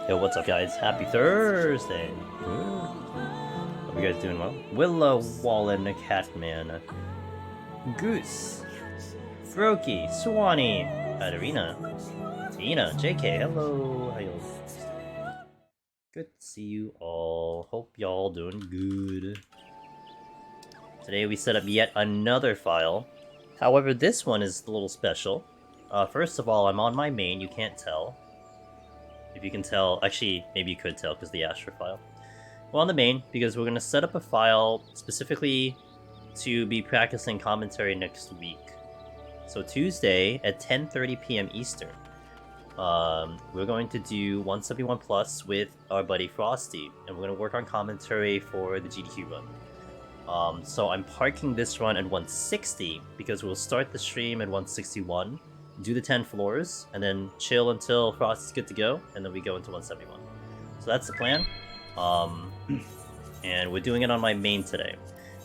Yo, what's up, guys? Happy Thursday! Hope you guys doing well. Willow, Wallen, Catman, Goose, Froakie, Swanee, Katarina, Tina, JK, hello, how y'all? Good to see you all. Hope y'all doing good. Today we set up yet another file. However, this one is a little special. First of all, I'm on my main, you can't tell. If you can tell, actually, maybe you could tell because the Astra file. Well, on the main, because we're going to set up a file specifically to be practicing commentary next week. So Tuesday at 10:30 p.m. Eastern, we're going to do 171 Plus with our buddy Frosty, and we're going to work on commentary for the GDQ run. So I'm parking this run at 160 because we'll start the stream at 161. Do the 10 floors, and then chill until Frost is good to go, and then we go into 171. So that's the plan. And we're doing it on my main today.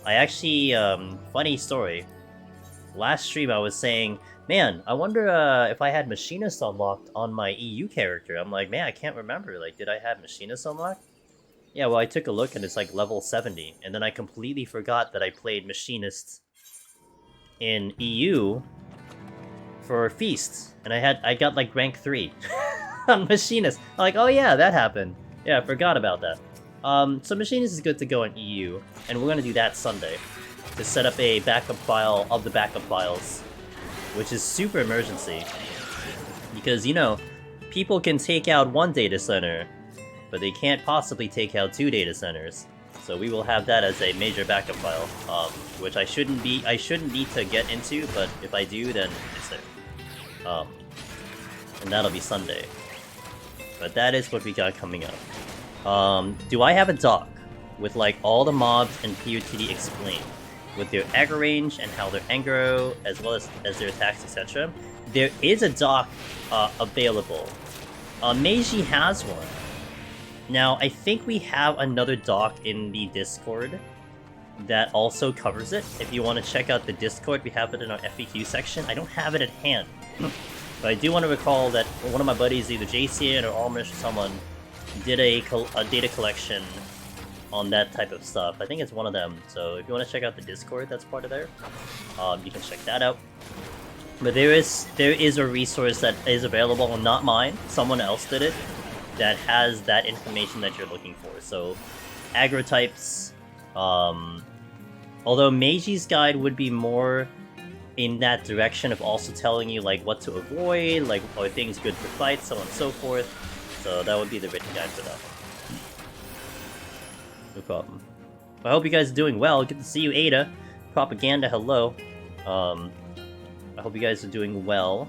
I actually, funny story. Last stream I was saying, man, I wonder if I had Machinist unlocked on my EU character. I'm like, man, I can't remember. Like, did I have Machinist unlocked? Yeah, well, I took a look and it's like level 70, and then I completely forgot that I played Machinist in EU for Feast, and I got like rank 3 on Machinist. I'm like, oh yeah, that happened. Yeah, I forgot about that. So Machinist is good to go in EU, and we're gonna do that Sunday to set up a backup file of the backup files, which is super emergency. Because, you know, people can take out one data center, but they can't possibly take out 2 data centers. So we will have that as a major backup file, which I shouldn't need to get into, but if I do, then it's there. And that'll be Sunday. But that is what we got coming up. Do I have a doc with like all the mobs and PoTD explained, with their aggro range and how their aggro, as well as their attacks, etc. There is a doc available. Meiji has one. Now, I think we have another doc in the Discord that also covers it. If you want to check out the Discord, we have it in our FAQ section. I don't have it at hand. But I do want to recall that one of my buddies, either JCN or Almish or someone, did a data collection on that type of stuff. I think it's one of them. So if you want to check out the Discord that's part of there, you can check that out. But there is a resource that is available, not mine, someone else did it, that has that information that you're looking for. So aggro types, although Meiji's guide would be more in that direction of also telling you like what to avoid, like are things good for fights, so on and so forth. So that would be the written guide for that. No problem. I hope you guys are doing well. Good to see you, Ada. Propaganda, hello. I hope you guys are doing well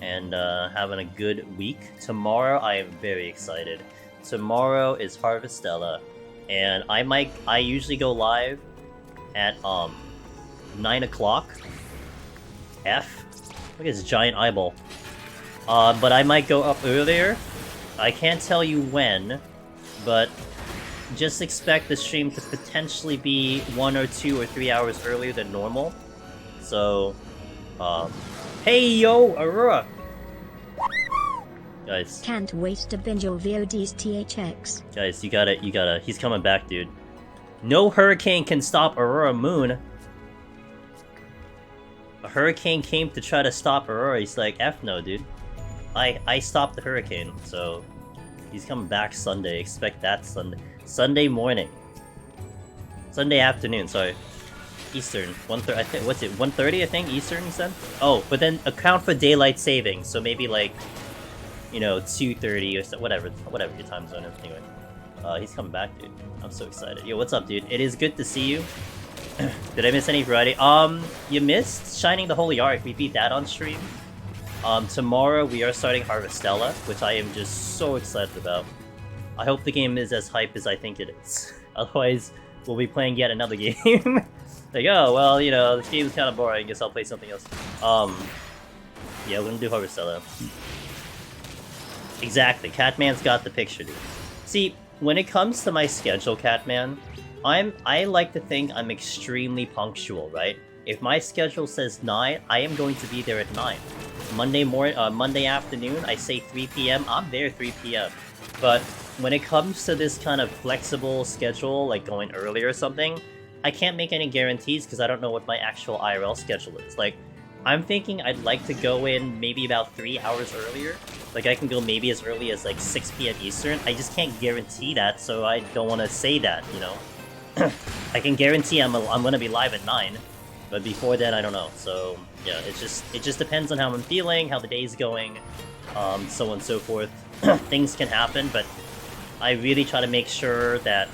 and having a good week. Tomorrow I am very excited. Tomorrow is Harvestella, and I usually go live at 9 o'clock. Look at this giant eyeball. But I might go up earlier. I can't tell you when, but just expect the stream to potentially be 1 or 2 or 3 hours earlier than normal. So, hey yo, Aurora! Guys. Can't wait to binge your VOD's THX. Guys, you gotta, he's coming back, dude. No hurricane can stop Aurora Moon. A hurricane came to try to stop Aurora. He's like, F no, dude. I stopped the hurricane, so he's coming back Sunday. Expect that Sunday. Sunday morning. Sunday afternoon, sorry. Eastern. 1:30, I think, what's it, 1:30 I think, Eastern, he said? Oh, but then account for daylight savings, so maybe like, you know, 2:30 or so, whatever your time zone is, anyway. He's coming back, dude. I'm so excited. Yo, what's up, dude? It is good to see you. Did I miss any variety? You missed Shining the Holy Ark. We beat that on stream. Tomorrow we are starting Harvestella, which I am just so excited about. I hope the game is as hype as I think it is. Otherwise, we'll be playing yet another game. Like, oh, well, you know, this game is kind of boring. I guess I'll play something else. Yeah, we're gonna do Harvestella. Exactly. Catman's got the picture, dude. See, when it comes to my schedule, Catman, I like to think I'm extremely punctual, right? If my schedule says 9, I am going to be there at 9. Monday afternoon, I say 3 p.m., I'm there 3 p.m. But when it comes to this kind of flexible schedule, like going early or something, I can't make any guarantees because I don't know what my actual IRL schedule is. Like, I'm thinking I'd like to go in maybe about 3 hours earlier. Like, I can go maybe as early as like 6 p.m. Eastern. I just can't guarantee that, so I don't want to say that, you know? I can guarantee I'm gonna be live at 9, but before then, I don't know. So, yeah, it just depends on how I'm feeling, how the day's going, so on and so forth. Things can happen, but I really try to make sure that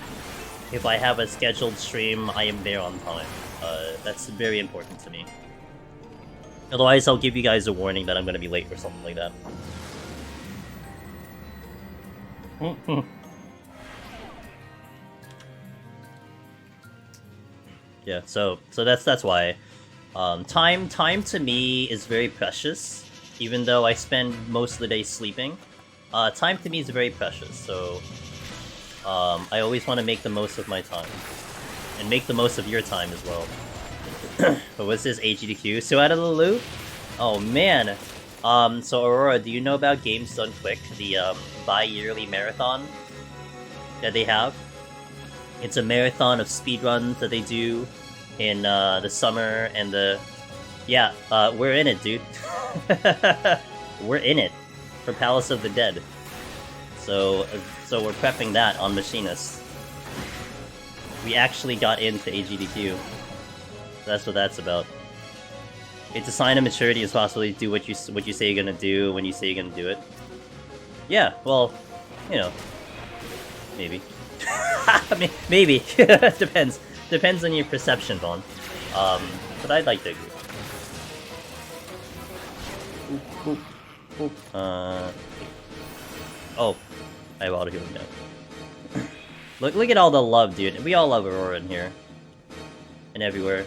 if I have a scheduled stream, I am there on time. That's very important to me. Otherwise, I'll give you guys a warning that I'm gonna be late or something like that. Yeah, so that's why. Time to me is very precious, even though I spend most of the day sleeping. Time to me is very precious, so I always want to make the most of my time. And make the most of your time as well. But what's this AGDQ? So out of the loop? Oh man! So Aurora, do you know about Games Done Quick? The bi-yearly marathon that they have? It's a marathon of speedruns that they do in the summer and the... Yeah, we're in it, dude. We're in it for Palace of the Dead. So we're prepping that on Machinist. We actually got into AGDQ. That's what that's about. It's a sign of maturity as possible to do what you say you're gonna do when you say you're gonna do it. Yeah, well, you know, maybe. I mean, maybe. Depends on your perception, Vaughn. But I'd like to agree. Oop, oop, oop. Oh, I have auto healing now. Look at all the love, dude. We all love Aurora in here. And everywhere.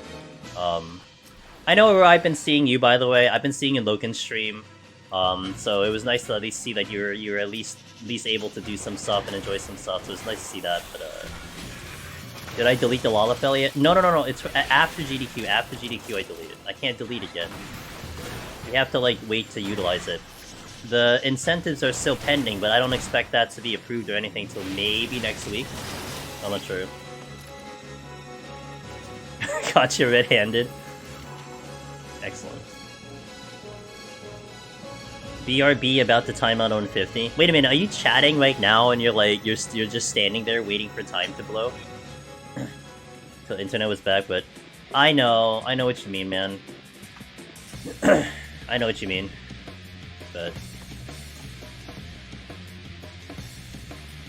I know Aurora, I've been seeing you, by the way. I've been seeing you in Loken's stream. So it was nice to at least see that you're at least able to do some stuff and enjoy some stuff. So it's nice to see that. But did I delete the Lalafell yet? No. It's after GDQ. After GDQ, I deleted. I can't delete it yet. We have to like wait to utilize it. The incentives are still pending, but I don't expect that to be approved or anything till maybe next week. I'm not sure. Got you red-handed. Excellent. BRB about to timeout on 50. Wait a minute, are you chatting right now and you're like you're just standing there waiting for time to blow? The internet was back, but I know what you mean, man. I know what you mean, but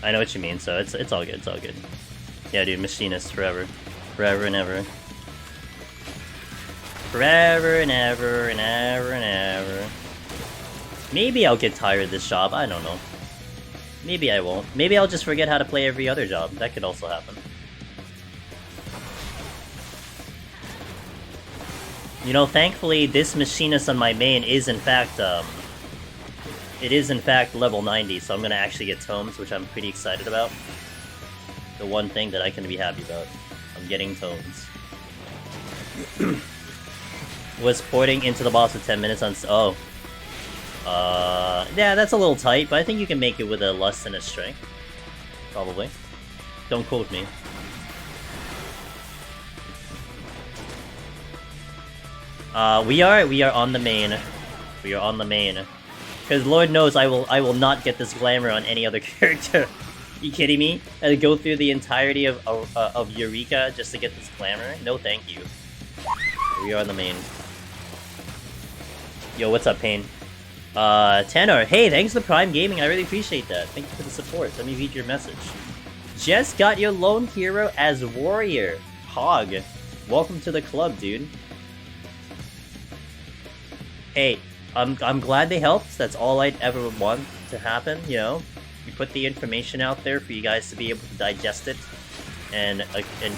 I know what you mean. So it's all good. It's all good. Yeah, dude, Machinist forever, forever and ever. Forever and ever and ever and ever. Maybe I'll get tired of this job, I don't know. Maybe I won't. Maybe I'll just forget how to play every other job. That could also happen. You know, thankfully, this Machinist on my main is in fact, it is in fact level 90, so I'm gonna actually get tomes, which I'm pretty excited about. The one thing that I can be happy about. I'm getting tomes. Was porting into the boss with 10 minutes on... Oh. Yeah, that's a little tight, but I think you can make it with a lust and a strength. Probably. Don't quote me. We are on the main. We are on the main. Because Lord knows I will not get this glamour on any other character. You kidding me? I go through the entirety of Eureka just to get this glamour? No thank you. We are on the main. Yo, what's up, Pain? Tenor, hey, thanks to Prime Gaming, I really appreciate that. Thank you for the support. Let me read your message. Just got your lone hero as warrior. Hog. Welcome to the club, dude. Hey, I'm glad they helped. That's all I'd ever want to happen, you know? We put the information out there for you guys to be able to digest it. And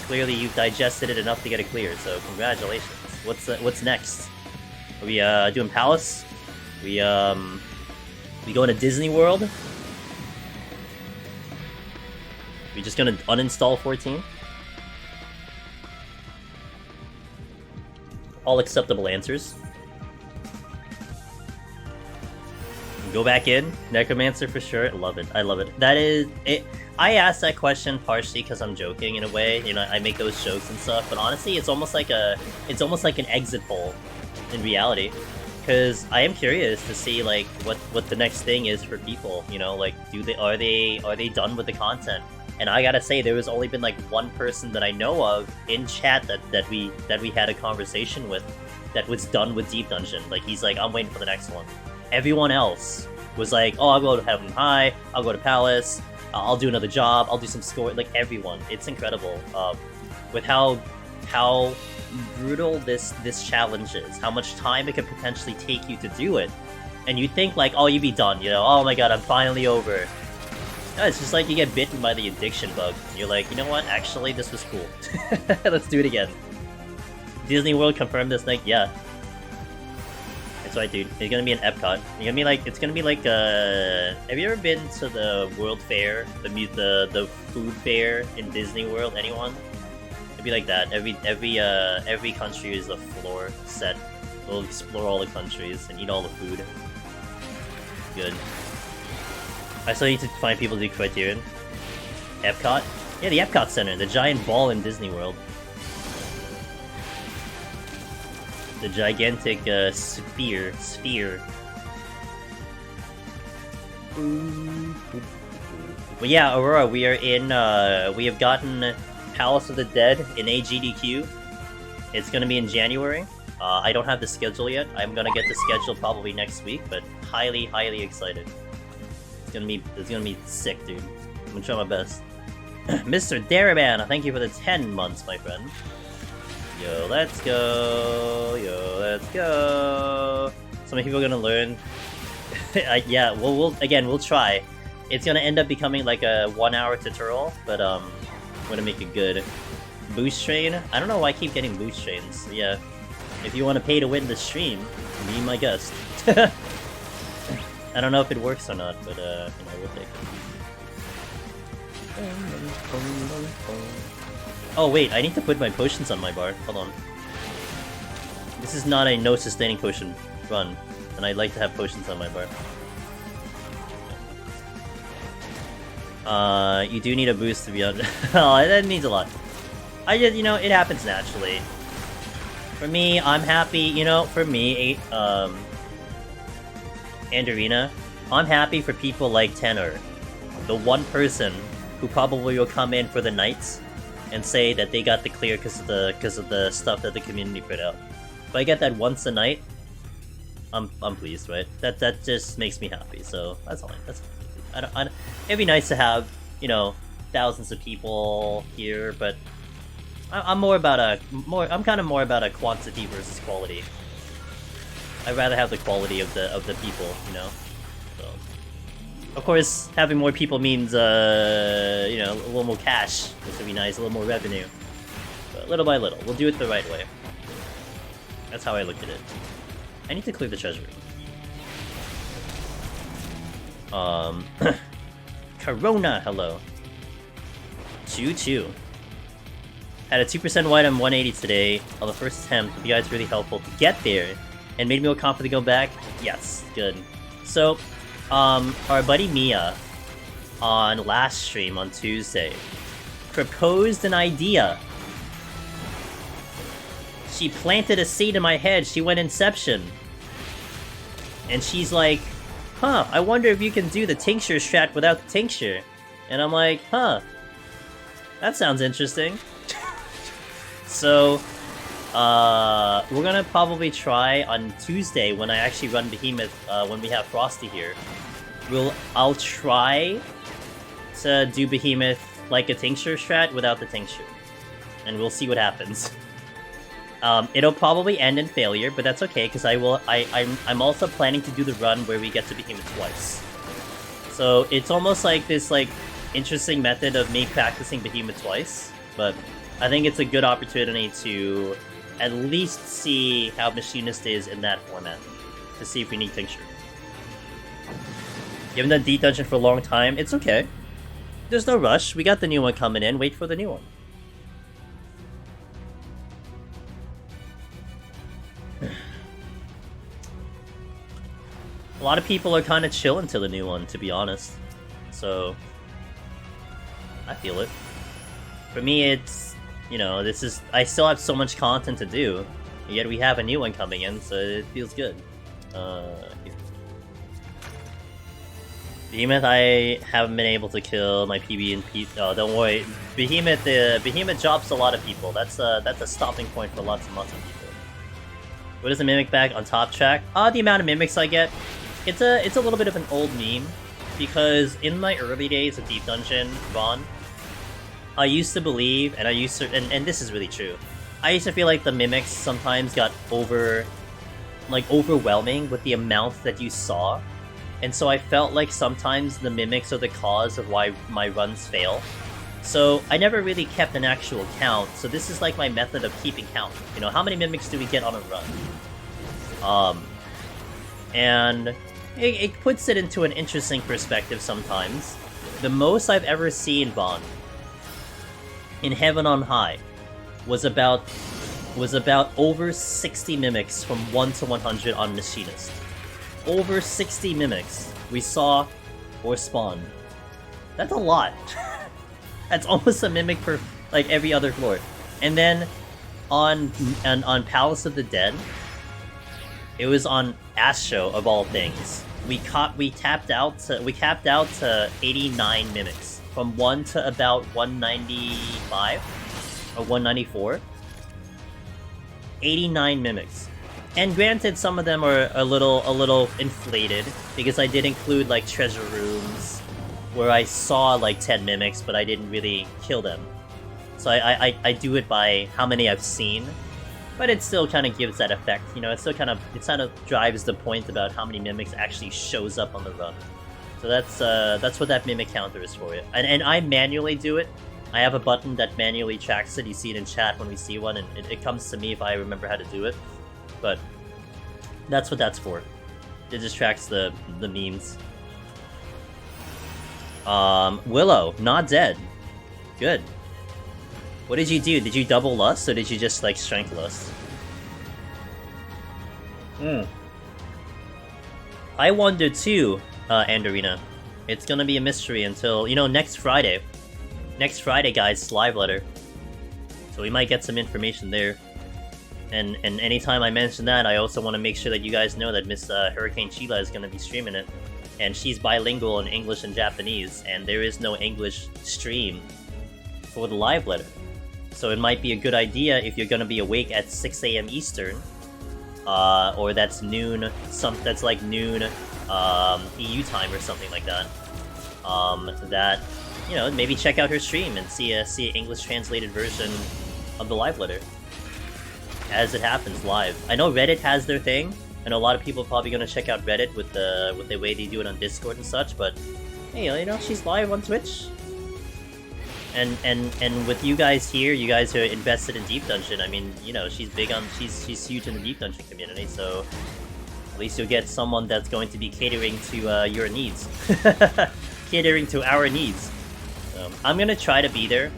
clearly you've digested it enough to get it cleared, so congratulations. What's next? Are we doing Palace? We going to Disney World? We just gonna uninstall 14? All acceptable answers. Go back in, Necromancer for sure. I love it. I love it. That is it. I asked that question partially because I'm joking in a way. You know, I make those jokes and stuff. But honestly, it's almost like an exit poll in reality. Because I am curious to see like what the next thing is for people. You know, like are they done with the content? And I gotta say, there was only been like one person that I know of in chat that we had a conversation with that was done with Deep Dungeon. Like he's like, I'm waiting for the next one. Everyone else was like, oh, I'll go to Heaven High, I'll go to Palace, I'll do another job, I'll do some score. Like everyone, it's incredible with how brutal this challenge is, how much time it could potentially take you to do it. And you think like, oh, you'd be done, you know, oh my god, I'm finally over. No, it's just like you get bitten by the addiction bug. You're like, you know what, actually this was cool. Let's do it again. Disney World confirmed this thing, yeah. That's right, dude. It's gonna be an Epcot. It's gonna be like have you ever been to the World Fair, the food fair in Disney World? Anyone? It'd be like that. Every country is a floor set. We'll explore all the countries and eat all the food. Good. I still need to find people to do Criterion. Epcot? Yeah, the Epcot Center, the giant ball in Disney World. The gigantic sphere. But yeah, Aurora, we are in. We have gotten Palace of the Dead in AGDQ. It's gonna be in January. I don't have the schedule yet. I'm gonna get the schedule probably next week, but highly excited. It's gonna be sick, dude. I'm gonna try my best. Mr. Daraban, thank you for the 10 months, my friend. Yo, let's go. Yo, let's go. So many people are gonna learn. Yeah, we'll try. It's gonna end up becoming like a 1-hour tutorial, but I'm gonna make it good. Boost train? I don't know why I keep getting boost trains. Yeah, if you want to pay to win the stream, be my guest. I don't know if it works or not, but you know, we'll take it. Oh wait, I need to put my potions on my bar. Hold on. This is not a no sustaining potion run, and I'd like to have potions on my bar. You do need a boost to be on. Oh, that means a lot. I just, you know, it happens naturally. For me, I'm happy, you know, for me, Andorina, I'm happy for people like Tenor, the one person who probably will come in for the nights and say that they got the clear because of the stuff that the community put out. If I get that once a night, I'm pleased, right? That just makes me happy. So that's fine. That's fine. It'd be nice to have, you know, thousands of people here, but I'm kind of more about a quantity versus quality. I'd rather have the quality of the people, you know. So, of course, having more people means you know, a little more cash, which would be nice, a little more revenue. But little by little, we'll do it the right way. That's how I look at it. I need to clear the treasury. Corona, hello. Choo-choo. Had a 2% white on 180 today on the first attempt. You guys really helpful to get there and made me more confident to go back. Yes, good. So, our buddy Mia on last stream on Tuesday proposed an idea. She planted a seed in my head. She went Inception. And she's like, huh, I wonder if you can do the tincture strat without the tincture. And I'm like, huh, that sounds interesting. So, we're gonna probably try on Tuesday when I actually run Behemoth, when we have Frosty here. I'll try to do Behemoth like a tincture strat without the tincture. And we'll see what happens. It'll probably end in failure, but that's okay, because I'm also planning to do the run where we get to Behemoth twice. So it's almost like this interesting method of me practicing Behemoth twice, but I think it's a good opportunity to at least see how Machinist is in that format, to see if we need tincture. You haven't done Deep Dungeon for a long time, it's okay. There's no rush, we got the new one coming in, wait for the new one. A lot of people are kind of chill until the new one, to be honest. So, I feel it. For me, it's, you know, I still have so much content to do, yet we have a new one coming in, so it feels good. Behemoth, I haven't been able to kill my PB and P. Oh, don't worry. Behemoth drops a lot of people. That's a stopping point for lots and lots of people. What is the mimic bag on top track? The amount of mimics I get. It's a little bit of an old meme, because in my early days of Deep Dungeon, Vaughn, I used to believe, and and this is really true. I used to feel like the mimics sometimes got overwhelming with the amount that you saw. And so I felt like sometimes the mimics are the cause of why my runs fail. So I never really kept an actual count, so this is like my method of keeping count. You know, how many mimics do we get on a run? And it puts it into an interesting perspective sometimes. The most I've ever seen, Vaughn, in Heaven on High, was about over 60 mimics from 1 to 100 on Machinist. Over 60 mimics we saw or spawned. That's a lot. That's almost a mimic per like every other floor. And then on Palace of the Dead, it was on Astro of all things. We capped out to 89 mimics from 1 to about 195 or 194. 89 mimics. And granted, some of them are a little inflated, because I did include, like, treasure rooms, where I saw, like, 10 mimics, but I didn't really kill them. So I do it by how many I've seen, but it still kind of gives that effect, you know, it kind of drives the point about how many mimics actually shows up on the run. So that's what that mimic counter is for you. And I manually do it. I have a button that manually tracks it, you see it in chat when we see one, and it comes to me if I remember how to do it. But that's what that's for. It just tracks the memes. Willow, not dead. Good. What did you do? Did you double lust, or did you just, like, strength lust? I wonder too, Andorina. It's gonna be a mystery until, you know, next Friday. Next Friday, guys, live letter. So we might get some information there. And anytime I mention that, I also want to make sure that you guys know that Miss Hurricane Sheila is going to be streaming it. And she's bilingual in English and Japanese, and there is no English stream for the live letter. So it might be a good idea if you're going to be awake at 6 a.m. Eastern, or that's noon, that's like noon EU time or something like that, that, you know, maybe check out her stream and see an English translated version of the live letter as it happens live. I know Reddit has their thing. I know a lot of people are probably going to check out Reddit with the way they do it on Discord and such, but hey, you know, she's live on Twitch. And with you guys here, you guys are invested in Deep Dungeon. I mean, you know, she's huge in the Deep Dungeon community, so at least you'll get someone that's going to be catering to your needs. Catering to our needs. I'm gonna try to be there.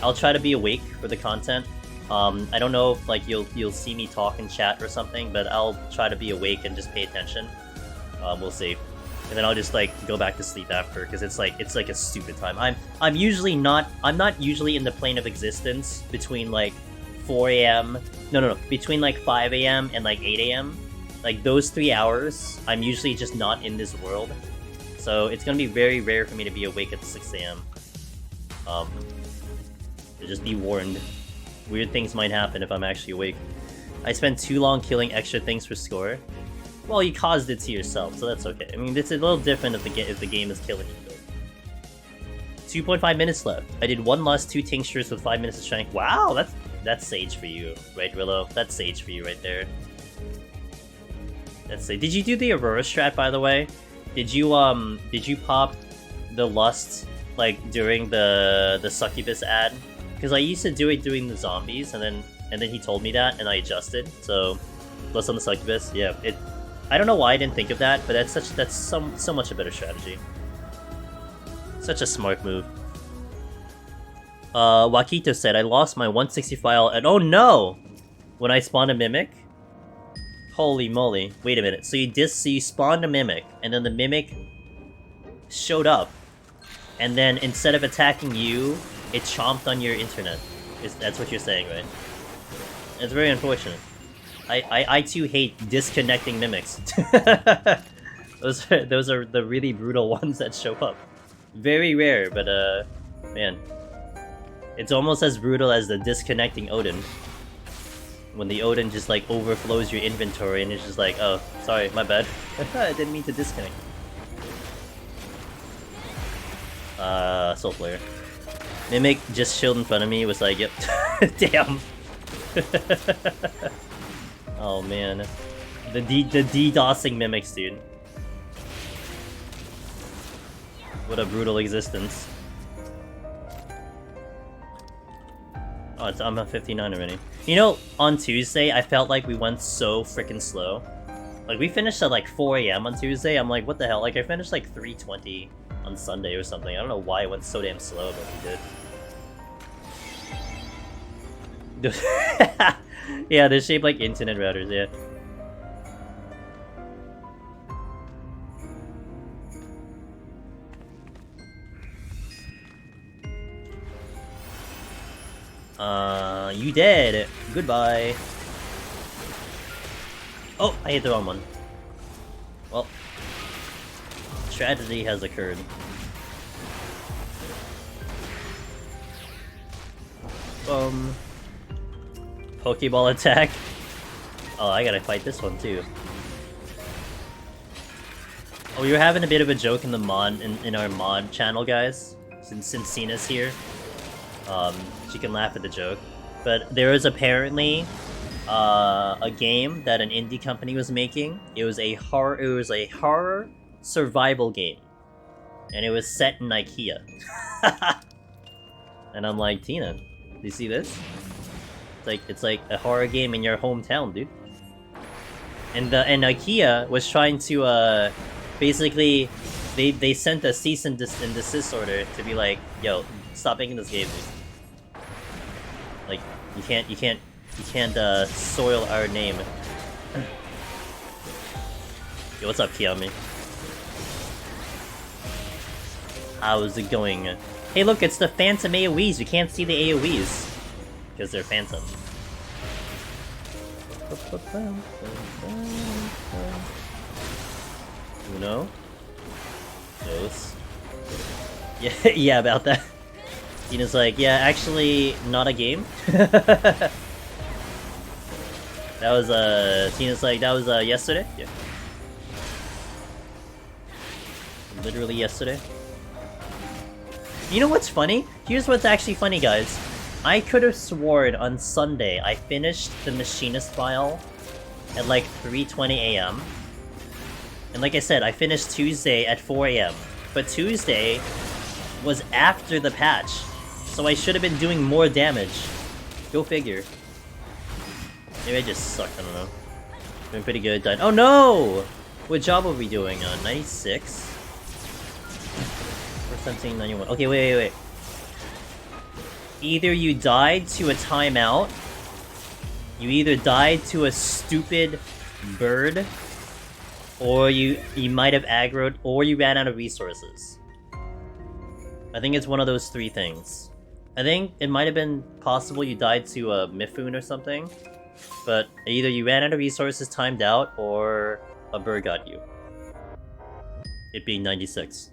I'll try to be awake for the content. I don't know if, like, you'll see me talk in chat or something, but I'll try to be awake and just pay attention. We'll see. And then I'll just, like, go back to sleep after, because it's like a stupid time. I'm not usually in the plane of existence between, like, 4 a.m. No, between, like, 5 a.m. and, like, 8 a.m. Like, those 3 hours, I'm usually just not in this world. So it's gonna be very rare for me to be awake at 6 a.m. Just be warned. Weird things might happen if I'm actually awake. I spent too long killing extra things for score. Well, you caused it to yourself, so that's okay. I mean, it's a little different if the game is killing you. 2.5 minutes left. I did 1 lust, 2 tinctures with 5 minutes of strength. Wow, that's sage for you, right, Rillo? That's sage for you right there. That's sage. Did you do the Aurora strat, by the way? Did you pop the lust, like, during the succubus ad? Because I used to do it doing the zombies, and then he told me that, and I adjusted. So, lust on the succubus, yeah. I don't know why I didn't think of that, but that's so much a better strategy. Such a smart move. Wakito said, I lost my 160 file, and oh no! When I spawned a mimic? Holy moly. Wait a minute. So you spawned a Mimic, and then the Mimic showed up. And then instead of attacking you, it chomped on your internet. That's what you're saying, right? It's very unfortunate. I too hate disconnecting Mimics. Those are the really brutal ones that show up. Very rare, but man. It's almost as brutal as the disconnecting Odin. When the Odin just like overflows your inventory and it's just like, oh, sorry, my bad. I didn't mean to disconnect. Soul Flare. Mimic just chilled in front of me, was like, yep. Damn. Oh man. The DDoSing Mimics, dude. What a brutal existence. Oh, I'm at 59 already. You know, on Tuesday, I felt like we went so freaking slow. Like, we finished at like 4 AM on Tuesday. I'm like, what the hell? Like, I finished like 3:20 on Sunday or something. I don't know why it went so damn slow, but we did. Yeah, they're shaped like internet routers, yeah. You dead. Goodbye. Oh, I hit the wrong one. Well, tragedy has occurred. Pokeball attack. Oh, I gotta fight this one too. Oh, we were having a bit of a joke in the mod in our mod channel, guys. Since Cena's here, she can laugh at the joke. But there was apparently a game that an indie company was making. It was a horror survival game, and it was set in IKEA. And I'm like, Tina, do you see this? It's like a horror game in your hometown, dude. And IKEA was trying to basically they sent a cease and desist order to be like, yo, stop making this game, dude. Like, you can't soil our name. Yo, what's up, Kiyomi? How's it going? Hey, look, it's the Phantom AoEs. You can't see the AoEs because they're Phantom. Uno. Dos. Yeah, yeah, about that. Tina's like, yeah, actually, not a game. That was, Tina's like, that was, yesterday? Yeah. Literally yesterday. You know what's funny? Here's what's actually funny, guys. I could have sworn on Sunday I finished the Machinist file at like 3:20 AM. And like I said, I finished Tuesday at 4 AM. But Tuesday was after the patch. So I should have been doing more damage. Go figure. Maybe I just sucked, I don't know. Doing pretty good, died. Oh no! What job are we doing? 96? Or 1791. Okay, wait. Either you died to a timeout, you either died to a stupid bird, or you might have aggroed, or you ran out of resources. I think it's one of those three things. I think it might have been possible you died to a Mifune or something, but either you ran out of resources, timed out, or a bird got you. It being 96.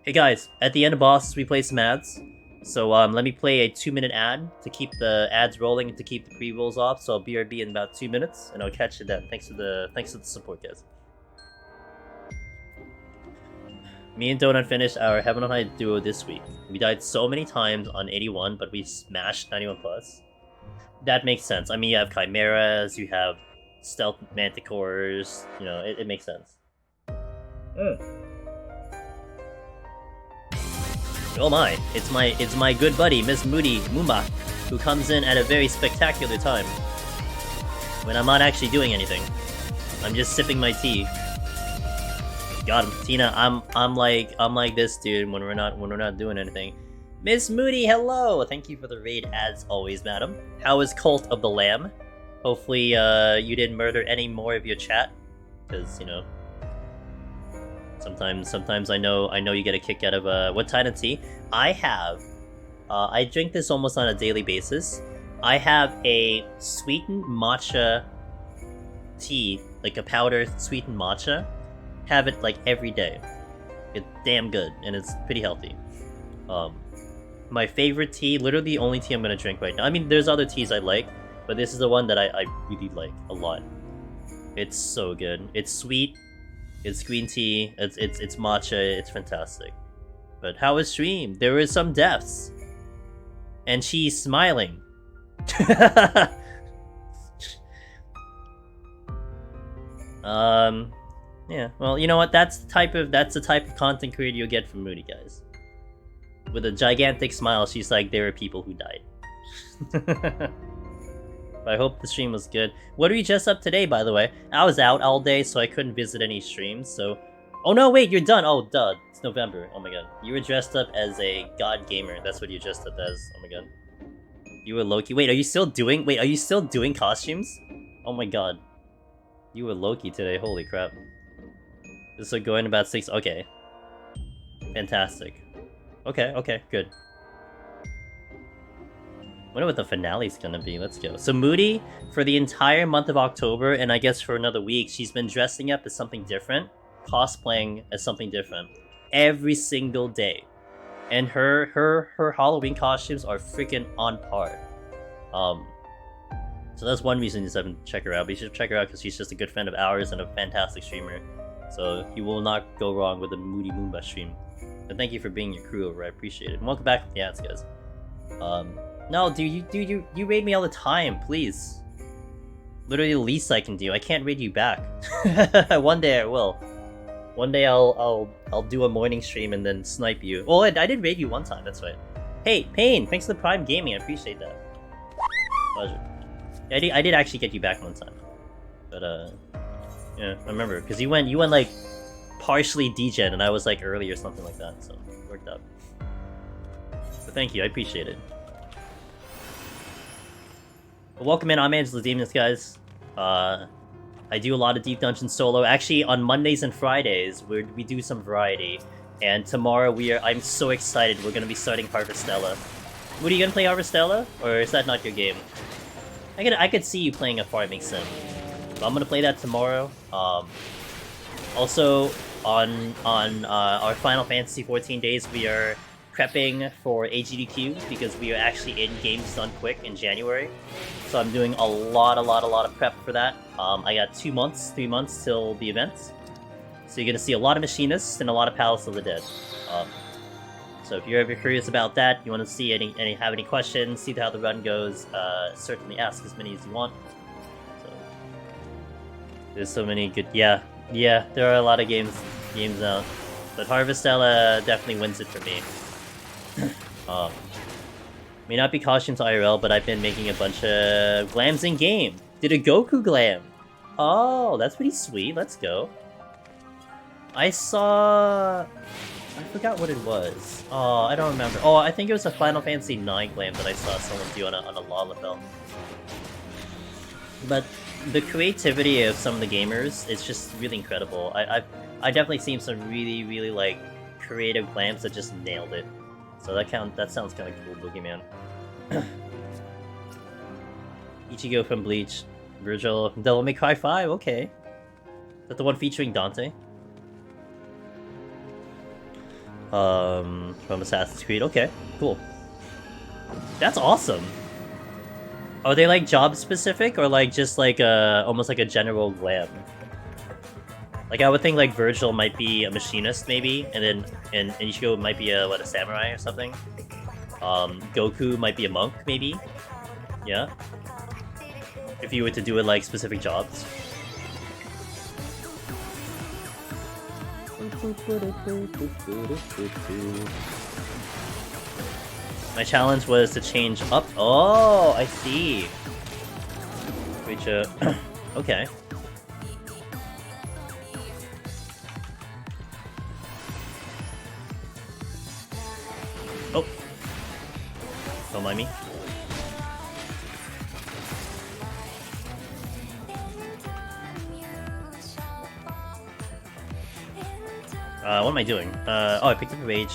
Hey guys, at the end of bosses we play some ads. So let me play a 2-minute ad to keep the ads rolling and to keep the pre-rolls off. So I'll BRB in about 2 minutes, and I'll catch you then. Thanks for the support, guys. Me and Donut finished our Heaven on High duo this week. We died so many times on 81, but we smashed 91+. That makes sense. I mean, you have Chimeras, you have Stealth Manticores, you know, it makes sense. Oh my, it's my good buddy, Miss Moody Mumba, who comes in at a very spectacular time. When I'm not actually doing anything. I'm just sipping my tea. Got him. Tina, I'm like this dude when we're not doing anything. Miss Moody, hello! Thank you for the raid as always, madam. How is Cult of the Lamb? Hopefully, you didn't murder any more of your chat, because you know. Sometimes I know you get a kick out of what kind of tea I have. I drink this almost on a daily basis. I have a sweetened matcha tea, like a powder sweetened matcha. Have it like every day. It's damn good and it's pretty healthy. My favorite tea, literally the only tea I'm gonna drink right now. I mean, there's other teas I like, but this is the one that I really like a lot. It's so good. It's sweet. It's green tea. It's matcha. It's fantastic. But how was stream? There were some deaths, and she's smiling. Yeah. Well, you know what? That's the type of content creator you'll get from Moody, guys. With a gigantic smile, she's like, there are people who died. I hope the stream was good. What are you just up today, by the way? I was out all day, so I couldn't visit any streams, so... Oh no, wait, you're done! Oh, duh. It's November. Oh my god. You were dressed up as a god gamer. That's what you dressed up as. Oh my god. You were Loki. Wait, are you still doing costumes? Oh my god. You were Loki today. Holy crap. This is going about 6... Okay. Fantastic. Okay, good. Wonder what the finale's gonna be. Let's go. So Moody, for the entire month of October, and I guess for another week, she's been dressing up as something different, cosplaying as something different, every single day. And her Halloween costumes are freaking on par. So that's one reason you haven't check her out. But you should check her out because she's just a good friend of ours and a fantastic streamer. So you will not go wrong with a Moody Moomba stream. And thank you for being your crew over. I appreciate it. And welcome back to the ads, guys. No, dude, you raid me all the time, please. Literally the least I can do. I can't raid you back. One day I will. One day I'll do a morning stream and then snipe you. Well, I did raid you one time, that's right. Hey, Pain, thanks for the Prime Gaming, I appreciate that. Pleasure. I did actually get you back one time. But, yeah, I remember. Because you went, like, partially degen, and I was, like, early or something like that, so it worked out. So thank you, I appreciate it. Well, welcome in, I'm Angela Demons, guys. I do a lot of Deep Dungeon solo. Actually, on Mondays and Fridays, we do some variety. And tomorrow I'm so excited, we're gonna be starting Harvestella. What, are you gonna play Harvestella? Or is that not your game? I could see you playing a farming sim. So I'm gonna play that tomorrow. Also, on our Final Fantasy 14 days, we are prepping for AGDQ because we are actually in Games Done Quick in January. So I'm doing a lot of prep for that. I got 3 months till the event. So you're gonna see a lot of Machinists and a lot of Palace of the Dead. So if you're ever curious about that, you want to see have any questions, see how the run goes, certainly ask as many as you want. So there's so many good, yeah, there are a lot of games out, but Harvestella definitely wins it for me. May not be costumes IRL, but I've been making a bunch of glams in game. Did a Goku glam. Oh, that's pretty sweet. Let's go. I forgot what it was. Oh, I don't remember. Oh, I think it was a Final Fantasy 9 glam that I saw someone do on a Lalafell. But the creativity of some of the gamers is just really incredible. I definitely seen some really like creative glams that just nailed it. So that sounds kind of cool, Boogeyman. Ichigo from Bleach, Virgil from Devil May Cry 5. Okay, is that the one featuring Dante? From Assassin's Creed. Okay, cool. That's awesome. Are they like job specific or like just like almost like a general glam? Like I would think like Virgil might be a machinist maybe, and Ichigo might be a samurai or something. Goku might be a monk maybe. Yeah. If you were to do it like specific jobs. My challenge was to change up. Oh, I see. Reach a. Okay. Oh. Don't mind me. What am I doing? Oh, I picked up a Rage.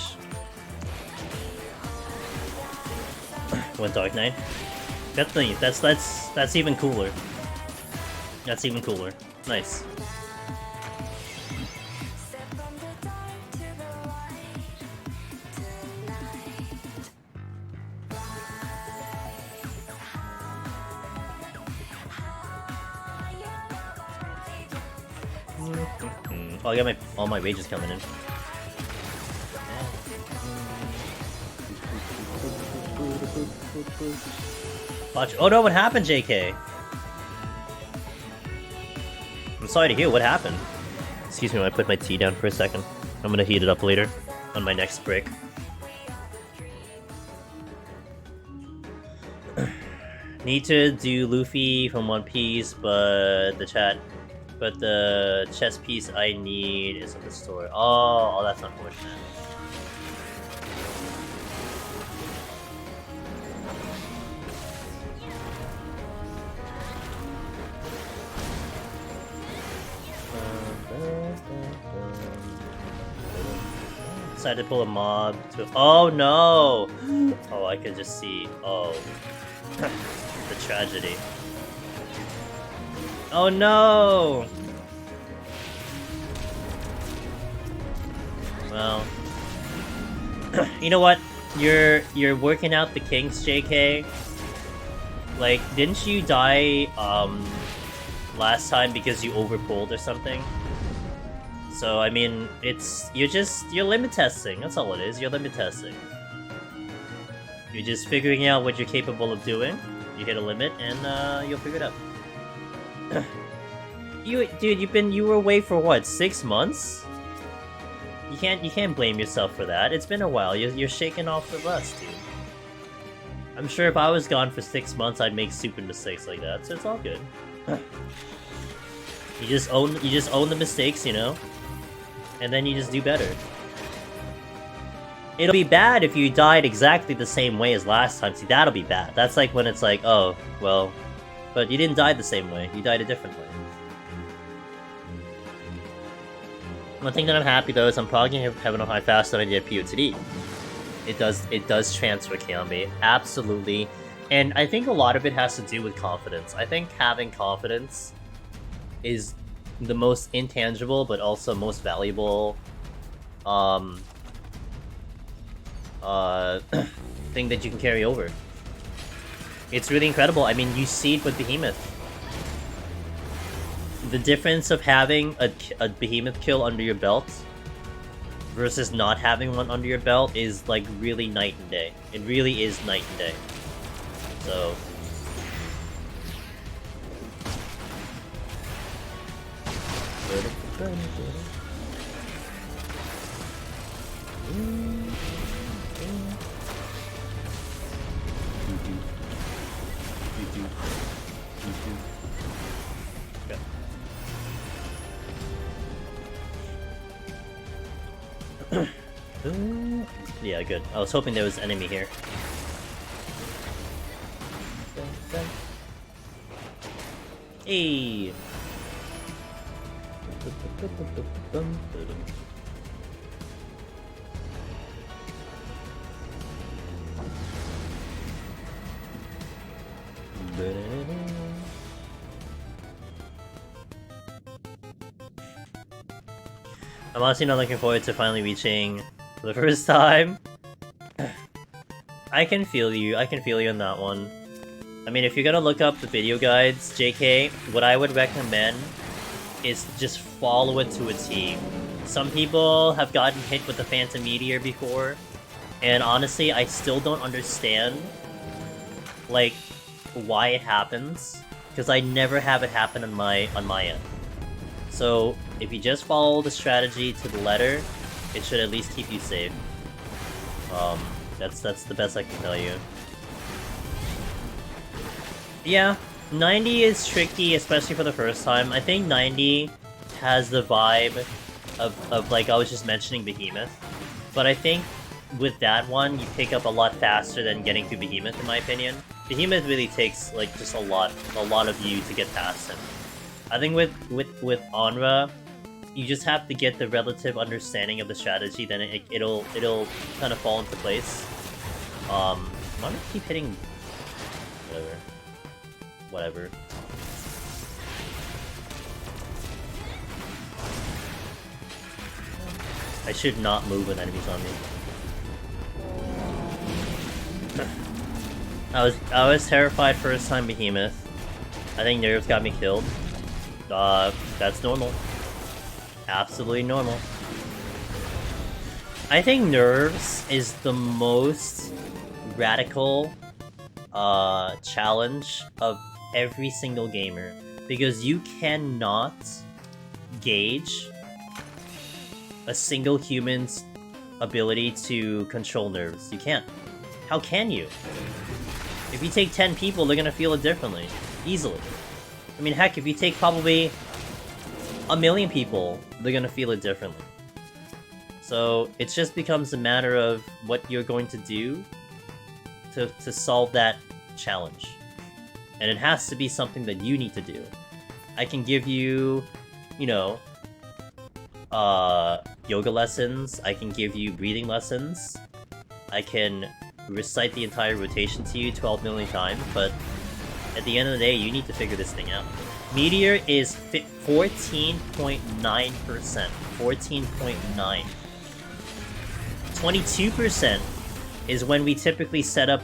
One Dark Knight. That's even cooler. That's even cooler. Nice. Oh, I got all my rages coming in. Watch. Oh no, what happened, JK? I'm sorry to hear what happened. Excuse me when I put my tea down for a second. I'm gonna heat it up later on my next break. Need to do Luffy from One Piece, but the chess piece I need is in the store. Oh, that's unfortunate. Decided to pull a mob to. Oh no! Oh, I could just see. Oh, the tragedy. Oh no! Well, you know what? You're working out the kinks, JK. Like, didn't you die last time because you overpulled or something? So I mean, you're limit testing. That's all it is. You're limit testing. You're just figuring out what you're capable of doing. You hit a limit, and you'll figure it out. Dude, you were away for what, 6 months? You can't blame yourself for that. It's been a while. You're shaking off the rust, dude. I'm sure if I was gone for 6 months, I'd make stupid mistakes like that. So it's all good. You just own the mistakes, you know, and then you just do better. It'll be bad if you died exactly the same way as last time. See, that'll be bad. That's like when it's like, oh, well, but you didn't die the same way. You died a different way. One thing that I'm happy though is I'm probably gonna have a high faster than I did at PoTD. It does transfer Kiambi, absolutely, and I think a lot of it has to do with confidence. I think having confidence is the most intangible but also most valuable thing that you can carry over. It's really incredible. I mean, you see it with Behemoth. The difference of having a Behemoth kill under your belt versus not having one under your belt is like really night and day. It really is night and day. So yeah, good. I was hoping there was enemy here. Hey. I'm honestly not looking forward to finally reaching for the first time. I can feel you. I can feel you on that one. I mean, if you're gonna look up the video guides, JK, what I would recommend is just follow it to a T. Some people have gotten hit with the Phantom Meteor before, and honestly, I still don't understand, like, why it happens, because I never have it happen on my end. So, if you just follow the strategy to the letter, it should at least keep you safe. That's the best I can tell you. Yeah, 90 is tricky, especially for the first time. I think 90 has the vibe of like I was just mentioning Behemoth. But I think with that one, you pick up a lot faster than getting to Behemoth, in my opinion. Behemoth really takes like just a lot of you to get past him. I think with Onra, you just have to get the relative understanding of the strategy, then it'll kind of fall into place. I'm gonna keep hitting whatever. I should not move with enemies on me. I was terrified first time Behemoth. I think nerves got me killed. That's normal. Absolutely normal. I think nerves is the most radical challenge of every single gamer, because you cannot gauge a single human's ability to control nerves. You can't. How can you? If you take 10 people, they're gonna feel it differently. Easily. I mean, heck, if you take probably 1,000,000 people, they're gonna feel it differently. So, it just becomes a matter of what you're going to do to solve that challenge. And it has to be something that you need to do. I can give you, you know, yoga lessons, I can give you breathing lessons, I can recite the entire rotation to you 12 million times, but at the end of the day, you need to figure this thing out. Meteor is 14.9%. 14.9. 22% is when we typically set up,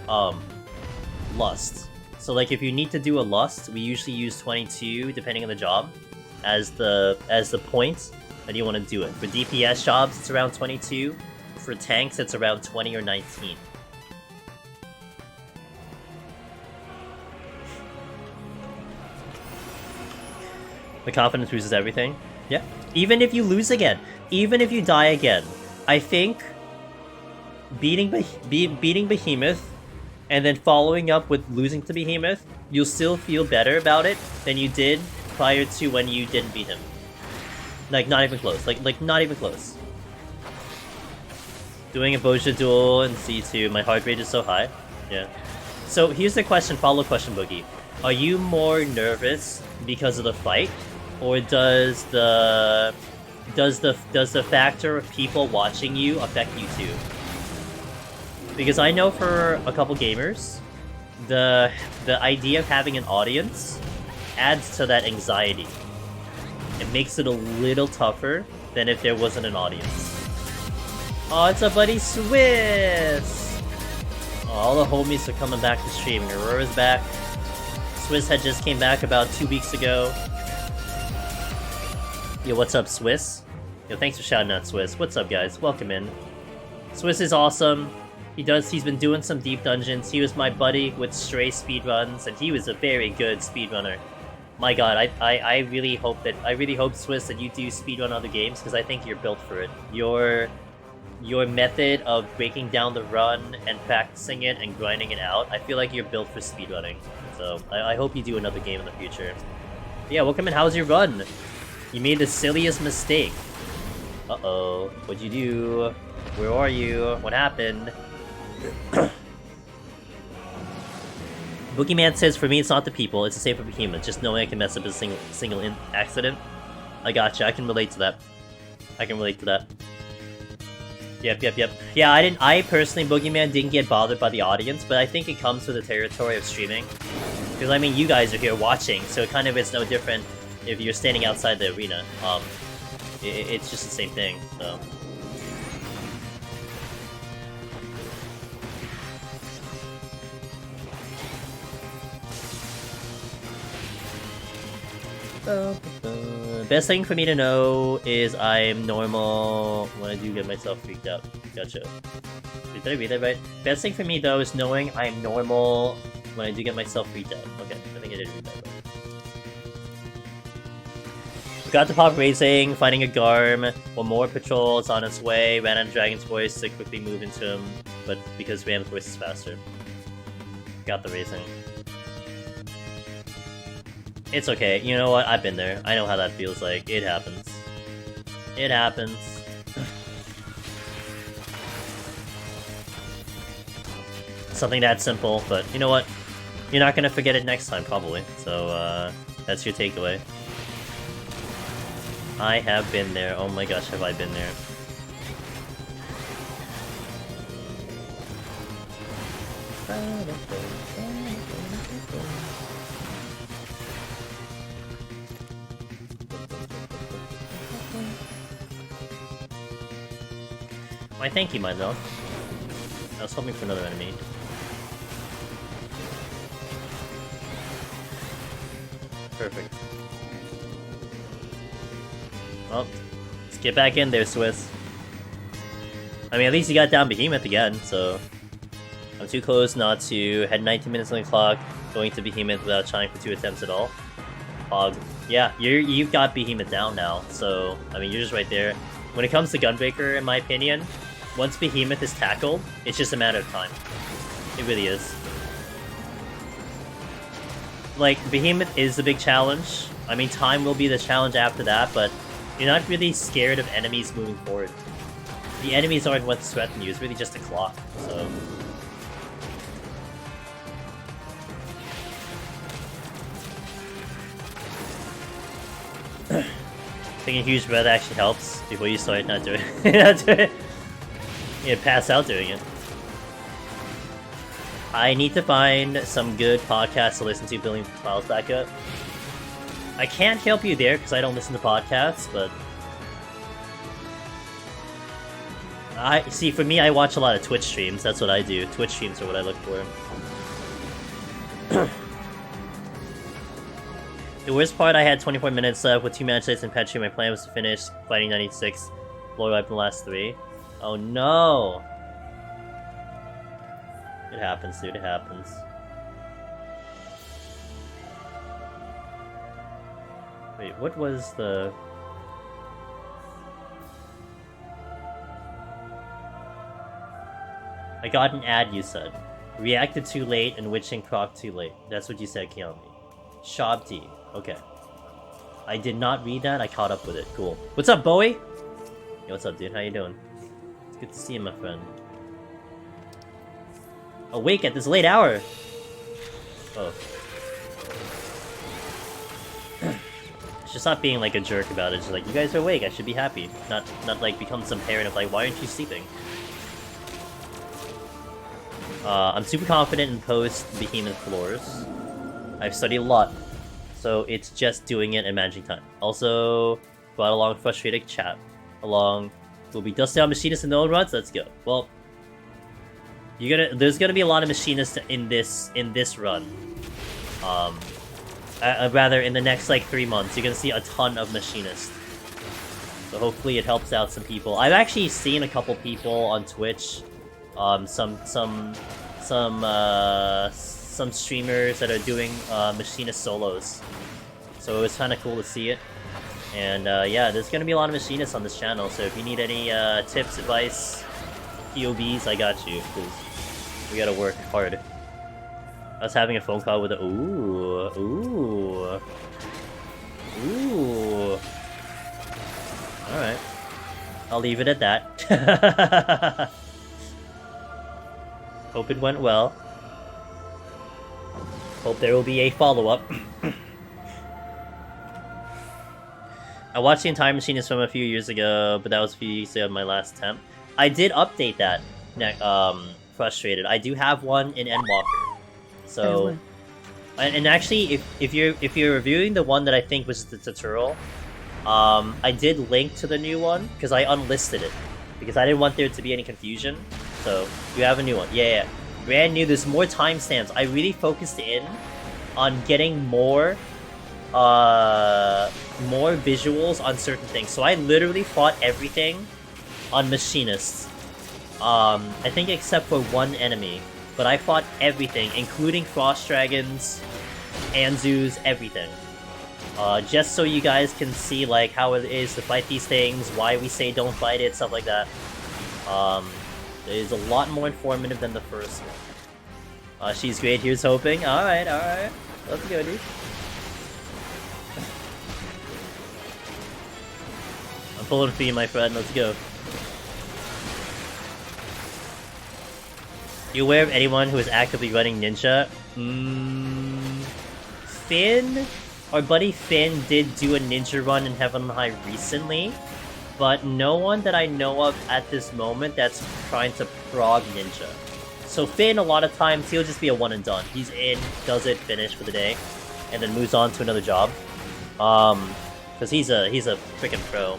Lust. So, like, if you need to do a Lust, we usually use 22, depending on the job, as the point that you want to do it. For DPS jobs, it's around 22. For tanks, it's around 20 or 19. The confidence boost is everything. Yeah. Even if you lose again, even if you die again, I think beating Behemoth and then following up with losing to Behemoth, you'll still feel better about it than you did prior to when you didn't beat him. Like, not even close. Like not even close. Doing a Boja duel in C2, my heart rate is so high. Yeah. So here's the question, follow-up question, Boogie. Are you more nervous because of the fight, or does the factor of people watching you affect you too? Because I know for a couple gamers, the idea of having an audience adds to that anxiety. It makes it a little tougher than if there wasn't an audience. Oh, it's a buddy Swiss! Oh, all the homies are coming back to stream. Aurora's back. Swiss had just came back about 2 weeks ago. Yo, what's up, Swiss? Yo, thanks for shouting out, Swiss. What's up, guys? Welcome in. Swiss is awesome. He's been doing some deep dungeons. He was my buddy with Stray speedruns, and he was a very good speedrunner. My god, I really hope, Swiss, that you do speedrun other games, because I think you're built for it. Your method of breaking down the run and practicing it and grinding it out, I feel like you're built for speedrunning. So, I hope you do another game in the future. But yeah, welcome in. How's your run? You made the silliest mistake. Uh-oh. What'd you do? Where are you? What happened? Boogeyman says, for me, it's not the people, it's the same for Behemoth. Just knowing I can mess up a single accident. I gotcha, I can relate to that. Yep. Yeah, I personally, Boogeyman, didn't get bothered by the audience, but I think it comes with the territory of streaming. Because, I mean, you guys are here watching, so it kind of is no different if you're standing outside the arena. It's just the same thing, so... Best thing for me to know is I'm normal when I do get myself freaked out. Gotcha. Did I read that right? Best thing for me though is knowing I'm normal when I do get myself freaked out. Okay, I think I did read that right. Got the pop racing, finding a Garm, one more patrol, it's on its way, ran out of Dragon's Voice to quickly move into him, but because Ram's Voice is faster. Got the racing. It's okay, you know what, I've been there. I know how that feels like. It happens. It happens. Something that simple, but you know what? You're not gonna forget it next time, probably. So, that's your takeaway. I have been there. Oh my gosh, have I been there. Why, thank you, my love. I was hoping for another enemy. Perfect. Well, let's get back in there, Swiss. I mean, at least you got down Behemoth again, so... I'm too close not to head 19 minutes on the clock, going to Behemoth without trying for 2 attempts at all. Hog. Yeah, you've got Behemoth down now, so, I mean, you're just right there. When it comes to Gunbreaker, in my opinion, once Behemoth is tackled, it's just a matter of time. It really is. Like, Behemoth is the big challenge. I mean, time will be the challenge after that, but you're not really scared of enemies moving forward. The enemies aren't what's threatening you, it's really just a clock, so... Taking a huge breath actually helps before you start not doing it. You pass out doing it. I need to find some good podcasts to listen to building files back up. I can't help you there because I don't listen to podcasts, but... for me, I watch a lot of Twitch streams, that's what I do. Twitch streams are what I look for. The worst part, I had 24 minutes left with 2 match sites and Petri. My plan was to finish fighting 96, blow up the last 3. Oh no! It happens, dude, it happens. Wait, what was the... I got an ad, you said. Reacted too late and witching proc too late. That's what you said, Kiyomi. Shabti. Okay. I did not read that, I caught up with it. Cool. What's up, Bowie? Yo, what's up, dude? How you doing? It's good to see you, my friend. Awake at this late hour! Oh. Just not being like a jerk about it, just like, you guys are awake, I should be happy. Not like become some parent of like, why aren't you sleeping? I'm super confident in post-Behemoth floors. I've studied a lot, so it's just doing it and managing time. Also, brought along frustrated chat. Will be dusted out machinists and no runs. Let's go. Well, there's gonna be a lot of machinists in this run. Rather in the next like 3 months, you're gonna see a ton of machinists. So hopefully it helps out some people. I've actually seen a couple people on Twitch, some streamers that are doing machinist solos. So it was kind of cool to see it. And yeah, there's gonna be a lot of machinists on this channel, so if you need any tips, advice, POBs, I got you, because we gotta work hard. I was having a phone call with a... Ooh. Alright. I'll leave it at that. Hope it went well. Hope there will be a follow-up. I watched the entire Machinist from a few years ago, but that was a few years ago of my last attempt. I did update that, frustrated. I do have one in Endwalker. So, and actually, if you're reviewing the one that I think was the tutorial, I did link to the new one because I unlisted it because I didn't want there to be any confusion. So you have a new one, yeah. Brand new. There's more timestamps. I really focused in on getting more visuals on certain things. So I literally fought everything on Machinists. I think except for one enemy. But I fought everything, including Frost Dragons, Anzus, everything. Just so you guys can see like how it is to fight these things, why we say don't fight it, stuff like that. It is a lot more informative than the first one. She's great, here's hoping. Alright. Let's go, dude. I'm pulling for you, my friend, let's go. You aware of anyone who is actively running Ninja? Finn? our buddy Finn did do a ninja run in Heaven High recently, but no one that I know of at this moment that's trying to prog ninja. So Finn, a lot of times, he'll just be a one and done. He's in, does it, finish for the day, and then moves on to another job. Because he's a freaking pro.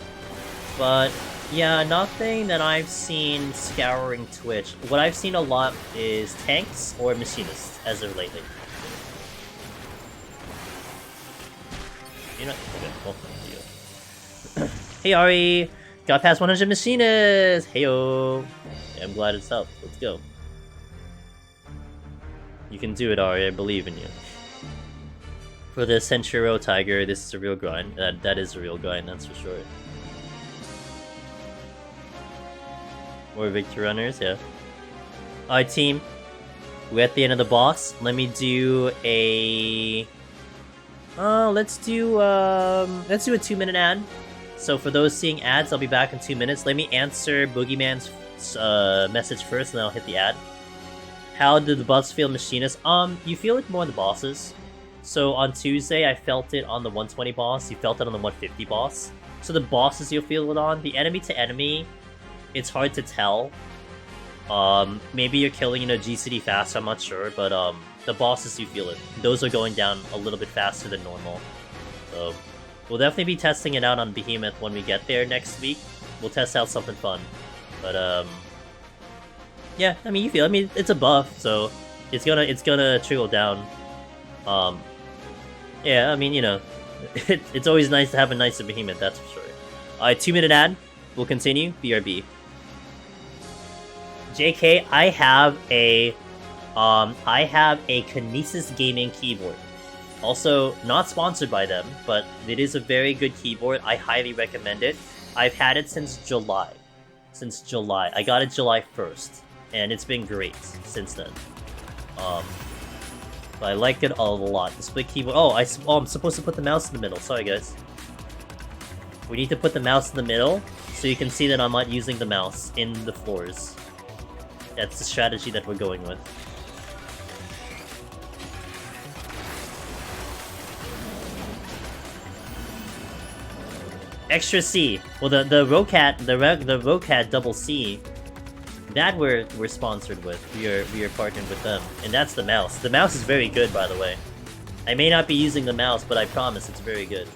But yeah, nothing that I've seen scouring Twitch. What I've seen a lot is tanks or machinists as of lately. You know, okay, well, yeah. Hey Ari, got past 100 machinists. Heyo, yeah, I'm glad it's up. Let's go. You can do it, Ari. I believe in you. For the Centuro Tiger, this is a real grind. That is a real grind, that's for sure. More victory runners, yeah. Alright, team. We're at the end of the boss. Let me do a... let's do a 2-minute ad. So for those seeing ads, I'll be back in 2 minutes. Let me answer Boogeyman's message first, and then I'll hit the ad. How did the boss feel, Machinist? You feel it more on the bosses. So on Tuesday, I felt it on the 120 boss. You felt it on the 150 boss. So the bosses you'll feel it on. The enemy to enemy, it's hard to tell. Maybe you're killing, GCD fast, I'm not sure. But the bosses, you feel it. Those are going down a little bit faster than normal. So we'll definitely be testing it out on Behemoth when we get there next week. We'll test out something fun. But yeah, I mean, you feel. I mean, it's a buff, so it's gonna trickle down. Yeah, I mean, it's always nice to have a nicer Behemoth, that's for sure. Alright, 2-minute ad. We'll continue. BRB. JK, I have a Kinesis Gaming keyboard. Also, not sponsored by them, but it is a very good keyboard. I highly recommend it. I've had it since July. I got it July 1st, and it's been great since then. But I like it a lot. The split keyboard. Oh, I'm supposed to put the mouse in the middle. Sorry, guys. We need to put the mouse in the middle so you can see that I'm not using the mouse in the floors. That's the strategy that we're going with. Extra C. Well, the Rocat double C. That we're sponsored with. We are partnered with them, and that's the mouse. The mouse is very good, by the way. I may not be using the mouse, but I promise it's very good.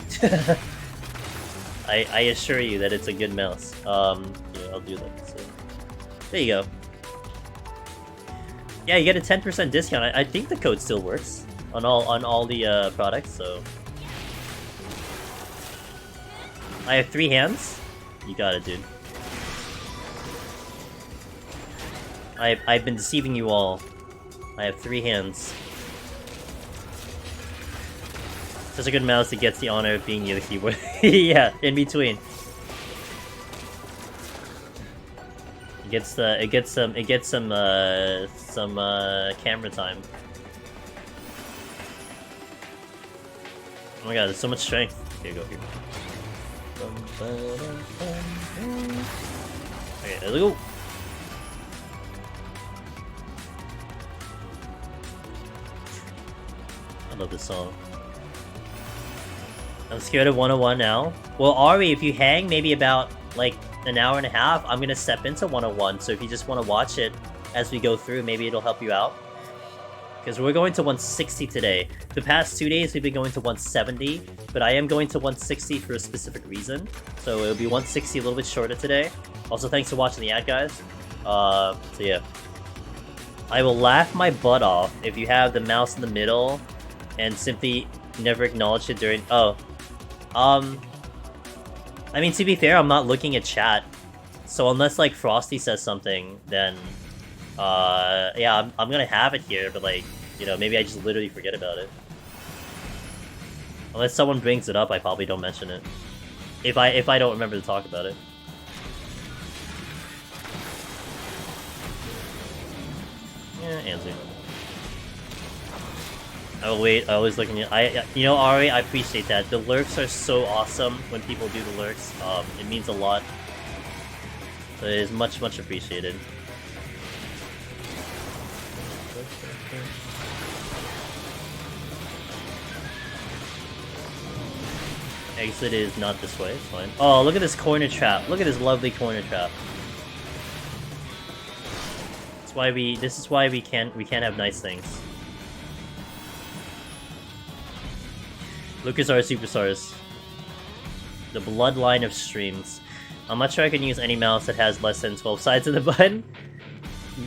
I assure you that it's a good mouse. Yeah, I'll do that. So. There you go. Yeah, you get a 10% discount. I think the code still works on all the products. So I have 3 hands. You got it, dude. I've been deceiving you all. I have 3 hands. Such a good mouse that gets the honor of being near the keyboard. Yeah, in between. It gets some camera time. Oh my god, there's so much strength. Here you go, here. Okay, there we go. I love this song. I'm scared of 101 now. Well, Ari, if you hang maybe about, like, an hour and a half, I'm gonna step into 101, so if you just want to watch it as we go through, maybe it'll help you out. Because we're going to 160 today. The past 2 days, we've been going to 170, but I am going to 160 for a specific reason. So it'll be 160 a little bit shorter today. Also, thanks for watching the ad, guys. So yeah. I will laugh my butt off if you have the mouse in the middle and simply never acknowledge it during... Oh. I mean, to be fair, I'm not looking at chat. So unless, like, Frosty says something, then... yeah, I'm gonna have it here, but, like, maybe I just literally forget about it. Unless someone brings it up, I probably don't mention it. If I don't remember to talk about it. Yeah, Anzu. Oh wait, I was looking at... Ari, I appreciate that. The lurks are so awesome when people do the lurks. It means a lot. So it is much, much appreciated. Exit is not this way, it's fine. Oh, look at this corner trap. Look at this lovely corner trap. This is why we can't have nice things. LucasArts Superstars. The bloodline of streams. I'm not sure I can use any mouse that has less than 12 sides of the button.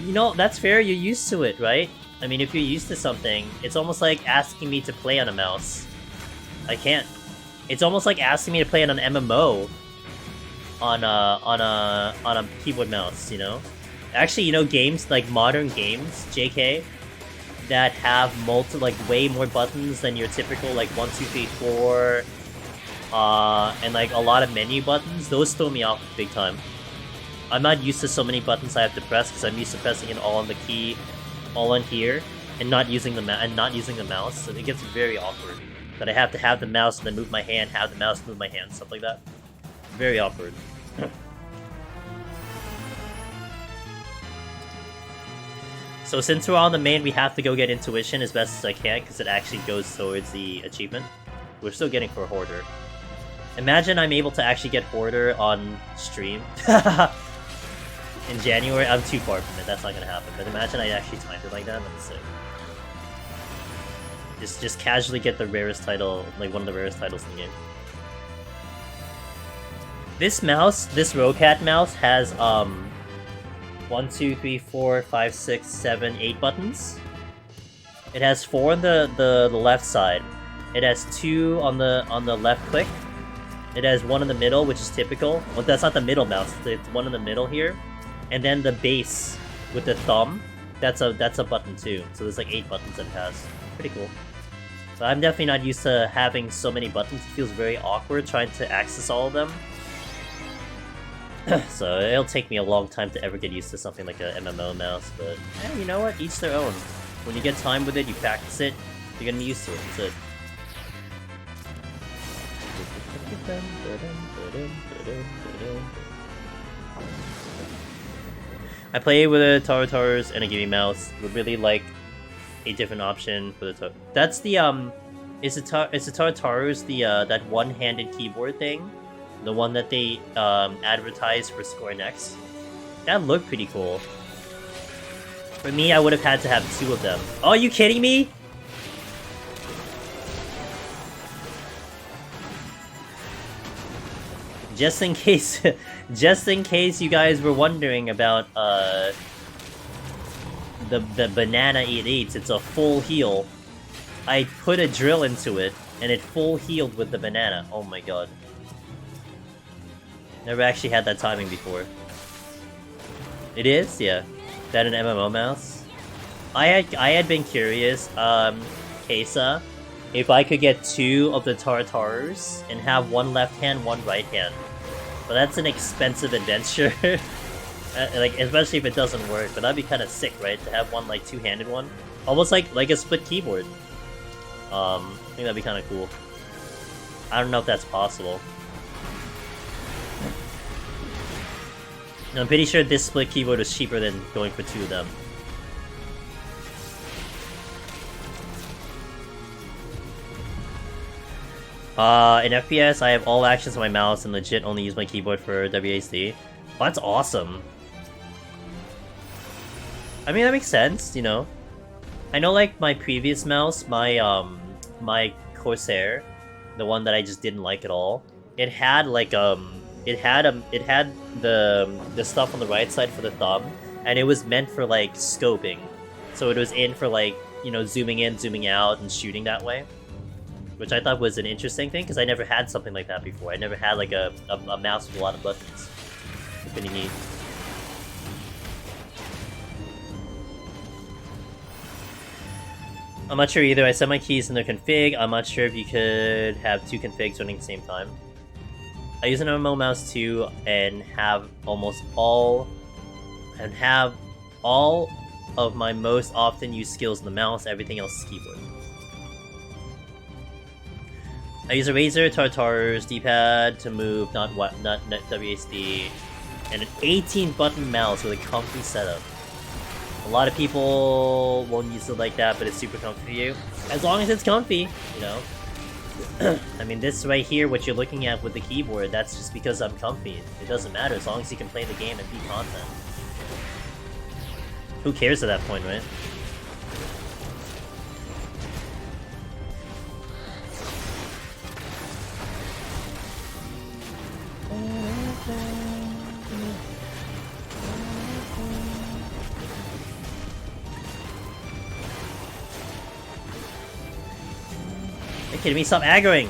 You know, that's fair, you're used to it, right? I mean, if you're used to something, it's almost like asking me to play on a mouse. I can't. It's almost like asking me to play on an MMO on a keyboard mouse, you know? Actually, you know, games, like modern games, JK, that have way more buttons than your typical, like, 1, 2, 3, 4, and like a lot of menu buttons, those throw me off big time. I'm not used to so many buttons I have to press because I'm used to pressing it all on the key, all on here, and not using the mouse, so it gets very awkward. That I have to have the mouse and then move my hand, have the mouse move my hand, stuff like that. Very awkward. So since we're on the main, we have to go get Intuition as best as I can, because it actually goes towards the achievement. We're still getting for Hoarder. Imagine I'm able to actually get Hoarder on stream. In January. I'm too far from it, that's not gonna happen. But imagine I actually timed it like that, that'd be sick. Just casually get the rarest title, like one of the rarest titles in the game. This mouse, this Rocat mouse, has 1, 2, 3, 4, 5, 6, 7, 8 buttons. It has 4 on the left side. It has 2 on the left click. It has 1 in the middle, which is typical. Well, that's not the middle mouse. It's 1 in the middle here, and then the base with the thumb. That's a button too. So there's like 8 buttons that it has. Pretty cool. But I'm definitely not used to having so many buttons. It feels very awkward trying to access all of them. So it'll take me a long time to ever get used to something like a MMO mouse, but you know what? Each their own. When you get time with it, you practice it, you're gonna be used to it. That's it. I play with a Tarotaurus and a Gimme mouse. Would really like a different option for the That's the is the Tarotaurus the that one-handed keyboard thing? The one that they advertised for Square Next? That looked pretty cool. For me, I would have had to have 2 of them. Oh, are you kidding me? Just in case you guys were wondering about the banana it eats, it's a full heal. I put a drill into it, and it full healed with the banana. Oh my god. Never actually had that timing before. It is? Yeah. That an MMO mouse? I had been curious, Kesa, if I could get 2 of the Tartarus and have 1 left hand, 1 right hand. But that's an expensive adventure. Like, especially if it doesn't work, but that'd be kind of sick, right? To have 1, like, 2-handed one? Almost like a split keyboard. I think that'd be kind of cool. I don't know if that's possible. I'm pretty sure this split keyboard was cheaper than going for 2 of them. In FPS, I have all actions on my mouse and legit only use my keyboard for WASD. Well, that's awesome. I mean, that makes sense, you know? I know, like, my previous mouse, my, my Corsair, the one that I just didn't like at all, it had, like, it had the stuff on the right side for the thumb, and it was meant for, like, scoping. So it was in for, like, you know, zooming in, zooming out, and shooting that way. Which I thought was an interesting thing, because I never had something like that before. I never had, like, a mouse with a lot of buttons. It's pretty neat. I'm not sure either. I set my keys in their config. I'm not sure if you could have 2 configs running at the same time. I use an MMO mouse too, and have all of my most often used skills in the mouse. Everything else is keyboard. I use a Razer Tartarus D-pad to move, not WASD, and an 18-button mouse with a comfy setup. A lot of people won't use it like that, but it's super comfy for you. As long as it's comfy, you know. I mean, this right here, what you're looking at with the keyboard, that's just because I'm comfy. It doesn't matter as long as you can play the game and be content. Who cares at that point, right? Are you kidding me? Stop aggroing!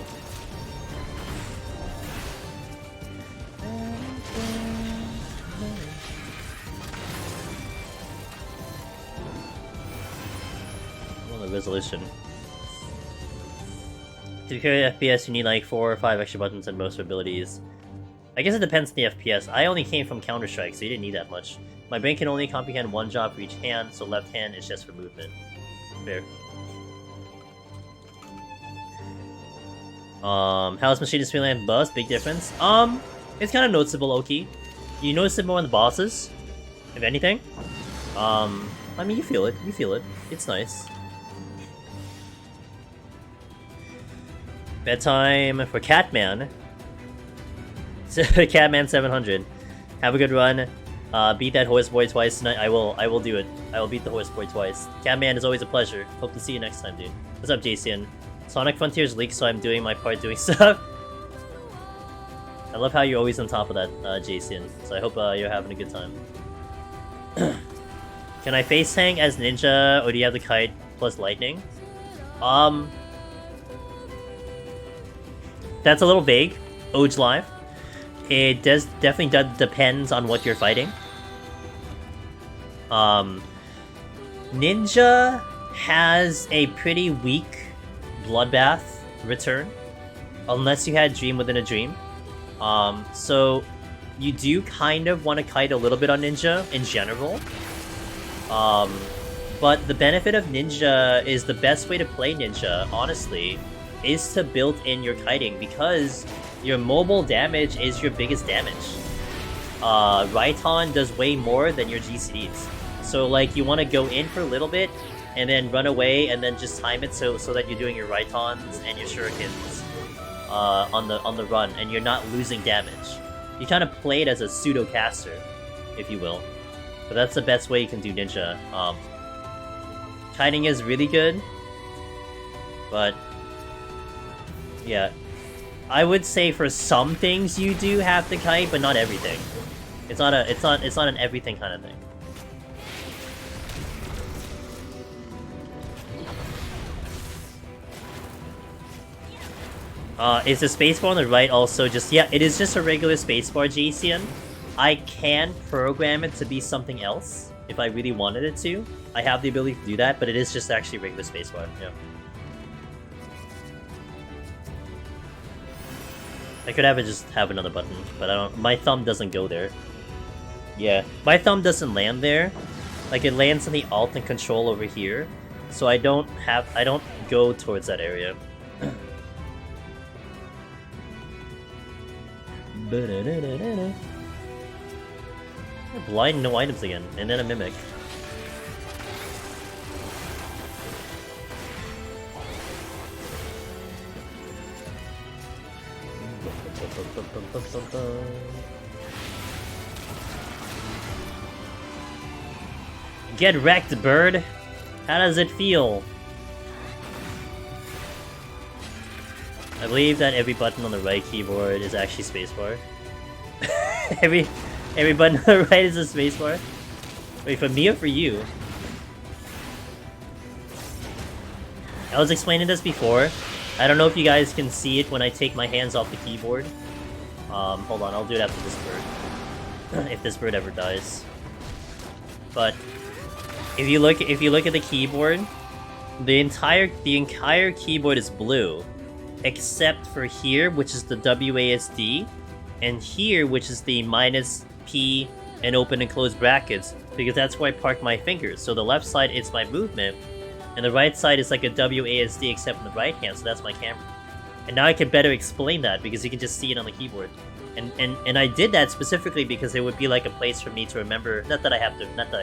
Well, the resolution. To carry FPS, you need like 4 or 5 extra buttons and most abilities. I guess it depends on the FPS. I only came from Counter-Strike, so you didn't need that much. My brain can only comprehend one job for each hand, so left hand is just for movement. Fair. How's Machinist Freeland Buzz? Big difference. It's kind of noticeable, Oki. You notice it more on the bosses, if anything. I mean, you feel it. You feel it. It's nice. Bedtime for Catman. Catman 700. Have a good run. Beat that horse boy twice tonight. I will do it. I will beat the horse boy twice. Catman is always a pleasure. Hope to see you next time, dude. What's up, Jason? Sonic Frontiers leaked, so I'm doing my part doing stuff. I love how you're always on top of that, Jason. So I hope you're having a good time. Can I face hang as Ninja, or do you have the kite plus lightning? That's a little vague. Oj Live. It definitely depends on what you're fighting. Ninja has a pretty weak Bloodbath return, unless you had Dream Within a Dream. So you do kind of want to kite a little bit on Ninja in general. But the benefit of Ninja is the best way to play Ninja, honestly, is to build in your kiting, because your mobile damage is your biggest damage. Raiton does way more than your GCDs. So like you want to go in for a little bit, and then run away, and then just time it so that you're doing your Raitons and your Shurikens on the run, and you're not losing damage. You kind of play it as a pseudo caster, if you will. But that's the best way you can do Ninja. Kiting is really good, but yeah, I would say for some things you do have to kite, but not everything. It's not an everything kind of thing. Is the spacebar on the right also just... Yeah, it is just a regular spacebar, Jason. I can program it to be something else, if I really wanted it to. I have the ability to do that, but it is just actually a regular spacebar, yeah. I could have it just have another button, but I don't... My thumb doesn't go there. Yeah, my thumb doesn't land there. Like, it lands in the Alt and Control over here. So I don't go towards that area. Blind no items again, and then a mimic. Get wrecked, bird! How does it feel? I believe that every button on the right keyboard is actually spacebar. every button on the right is a spacebar? Wait, for me or for you? I was explaining this before. I don't know if you guys can see it when I take my hands off the keyboard. Hold on, I'll do it after this bird. If this bird ever dies. But if you look at the keyboard, the entire keyboard is blue. Except for here, which is the WASD, and here, which is the -P and open and close brackets, because that's where I park my fingers. So the left side is my movement, and the right side is like a WASD except on the right hand, so that's my camera. And now I can better explain that, because you can just see it on the keyboard. And I did that specifically because it would be like a place for me to remember, not that I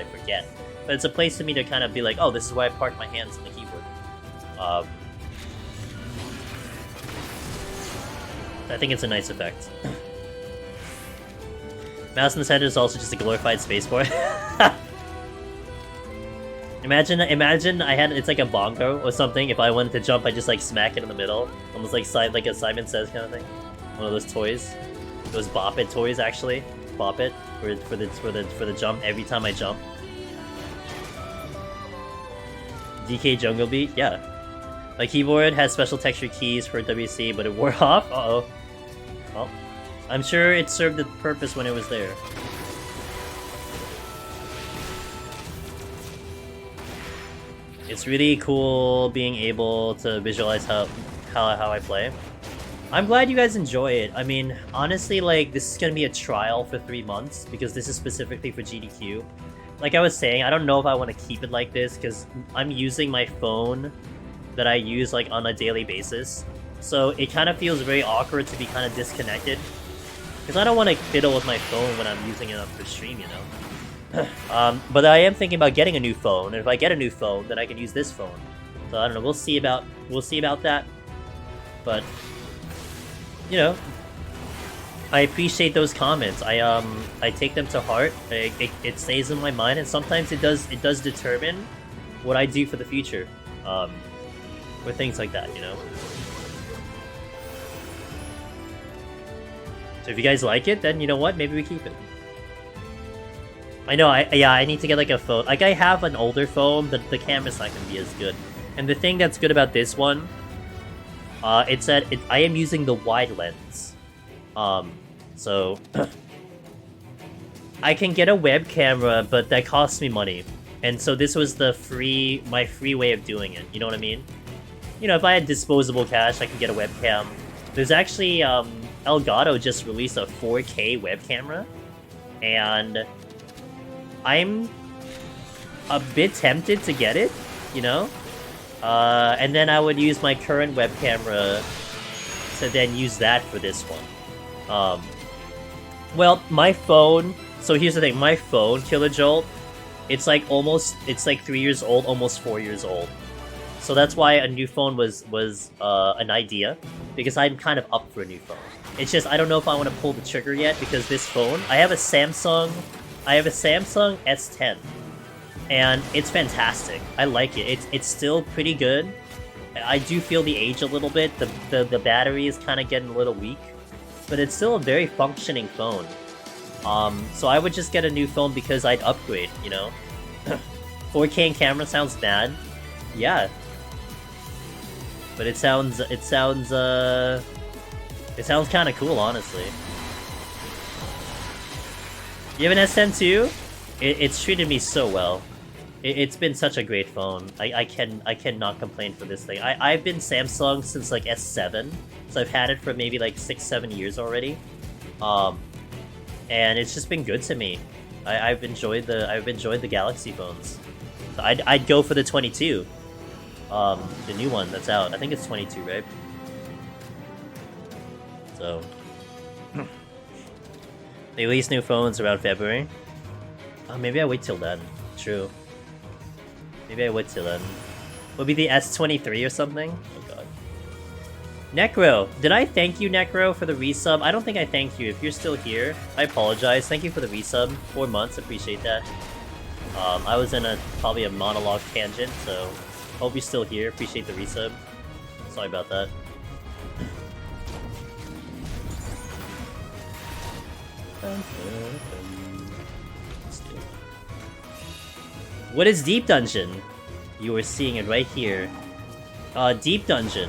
forget, but it's a place for me to kind of be like, oh, this is where I park my hands on the keyboard. I think it's a nice effect. Mouse in the center is also just a glorified spacebar. Imagine I had it's like a bongo or something. If I wanted to jump, I just like smack it in the middle, almost like a Simon Says kind of thing. One of those toys, those Bop It toys actually. Bop It for the jump every time I jump. DK Jungle Beat, yeah. My keyboard has special texture keys for WC, but it wore off. Uh-oh. Well, I'm sure it served the purpose when it was there. It's really cool being able to visualize how I play. I'm glad you guys enjoy it. I mean, honestly, like, this is gonna be a trial for 3 months, because this is specifically for GDQ. Like I was saying, I don't know if I want to keep it like this, because I'm using my phone that I use, like, on a daily basis. So it kind of feels very awkward to be kind of disconnected. Because I don't want to fiddle with my phone when I'm using it for stream, you know? But I am thinking about getting a new phone, and if I get a new phone, then I can use this phone. So I don't know, we'll see about that. But, you know, I appreciate those comments. I take them to heart. It stays in my mind, and sometimes it does determine what I do for the future. Or things like that, you know? So if you guys like it, then you know what? Maybe we keep it. I know, I need to get like a phone. Like, I have an older phone, but the camera's not gonna be as good. And the thing that's good about this one, it's that I am using the wide lens. So I can get a web camera, but that costs me money. And so this was my free way of doing it, you know what I mean? You know, if I had disposable cash, I could get a webcam. There's actually, Elgato just released a 4K web camera, and I'm a bit tempted to get it, you know? And then I would use my current web camera to then use that for this one. Well, my phone, so here's the thing, my phone, Kilojolt, it's like 3 years old, almost 4 years old. So that's why a new phone was an idea, because I'm kind of up for a new phone. It's just, I don't know if I want to pull the trigger yet, because this phone, I have a Samsung S10, and it's fantastic. I like it. It's still pretty good. I do feel the age a little bit. The battery is kind of getting a little weak, but it's still a very functioning phone. So I would just get a new phone because I'd upgrade, you know? 4K in camera sounds bad. Yeah. But it sounds kind of cool, honestly. You have an S10 too? It's treated me so well. It's been such a great phone. I cannot complain for this thing. I've been Samsung since like S7, so I've had it for maybe like 6-7 years already. And it's just been good to me. I've enjoyed the Galaxy phones. So I'd go for the 22. The new one that's out. I think it's 22, right? So they release new phones around February. Oh, maybe I wait till then. True. Maybe I wait till then. Would be the S23 or something? Oh god. Necro! Did I thank you, Necro, for the resub? I don't think I thanked you. If you're still here, I apologize. Thank you for the resub. 4 months, appreciate that. I was in probably a monologue tangent, so hope you're still here. Appreciate the resub. Sorry about that. What is Deep Dungeon? You are seeing it right here. Deep Dungeon.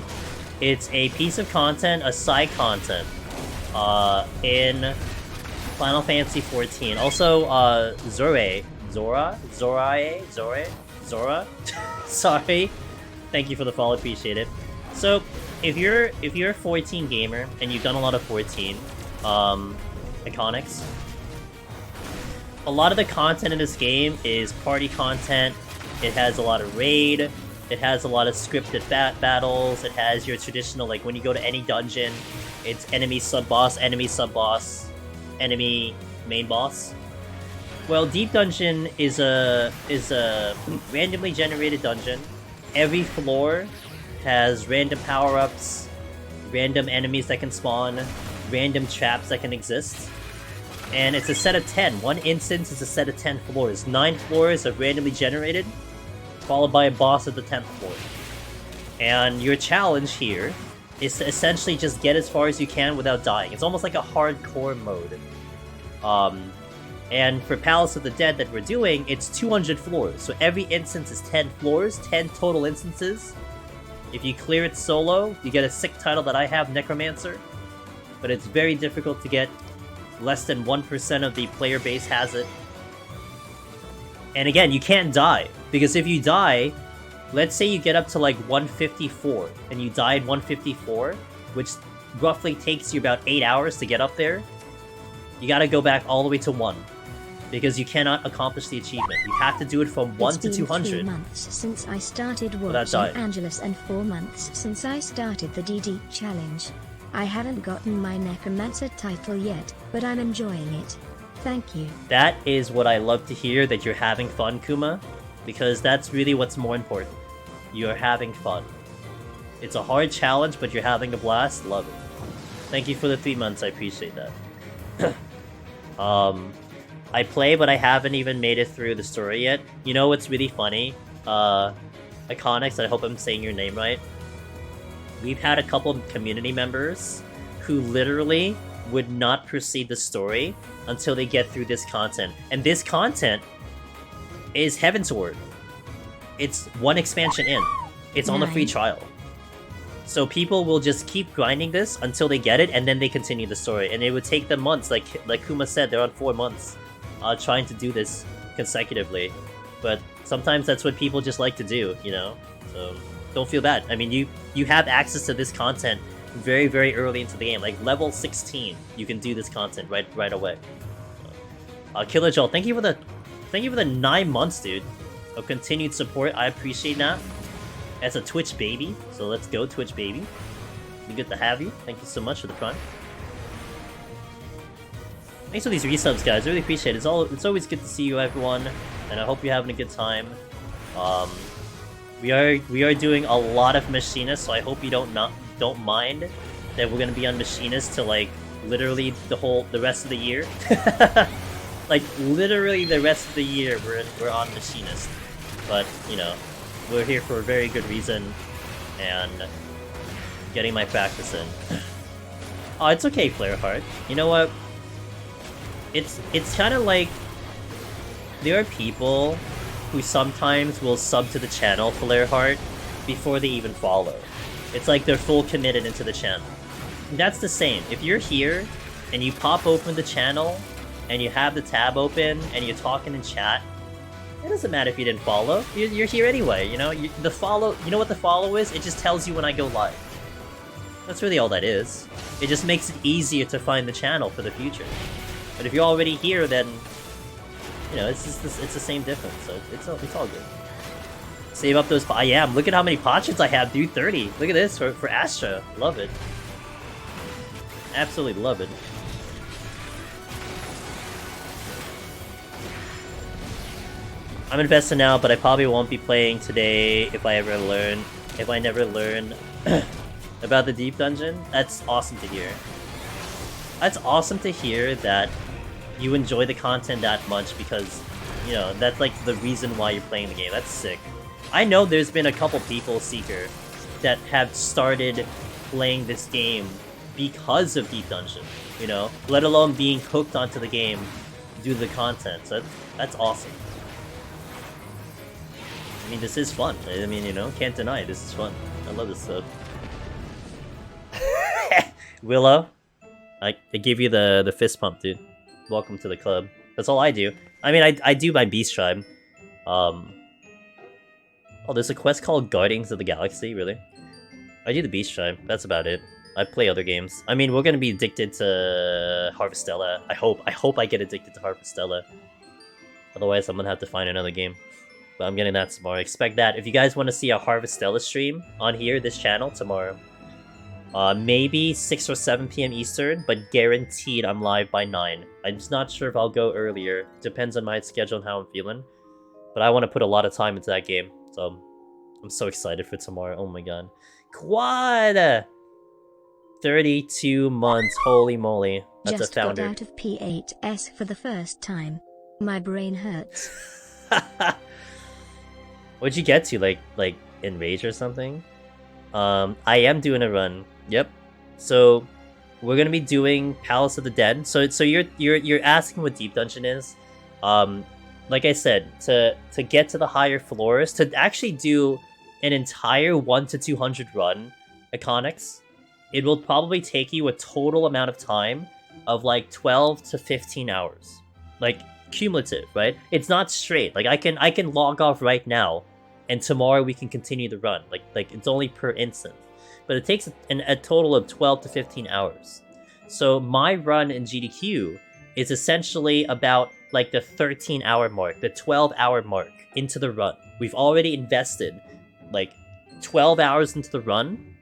It's a piece of content, a side content, in Final Fantasy XIV. Also, Zora. Sorry. Thank you for the follow, appreciate it. So, if you're a 14 gamer and you've done a lot of 14, Iconics, a lot of the content in this game is party content. It has a lot of raid. It has a lot of scripted battles. It has your traditional, like, when you go to any dungeon, it's enemy sub-boss, enemy main boss. Well, Deep Dungeon is a randomly generated dungeon. Every floor has random power-ups, random enemies that can spawn, random traps that can exist. And it's a set of 10. One instance is a set of 10 floors. 9 floors are randomly generated, followed by a boss at the 10th floor. And your challenge here is to essentially just get as far as you can without dying. It's almost like a hardcore mode. And for Palace of the Dead that we're doing, it's 200 floors. So every instance is 10 floors, 10 total instances. If you clear it solo, you get a sick title that I have, Necromancer. But it's very difficult to get. Less than 1% of the player base has it. And again, you can't die. Because if you die, let's say you get up to like 154, and you died 154, which roughly takes you about 8 hours to get up there, you gotta go back all the way to 1. Because you cannot accomplish the achievement. You have to do it from 1 to 200. It's been 3 months since I started watching Angelus and 4 months since I started the DD challenge. I haven't gotten my Necromancer title yet, but I'm enjoying it. Thank you. That is what I love to hear, that you're having fun, Kuma. Because that's really what's more important. You're having fun. It's a hard challenge, but you're having a blast. Love it. Thank you for the 3 months, I appreciate that. I play, but I haven't even made it through the story yet. You know what's really funny? Iconics, I hope I'm saying your name right. We've had a couple of community members who literally would not proceed the story until they get through this content. And this content is Heavensward. It's 1 expansion in. It's on the free trial. So people will just keep grinding this until they get it, and then they continue the story. And it would take them months, like Kuma said, they're on 4 months trying to do this consecutively. But sometimes that's what people just like to do, you know? So don't feel bad. I mean, you have access to this content very, very early into the game. Like level 16, you can do this content right away. Killer Joel, thank you for the 9 months, dude, of continued support. I appreciate that. As a Twitch baby, so let's go Twitch baby. Be good to have you. Thank you so much for the prime. Thanks for these resubs, guys. I really appreciate it. It's always good to see you, everyone, and I hope you're having a good time. We are doing a lot of Machinist, so I hope you don't mind that we're gonna be on Machinist till like literally the rest of the year. Like literally the rest of the year we're on Machinist. But you know, we're here for a very good reason, and getting my practice in. Oh, it's okay, Flareheart. You know what? It's kind of like there are people who sometimes will sub to the channel, Flareheart, before they even follow. It's like they're full committed into the channel. And that's the same. If you're here and you pop open the channel and you have the tab open and you're talking in chat, it doesn't matter if you didn't follow. You're here anyway, you know? You know what the follow is? It just tells you when I go live. That's really all that is. It just makes it easier to find the channel for the future. But if you're already here, then you know, it's the same difference, so it's all good. Save up those. I am. Look at how many potions I have, dude. 30. Look at this for Astra. Love it. Absolutely love it. I'm invested now, but I probably won't be playing today if I never learn about the deep dungeon. That's awesome to hear. That's awesome to hear that you enjoy the content that much, because, you know, that's like the reason why you're playing the game. That's sick. I know there's been a couple people, Seeker, that have started playing this game because of Deep Dungeon, you know? Let alone being hooked onto the game due to the content. So that's awesome. I mean, this is fun. I mean, you know, can't deny it. This is fun. I love this stuff. Willow, I give you the fist pump, dude. Welcome to the club. That's all I do. I mean, I do my Beast Tribe. Oh, there's a quest called Guardians of the Galaxy, really? I do the Beast Tribe. That's about it. I play other games. I mean, we're gonna be addicted to Harvestella. I hope I get addicted to Harvestella. Otherwise, I'm gonna have to find another game. But I'm getting that tomorrow. Expect that. If you guys want to see a Harvestella stream on here, this channel, tomorrow. Maybe 6 or 7 p.m. Eastern, but guaranteed I'm live by 9. I'm just not sure if I'll go earlier. Depends on my schedule and how I'm feeling. But I want to put a lot of time into that game. So I'm so excited for tomorrow. Oh my god. Quad! 32 months, holy moly. That's Just a founder. got out of P8S for the first time. My brain hurts. What'd you get to, like in Rage or something? I am doing a run. Yep. So we're gonna be doing Palace of the Dead. So you're asking what Deep Dungeon is. Like I said, to get to the higher floors, to actually do an entire 1 to 200 run Iconics, it will probably take you a total amount of time of like 12 to 15 hours. Like cumulative, right? It's not straight. Like I can log off right now and tomorrow we can continue the run. Like it's only per instance. But it takes a total of 12 to 15 hours. So my run in GDQ is essentially about like the 13-hour mark, the 12-hour mark into the run. We've already invested like 12 hours into the run,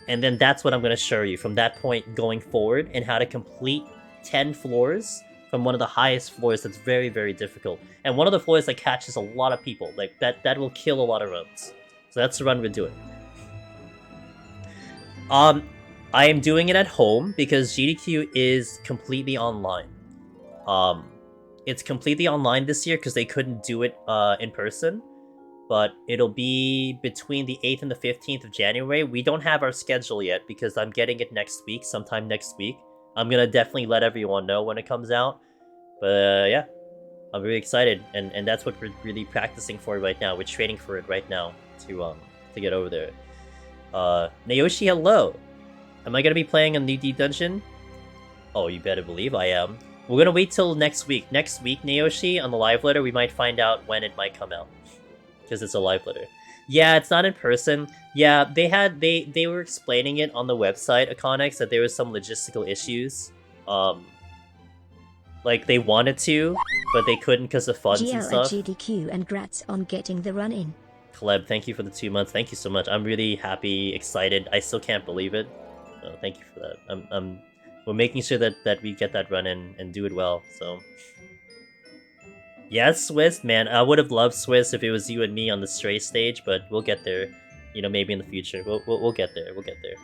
and then that's what I'm going to show you from that point going forward, and how to complete 10 floors from one of the highest floors that's very, very difficult. And one of the floors that catches a lot of people. Like, that will kill a lot of runs. So that's the run we're doing. I am doing it at home because GDQ is completely online. It's completely online this year because they couldn't do it in person. But it'll be between the 8th and the 15th of January. We don't have our schedule yet because I'm getting it next week, sometime next week. I'm gonna definitely let everyone know when it comes out. But yeah, I'm really excited, and that's what we're really practicing for right now. We're training for it right now to get over there. Naoshi, hello! Am I gonna be playing a new Deep Dungeon? Oh, you better believe I am. We're gonna wait till next week. Next week, Naoshi, on the live letter, we might find out when it might come out. Because it's a live letter. Yeah, it's not in person. Yeah, they were explaining it on the website, Iconics, that there was some logistical issues. Like they wanted to, but they couldn't because of funds and stuff. AGDQ and grats on getting the run in. Caleb, thank you for the 2 months. Thank you so much. I'm really happy, excited. I still can't believe it. So thank you for that. We're making sure that we get that run in and do it well. So. Yes, Swiss, man. I would have loved Swiss if it was you and me on the Stray stage, but we'll get there. You know, maybe in the future. We'll get there. We'll get there.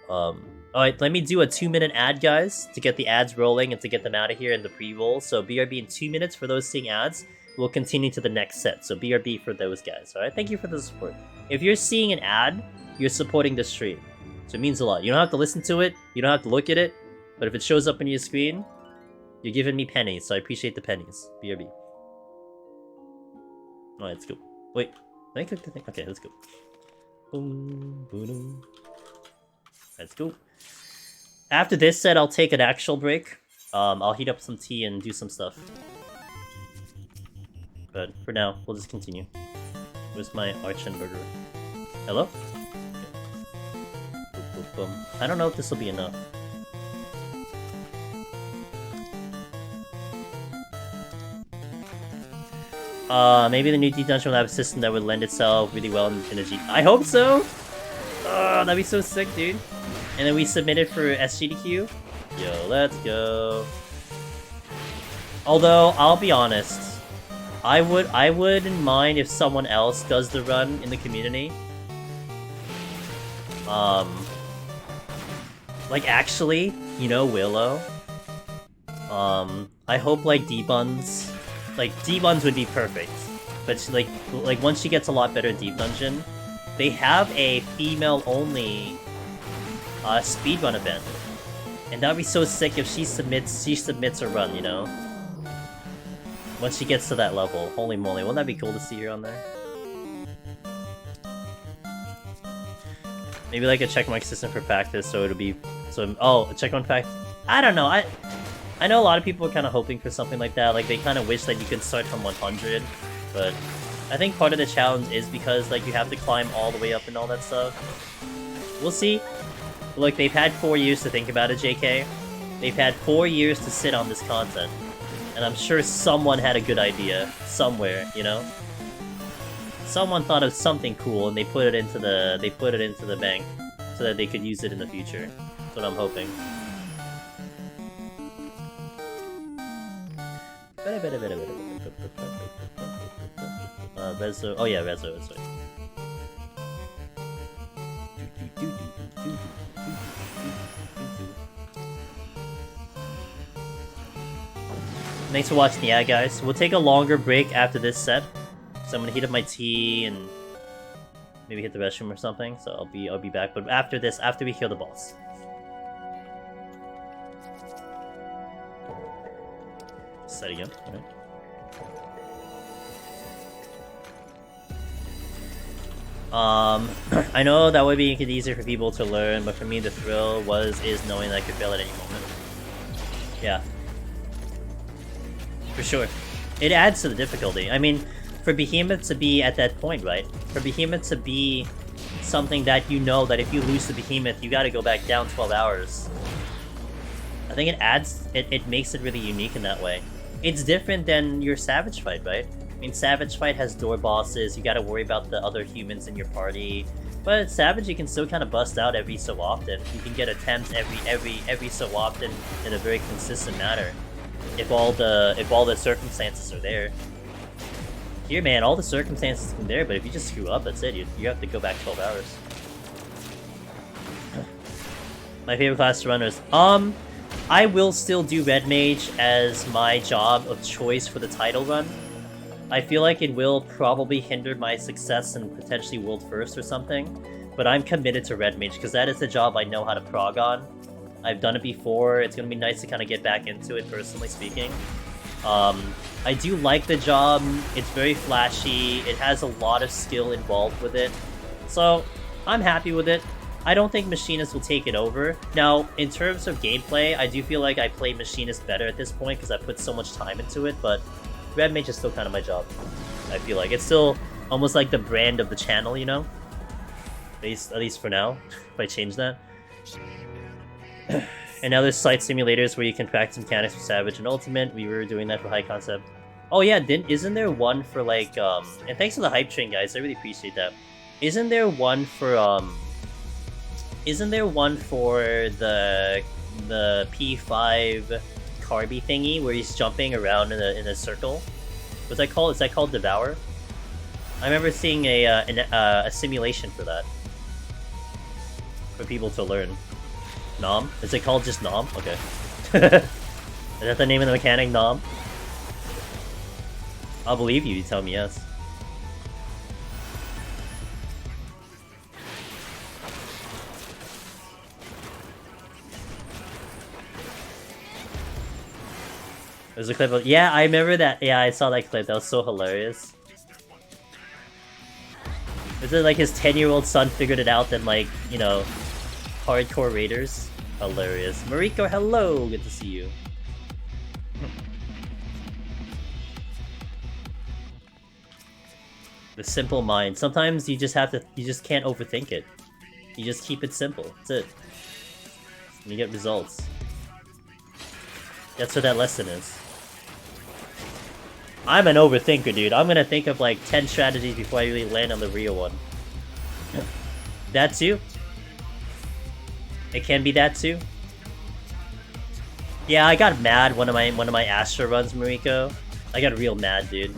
Alright, let me do a 2-minute ad, guys, to get the ads rolling and to get them out of here in the pre-roll. So BRB in 2 minutes for those seeing ads. We'll continue to the next set. So BRB for those guys, alright? Thank you for the support. If you're seeing an ad, you're supporting the stream. So it means a lot. You don't have to listen to it. You don't have to look at it. But if it shows up on your screen, you're giving me pennies, so I appreciate the pennies. BRB. Alright, let's go. Wait, did I click the thing? Okay, let's go. Boom, boom. Let's go. After this set, I'll take an actual break. I'll heat up some tea and do some stuff. But for now, we'll just continue. Where's my Archenberger? Hello? Okay. Boom, boom, boom. I don't know if this will be enough. Maybe the new Deep Dungeon will have a system that would lend itself really well in a G. I hope so! Oh, that'd be so sick, dude. And then we submit it for SGDQ. Yo, let's go. Although, I'll be honest. I wouldn't mind if someone else does the run in the community. Like, actually, you know, Willow. I hope, like, D-Buns... Like, D-Buns would be perfect. But, like once she gets a lot better at Deep Dungeon, they have a female-only speedrun event. And that'd be so sick if she submits a run, you know? Once she gets to that level. Holy moly, wouldn't that be cool to see her on there? Maybe like a checkmark system for practice, so it'll be... Oh, a checkmark fact... I don't know, I know a lot of people are kind of hoping for something like that, like they kind of wish that you could start from 100, but I think part of the challenge is because like you have to climb all the way up and all that stuff. We'll see. Look, they've had 4 years to think about it, JK. They've had 4 years to sit on this content, and I'm sure someone had a good idea somewhere, you know? Someone thought of something cool and they put it into the bank so that they could use it in the future. That's what I'm hoping. Rezo. Oh yeah, Rezo. That's right. Thanks for watching the ad, guys. We'll take a longer break after this set. So I'm gonna heat up my tea and maybe hit the restroom or something. So I'll be back. But after this, after we kill the boss. Set again. Alright. I know that would make it easier for people to learn, but for me the thrill is knowing that I could fail at any moment. Yeah. For sure. It adds to the difficulty. I mean, for Behemoth to be at that point, right? For Behemoth to be something that you know that if you lose the Behemoth, you gotta go back down 12 hours. I think it makes it really unique in that way. It's different than your Savage fight, right? I mean, Savage fight has door bosses, you gotta worry about the other humans in your party. But Savage, you can still kind of bust out every so often. You can get attempts every so often in a very consistent manner. If all the circumstances are there. Here, man, all the circumstances are there, but if you just screw up, that's it. You have to go back 12 hours. My favorite class to runners. I will still do Red Mage as my job of choice for the title run. I feel like it will probably hinder my success in potentially World First or something, but I'm committed to Red Mage because that is the job I know how to prog on. I've done it before. It's gonna be nice to kind of get back into it, personally speaking. I do like the job. It's very flashy. It has a lot of skill involved with it, so I'm happy with it. I don't think Machinist will take it over. Now, in terms of gameplay, I do feel like I play Machinist better at this point because I put so much time into it, but Red Mage is still kind of my job. I feel like it's still almost like the brand of the channel, you know? At least for now, if I change that. And now there's site simulators where you can practice mechanics for Savage and Ultimate. We were doing that for High Concept. Oh yeah, isn't there one for like, and thanks for the hype train, guys, I really appreciate that. Isn't there one for the P5 Carby thingy where he's jumping around in a circle? What's that called? Is that called Devour? I remember seeing a simulation for that. For people to learn. Nom? Is it called just Nom? Okay. Is that the name of the mechanic, Nom? I'll believe you tell me yes. There's a clip of— yeah, I remember that. Yeah, I saw that clip. That was so hilarious. Is it like his 10-year-old son figured it out than, like, you know, hardcore raiders? Hilarious. Mariko, hello! Good to see you. The simple mind. Sometimes you just have to— you just can't overthink it. You just keep it simple. That's it. And you get results. That's what that lesson is. I'm an overthinker, dude. I'm gonna think of like 10 strategies before I really land on the real one. That too. It can be that too. Yeah, I got mad one of my Astra runs, Mariko. I got real mad, dude.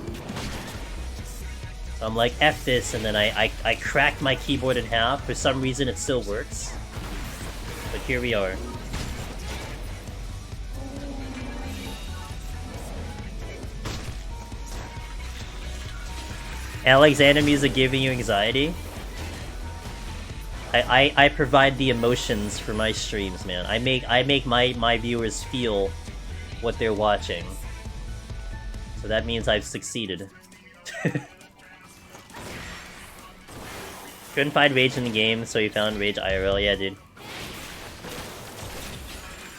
So I'm like, F this, and then I cracked my keyboard in half. For some reason, it still works. But here we are. Alexander music giving you anxiety? I provide the emotions for my streams, man. I make my viewers feel what they're watching. So that means I've succeeded. Couldn't find Rage in the game, so you found Rage IRL. Yeah, dude.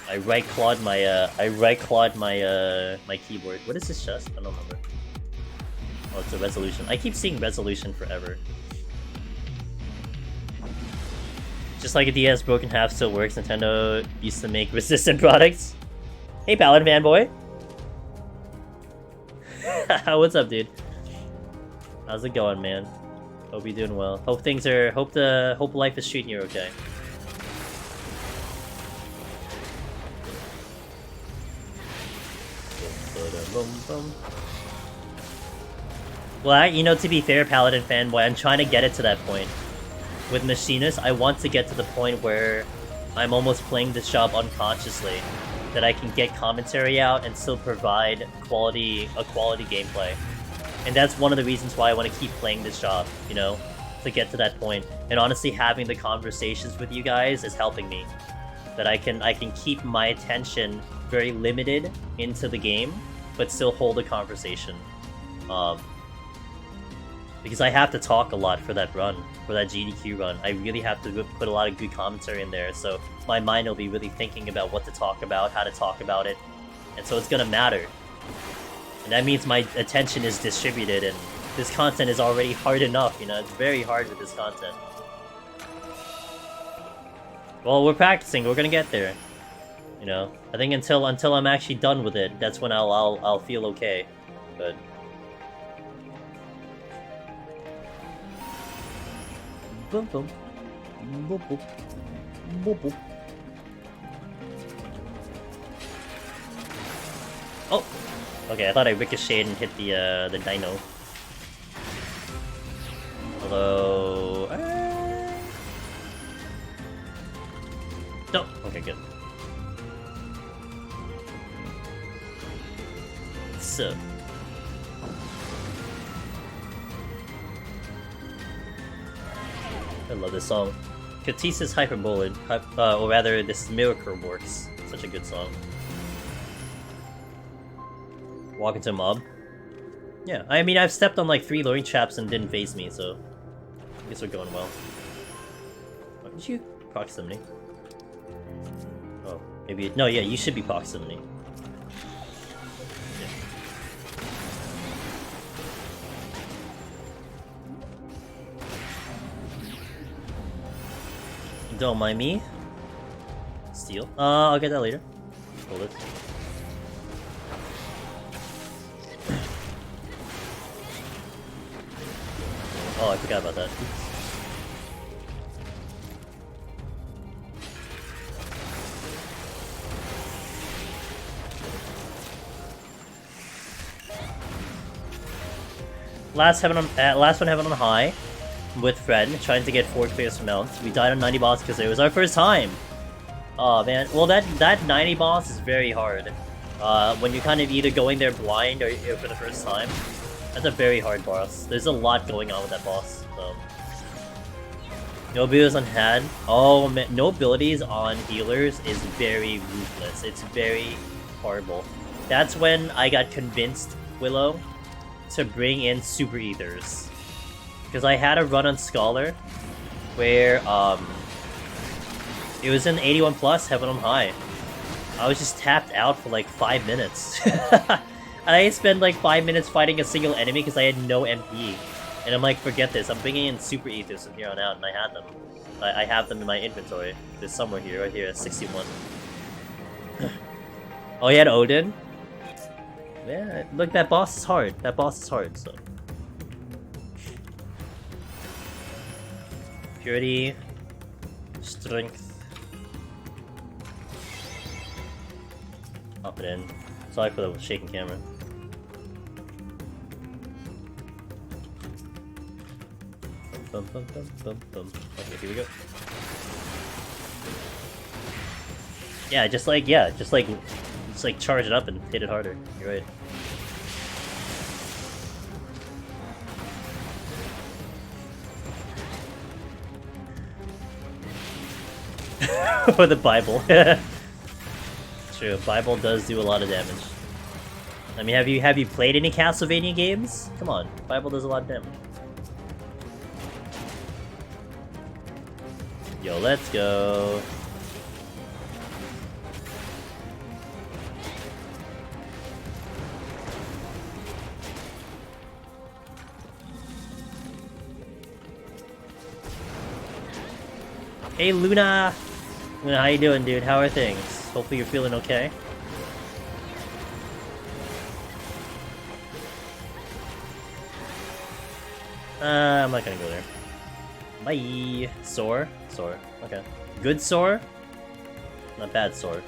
I right-clawed my my keyboard. What is this chest? I don't remember. Oh, it's a resolution. I keep seeing resolution forever. Just like a DS, broken half still works. Nintendo used to make resistant products. Hey, Paladin fanboy. What's up, dude? How's it going, man? Hope you're doing well. Hope things are— hope life is treating you okay. Well, you know, to be fair, Paladin fanboy, I'm trying to get it to that point. With Machinist, I want to get to the point where I'm almost playing this job unconsciously. that I can get commentary out and still provide a quality gameplay. And that's one of the reasons why I want to keep playing this job, you know, to get to that point. And honestly, having the conversations with you guys is helping me. That I can keep my attention very limited into the game, but still hold a conversation. Because I have to talk a lot for that run, for that GDQ run. I really have to put a lot of good commentary in there, so my mind will be really thinking about what to talk about, how to talk about it, and so it's gonna matter. And that means my attention is distributed, and this content is already hard enough, you know, it's very hard with this content. Well, we're practicing, we're gonna get there. You know, I think until I'm actually done with it, that's when I'll feel okay. But boom boom. Boop boop. Boop boop. Oh! Okay, I thought I ricocheted and hit the dino. Although... No! Okay, good. So... I love this song. Katisa's Hyperbolic, or rather, this Miracle Works. Such a good song. Walk into a mob. Yeah, I mean, I've stepped on like 3 loading traps and didn't phase me, so I guess we're going well. Why did you proximity? Oh, maybe no. Yeah, you should be proximity. Yeah. Don't mind me. Steal. I'll get that later. Hold it. Oh, I forgot about that. Last one heaven on high with Fred, trying to get 4 clears from Mount. We died on 90 boss because it was our first time. Oh man, well that 90 boss is very hard. When you're kind of either going there blind or for the first time. That's a very hard boss. There's a lot going on with that boss. So. No abilities on head. Oh man, no abilities on healers is very ruthless. It's very horrible. That's when I got convinced, Willow, to bring in Super Ethers. Because I had a run on Scholar where it was an 81 plus Heaven on High. I was just tapped out for like 5 minutes. I spent like 5 minutes fighting a single enemy because I had no MP. And I'm like, forget this, I'm bringing in Super Ethers from here on out, and I had them. I have them in my inventory. There's somewhere here, right here, at 61. Oh, you had Odin? Yeah, look, that boss is hard. That boss is hard, so. Purity. Strength. Up it in. Sorry for the shaking camera. Bum, bum, bum, bum, bum. Okay, here we go. Yeah, just like charge it up and hit it harder. You're right. Or the Bible. True, Bible does do a lot of damage. I mean, have you played any Castlevania games? Come on, Bible does a lot of damage. Yo, let's go. Hey Luna! Luna, how you doing, dude? How are things? Hopefully you're feeling okay. I'm not gonna go there. Bye! Soar? Soar. Okay. Good soar? Not bad soar.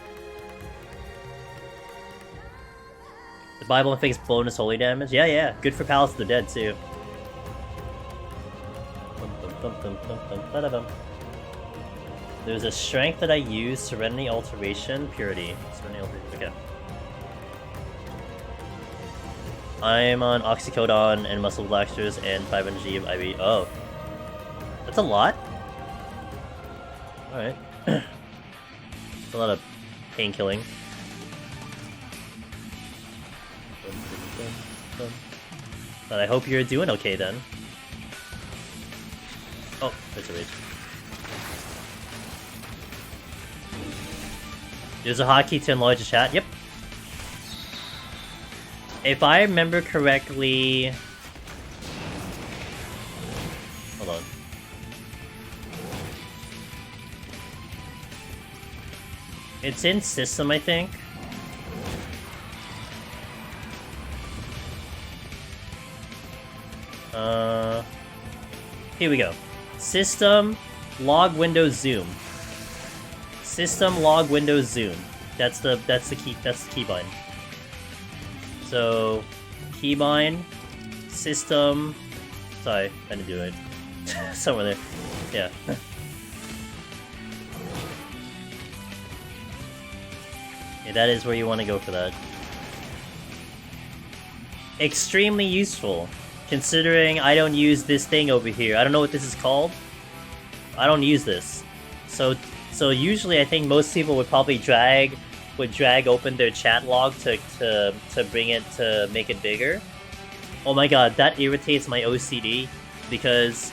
The Bible inflicts bonus holy damage? Yeah, yeah. Good for Palace of the Dead, too. There's a strength that I use, Serenity Alteration, Purity. Serenity Alteration, okay. I'm on oxycodone and muscle relaxers and 500G of IV. Oh. That's a lot? Alright. A lot of pain killing. But I hope you're doing okay then. Oh, there's a rage. There's a hotkey to enlarge the chat. Yep. If I remember correctly... Hold on. It's in system, I think. Here we go. System, log window zoom. System, log window zoom. That's the keybind. So, keybind, system. Sorry, I didn't do it. Somewhere there. Yeah. Yeah, that is where you want to go for that. Extremely useful, considering I don't use this thing over here. I don't know what this is called. I don't use this. So usually I think most people would probably drag open their chat log to bring it to make it bigger. Oh my god, that irritates my OCD because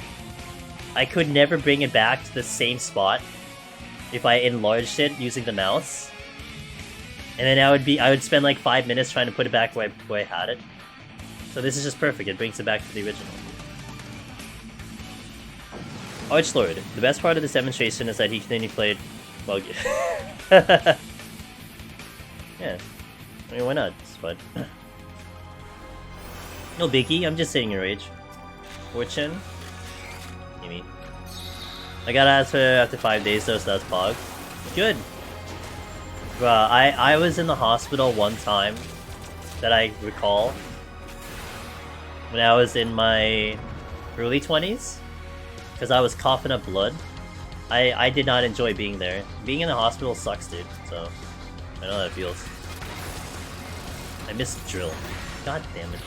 I could never bring it back to the same spot if I enlarged it using the mouse. And then I would spend like 5 minutes trying to put it back where I had it. So this is just perfect, it brings it back to the original. Archlord, the best part of this demonstration is that he continually played well. Yeah, I mean, why not? It's fun. No biggie, I'm just sitting in rage. Fortune. Gimme. I got out after 5 days though, so that's pog. Good. Bruh, I was in the hospital one time that I recall when I was in my early 20s because I was coughing up blood. I did not enjoy being there. Being in the hospital sucks, dude, so I know how that feels. I miss the drill. God damn it.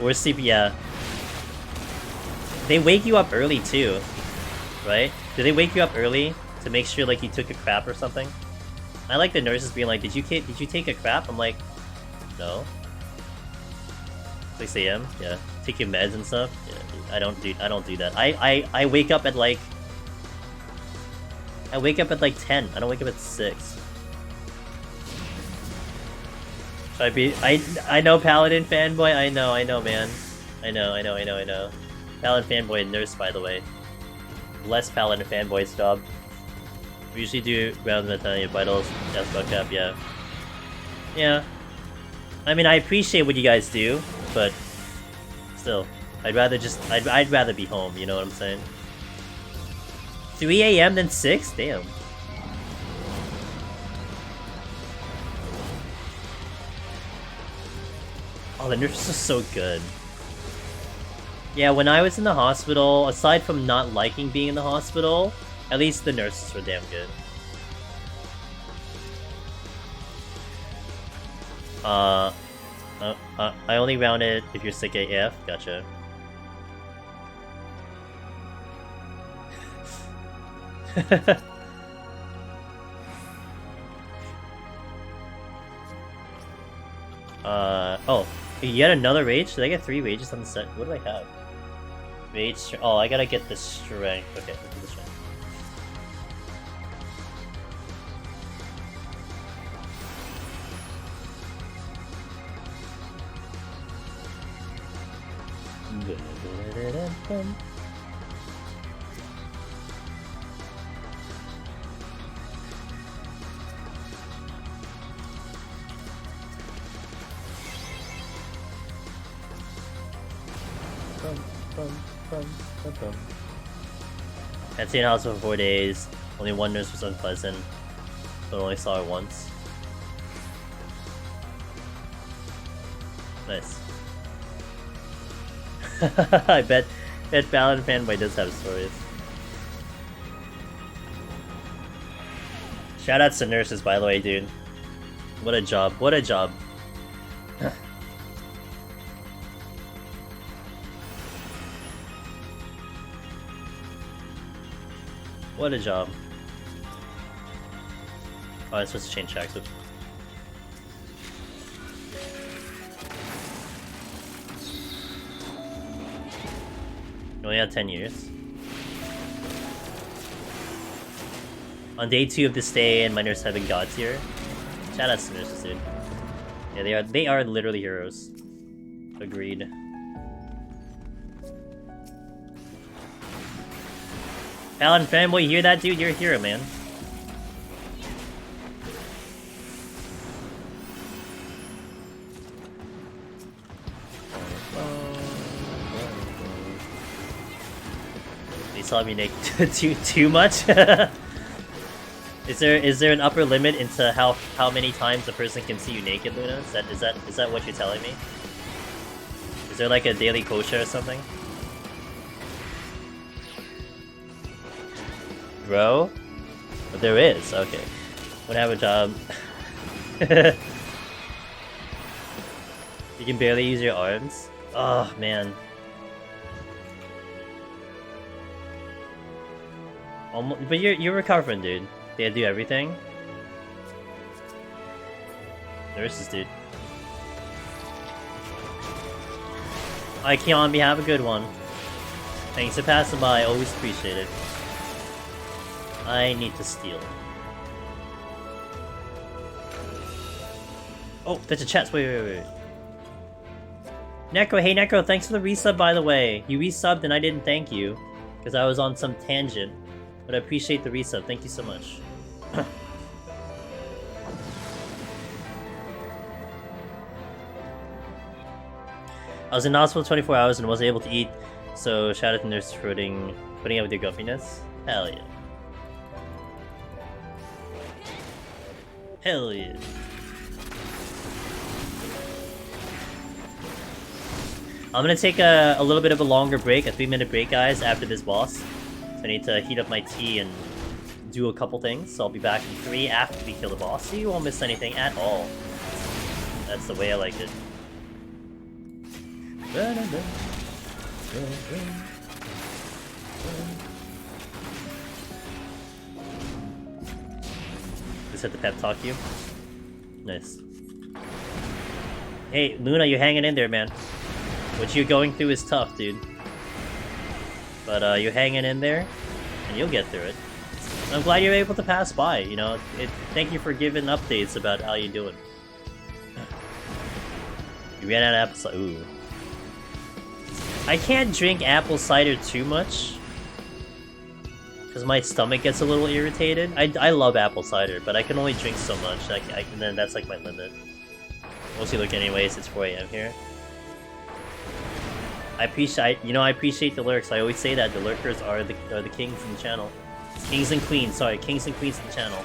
Or sleep, yeah. They wake you up early too, right? Do they wake you up early to make sure like you took a crap or something? I like the nurses being like, "Did you take a crap?" I'm like, "No." 6 AM, yeah. Take your meds and stuff. Yeah, dude, I don't do that. I wake up at like 10. I don't wake up at 6. I know Paladin fanboy. I know, man. I know. Paladin fanboy nurse, by the way. Less Paladin fanboy's job. We usually do rounds of Italian vitals. That's buck up, yeah. Yeah. I mean, I appreciate what you guys do, but still, I'd rather be home. You know what I'm saying? 3 AM then 6? Damn. Oh, the nurse is so good. Yeah, when I was in the hospital, aside from not liking being in the hospital, at least the nurses were damn good. I only round it if you're sick AF. Gotcha. Oh, yet another rage? Did I get 3 rages on the set? What do I have? Rage. Oh, I gotta get the strength. Okay, let's do the strength. I'd stayed in hospital for 4 days. Only one nurse was unpleasant, but only saw her once. Nice. I bet Balan Fanboy does have stories. Shoutouts to nurses, by the way, dude. What a job. What a job. What a job. Oh, I'm supposed to change tracks. Oops. You only had 10 years. On day 2 of this day, and my nurse have been god tier. Shout out to nurses, dude. Yeah, they are literally heroes. Agreed. Alan Fanboy, you hear that, dude? You're a hero, man. They saw me naked too much. Is there an upper limit into how many times a person can see you naked, Luna? Is that what you're telling me? Is there like a daily kosher or something? Bro? But there is, okay. Wanna have a job. You can barely use your arms? Oh man. But you're recovering, dude. They do everything. Nurses, dude. Hi, Keon, have a good one. Thanks for passing by, always appreciate it. I need to steal. Oh, there's a chest. Wait. Neko, hey Neko, thanks for the resub, by the way. You resubbed and I didn't thank you because I was on some tangent. But I appreciate the resub. Thank you so much. I was in hospital 24 hours and wasn't able to eat, so shout out to nurses for putting up with your guffiness. Hell yeah. Hell yeah. I'm gonna take a little bit of a longer break, a 3-minute break, guys, after this boss. So I need to heat up my tea and do a couple things, so I'll be back in 3 after we kill the boss, so you won't miss anything at all. That's the way I like it. Just had to pep talk you. Nice. Hey, Luna, you're hanging in there, man. What you're going through is tough, dude. But you're hanging in there, and you'll get through it. I'm glad you're able to pass by, you know. Thank you for giving updates about how you're doing. You ran out of apple cider. Ooh. I can't drink apple cider too much, because my stomach gets a little irritated. I love apple cider, but I can only drink so much. And then that's like my limit. Mostly look anyways, it's 4 AM here. I appreciate the lurks. I always say that the lurkers are the kings in the channel. Kings and queens, sorry, kings and queens in the channel.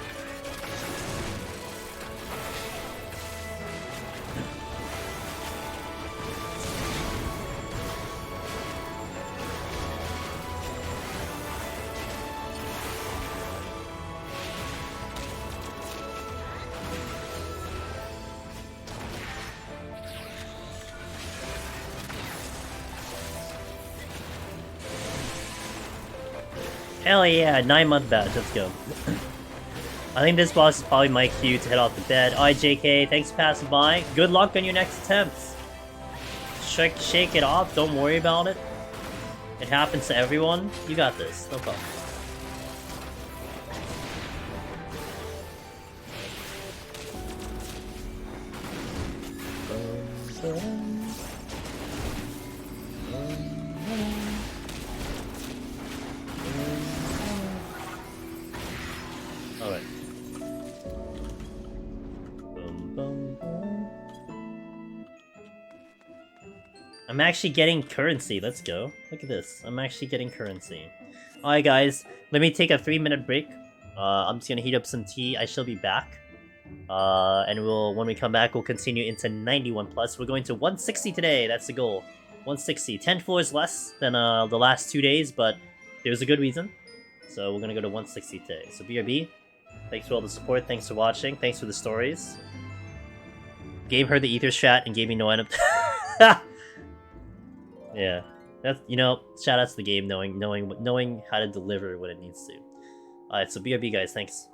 Hell yeah, 9-month badge, let's go. I think this boss is probably my cue to head off to bed. Alright, JK, thanks for passing by. Good luck on your next attempts. Shake it off, don't worry about it. It happens to everyone. You got this, no problem. Alright. I'm actually getting currency, let's go. Look at this, I'm actually getting currency. Alright guys, let me take a 3-minute break. I'm just gonna heat up some tea, I shall be back. And when we come back, we'll continue into 91+. We're going to 160 today, that's the goal. 160. 10 floors less than the last 2 days, but there's a good reason. So we're gonna go to 160 today. So BRB, thanks for all the support, thanks for watching, thanks for the stories. Game heard the ether chat and gave me no end of yeah. That's, you know, shout out to the game knowing how to deliver what it needs to. Alright, so BRB guys, thanks.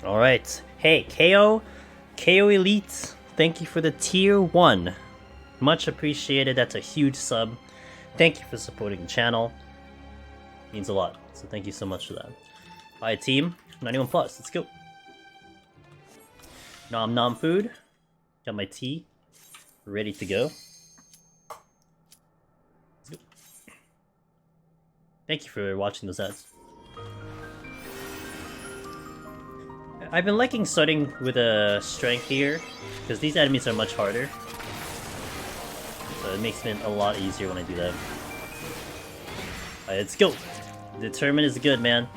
Alright. Hey, KO Elite, thank you for the tier 1. Much appreciated, that's a huge sub. Thank you for supporting the channel. Means a lot, so thank you so much for that. Alright team, 91 plus, let's go. Nom nom food. Got my tea ready to go. Let's go. Thank you for watching those ads. I've been liking starting with a strength here, because these enemies are much harder. So it makes it a lot easier when I do that. Alright, let's go! Determined is good, man.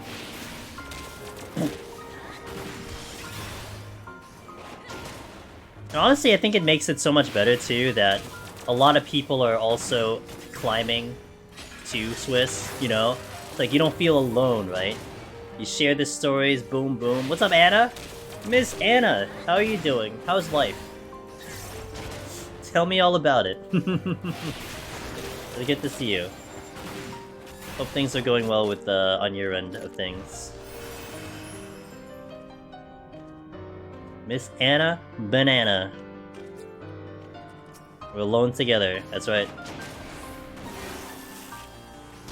And honestly, I think it makes it so much better too that a lot of people are also climbing to Swiss, you know? It's like you don't feel alone, right? You share the stories, boom boom. What's up, Anna? Miss Anna, how are you doing? How's life? Tell me all about it. Really good to see you. Hope things are going well with on your end of things. Miss Anna Banana. We're alone together, that's right.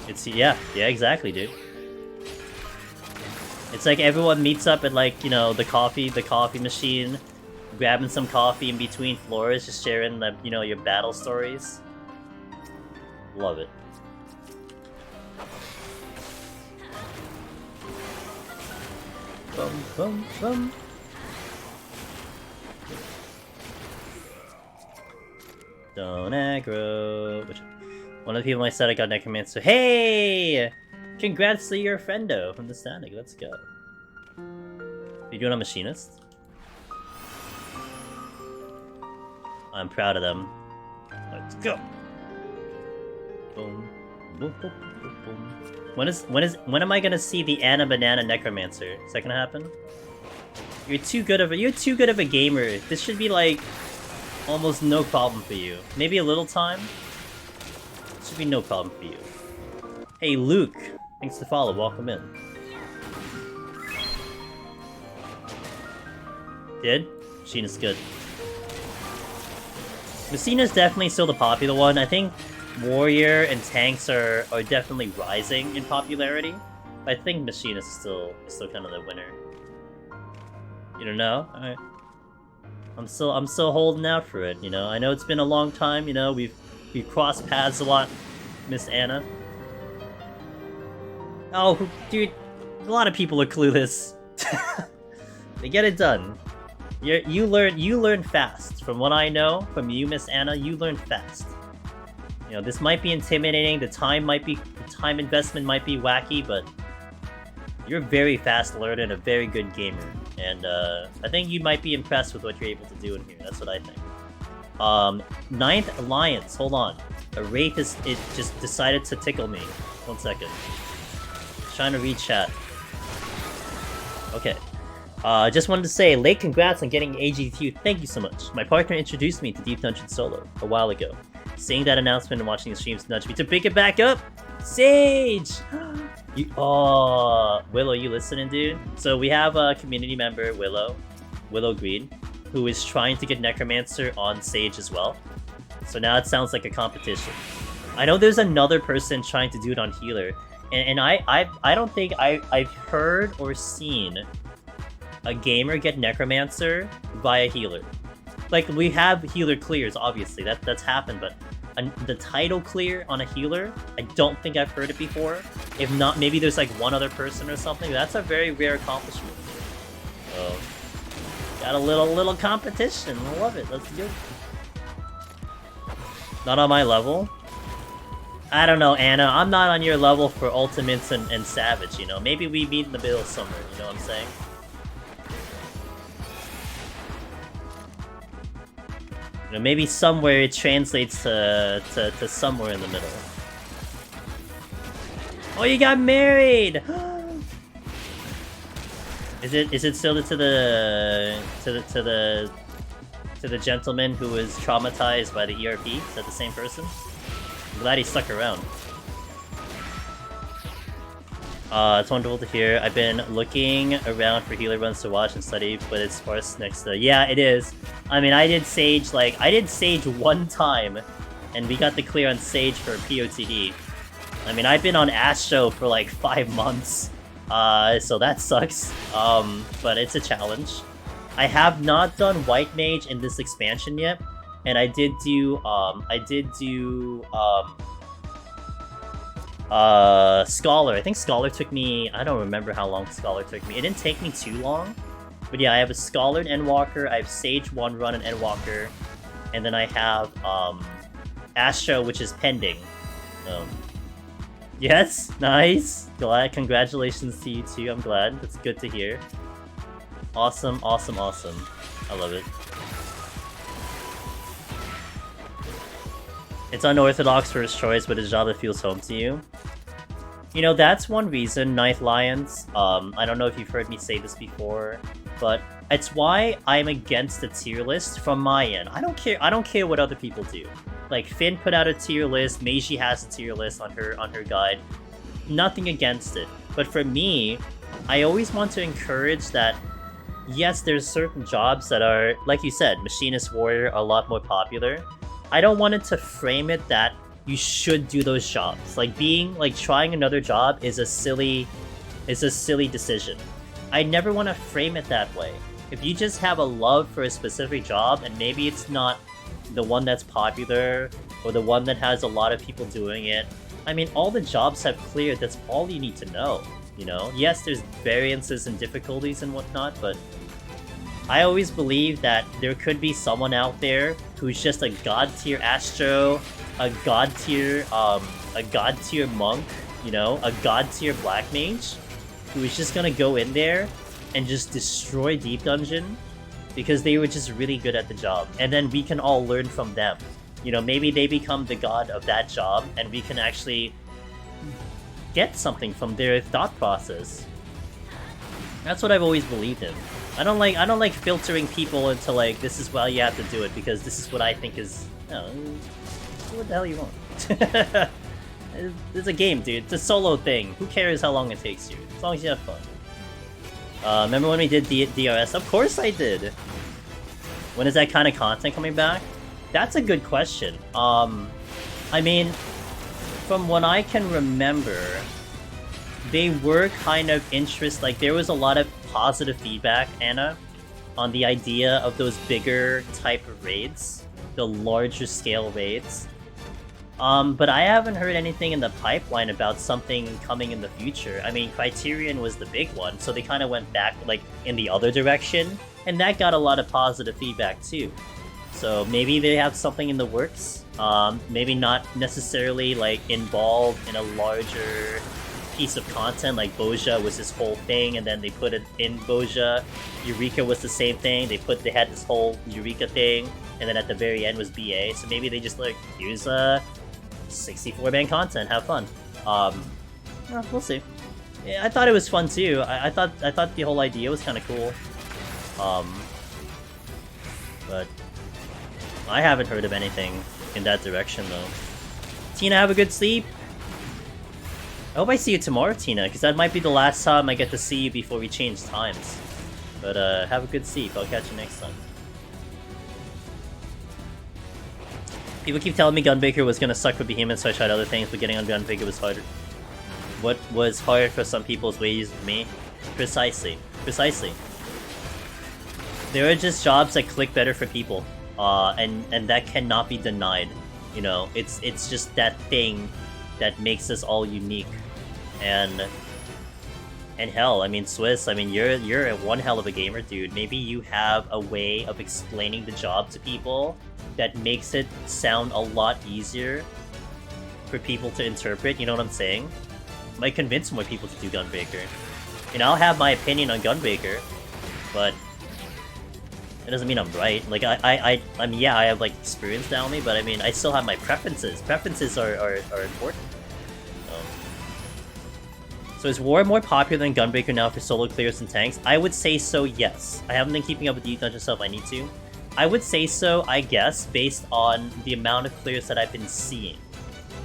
It's yeah, exactly, dude. It's like everyone meets up at like, you know, the coffee machine, grabbing some coffee in between floors, just sharing the, you know, your battle stories. Love it. Bum bum bum. Don't aggro. One of the people I said I got Necromancer. Hey! Congrats to your friendo from the static. Let's go. Are you doing a machinist? I'm proud of them. Let's go. Boom. Boom, boom, boom, boom. When am I gonna see the Anna Banana Necromancer? Is that gonna happen? You're too good of a gamer. This should be like almost no problem for you. Maybe a little time. Should be no problem for you. Hey Luke, thanks to follow. Welcome in. Did? Machina's good. Machina's definitely still the popular one. I think Warrior and Tanks are definitely rising in popularity. But I think Machina's is still kind of the winner. You don't know? Alright. I'm still holding out for it, you know. I know it's been a long time, you know, we've crossed paths a lot, Miss Anna. Oh, dude, a lot of people are clueless. They get it done. You learn fast. From what I know, from you, Miss Anna, you learn fast. You know, this might be intimidating, the time investment might be wacky, but you're a very fast learner and a very good gamer. And I think you might be impressed with what you're able to do in here. That's what I think. 9th Alliance, hold on. A Wraith it just decided to tickle me. 1 second. Trying to read chat. Okay. Just wanted to say, late congrats on getting AGDQ. Thank you so much. My partner introduced me to Deep Dungeon Solo a while ago. Seeing that announcement and watching the streams nudged me to pick it back up. Sage! Willow, you listening, dude? So we have a community member, Willow Green, who is trying to get Necromancer on Sage as well. So now it sounds like a competition. I know there's another person trying to do it on Healer, and I don't think I've heard or seen a gamer get Necromancer via Healer. Like, we have Healer clears, obviously, that's happened, but the title clear on a Healer, I don't think I've heard it before. If not, maybe there's like one other person or something. That's a very rare accomplishment. So, got a little competition. I love it. Let's go. Not on my level? I don't know, Anna. I'm not on your level for Ultimates and Savage, you know? Maybe we meet in the middle somewhere, you know what I'm saying? You know, maybe somewhere it translates to somewhere in the middle. Oh, you got married! Is it still to the gentleman who was traumatized by the ERP? Is that the same person? I'm glad he stuck around. It's wonderful to hear. I've been looking around for healer runs to watch and study, but it's sparse next to... Yeah, it is. I mean, I did Sage 1 time, and we got the clear on Sage for PoTD. I mean, I've been on Astro for like 5 months, so that sucks. But it's a challenge. I have not done White Mage in this expansion yet, and I did do Scholar. I think Scholar took me... I don't remember how long Scholar took me. It didn't take me too long. But yeah, I have a Scholar and Endwalker, I have Sage 1 run and Endwalker, and then I have Astro, which is pending. Yes, nice. Glad. Congratulations to you too. I'm glad. That's good to hear. Awesome, awesome, awesome. I love it. It's unorthodox for his choice, but his job that feels home to you. You know, that's one reason, Ninth Lions. I don't know if you've heard me say this before, but it's why I'm against the tier list from my end. I don't care what other people do. Like, Finn put out a tier list, Meiji has a tier list on her guide. Nothing against it. But for me, I always want to encourage that, yes, there's certain jobs that are, like you said, Machinist Warrior are a lot more popular. I don't want it to frame it that you should do those jobs. Like trying another job is a silly decision. I never want to frame it that way. If you just have a love for a specific job, and maybe it's not the one that's popular or the one that has a lot of people doing it, I mean, all the jobs have cleared. That's all you need to know, you know? Yes, there's variances and difficulties and whatnot, but I always believe that there could be someone out there who's just a god tier Astro, a god tier monk, you know, a god tier black mage, who is just gonna go in there and just destroy Deep Dungeon because they were just really good at the job. And then we can all learn from them. You know, maybe they become the god of that job and we can actually get something from their thought process. That's what I've always believed in. I don't like filtering people into like, this is why you have to do it because this is what I think is, you know, what the hell you want? It's a game, dude. It's a solo thing. Who cares how long it takes you? As long as you have fun. Remember when we did DRS? Of course I did! When is that kind of content coming back? That's a good question. I mean, from what I can remember, they were kind of like there was a lot of positive feedback, Anna, on the idea of those bigger type of raids, the larger scale raids. But I haven't heard anything in the pipeline about something coming in the future. I mean, Criterion was the big one, so they kind of went back, like, in the other direction, and that got a lot of positive feedback, too. So maybe they have something in the works, maybe not necessarily, like, involved in a larger piece of content, like Boja was this whole thing, and then they put it in Boja. Eureka was the same thing, they had this whole Eureka thing, and then at the very end was BA, so maybe they just, like, here's 64-man content, have fun. Well, we'll see. Yeah, I thought it was fun too. I thought the whole idea was kind of cool. But I haven't heard of anything in that direction though. Tina, have a good sleep. I hope I see you tomorrow, Tina, because that might be the last time I get to see you before we change times. But have a good sleep. I'll catch you next time. People keep telling me Gunbreaker was gonna suck for Behemoth, so I tried other things, but getting on Gunbreaker was harder. What was hard for some people is way easier for me. Precisely. There are just jobs that click better for people, and that cannot be denied. You know, it's just that thing that makes us all unique. And hell, I mean, Swiss, I mean, you're one hell of a gamer, dude. Maybe you have a way of explaining the job to people that makes it sound a lot easier for people to interpret, you know what I'm saying? Might convince more people to do Gunbreaker. And I'll have my opinion on Gunbreaker, but it doesn't mean I'm right. Like, I mean, yeah, I have, like, experience down me, but I mean, I still have my preferences. Preferences are important. So is War more popular than Gunbreaker now for solo clears and tanks? I would say so, yes. I haven't been keeping up with the dungeon stuff, I need to. I would say so, I guess, based on the amount of clears that I've been seeing.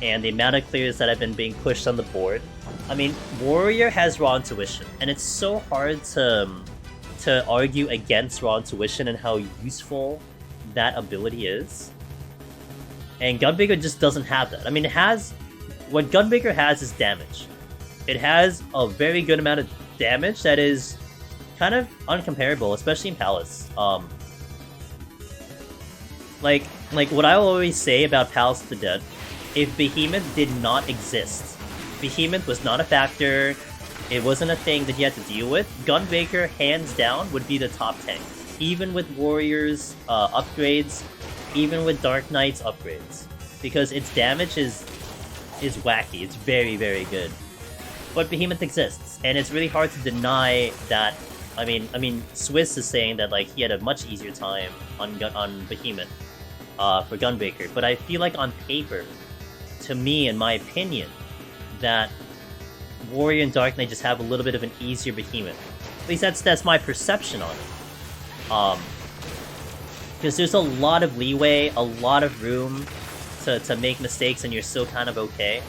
And the amount of clears that have been being pushed on the board. I mean, Warrior has raw intuition, and it's so hard to argue against raw intuition and how useful that ability is. And Gunbreaker just doesn't have that. I mean, what Gunbreaker has is damage. It has a very good amount of damage that is kind of uncomparable, especially in Palace. Like what I will always say about Palace of the Dead, if Behemoth did not exist, Behemoth was not a factor, it wasn't a thing that you had to deal with, Gunbreaker, hands down, would be the top tank. Even with Warriors upgrades, even with Dark Knight's upgrades. Because its damage is wacky, it's very, very good. But Behemoth exists, and it's really hard to deny that. I mean, Swiss is saying that like he had a much easier time on Behemoth for Gunbreaker, but I feel like on paper, to me, in my opinion, that Warrior and Dark Knight just have a little bit of an easier Behemoth. At least that's my perception on it. Because there's a lot of leeway, a lot of room to make mistakes, and you're still kind of okay.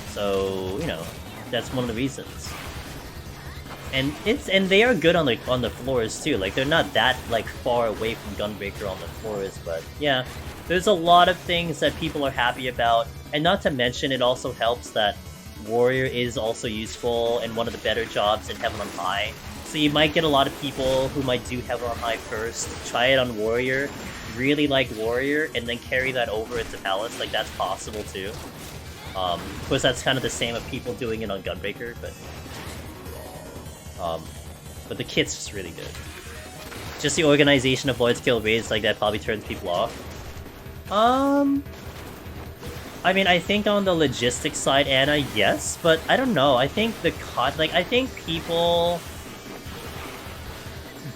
So, you know, that's one of the reasons. And they are good on the floors too. Like they're not that like far away from Gunbreaker on the floors, but yeah, there's a lot of things that people are happy about, and not to mention it also helps that Warrior is also useful and one of the better jobs in Heaven on High. So you might get a lot of people who might do Heaven on High first, try it on Warrior, really like Warrior, and then carry that over into Palace. Like that's possible too. Of course, that's kind of the same of people doing it on Gunbreaker, but the kit's just really good. Just the organization of Lord's Kill raids like that probably turns people off. I mean, I think on the logistics side, Anna, yes, but I don't know. I think I think people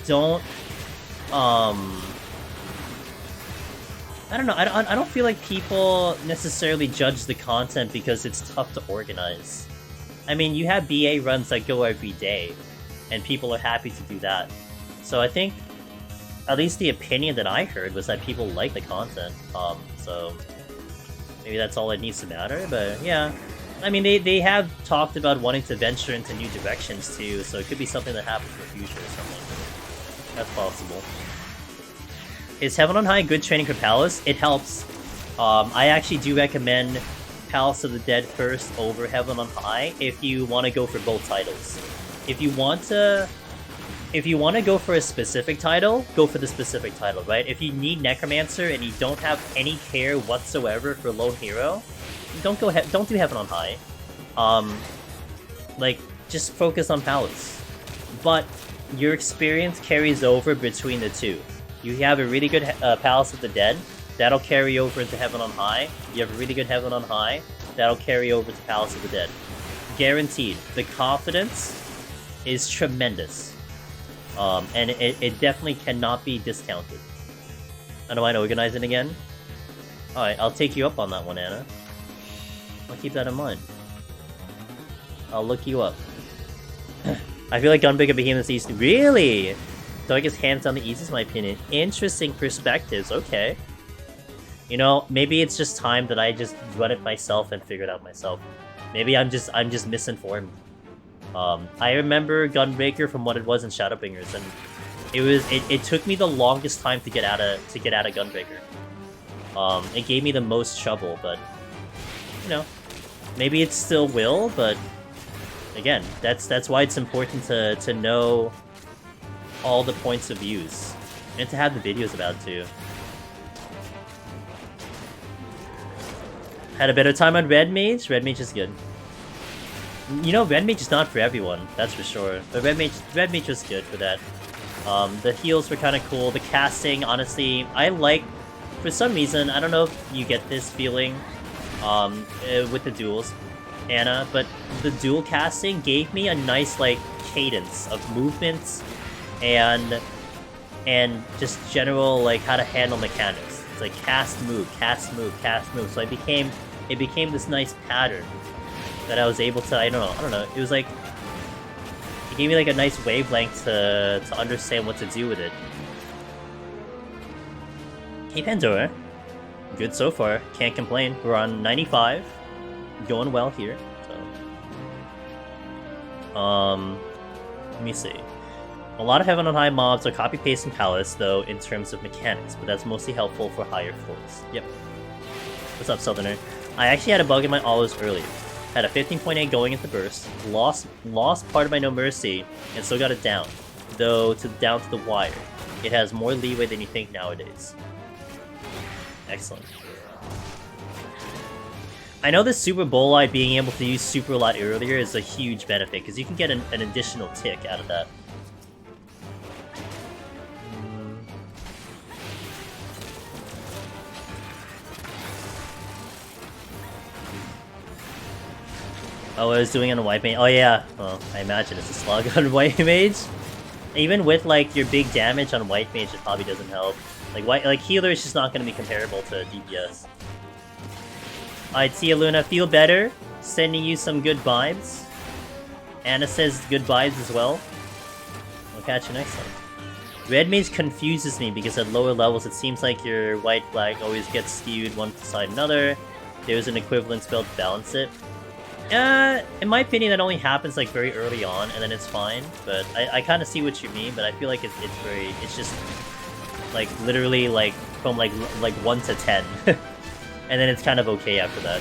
don't, I don't know. I don't feel like people necessarily judge the content because it's tough to organize. I mean, you have BA runs that go every day, and people are happy to do that. So I think, at least the opinion that I heard was that people like the content. So maybe that's all it needs to matter. But yeah, I mean, they have talked about wanting to venture into new directions too. So it could be something that happens in the future or something. That's possible. Is Heaven on High good training for Palace? It helps. I actually do recommend Palace of the Dead first over Heaven on High if you want to go for both titles. If you want to go for a specific title, go for the specific title, right? If you need Necromancer and you don't have any care whatsoever for Lone Hero, don't do Heaven on High. Like, just focus on Palace. But your experience carries over between the two. You have a really good Palace of the Dead, that'll carry over into Heaven on High. You have a really good Heaven on High, that'll carry over to Palace of the Dead. Guaranteed. The confidence is tremendous. And it definitely cannot be discounted. I don't mind organizing again. Alright, I'll take you up on that one, Anna. I'll keep that in mind. I'll look you up. I feel like Gunbreaker Behemoth's easy. Really? Darkest hands on the easiest, in my opinion. Interesting perspectives, okay. You know, maybe it's just time that I just run it myself and figure it out myself. Maybe I'm just misinformed. I remember Gunbreaker from what it was in Shadowbringers, and it took me the longest time to get out of Gunbreaker. It gave me the most trouble, but you know, maybe it still will. But again, that's why it's important to know all the points of views and to have the videos about it too. Had a better time on Red Mage? Red Mage is good. You know, Red Mage is not for everyone, that's for sure. But Red Mage was good for that. The heals were kind of cool. The casting, honestly, I like... For some reason, I don't know if you get this feeling with the duels, Anna, but the dual casting gave me a nice, like, cadence of movements and just general, like, how to handle mechanics. It's like cast, move, cast, move, cast, move. So it became this nice pattern that I was able to, I don't know, it was like, it gave me like a nice wavelength to understand what to do with it. Hey Pandora, good so far, can't complain. We're on 95, going well here, so. Let me see. A lot of Heaven on High mobs are copy-paste in Palace, though, in terms of mechanics, but that's mostly helpful for higher floors. Yep. What's up, Southerner? I actually had a bug in my olives earlier. Had a 15.8 going into burst, lost part of my No Mercy, and still got it down, though down to the wire. It has more leeway than you think nowadays. Excellent. I know the Super Bolide being able to use Super a lot earlier is a huge benefit, because you can get an additional tick out of that. Oh, I was doing it on White Mage. Oh yeah, well, I imagine it's a slug on White Mage. Even with like your big damage on White Mage, it probably doesn't help. Like healer is just not going to be comparable to DPS. Alright, Tia Luna, feel better. Sending you some good vibes. Anna says good vibes as well. I'll catch you next time. Red Mage confuses me because at lower levels it seems like your white flag always gets skewed one side or another. There's an equivalent spell to balance it. In my opinion, that only happens like very early on, and then it's fine. But I kind of see what you mean. But I feel like it's just like literally like from like 1 to 10, and then it's kind of okay after that.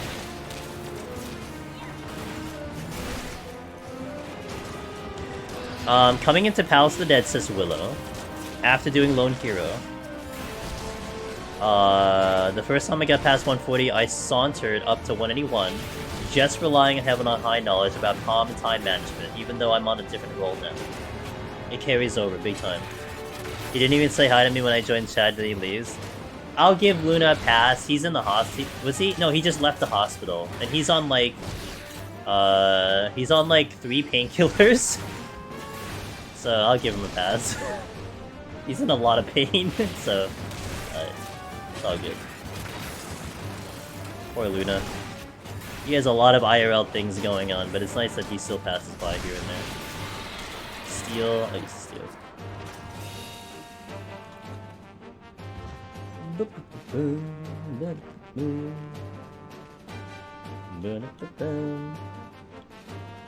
Coming into Palace of the Dead, says Willow, after doing Lone Hero. The first time I got past 140, I sauntered up to 181, just relying on Heaven on High knowledge about palm and time management, even though I'm on a different role now. It carries over, big time. He didn't even say hi to me when I joined chat, then he leaves. I'll give Luna a pass. He's in the hospital. Was he? No, he just left the hospital. And he's on like 3 painkillers. So I'll give him a pass. He's in a lot of pain, so it's all good. Poor Luna. He has a lot of IRL things going on, but it's nice that he still passes by here and there. Steal, I used to steal.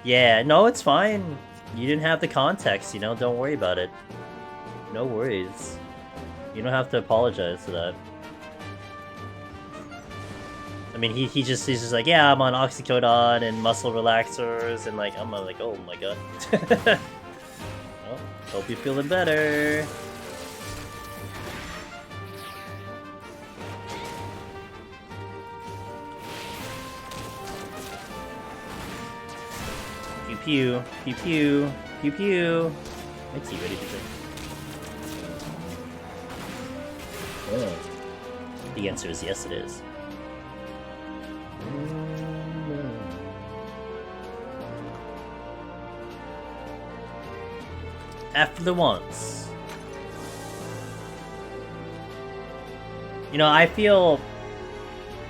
Yeah, no, it's fine. You didn't have the context, you know, don't worry about it. No worries. You don't have to apologize for that. I mean, he's just like, yeah, I'm on oxycodone and muscle relaxers, and like, I'm like, oh my god. Well, hope you're feeling better. Pew pew, pew pew, pew pew. My tea ready to drink. Oh. The answer is yes, it is. After the once. You know, I feel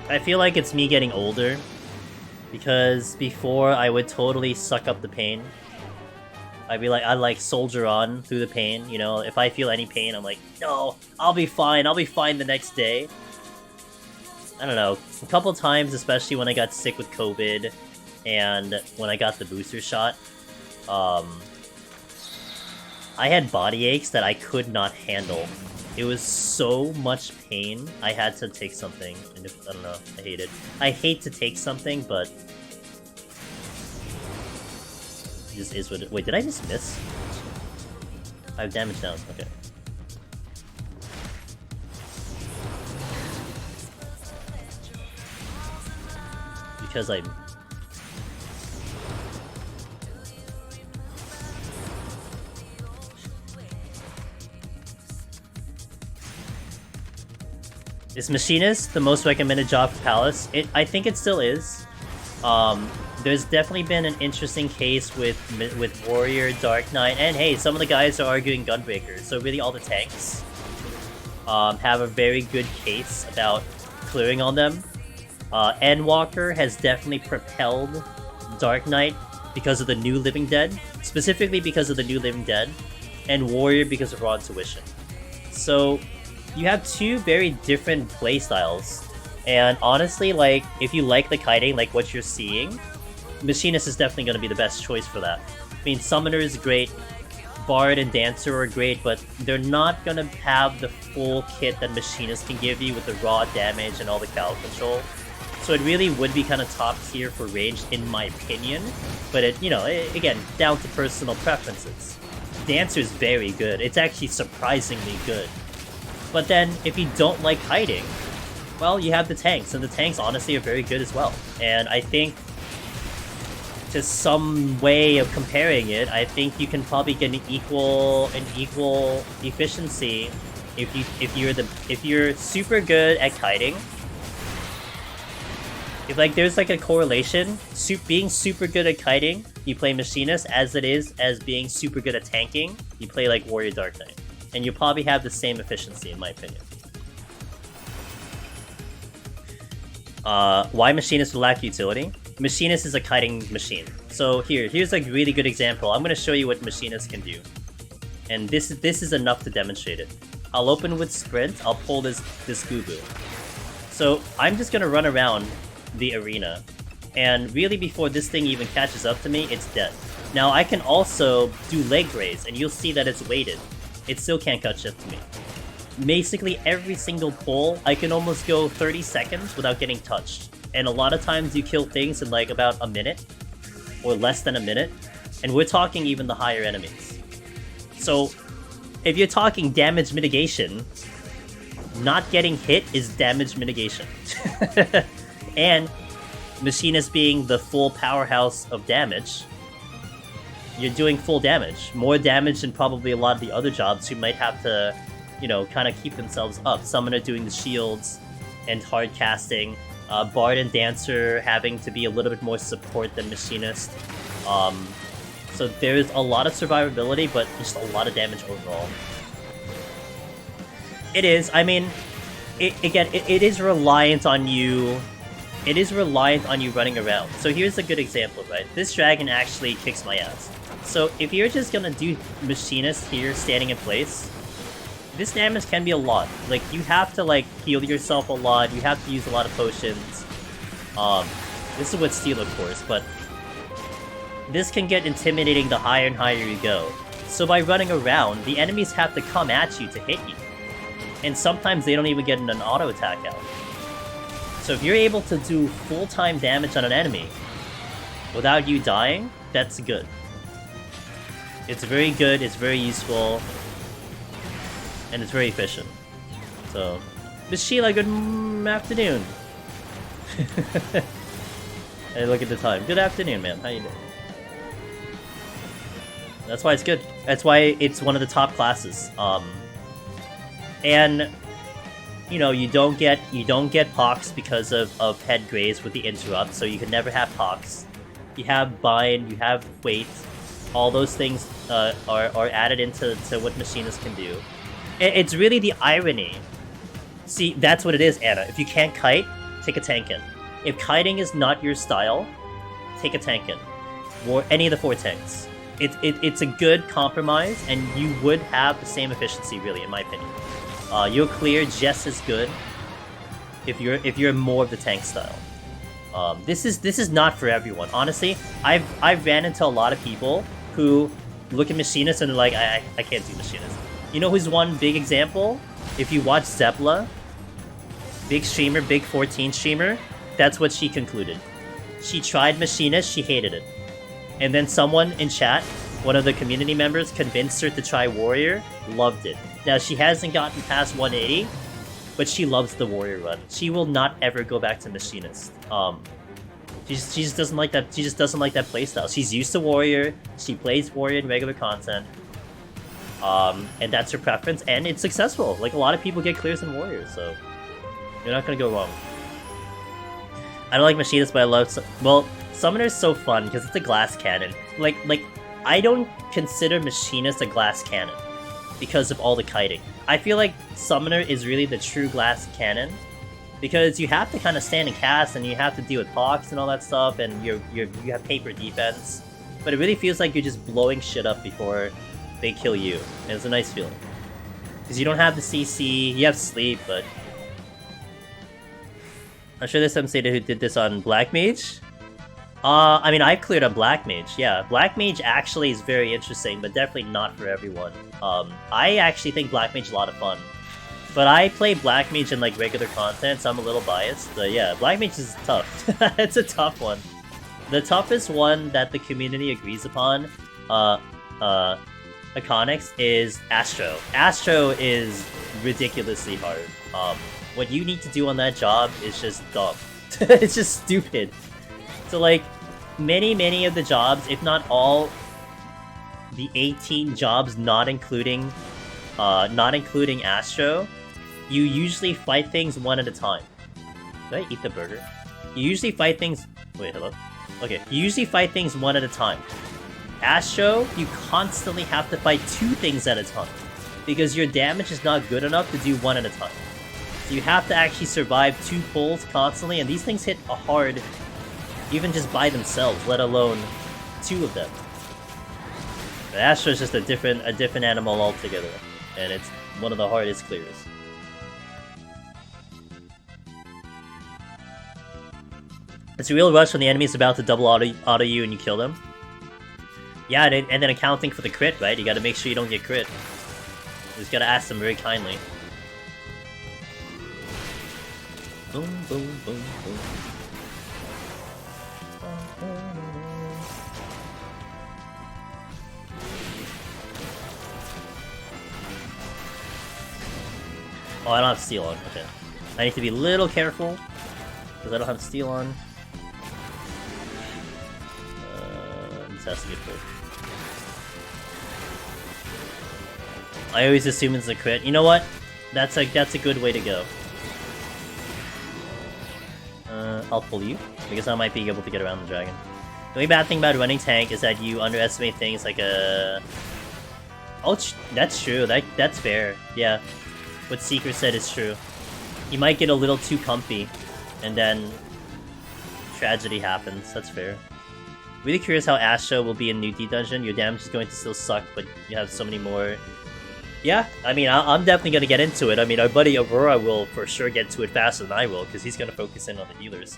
like it's me getting older. Because before, I would totally suck up the pain. I'd like soldier on through the pain, you know? If I feel any pain, I'm like, no, I'll be fine the next day. I don't know, a couple times, especially when I got sick with COVID, and when I got the booster shot, I had body aches that I could not handle. It was so much pain, I had to take something, and I don't know, I hate it. I hate to take something, but... it just is what it... Wait, did I just miss? I have damage down, okay. Because I... Is Machinist the most recommended job for Palace? I think it still is. There's definitely been an interesting case with Warrior, Dark Knight, and hey, some of the guys are arguing Gunbreaker, so really all the tanks have a very good case about clearing on them. Endwalker has definitely propelled Dark Knight because of the New Living Dead, specifically because of the New Living Dead, and Warrior because of Raw Intuition. So you have two very different playstyles, and honestly, like, if you like the kiting, like what you're seeing, Machinist is definitely going to be the best choice for that. I mean, Summoner is great, Bard and Dancer are great, but they're not going to have the full kit that Machinist can give you with the raw damage and all the cal control. So it really would be kind of top tier for ranged, in my opinion, but it, you know, again, down to personal preferences. Dancer is very good. It's actually surprisingly good. But then, if you don't like kiting, well, you have the tanks, and the tanks honestly are very good as well. And I think, to some way of comparing it, I think you can probably get an equal efficiency if you're super good at kiting. If like there's like a correlation, being super good at kiting, you play Machinist, as it is as being super good at tanking, you play like Warrior Dark Knight. And you probably have the same efficiency, in my opinion. Why Machinist will lack utility? Machinist is a kiting machine. So here's a really good example. I'm going to show you what Machinist can do. And this is enough to demonstrate it. I'll open with Sprint, I'll pull this Gubu. So I'm just going to run around the arena. and really before this thing even catches up to me, it's dead. Now I can also do leg raise, and you'll see that it's weighted. It still can't catch up to me. Basically every single pull, I can almost go 30 seconds without getting touched. And a lot of times you kill things in like about a minute, or less than a minute, and we're talking even the higher enemies. So if you're talking damage mitigation, not getting hit is damage mitigation. And Machinist being the full powerhouse of damage, you're doing full damage. More damage than probably a lot of the other jobs who might have to, you know, kind of keep themselves up. Summoner doing the shields and hard casting. Bard and Dancer having to be a little bit more support than Machinist. So there's a lot of survivability, but just a lot of damage overall. It is, I mean, it is reliant on you. It is reliant on you running around. So here's a good example, right? This dragon actually kicks my ass. So if you're just gonna do Machinist here, standing in place, this damage can be a lot. Like, you have to, like, heal yourself a lot, you have to use a lot of potions. This is with Steel, of course, but this can get intimidating the higher and higher you go. So by running around, the enemies have to come at you to hit you. And sometimes they don't even get an auto attack out. So if you're able to do full-time damage on an enemy without you dying, that's good. It's very good, it's very useful, and it's very efficient. So, Miss Sheila, good afternoon. Hey, look at the time. Good afternoon, man. How you doing? That's why it's good. That's why it's one of the top classes. And you know, you don't get pox because of head graze with the interrupt, so you can never have pox. You have bind, you have weight. All those things are added into what Machinist can do. It's really the irony. See, that's what it is, Anna. If you can't kite, take a tank in. If kiting is not your style, take a tank in. Or any of the 4 tanks. It's a good compromise, and you would have the same efficiency, really, in my opinion. You'll clear just as good if you're more of the tank style. This is not for everyone. Honestly, I've ran into a lot of people who look at Machinist and they're like, I can't do Machinist. You know who's one big example? If you watch Zepla, big streamer, big 14 streamer, that's what she concluded. She tried Machinist, she hated it. And then someone in chat, one of the community members, convinced her to try Warrior, loved it. Now, she hasn't gotten past 180, but she loves the Warrior run. She will not ever go back to Machinist. She just doesn't like that. She just doesn't like that playstyle. She's used to Warrior. She plays Warrior in regular content, and that's her preference. And it's successful. Like, a lot of people get clears in Warrior, so you're not gonna go wrong. I don't like Machinist, but I love. Well, Summoner's so fun because it's a glass cannon. Like I don't consider Machinist a glass cannon because of all the kiting. I feel like Summoner is really the true glass cannon because you have to kind of stand and cast, and you have to deal with pox and all that stuff, and you have paper defense. But it really feels like you're just blowing shit up before they kill you, and it's a nice feeling. Because you don't have the CC, you have sleep, but I'm sure there's some Sata who did this on Black Mage. I mean, I've cleared on Black Mage, yeah. Black Mage actually is very interesting, but definitely not for everyone. I actually think Black Mage is a lot of fun. But I play Black Mage in, like, regular content, so I'm a little biased. But yeah, Black Mage is tough. It's a tough one. The toughest one that the community agrees upon, Iconics, is Astro. Astro is ridiculously hard. What you need to do on that job is just dumb. It's just stupid. So, like, many of the jobs, if not all, the 18 jobs not including Astro, you usually fight things one at a time. Did I eat the burger? You usually fight things... Wait, hello? Okay, you usually fight things one at a time. Astro, you constantly have to fight 2 things at a time, because your damage is not good enough to do 1 at a time. So you have to actually survive 2 pulls constantly, and these things hit a hard... even just by themselves, let alone 2 of them. But Astro is just a different animal altogether, and it's one of the hardest clears. It's a real rush when the enemy's about to double auto you and you kill them. Yeah, and then accounting for the crit, right? You gotta make sure you don't get crit. You just gotta ask them very kindly. Boom, boom, boom, boom. Oh, I don't have steel on. Okay. I need to be a little careful, because I don't have steel on. This has to get full. I always assume it's a crit. You know what? That's a good way to go. I'll pull you, because I might be able to get around the dragon. The only bad thing about running tank is that you underestimate things like a... Oh, that's true. That's fair. Yeah. What Seeker said is true. You might get a little too comfy, and then tragedy happens. That's fair. Really curious how Astra will be in New D Dungeon. Your damage is going to still suck, but you have so many more... Yeah, I mean, I'm definitely going to get into it. I mean, our buddy Aurora will for sure get to it faster than I will, because he's going to focus in on the healers.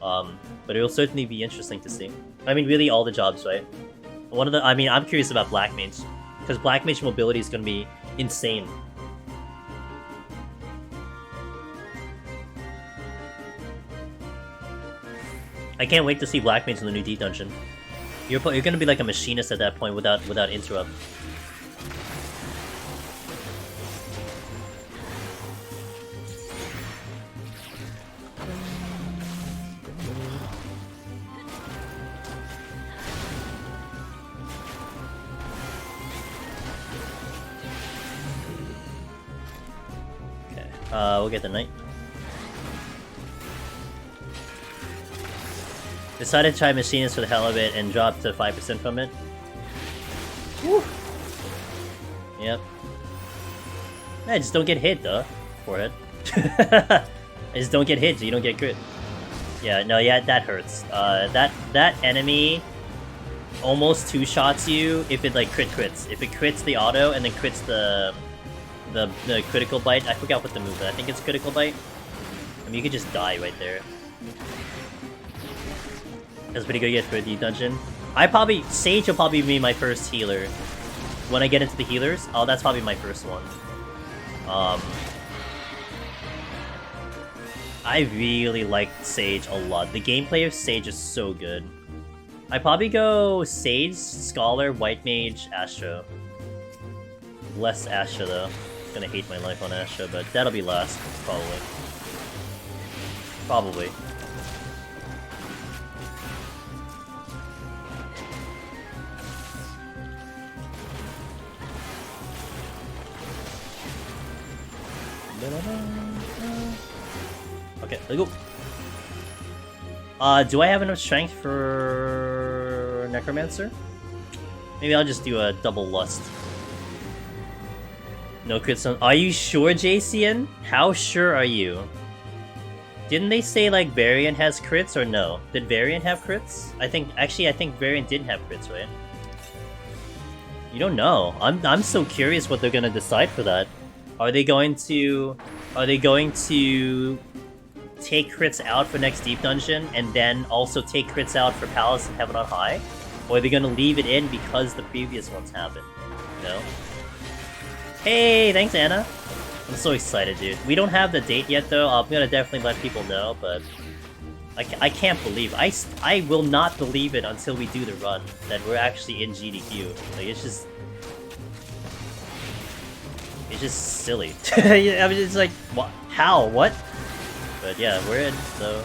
But it'll certainly be interesting to see. I mean, really all the jobs, right? I mean, I'm curious about Black Mage, because Black Mage mobility is going to be insane. I can't wait to see Black Mage in the new D Dungeon. You're gonna be like a machinist at that point without interrupt. Okay, we'll get the knight. Decided to try Machinist for the hell of it and drop to 5% from it. Woo. Yep. I just don't get hit though. Forehead. I just don't get hit, so you don't get crit. Yeah, no, yeah, that hurts. That enemy almost two-shots you if it like crits. If it crits the auto and then crits the critical bite. I forgot what the move is. I think it's critical bite. I mean, you could just die right there. That's pretty good for a D dungeon. Sage will probably be my first healer. When I get into the healers, oh, that's probably my first one. I really liked Sage a lot. The gameplay of Sage is so good. I'd probably go Sage, Scholar, White Mage, Astra. Less Astra though. I'm gonna hate my life on Astra, but that'll be last, probably. Probably. Okay, let's go. Do I have enough strength for Necromancer? Maybe I'll just do a double lust. No crits on. Are you sure, JCN? How sure are you? Didn't they say like Variant has crits or no? Did Variant have crits? I think Variant didn't have crits, right? You don't know. I'm so curious what they're gonna decide for that. Are they going to take crits out for next Deep Dungeon and then also take crits out for Palace and Heaven on High? Or are they gonna leave it in because the previous ones happened? You know? Hey, thanks Anna! I'm so excited, dude. We don't have the date yet though. I'm gonna definitely let people know, but I can't believe I will not believe it until we do the run that we're actually in GDQ. Like it's just silly. I mean, it's like, what? How? What? But yeah, we're in, so...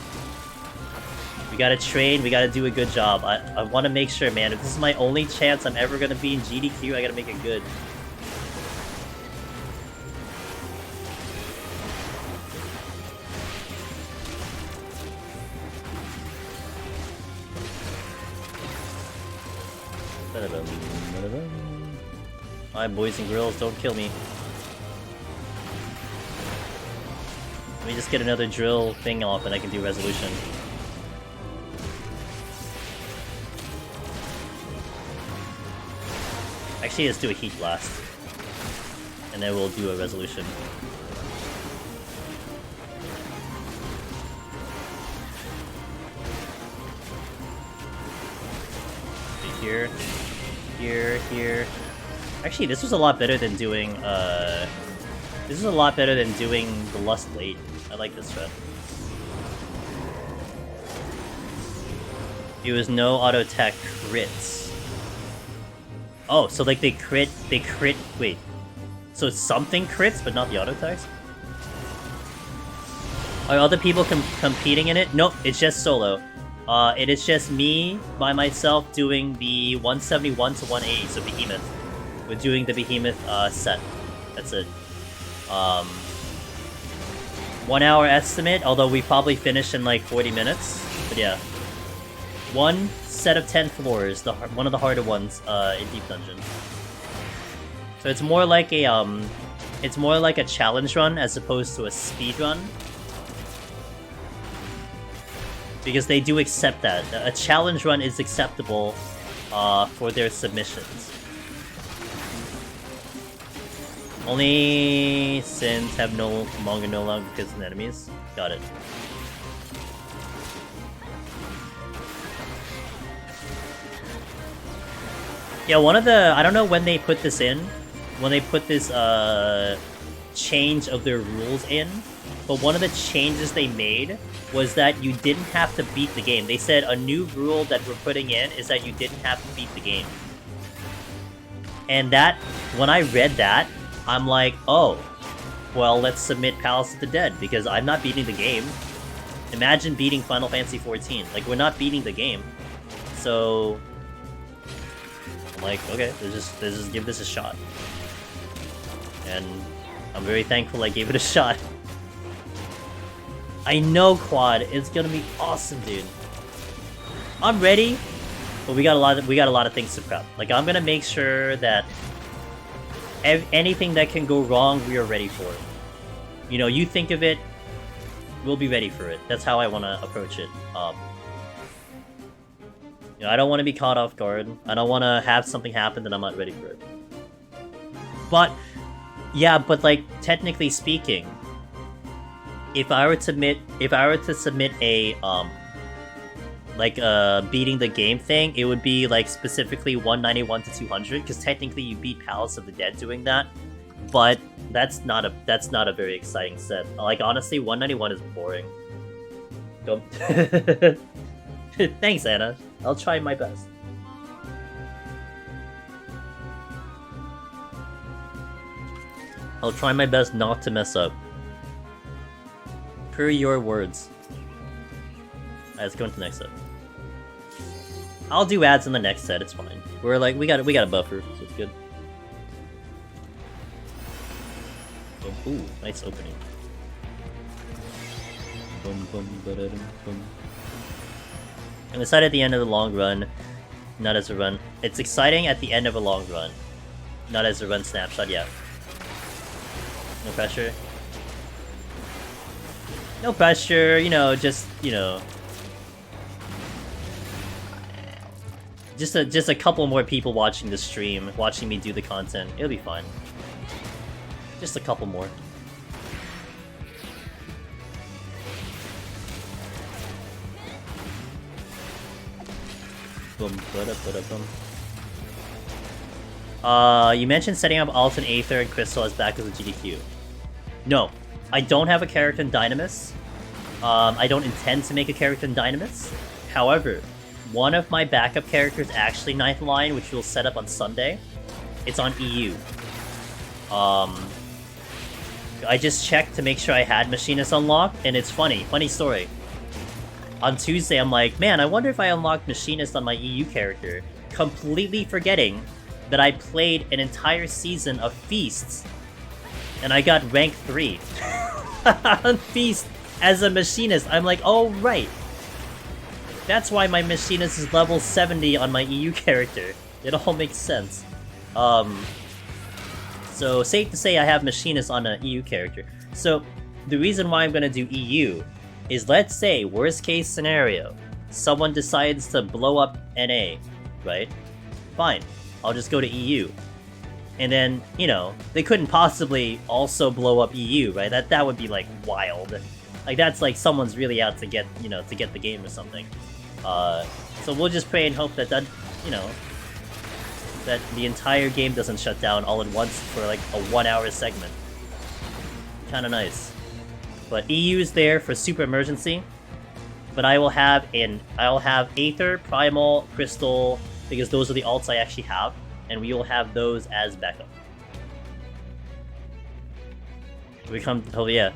We gotta train, we gotta do a good job. I want to make sure, man, if this is my only chance I'm ever gonna be in GDQ, I gotta make it good. Alright, boys and girls, don't kill me. Let me just get another drill thing off and I can do resolution. Actually, let's do a heat blast. And then we'll do a resolution. here, here, here. Actually, this was a lot better than doing, this is a lot better than doing the Lust late. I like this strat. It was no auto attack crits. Oh, so like they crit, wait. So something crits, but not the auto attacks? Are other people competing in it? Nope, it's just solo. It is just me, by myself, doing the 171 to 180, so Behemoth. We're doing the Behemoth, set. That's it. 1 hour estimate, although we probably finish in like 40 minutes. But yeah. 1 set of 10 floors, one of the harder ones, in Deep Dungeon. So it's more like a, challenge run as opposed to a speed run. Because they do accept that. A challenge run is acceptable, for their submissions. Only sins have no longer because of enemies. Got it. Yeah, one of the... I don't know when they put this in. When they put this, change of their rules in. But one of the changes they made was that you didn't have to beat the game. They said a new rule that we're putting in is that you didn't have to beat the game. And that... when I read that, I'm like, oh, well, let's submit Palace of the Dead, because I'm not beating the game. Imagine beating Final Fantasy XIV. Like, we're not beating the game. So... I'm like, okay, let's just give this a shot. And I'm very thankful I gave it a shot. I know, Quad, it's gonna be awesome, dude. I'm ready, but we got a lot of things to prep. Like, I'm gonna make sure that anything that can go wrong, we are ready for it. You know, you think of it, we'll be ready for it. That's how I want to approach it. You know, I don't want to be caught off guard. I don't want to have something happen that I'm not ready for it. But, yeah, but like, technically speaking, if I were to submit a, beating the game thing, it would be, like, specifically 191 to 200, because technically you beat Palace of the Dead doing that, but that's not a very exciting set. Like, honestly, 191 is boring. Don't... Thanks, Anna. I'll try my best. I'll try my best not to mess up. Per your words. Alright, let's go into the next set. I'll do ads in the next set, it's fine. We're like, we got a buffer, so it's good. Ooh, nice opening. Boom, boom, ba-da-dum, boom. I'm excited at the end of the long run, not as a run. It's exciting at the end of a long run, not as a run snapshot yet. No pressure. No pressure, you know, just, you know. Just a couple more people watching the stream, watching me do the content. It'll be fine. Just a couple more. Boom, ba-da-ba-da-bum. You mentioned setting up Alton, Aether, and Crystal as back as a GDQ. No, I don't have a character in Dynamis. I don't intend to make a character in Dynamis. However, one of my backup characters, actually 9th line, which we'll set up on Sunday, it's on EU. I just checked to make sure I had Machinist unlocked, and it's funny story. On Tuesday, I'm like, man, I wonder if I unlocked Machinist on my EU character, completely forgetting that I played an entire season of Feasts, and I got rank 3 on Feast as a Machinist. I'm like, oh, right. That's why my Machinist is level 70 on my EU character. It all makes sense. So, safe to say I have Machinist on an EU character. So, the reason why I'm gonna do EU is, let's say, worst case scenario, someone decides to blow up NA, right? Fine, I'll just go to EU. And then, you know, they couldn't possibly also blow up EU, right? That would be, like, wild. Like, that's like someone's really out to get, you know, to get the game or something. So we'll just pray and hope that, you know, that the entire game doesn't shut down all at once for like a 1-hour segment. Kinda nice. But EU is there for super emergency. But I'll have Aether, Primal, Crystal, because those are the alts I actually have, and we will have those as backup. Oh yeah.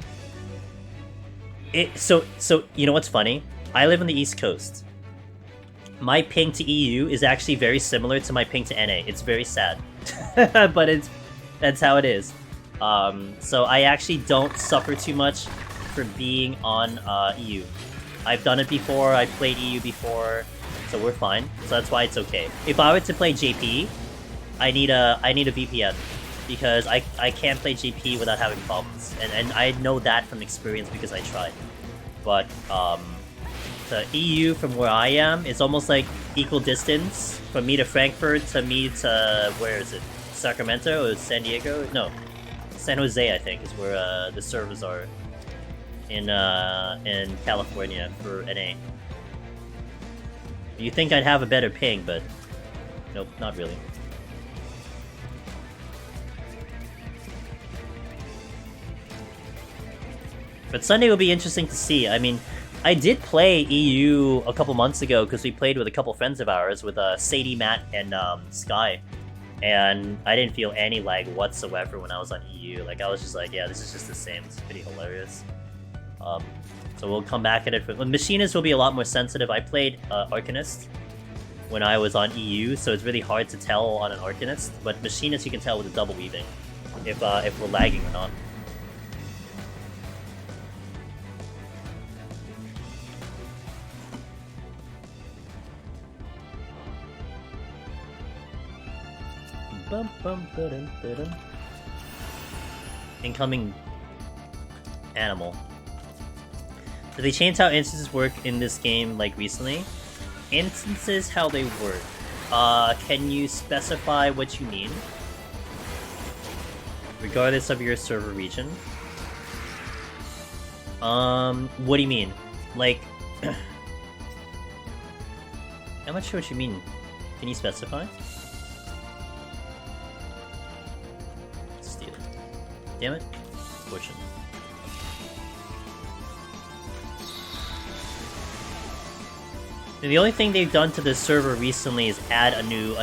So you know what's funny? I live on the East Coast. My ping to EU is actually very similar to my ping to NA. It's very sad, but that's how it is. So I actually don't suffer too much for being on EU. I've done it before. I've played EU before, so we're fine. So that's why it's okay. If I were to play JP, I need a VPN because I can't play JP without having problems, and I know that from experience because I tried. But the EU from where I am is almost like equal distance from me to Frankfurt to me to where is it? Sacramento or San Diego? No, San Jose I think is where the servers are in California for NA. You think I'd have a better ping, but nope, not really. But Sunday will be interesting to see. I mean, I did play EU a couple months ago because we played with a couple friends of ours with Sadie, Matt, and Sky. And I didn't feel any lag whatsoever when I was on EU. Like, I was just like, yeah, this is just the same. It's pretty hilarious. So we'll come back at it. Machinist will be a lot more sensitive. I played Arcanist when I was on EU, so it's really hard to tell on an Arcanist. But Machinist you can tell with the double weaving if we're lagging or not. Incoming animal. Did they change how instances work in this game, like, recently? Instances, how they work. Can you specify what you mean? Regardless of your server region? What do you mean? Like... I'm not sure what you mean. Can you specify? Steal it. Damn it. Fortune. The only thing they've done to this server recently is add a new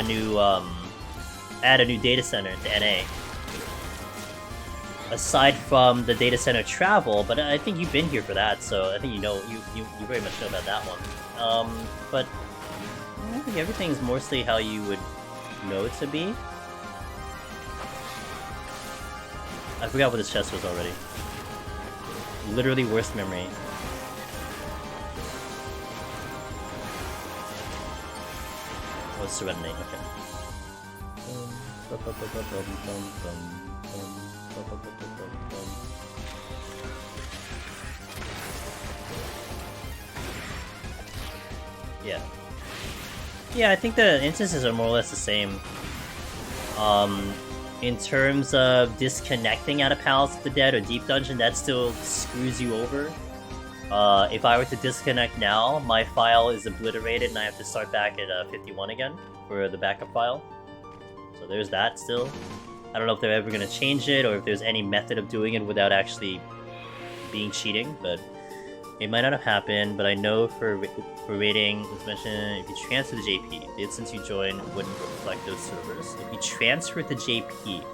data center to NA. Aside from the data center travel, but I think you've been here for that, so I think you very much know about that one. But I think everything's mostly how you would know it to be. I forgot what this chest was already. Literally worst memory. Oh, Serenity, okay. Yeah. Yeah, I think the instances are more or less the same. In terms of disconnecting out of Palace of the Dead or Deep Dungeon, that still screws you over. If I were to disconnect now, my file is obliterated and I have to start back at 51 again for the backup file. So there's that still. I don't know if they're ever going to change it or if there's any method of doing it without actually being cheating, but it might not have happened. But I know for rating, it's mentioned if you transfer to JP, the instance you join wouldn't reflect those servers. If you transfer to JP,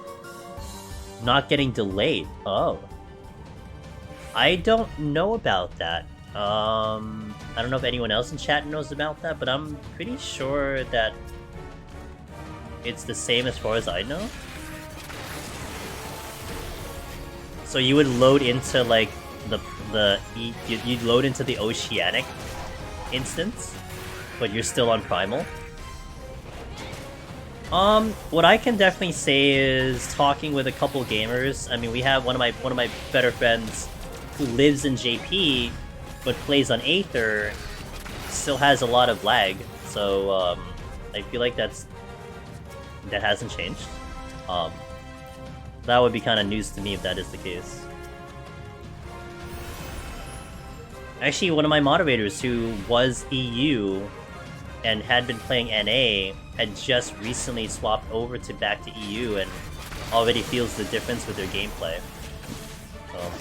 not getting delayed. Oh. I don't know about that. I don't know if anyone else in chat knows about that, but I'm pretty sure that it's the same as far as I know. So you would load into like you'd load into the Oceanic instance, but you're still on Primal. What I can definitely say is talking with a couple gamers. I mean, we have one of my better friends who lives in JP but plays on Aether, still has a lot of lag, so I feel like that hasn't changed. That would be kind of news to me if that is the case. Actually, one of my moderators who was EU and had been playing NA had just recently swapped over to back to EU and already feels the difference with their gameplay. So.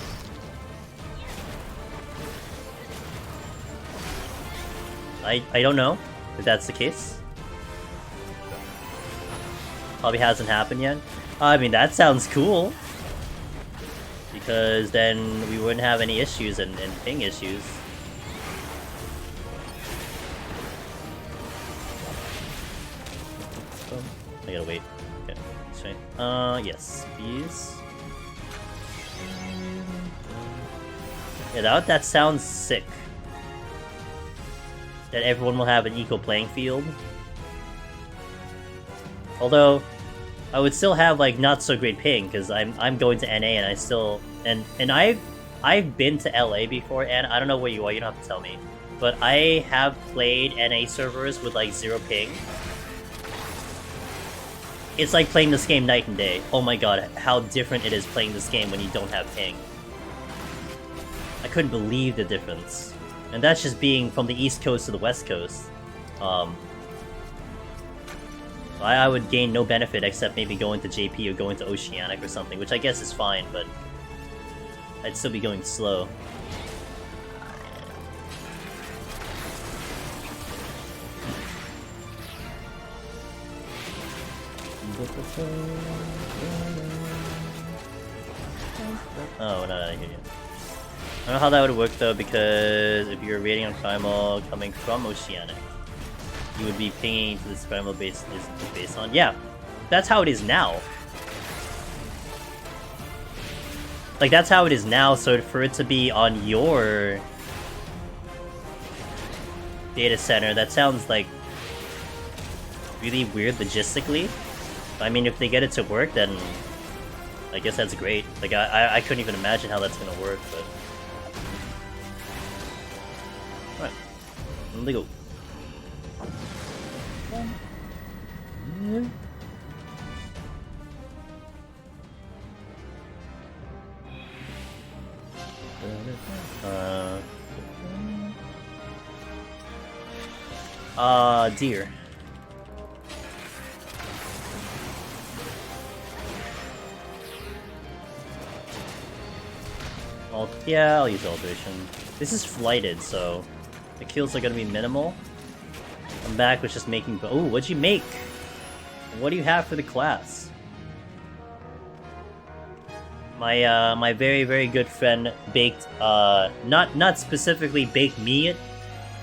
I don't know if that's the case. Probably hasn't happened yet. I mean, that sounds cool. Because then we wouldn't have any issues and ping issues. Oh, I gotta wait. Okay, let's try. Yes, these. Yeah, that sounds sick. That everyone will have an equal playing field. Although, I would still have like not so great ping because I'm going to NA and I still and I've been to LA before, and I don't know where you are. You don't have to tell me, but I have played NA servers with like 0 ping. It's like playing this game night and day. Oh my god, how different it is playing this game when you don't have ping. I couldn't believe the difference. And that's just being from the East Coast to the West Coast. I would gain no benefit except maybe going to JP or going to Oceanic or something, which I guess is fine, but I'd still be going slow. Oh, no, I hear you. I don't know how that would work though, because if you're raiding on Primal coming from Oceanic, you would be pinging to this Primal base based on. Yeah, that's how it is now. Like, that's how it is now, so for it to be on your data center, that sounds like really weird logistically. I mean, if they get it to work, then I guess that's great. Like, I couldn't even imagine how that's gonna work, but... Alright, let me go. Deer. Yeah, I'll use Alteration. This is flighted, so the kills are gonna be minimal. I'm back with just making... Oh, what'd you make? What do you have for the class? My my very, very good friend baked, not specifically baked me it,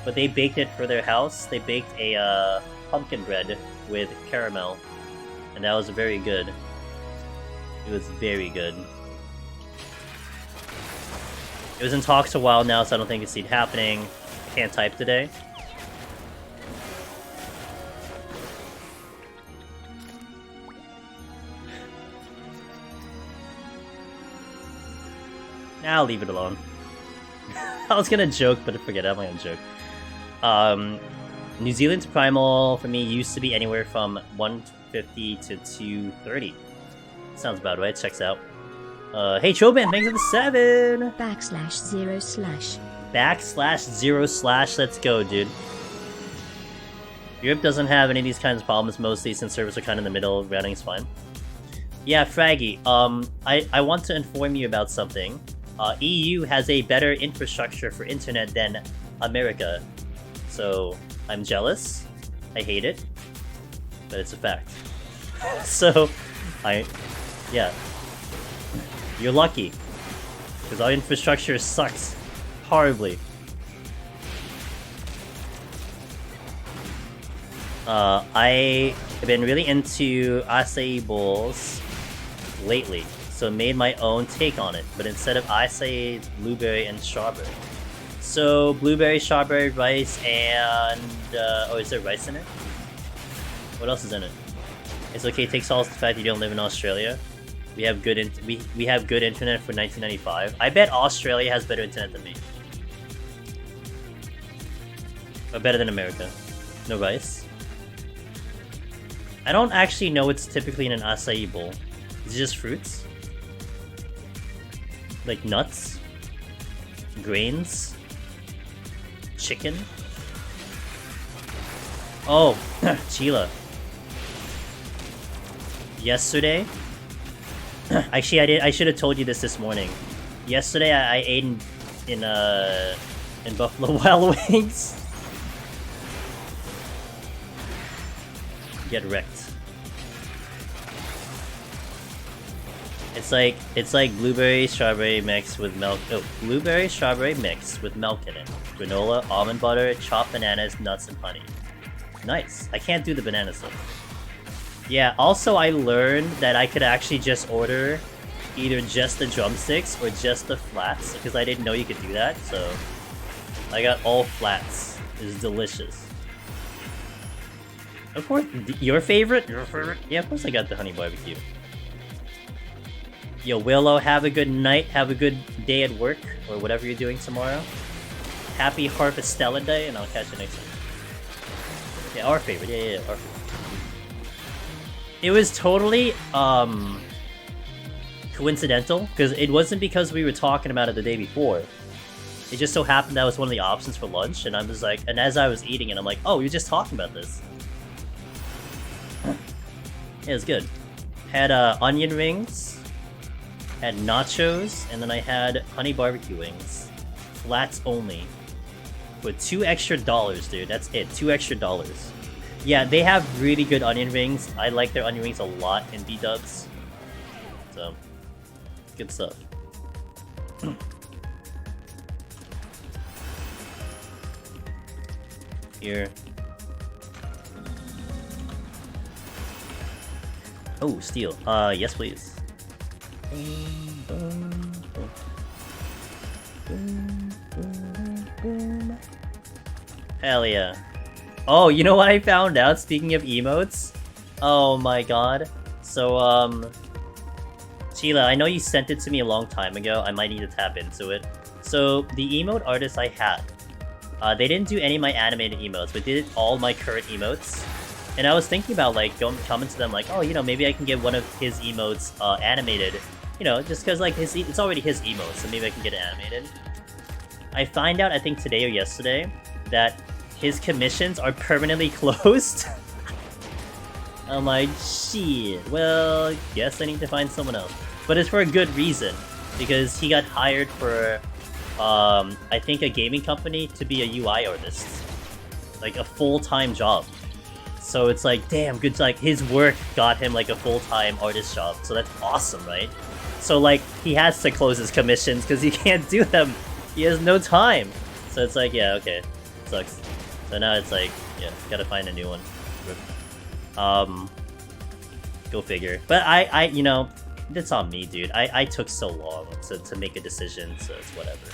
but they baked it for their house. They baked a, pumpkin bread with caramel, and that was very good. It was very good. It was in talks a while now, so I don't think it's happening. Can't type today. I'll leave it alone. I was gonna joke, but forget it, I'm not gonna joke. New Zealand's Primal, for me, used to be anywhere from 150 to 230. Sounds about right, checks out. Hey Choban, thanks for the 7! /0/. /0/, let's go, dude. Europe doesn't have any of these kinds of problems, mostly, since servers are kind of in the middle, routing is fine. Yeah, Fraggy, I want to inform you about something. EU has a better infrastructure for internet than America. So, I'm jealous. I hate it. But it's a fact. So, yeah. You're lucky. Because our infrastructure sucks. Horribly. I have been really into acai bowls lately. So made my own take on it, but instead of acai, it's blueberry and strawberry. So blueberry, strawberry, rice, and oh, is there rice in it? What else is in it? It's okay. Take solace the fact that you don't live in Australia. We have good we have good internet for 1995. I bet Australia has better internet than me, or better than America. No rice. I don't actually know what's typically in an acai bowl. Is it just fruits? Like nuts? Grains? Chicken? Oh, Chila. Yesterday? Actually, I should have told you this morning. Yesterday, I ate in Buffalo Wild Wings. Get wrecked. It's like blueberry strawberry mix with milk. Oh, blueberry strawberry mix with milk in it. Granola, almond butter, chopped bananas, nuts, and honey. Nice. I can't do the banana stuff. Yeah. Also, I learned that I could actually just order either just the drumsticks or just the flats because I didn't know you could do that. So I got all flats. It's delicious. Of course, your favorite? Your favorite? Yeah, of course I got the honey barbecue. Yo, Willow, have a good night. Have a good day at work or whatever you're doing tomorrow. Happy Harvestella Day, and I'll catch you next time. Yeah, our favorite. Yeah, our favorite. It was totally coincidental because it wasn't because we were talking about it the day before. It just so happened that was one of the options for lunch, and I was like, and as I was eating it, I'm like, oh, you're just talking about this. It was good. Had onion rings. Had nachos, and then I had honey barbecue wings. Flats only. With $2 extra, dude. That's it. $2 extra. Yeah, they have really good onion rings. I like their onion rings a lot in B-dubs. So, good stuff. Here. Oh, steel. Yes please. Hell yeah. Oh, you know what I found out, speaking of emotes? Oh my god. So, Sheila, I know you sent it to me a long time ago. I might need to tap into it. So, the emote artists I had, they didn't do any of my animated emotes, but did all my current emotes. And I was thinking about, like, coming to them like, oh, you know, maybe I can get one of his emotes animated. You know, just because, like, it's already his emote, so maybe I can get it animated. I find out, I think today or yesterday, that his commissions are permanently closed. I'm like, shit, well, guess I need to find someone else. But it's for a good reason, because he got hired for, I think a gaming company to be a UI artist. Like, a full-time job. So it's like, damn, good, like, his work got him, like, a full-time artist job. So that's awesome, right? So, like, he has to close his commissions because he can't do them. He has no time. So it's like, yeah, okay. Sucks. So now it's like, yeah, gotta find a new one. Go figure. But I you know, that's on me, dude. I took so long to make a decision, so it's whatever.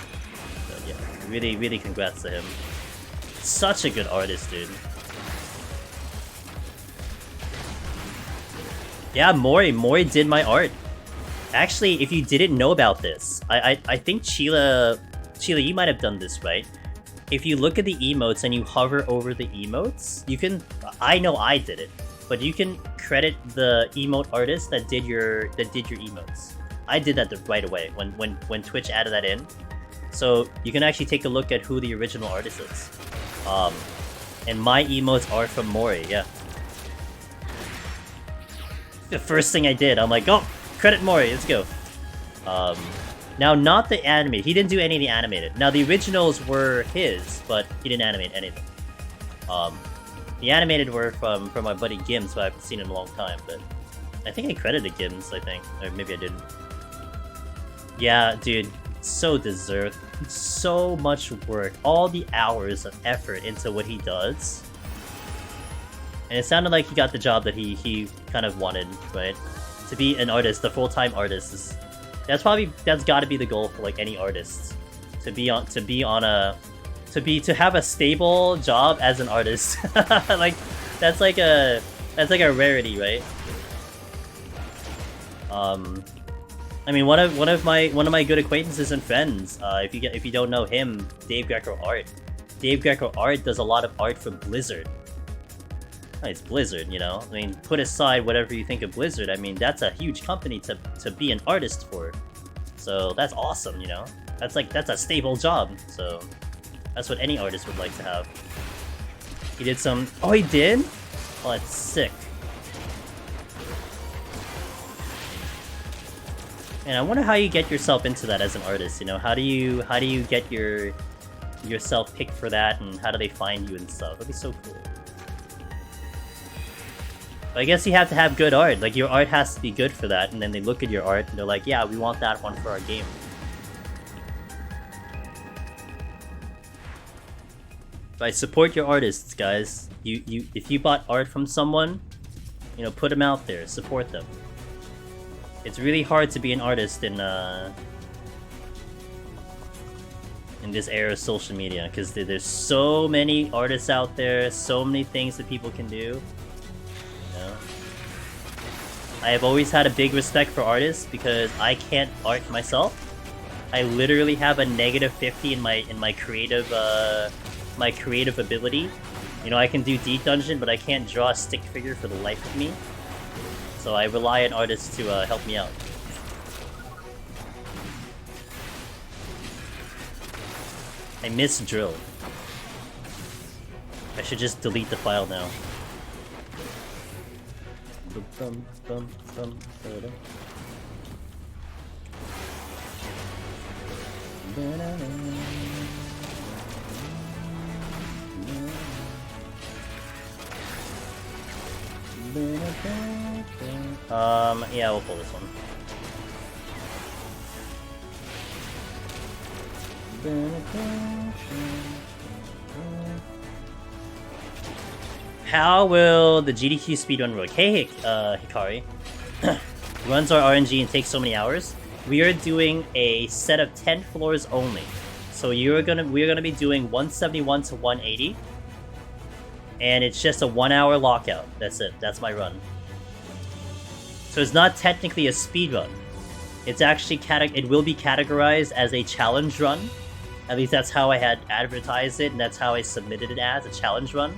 So yeah, really, really congrats to him. Such a good artist, dude. Yeah, Mori did my art. Actually, if you didn't know about this, I think Sheila, you might have done this, right? If you look at the emotes and you hover over the emotes, you can, I know I did it, but you can credit the emote artist that did your emotes. I did that right away when Twitch added that in. So you can actually take a look at who the original artist is. And my emotes are from Mori, yeah. The first thing I did, I'm like, oh, credit Mori, let's go. Now, not the animated. He didn't do any of the animated. Now, the originals were his, but he didn't animate any of them. The animated were from my buddy Gims, who I haven't seen in a long time, but I think I credited Gims, I think. Or maybe I didn't. Yeah, dude, so deserved. So much work. All the hours of effort into what he does. And it sounded like he got the job that he kind of wanted, right? To be an artist, the full-time artist is... that's got to be the goal for like any artist, to have a stable job as an artist. Like that's like a rarity, right? I mean, one of my good acquaintances and friends, if you don't know him, Dave Greco Art. Dave Greco Art does a lot of art for Blizzard. It's Blizzard, you know? I mean, put aside whatever you think of Blizzard, I mean, that's a huge company to be an artist for. So that's awesome, you know? That's a stable job, so that's what any artist would like to have. He did some... Oh, he did? Oh, that's sick. And I wonder how you get yourself into that as an artist, you know? How do you get yourself picked for that, and how do they find you and stuff? That'd be so cool. But I guess you have to have good art. Like, your art has to be good for that, and then they look at your art and they're like, yeah, we want that one for our game. But support your artists, guys. If you bought art from someone, you know, put them out there, support them. It's really hard to be an artist in this era of social media, because there's so many artists out there, so many things that people can do. You know? I have always had a big respect for artists because I can't art myself. I literally have a -50 in my creative ability. You know, I can do Deep Dungeon, but I can't draw a stick figure for the life of me. So I rely on artists to help me out. I miss drill. I should just delete the file now. Yeah, we'll pull this one. How will the GDQ speedrun work? Hey, Hikari. Runs our RNG and takes so many hours. We are doing a set of 10 floors only. So we're gonna be doing 171 to 180. And it's just a 1 hour lockout. That's it. That's my run. So it's not technically a speed run. It's actually it will be categorized as a challenge run. At least that's how I had advertised it, and that's how I submitted it as a challenge run.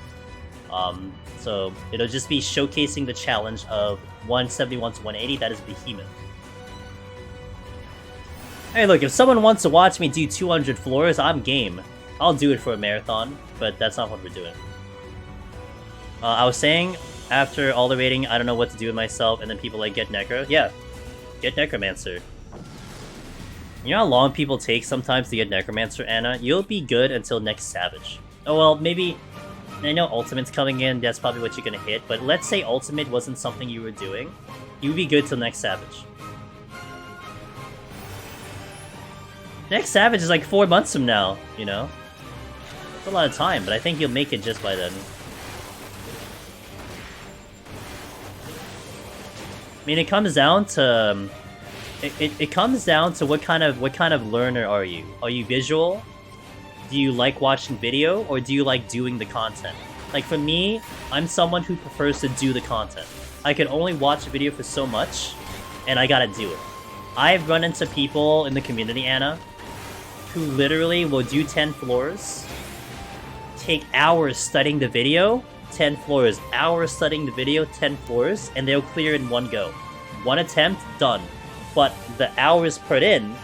So it'll just be showcasing the challenge of 171 to 180. That is Behemoth. Hey, look, if someone wants to watch me do 200 floors, I'm game. I'll do it for a marathon, but that's not what we're doing. I was saying, after all the rating, I don't know what to do with myself, and then people like, get Necro. Yeah, get Necromancer. You know how long people take sometimes to get Necromancer, Anna? You'll be good until next Savage. Oh, well, maybe... I know Ultimate's coming in, that's probably what you're gonna hit, but let's say Ultimate wasn't something you were doing. You'd be good till next Savage. Next Savage is like 4 months from now, you know? It's a lot of time, but I think you'll make it just by then. I mean, it comes down to... It comes down to what kind of learner are you? Are you visual? Do you like watching video, or do you like doing the content? Like for me, I'm someone who prefers to do the content. I can only watch a video for so much, and I gotta do it. I've run into people in the community, Anna, who literally will do 10 floors, take hours studying the video, 10 floors, hours studying the video, 10 floors, and they'll clear in one go. One attempt, done. But the hours put in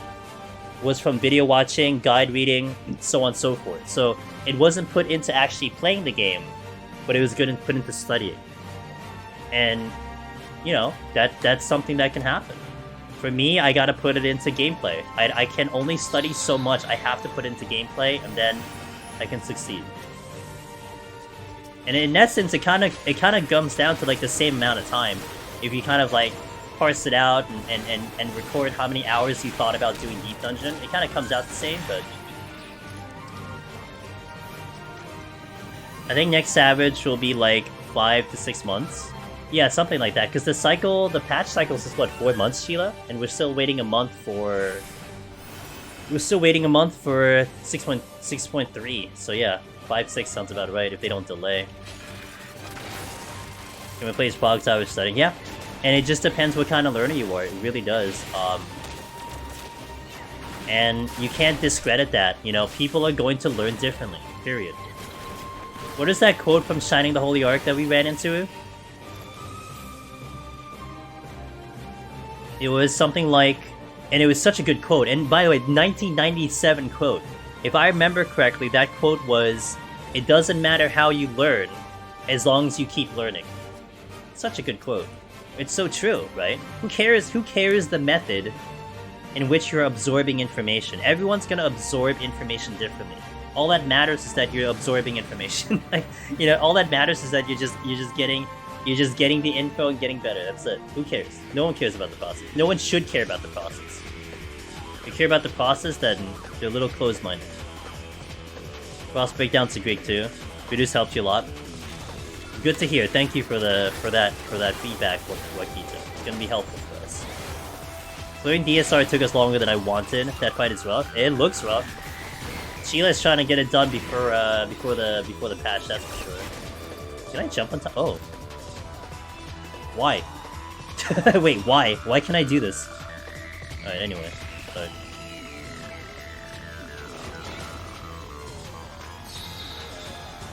was from video watching, guide reading, so on and so forth. So it wasn't put into actually playing the game, but it was good and put into studying. And, you know, that's something that can happen. For me, I gotta put it into gameplay. I can only study so much. I have to put into gameplay, and then I can succeed. And in essence, it kind of comes down to like the same amount of time. If you kind of like parse it out and record how many hours you thought about doing Deep Dungeon, it kind of comes out the same, but... I think next Savage will be like 5 to 6 months. Yeah, something like that, because the patch cycle is what, 4 months, Sheila? And we're still waiting a month for... We're still waiting a month for 6.3, so yeah, 5-6 sounds about right if they don't delay. Can we play Bog Tower studying? Yeah. And it just depends what kind of learner you are, it really does. And you can't discredit that, you know, people are going to learn differently, period. What is that quote from Shining the Holy Ark that we ran into? It was something like, and it was such a good quote, and by the way, 1997 quote. If I remember correctly, that quote was, It doesn't matter how you learn, as long as you keep learning. Such a good quote. It's so true, right? Who cares the method in which you're absorbing information? Everyone's gonna absorb information differently. All that matters is that you're absorbing information. Like, you know, all that matters is that you're just getting the info and getting better. That's it. Who cares? No one cares about the process. No one should care about the process. If you care about the process, then you're a little closed-minded. Boss breakdowns are great too. Videos helped you a lot. Good to hear. Thank you for that feedback, Wakito. It's gonna be helpful for us. Clearing DSR took us longer than I wanted. That fight is rough. It looks rough. Sheila's trying to get it done before the patch. That's for sure. Can I jump on top? Oh. Why? Wait, why? Why can I do this? Alright, anyway. Sorry.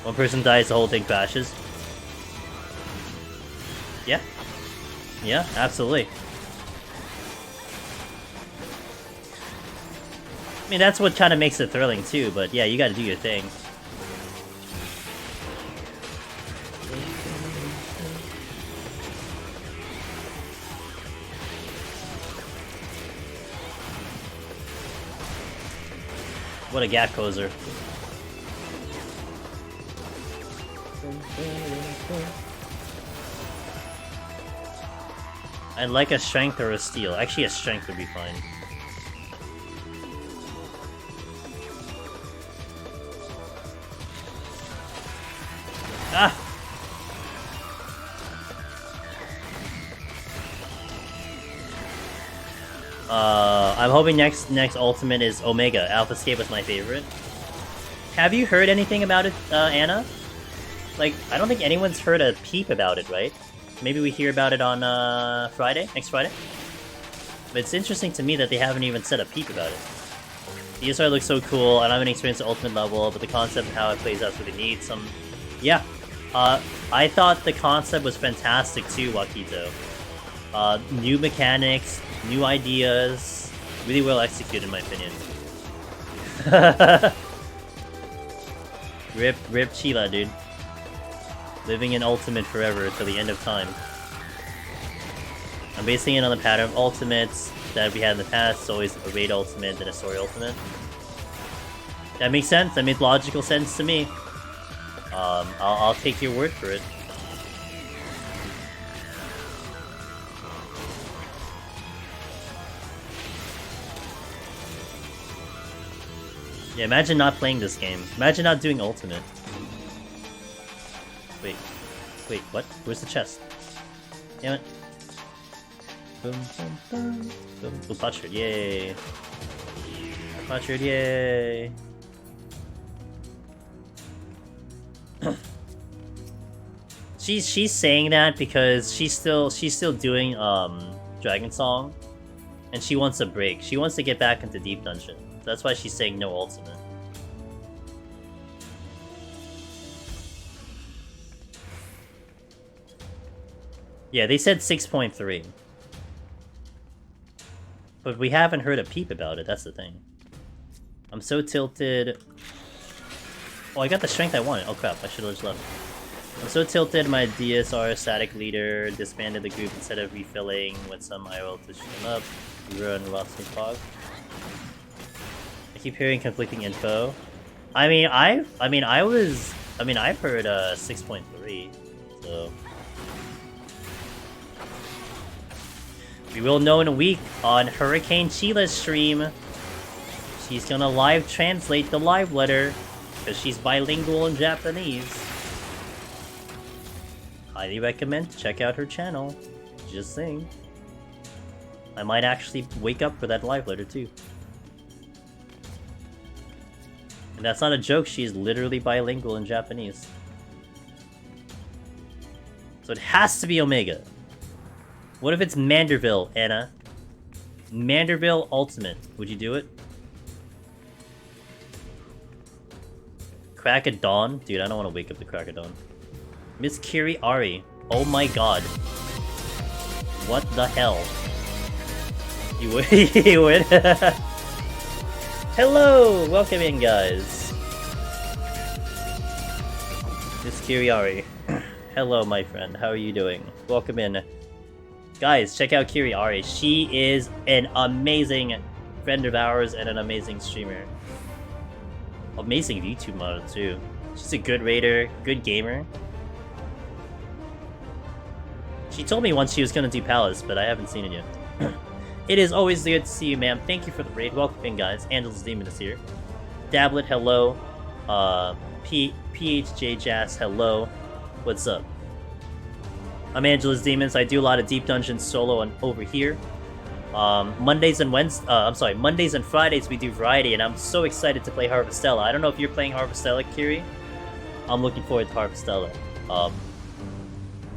One person dies, the whole thing crashes. Yeah. Yeah, absolutely. I mean, that's what kind of makes it thrilling too, but yeah, you gotta do your thing. What a gap closer. I'd like a strength or a steal. Actually, a strength would be fine. Ah! I'm hoping next ultimate is Omega. Alpha Escape was my favorite. Have you heard anything about it, Anna? Like, I don't think anyone's heard a peep about it, right? Maybe we hear about it on next Friday? But it's interesting to me that they haven't even said a peep about it. DSR looks so cool. I don't have any experience at ultimate level, but the concept of how it plays out is really neat. Yeah. I thought the concept was fantastic too, Wakito. New mechanics, new ideas, really well executed in my opinion. Rip Sheila, dude. Living in Ultimate forever till the end of time. I'm basing it on the pattern of Ultimates that we had in the past. It's always a Raid Ultimate, then a Story Ultimate. That makes sense. That makes logical sense to me. I'll take your word for it. Yeah, imagine not playing this game. Imagine not doing Ultimate. Wait, what? Where's the chest? Damn it. Boom, boom, boom. Boom. Oh, Potsherd, yay. Potsherd, yay. She's saying that because she's still doing Dragon Song, and she wants a break. She wants to get back into Deep Dungeon. That's why she's saying no ultimate. Yeah, they said 6.3. But we haven't heard a peep about it, that's the thing. I'm so tilted. Oh, I got the strength I wanted. Oh crap, I should've just left. I'm so tilted, my DSR static leader disbanded the group instead of refilling with some IRL to shoot him up. We run lost in fog. I keep hearing conflicting info. I've heard 6.3, so we will know in a week on Hurricane Sheila's stream. She's gonna live translate the live letter because she's bilingual in Japanese. Highly recommend to check out her channel. Just saying. I might actually wake up for that live letter too. And that's not a joke, she's literally bilingual in Japanese. So it has to be Omega. What if it's Manderville, Anna? Manderville Ultimate. Would you do it? Crack of Dawn? Dude, I don't want to wake up the Crack of Dawn. Miss Kiri Ari. Oh my god. What the hell? You would? You would? Hello! Welcome in, guys. It's Kiriari. Hello, my friend. How are you doing? Welcome in. Guys, check out Kiriari. She is an amazing friend of ours and an amazing streamer. Amazing YouTube model, too. She's a good raider, good gamer. She told me once she was gonna do Palace, but I haven't seen it yet. It is always good to see you, ma'am. Thank you for the raid. Welcome in, guys. Angel's Demon is here. Dablet, hello. PHJ Jazz, hello. What's up? I'm Angela's Demons. I do a lot of Deep Dungeon solo over here. Mondays and Fridays we do variety, and I'm so excited to play Harvestella. I don't know if you're playing Harvestella, Kiri. I'm looking forward to Harvestella.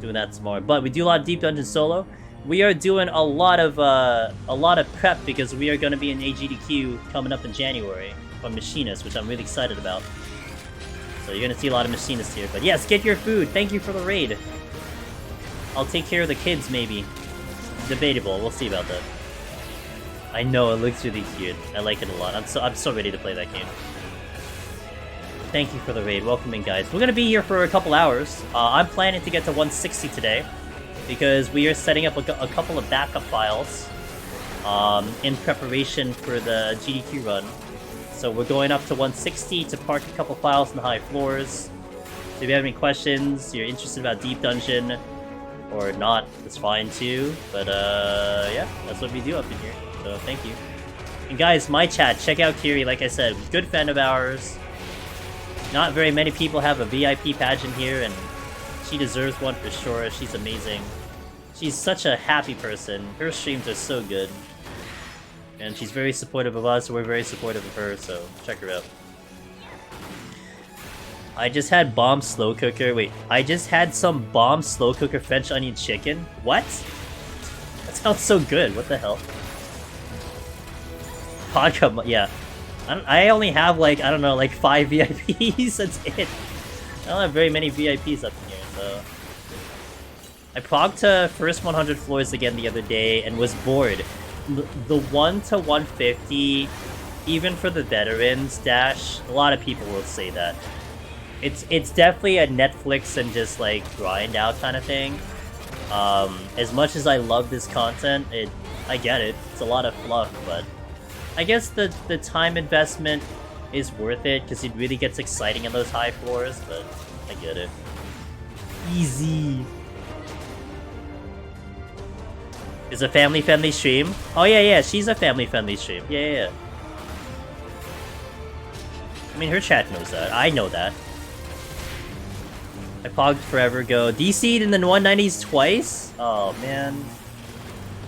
Doing that tomorrow. But we do a lot of Deep Dungeon solo. We are doing a lot of prep because we are going to be in AGDQ coming up in January from Machinists, which I'm really excited about. So you're going to see a lot of Machinists here. But yes, get your food. Thank you for the raid. I'll take care of the kids, maybe. Debatable. We'll see about that. I know, it looks really cute. I like it a lot. I'm so ready to play that game. Thank you for the raid. Welcome in, guys. We're going to be here for a couple hours. I'm planning to get to 160 today because we are setting up a couple of backup files in preparation for the GDQ run. So we're going up to 160 to park a couple files in the high floors. So if you have any questions, you're interested about Deep Dungeon, or not, it's fine too. But yeah, that's what we do up in here. So thank you. And guys, my chat, check out Kiri, like I said, good friend of ours. Not very many people have a VIP pageant here, and she deserves one for sure. She's amazing. She's such a happy person. Her streams are so good. And she's very supportive of us, we're very supportive of her, so check her out. I just had bomb slow cooker. Wait, I just had some bomb slow cooker French onion chicken? What? That sounds so good. What the hell? Vodka, yeah. I only have like, I don't know, like 5 VIPs. That's it. I don't have very many VIPs up here, so. I progged to first 100 floors again the other day and was bored. The 1 to 150, even for the veterans dash, a lot of people will say that. It's definitely a Netflix and just like grind out kind of thing. As much as I love this content, I get it. It's a lot of fluff, but I guess the time investment is worth it because it really gets exciting in those high floors, but I get it. Easy. Is a family-friendly stream? Oh yeah, she's a family-friendly stream. Yeah. I mean, her chat knows that. I know that. I pogged forever ago. DC'd in the 190s twice? Oh, man.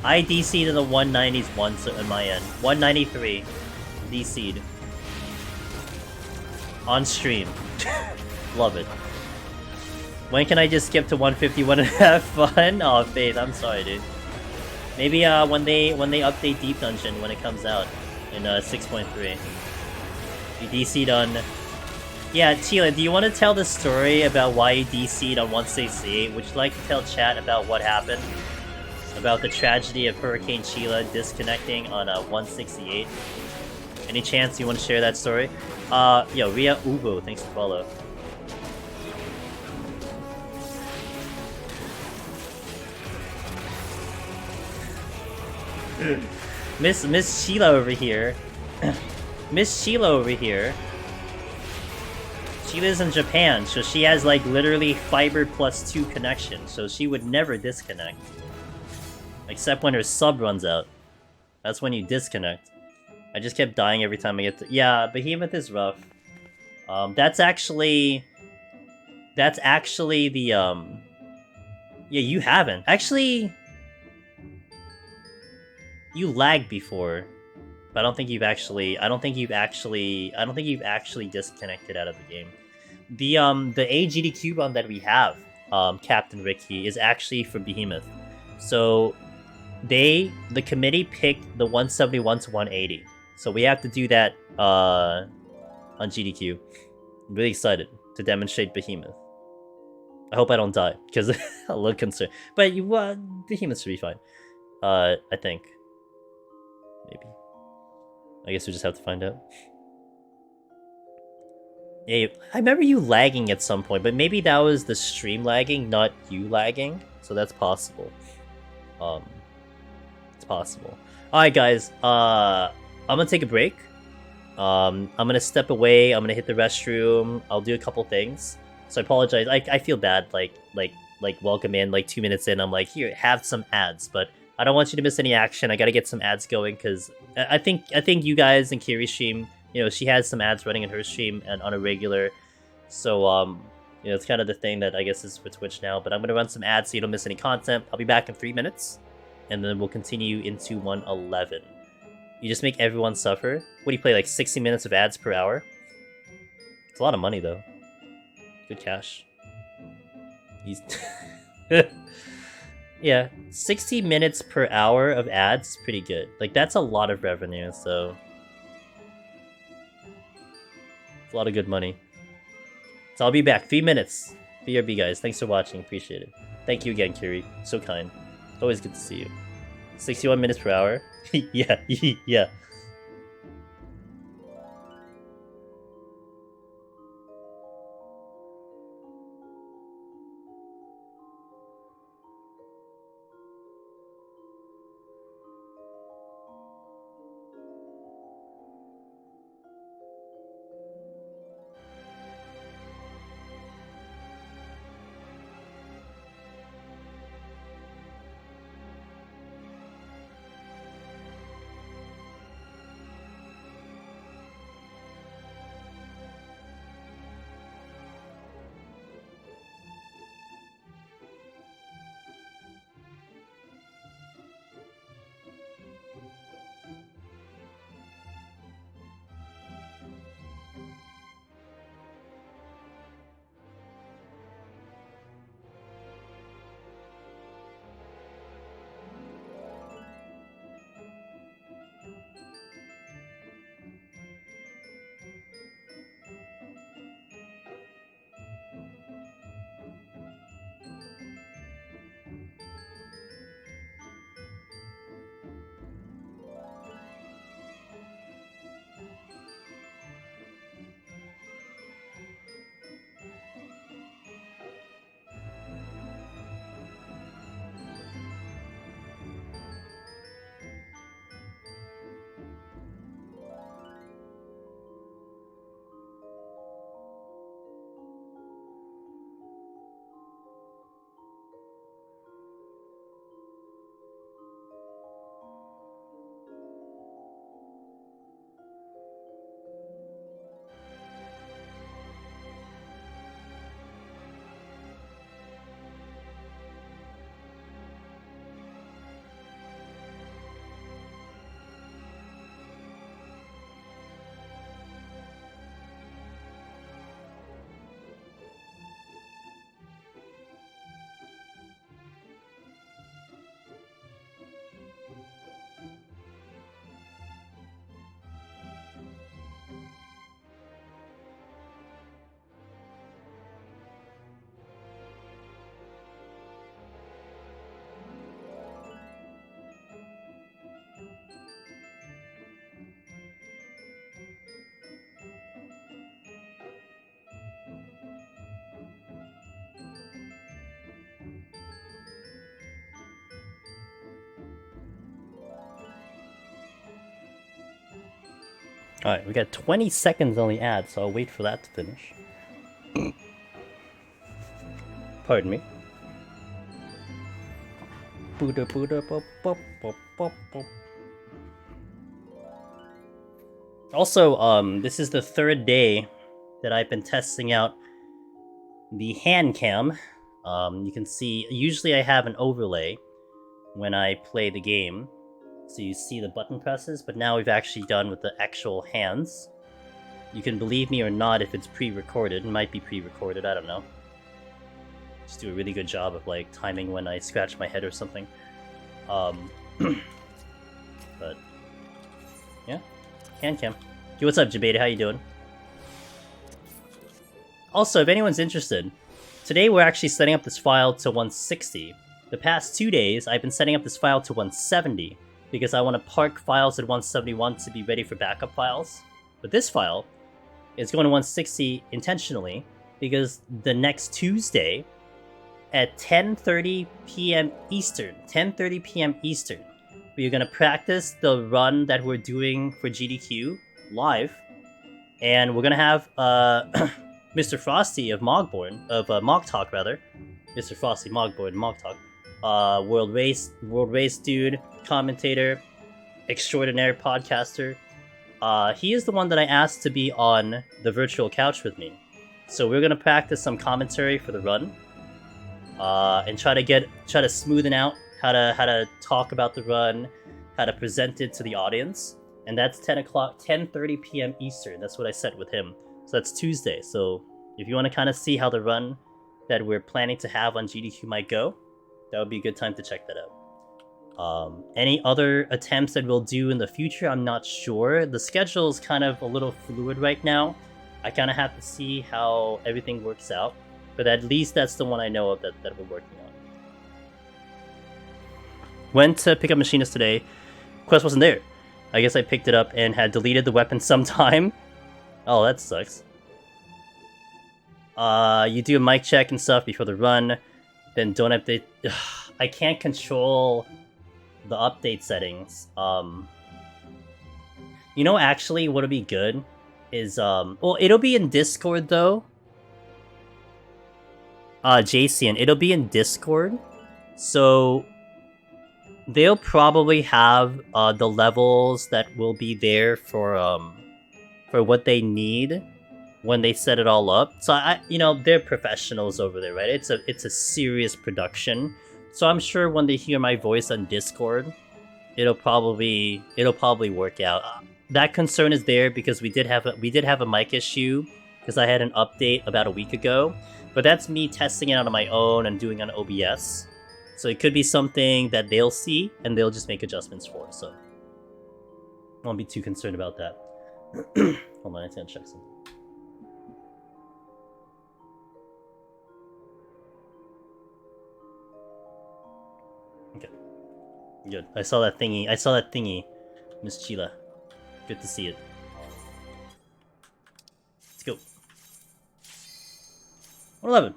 I DC'd in the 190s once on my end. 193. DC'd. On stream. Love it. When can I just skip to 151 and have fun? Oh, Faith, I'm sorry, dude. Maybe when they update Deep Dungeon when it comes out in 6.3. You DC'd on... Yeah, Chila, do you want to tell the story about why you DC'd on 168? Would you like to tell chat about what happened? About the tragedy of Hurricane Chila disconnecting on 168? Any chance you want to share that story? Yo, Ria Uvo, thanks for follow. Miss Sheila over here. Miss Sheila over here. She lives in Japan, so she has like literally fiber plus 2 connection, so she would never disconnect. Except when her sub runs out. That's when you disconnect. I just kept dying every time I get to... Yeah, Behemoth is rough. That's actually the, Yeah, you haven't. Actually... You lagged before. But I don't think you've actually disconnected out of the game. The AGDQ run that we have, Captain Ricky, is actually for Behemoth. So the committee picked the 171 to 180. So we have to do that on GDQ. I'm really excited to demonstrate Behemoth. I hope I don't die, because I'm a little concerned. But Behemoth should be fine. I think. Maybe. I guess we just have to find out. Hey, I remember you lagging at some point, but maybe that was the stream lagging, not you lagging. So that's possible. It's possible. All right, guys. I'm gonna take a break. I'm gonna step away. I'm gonna hit the restroom. I'll do a couple things. So I apologize. I feel bad. Like welcome in. Like 2 minutes in, I'm like, here, have some ads. But I don't want you to miss any action. I gotta get some ads going because I think you guys and Kiri's stream. You know, she has some ads running in her stream and on a regular. So you know, it's kind of the thing that I guess is for Twitch now. But I'm gonna run some ads so you don't miss any content. I'll be back in 3 minutes, and then we'll continue into 111. You just make everyone suffer? What do you play, like 60 minutes of ads per hour? It's a lot of money, though. Good cash. He's... yeah, 60 minutes per hour of ads is pretty good. Like, that's a lot of revenue, so... it's a lot of good money. So I'll be back. 3 minutes. BRB, guys. Thanks for watching. Appreciate it. Thank you again, Kiri. So kind. Always good to see you. 61 minutes per hour? Yeah, yeah. Alright, we got 20 seconds on the ad, so I'll wait for that to finish. Pardon me. Also, this is the third day that I've been testing out the hand cam. You can see, usually I have an overlay when I play the game, so you see the button presses, but now we've actually done with the actual hands. You can believe me or not if it's pre-recorded. It might be pre-recorded, I don't know. Just do a really good job of like timing when I scratch my head or something. But yeah, hand cam. Hey, what's up, Jabeta? How you doing? Also, if anyone's interested, today we're actually setting up this file to 160. The past 2 days, I've been setting up this file to 170 because I want to park files at 171 to be ready for backup files. But this file, It's going to 160 intentionally because the next Tuesday at 10:30 p.m. Eastern, we're gonna practice the run that we're doing for GDQ live, and we're gonna have Mr. Frosty of Mogborn, of Mog Talk rather, Mr. Frosty Mogborn Mog Talk, world race dude, commentator, extraordinary podcaster. He is the one that I asked to be on the virtual couch with me, so we're gonna practice some commentary for the run. And try to smoothen out how to talk about the run, how to present it to the audience, and that's 10:30 p.m. Eastern. That's what I set with him. So that's Tuesday. So if you want to kind of see how the run that we're planning to have on GDQ might go, that would be a good time to check that out. Any other attempts that we'll do in the future, I'm not sure. The schedule is kind of a little fluid right now. I kind of have to see how everything works out. But at least that's the one I know of that we're working on. Went to pick up Machinist today. Quest wasn't there. I guess I picked it up and had deleted the weapon sometime. Oh, that sucks. You do a mic check and stuff before the run. Then don't update. I can't control the update settings. You know, actually, what'll be good is... well, it'll be in Discord, though. Jason, it'll be in Discord, so they'll probably have the levels that will be there for what they need when they set it all up. So they're professionals over there, right? It's a serious production, so I'm sure when they hear my voice on Discord, it'll probably work out. That concern is there because we did have a mic issue because I had an update about a week ago. But that's me testing it out on my own and doing on OBS. So it could be something that they'll see and they'll just make adjustments for. So I won't be too concerned about that. Hold on, I need to check something. Okay. Good. I saw that thingy. Miss Chila. Good to see it. Let's go. 11.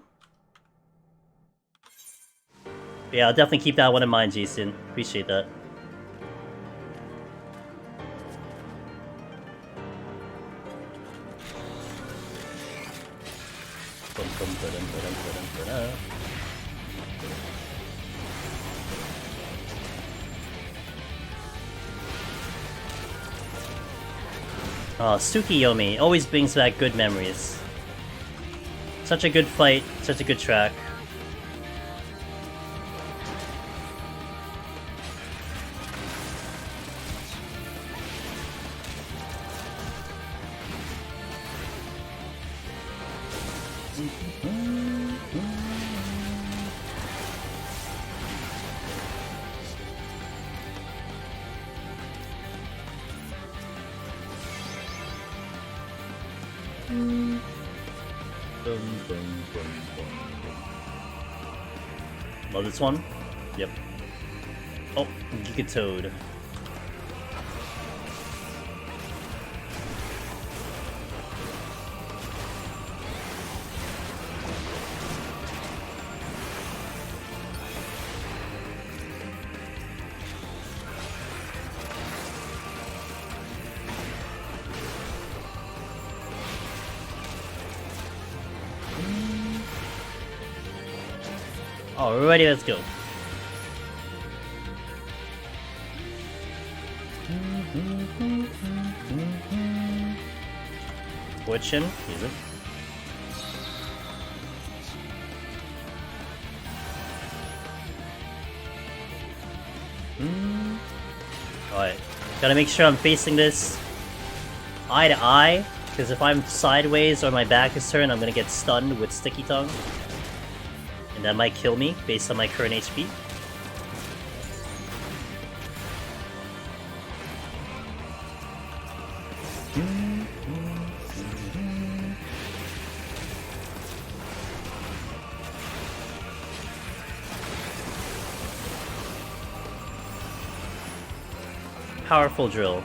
Yeah, I'll definitely keep that one in mind, Jason. Appreciate that. Oh, Tsukiyomi always brings back good memories. Such a good fight, such a good track. Love this one. Yep. Oh, Gigatoad. Alrighty, let's go. Fortune, use it. Alright, gotta make sure I'm facing this eye to eye, because if I'm sideways or my back is turned, I'm gonna get stunned with Sticky Tongue. And that might kill me based on my current HP. Powerful drill.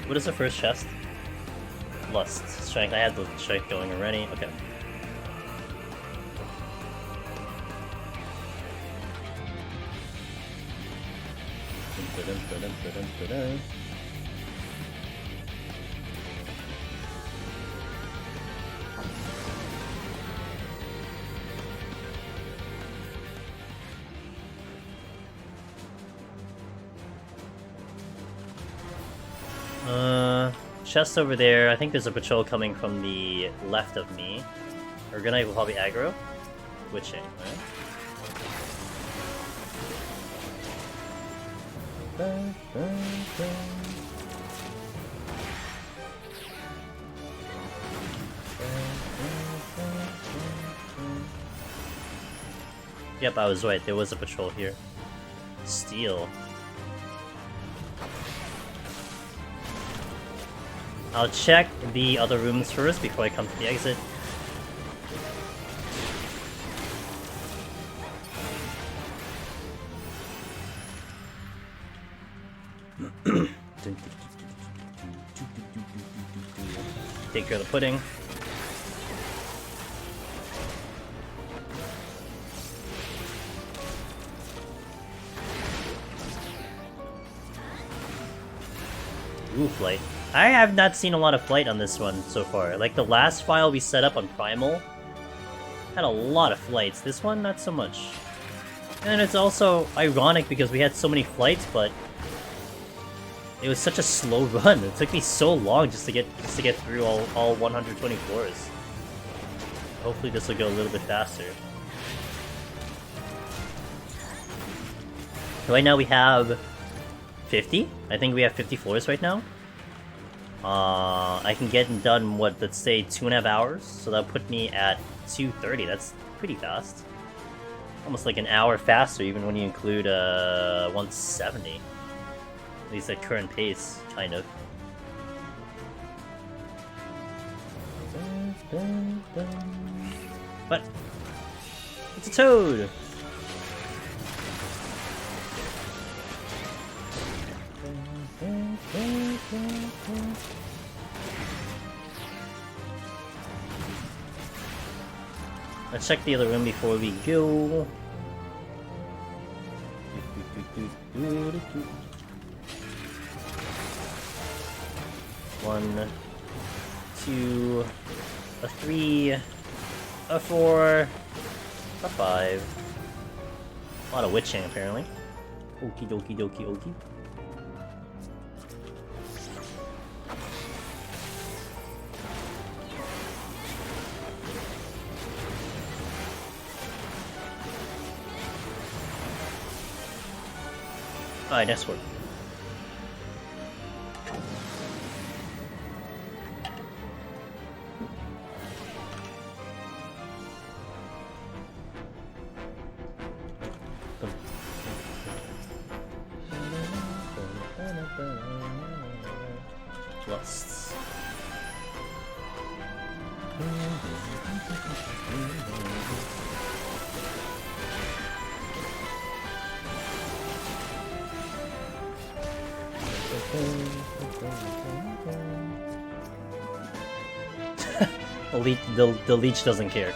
What is the first chest? Lust. Strength. I had the strength going already. Okay. Chest over there. I think there's a patrol coming from the left of me. Urgonite will probably aggro. Witching, right? Yep, I was right. There was a patrol here. Steel. I'll check the other rooms first before I come to the exit. Take care of the pudding. Ooh, flight. I have not seen a lot of flight on this one so far. Like the last file we set up on Primal had a lot of flights. This one, not so much. And it's also ironic because we had so many flights, but it was such a slow run. It took me so long just to get through all 120 floors. Hopefully this will go a little bit faster. Right now we have 50. I think we have 50 floors right now. I can get it done, what, let's say 2.5 hours? So that'll put me at 2:30. That's pretty fast. Almost like an hour faster, even when you include 170. At least at current pace, kind of. But it's a toad! Let's check the other room before we go. 1, 2, a 3, a 4, a 5. A lot of witching apparently. Okie dokie dokie okie. Alright, nice work. Lusts. The leech doesn't care.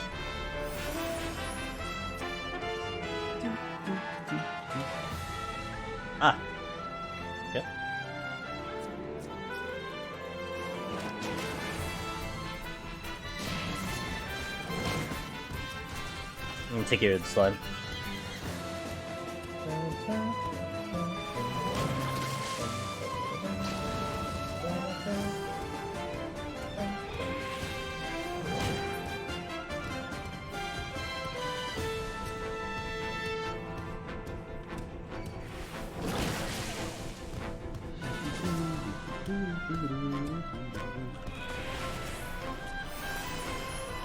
Ah. Yep. I'm gonna take care of the slime.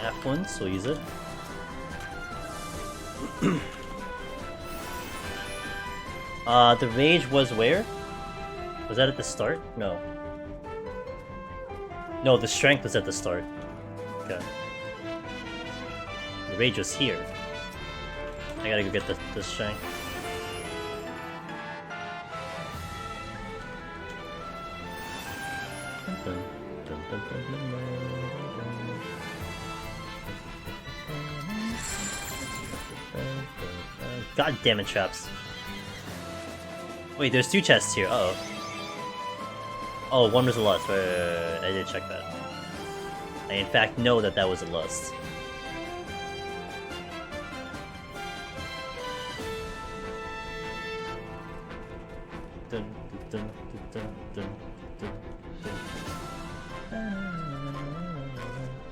F1, so use it. The rage was where? Was that at the start? No. No, the strength was at the start. Okay. The rage was here. I gotta go get the strength. God damn it, traps. Wait, there's 2 chests here. Uh oh. Oh, one was a lust. Wait, I did check that. I in fact know that that was a lust. Dun, dun, dun, dun, dun, dun.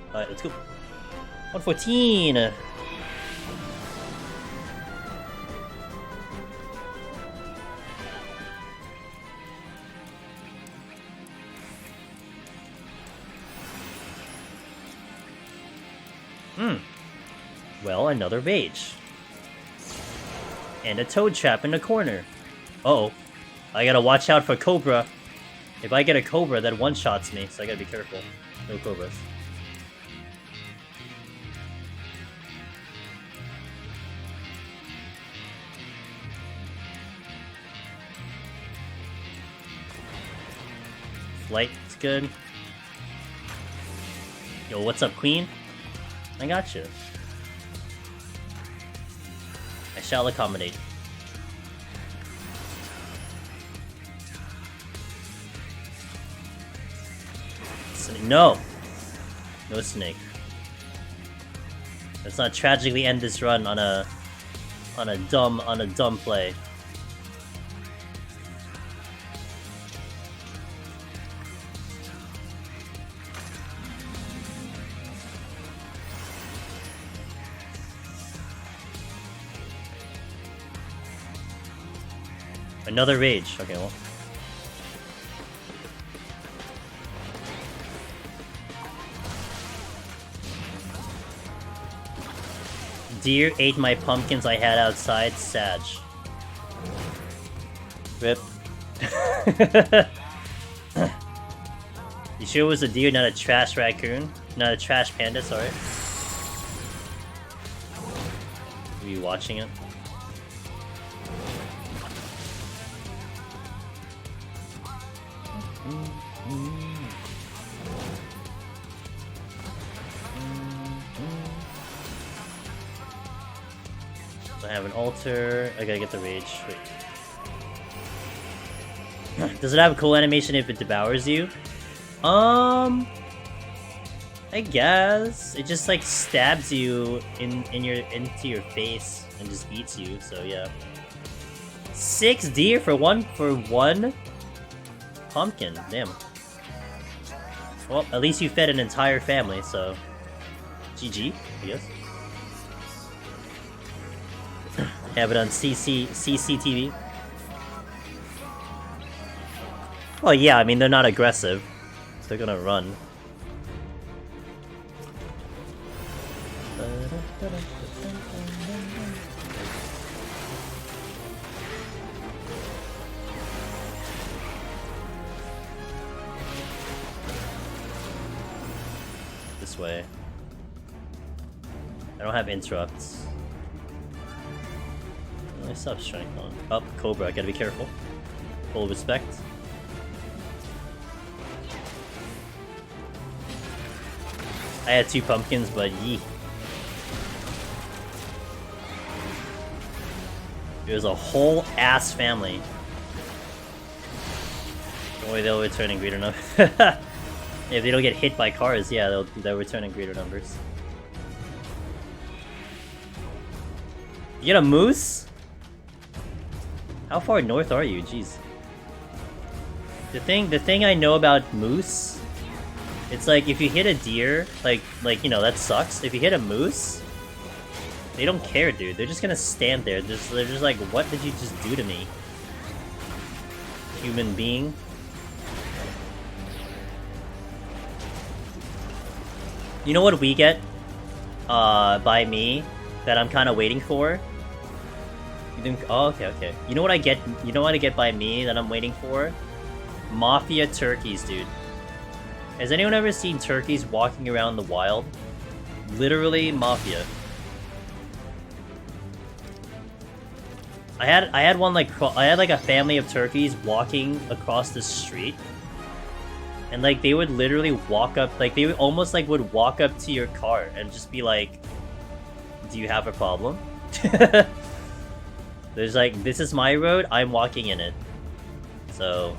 Alright, let's go. 114! Well, another rage. And a toad trap in the corner. Uh-oh. I gotta watch out for Cobra. If I get a Cobra, that one-shots me, so I gotta be careful. No Cobras. Flight is good. Yo, what's up, Queen? I got you. I shall accommodate. No! No snake. Let's not tragically end this run on a dumb play. Another rage. Okay, well. Deer ate my pumpkins I had outside. Sag. Rip. You sure it was a deer, not a trash raccoon? Not a trash panda, sorry. Were you watching it? I have an altar. I gotta get the rage. Wait. Does it have a cool animation if it devours you? I guess it just like stabs you into your face and just eats you. So yeah. 6 deer for one pumpkin. Damn. Well, at least you fed an entire family. So GG, I guess. Have it on CCTV. Well, yeah, I mean, they're not aggressive. They're gonna run. This way. I don't have interrupts. Nice up, strength on. Up, Cobra, gotta be careful. Full respect. I had 2 pumpkins, but yee. There's a whole ass family. Don't worry, they'll return in greater numbers. If they don't get hit by cars, yeah, they'll return in greater numbers. You get a moose? How far north are you? Jeez. The thing I know about moose, it's like if you hit a deer, like you know, that sucks. If you hit a moose, they don't care, dude. They're just gonna stand there. They're just like, what did you just do to me, human being? You know what we get, by me, that I'm kind of waiting for? You think? Oh, okay. You know what I get? You know what I get by me that I'm waiting for? Mafia turkeys, dude. Has anyone ever seen turkeys walking around the wild? Literally mafia. I had one like I had like a family of turkeys walking across the street, And like they would literally walk up, like they would almost like would walk up to your car and just be like, do you have a problem? There's like, this is my road, I'm walking in it. So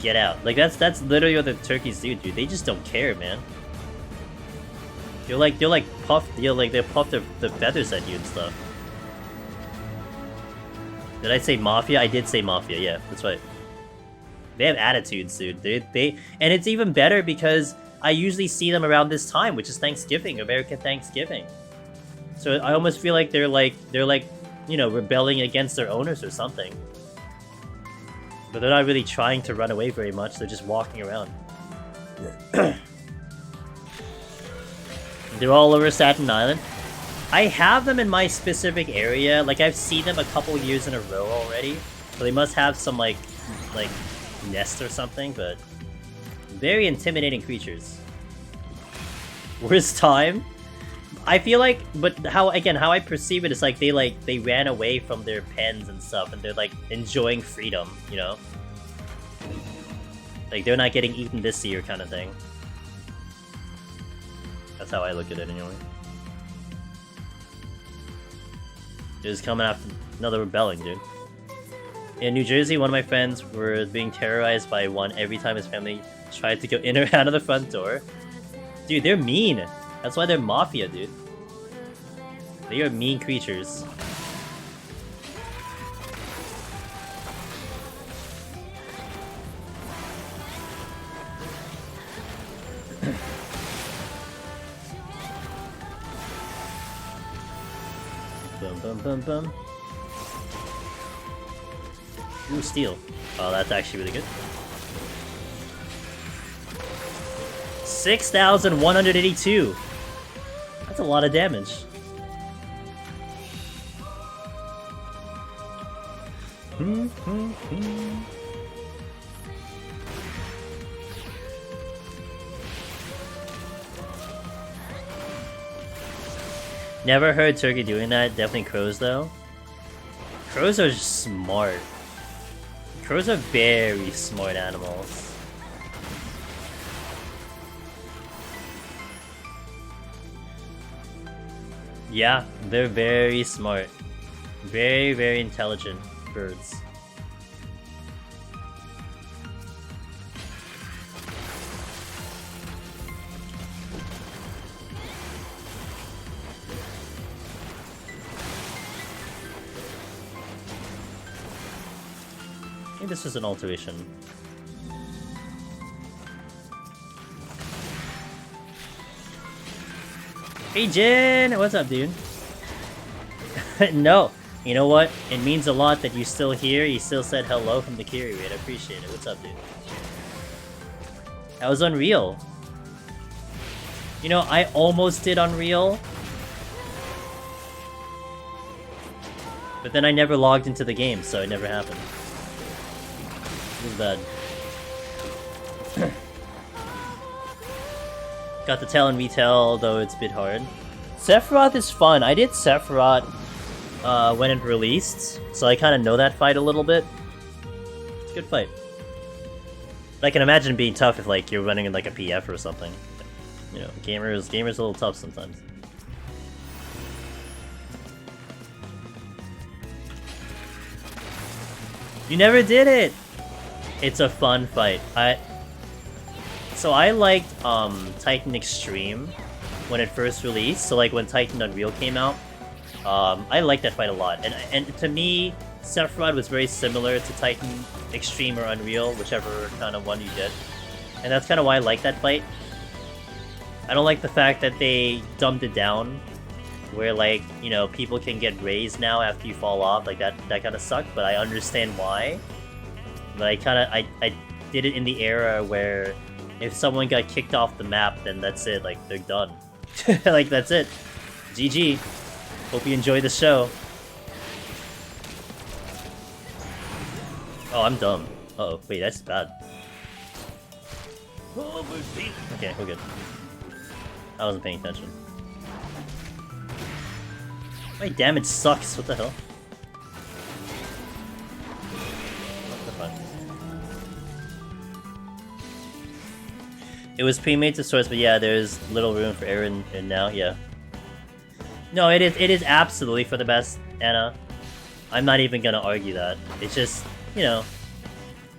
get out. Like that's literally what the turkeys do, dude. They just don't care, man. They'll puff the feathers at you and stuff. Did I say mafia? I did say mafia, yeah, that's right. They have attitudes, dude. They and it's even better because I usually see them around this time, which is Thanksgiving, American Thanksgiving. So I almost feel like they're like, you know, rebelling against their owners or something. But they're not really trying to run away very much, they're just walking around. They're all over Staten Island. I have them in my specific area, like I've seen them a couple years in a row already. So they must have some like nest or something, but very intimidating creatures. Worst time? I feel like, but how I perceive it is like they ran away from their pens and stuff, and they're like enjoying freedom, you know? Like they're not getting eaten this year kind of thing. That's how I look at it anyway. They're just coming after another rebelling, dude. In New Jersey, one of my friends were being terrorized by one every time his family tried to go in or out of the front door. Dude, they're mean. That's why they're mafia, dude. They are mean creatures. Boom, boom, boom, boom. Ooh, steel. Oh, that's actually really good. 6,182. That's a lot of damage. Never heard turkey doing that. Definitely crows though. Crows are smart. Crows are very smart animals. Yeah, they're very smart. Very, very intelligent birds. I think this is an alteration. Hey Jin! What's up, dude? No. You know what? It means a lot that you're still here. You still said hello from the carry rate. I appreciate it. What's up, dude? That was Unreal. You know, I almost did Unreal. But then I never logged into the game, so it never happened. It was bad. Got the tell and retell, though it's a bit hard. Sephiroth is fun. I did Sephiroth when it released, so I kind of know that fight a little bit. It's a good fight. But I can imagine it being tough if like you're running in like a PF or something. You know, gamers a little tough sometimes. You never did it! It's a fun fight. So I liked Titan Extreme when it first released. So like when Titan Unreal came out, I liked that fight a lot. And to me, Sephiroth was very similar to Titan Extreme or Unreal, whichever kind of one you did. And that's kind of why I like that fight. I don't like the fact that they dumbed it down, where like, you know, people can get raised now after you fall off. Like that kind of sucked, but I understand why. But I did it in the era where if someone got kicked off the map, then that's it, like, they're done. Like, that's it. GG. Hope you enjoy the show. Oh, I'm dumb. Uh-oh, wait, that's bad. Okay, we're good. I wasn't paying attention. My damage sucks, what the hell? What the fuck? It was pre-made to source, but yeah, there's little room for error in now, yeah. No, it is absolutely for the best, Anna. I'm not even gonna argue that. It's just, you know,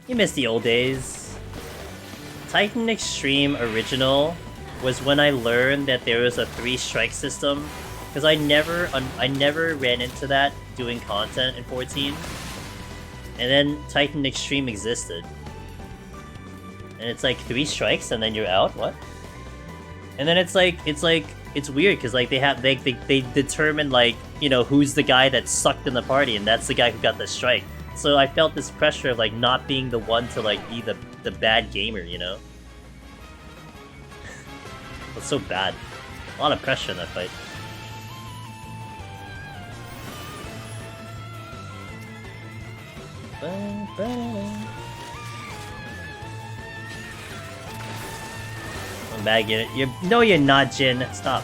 you miss the old days. Titan Extreme Original was when I learned that there was a 3-strike system, because I never ran into that doing content in 14. And then Titan Extreme existed. And it's like 3 strikes and then you're out? What? And then it's weird because like they determine like, you know, who's the guy that sucked in the party and that's the guy who got the strike. So I felt this pressure of like not being the one to like be the bad gamer, you know? It's so bad. A lot of pressure in that fight. I'm bagging it. No, you're not, Jin. Stop.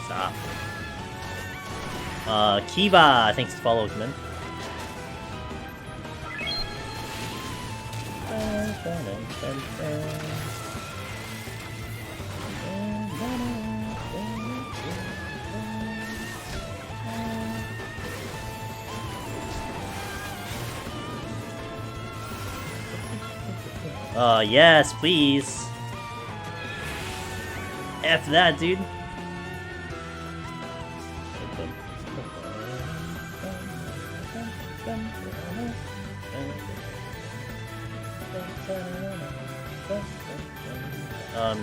Stop. Kiva, thanks for following, man. Yes, please. F that, dude.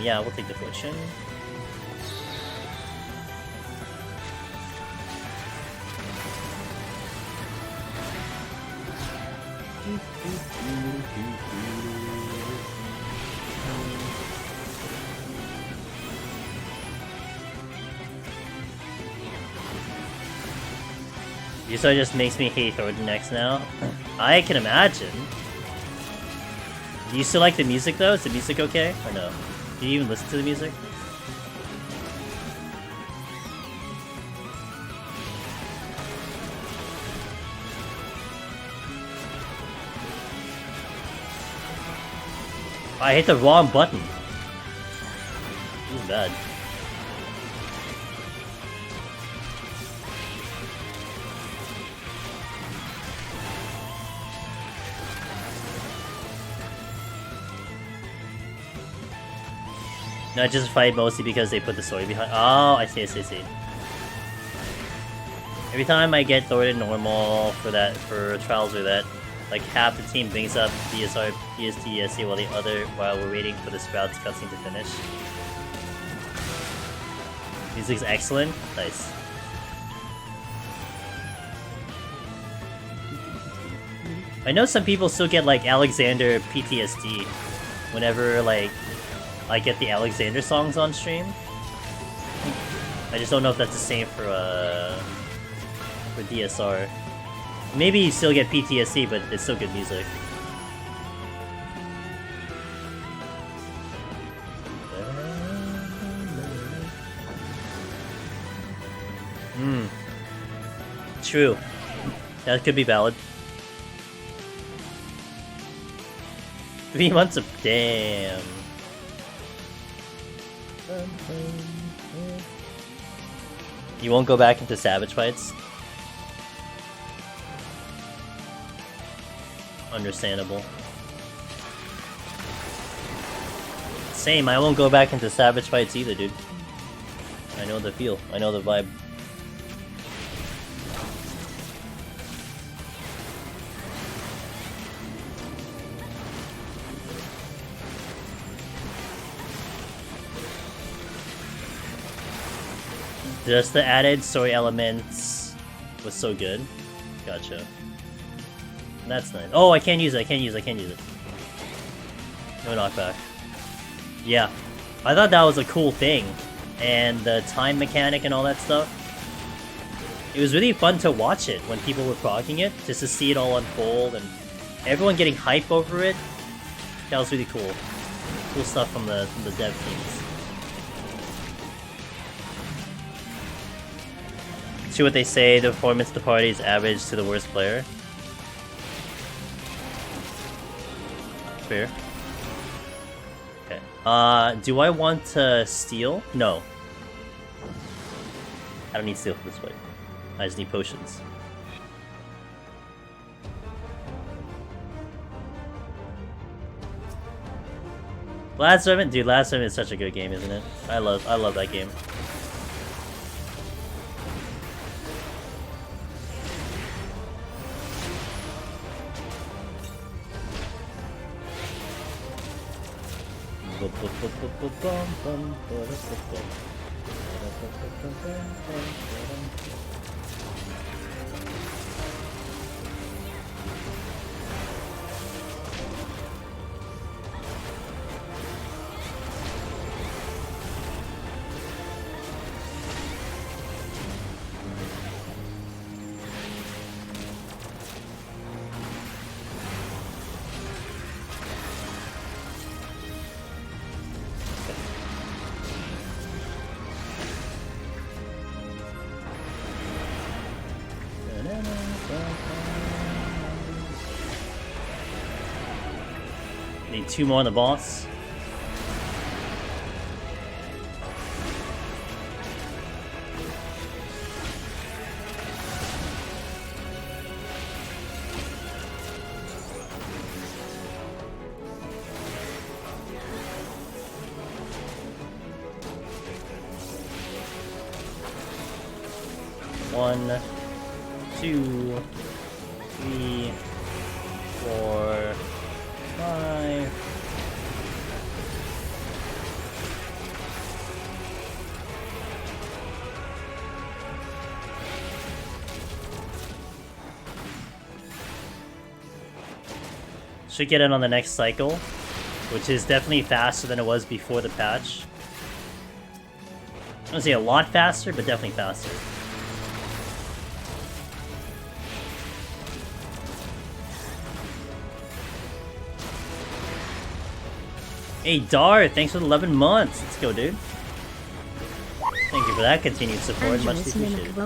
Yeah, we'll take the fortune. Yuso just makes me hate Thornton next now. I can imagine. Do you still like the music though? Is the music okay? Or no? Do you even listen to the music? I hit the wrong button. This is bad. No, I just fight mostly because they put the story behind. Oh, I see. Every time I get Thornton normal for trials or that, like half the team brings up DSR, PST, ESC while we're waiting for the Sprouts cutscene to finish. Music's excellent. Nice. I know some people still get like Alexander PTSD whenever like I get the Alexander songs on stream. I just don't know if that's the same for DSR. Maybe you still get PTSD, but it's still good music. True. That could be valid. 3 months of damn. You won't go back into Savage fights? Understandable. Same, I won't go back into Savage fights either, dude. I know the feel. I know the vibe. Just the added story elements was so good. Gotcha. That's nice. Oh, I can't use it. I can't use it. No knockback. Yeah. I thought that was a cool thing. And the time mechanic and all that stuff. It was really fun to watch it when people were progging it, just to see it all unfold and everyone getting hype over it. That was really cool. Cool stuff from the dev teams. See what they say, the performance of the party is average to the worst player. Fair. Okay. Do I want to steal? No. I don't need steal for this fight. I just need potions. Last Servant, dude, Last Servant is such a good game, isn't it? I love that game. Need 2 more on the boss. One, 2, 3, 4, 5. Should get it on the next cycle, which is definitely faster than it was before the patch. I don't say a lot faster, but definitely faster. Hey Dar, thanks for the 11 months. Let's go, dude. Thank you for that continued support. Much appreciated.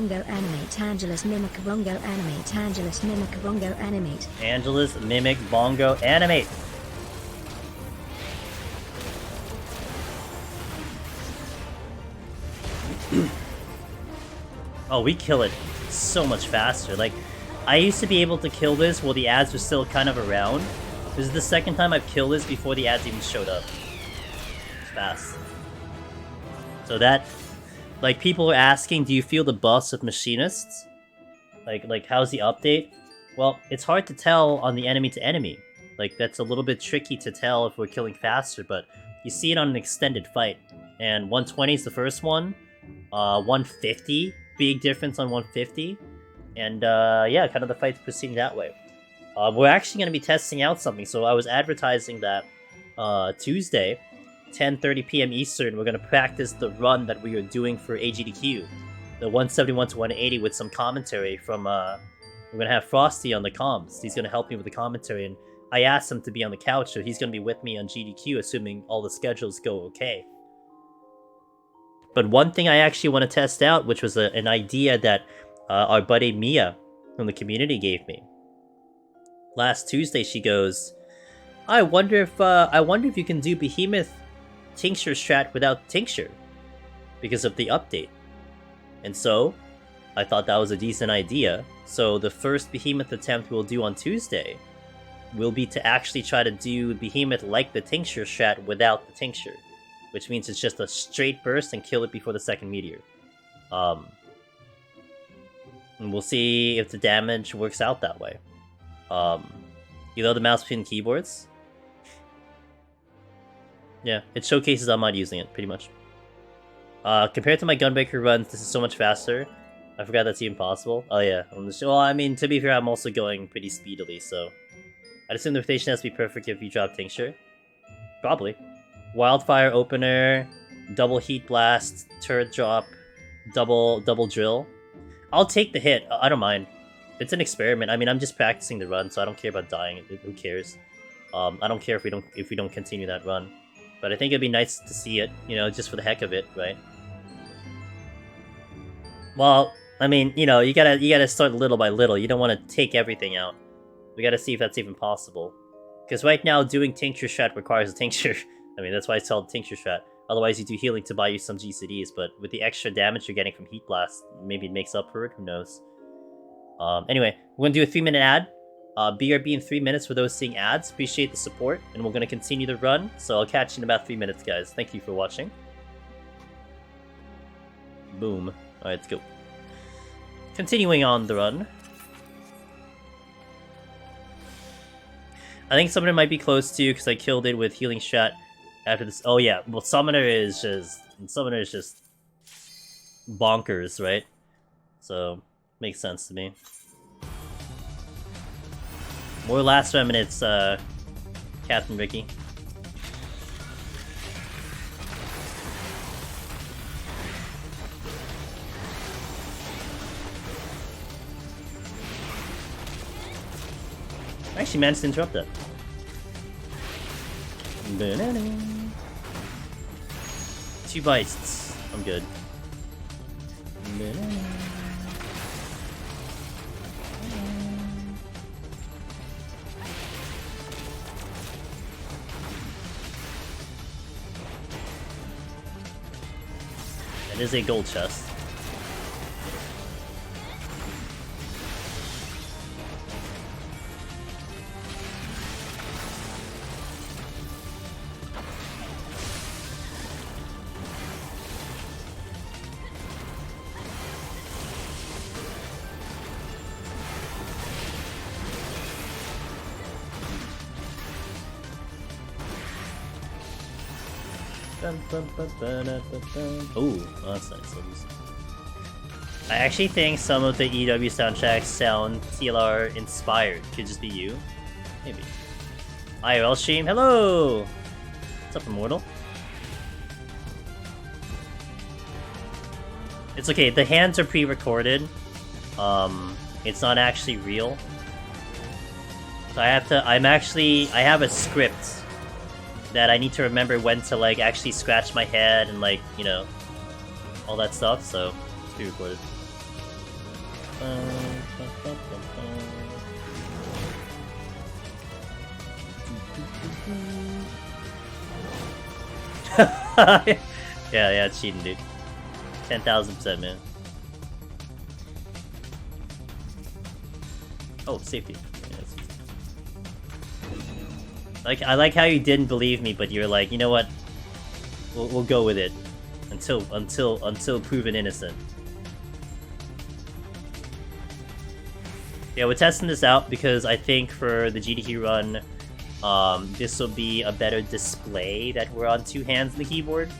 Angelus Mimic Bongo Animate. Angelus Mimic Bongo Animate. Angelus Mimic Bongo Animate. Oh, we kill it so much faster. Like, I used to be able to kill this while the ads were still kind of around. This is the second time I've killed this before the ads even showed up. It's fast. So that, like, people are asking, do you feel the buffs of machinists? Like how's the update? Well, it's hard to tell on the enemy to enemy. Like, that's a little bit tricky to tell if we're killing faster, but you see it on an extended fight. And 120 is the first one. 150, big difference on 150. And yeah, kind of the fight's proceeding that way. We're actually going to be testing out something. So I was advertising that Tuesday, 10:30 p.m. Eastern, we're going to practice the run that we are doing for AGDQ. The 171 to 180 with some commentary from... we're going to have Frosty on the comms. He's going to help me with the commentary. And I asked him to be on the couch, so he's going to be with me on GDQ, assuming all the schedules go okay. But one thing I actually want to test out, which was an idea that our buddy Mia from the community gave me. Last Tuesday, she goes, I wonder if you can do Behemoth Tincture strat without Tincture because of the update. And so, I thought that was a decent idea. So the first Behemoth attempt we'll do on Tuesday will be to actually try to do Behemoth like the Tincture strat without the Tincture. Which means it's just a straight burst and kill it before the second meteor. And we'll see if the damage works out that way. You know the mouse pin keyboards? Yeah, it showcases I'm not using it, pretty much. Compared to my Gunbreaker runs, this is so much faster. I forgot that's even possible. Oh yeah, well, I mean, to be fair, I'm also going pretty speedily, so... I'd assume the rotation has to be perfect if you drop Tincture. Probably. Wildfire opener, double heat blast, turret drop, double don't I'll take the hit. I don't mind. It's an experiment. I mean, I'm just practicing the run, so I don't care about dying. Who cares? I don't care if we don't continue that run. But I think it'd be nice to see it, you know, just for the heck of it, right? Well, I mean, you know, you gotta start little by little. You don't want to take everything out. We gotta see if that's even possible. Because right now, doing Tincture Strat requires a Tincture. I mean, that's why it's called Tincture Strat. Otherwise, you do healing to buy you some GCDs, but with the extra damage you're getting from Heat Blast, maybe it makes up for it, who knows. Anyway, we're gonna do a 3-minute ad. BRB in 3 minutes for those seeing ads. Appreciate the support, and we're gonna continue the run, so I'll catch you in about 3 minutes, guys. Thank you for watching. Boom. Alright, let's go. Continuing on the run. I think Summoner might be close to, because I killed it with Healing Strat after this. Oh yeah, well Summoner is just bonkers, right? So, makes sense to me. More last remnants, Captain Ricky. I actually managed to interrupt that. 2 bites. I'm good. It is a gold chest. Oh, that's nice. I actually think some of the EW soundtracks sound TLR inspired. Could just be you. Maybe. IRL stream. Hello! What's up, Immortal? It's okay, the hands are pre-recorded. It's not actually real. So I have a script that I need to remember when to, like, actually scratch my head and, like, you know, all that stuff, so it's pre-recorded. Yeah, it's cheating, dude. 10,000%, man. Oh, safety. Like, I like how you didn't believe me, but you're like, you know what? We'll go with it until proven innocent. Yeah, we're testing this out because I think for the GDQ run, this will be a better display that we're on 2 hands on the keyboard.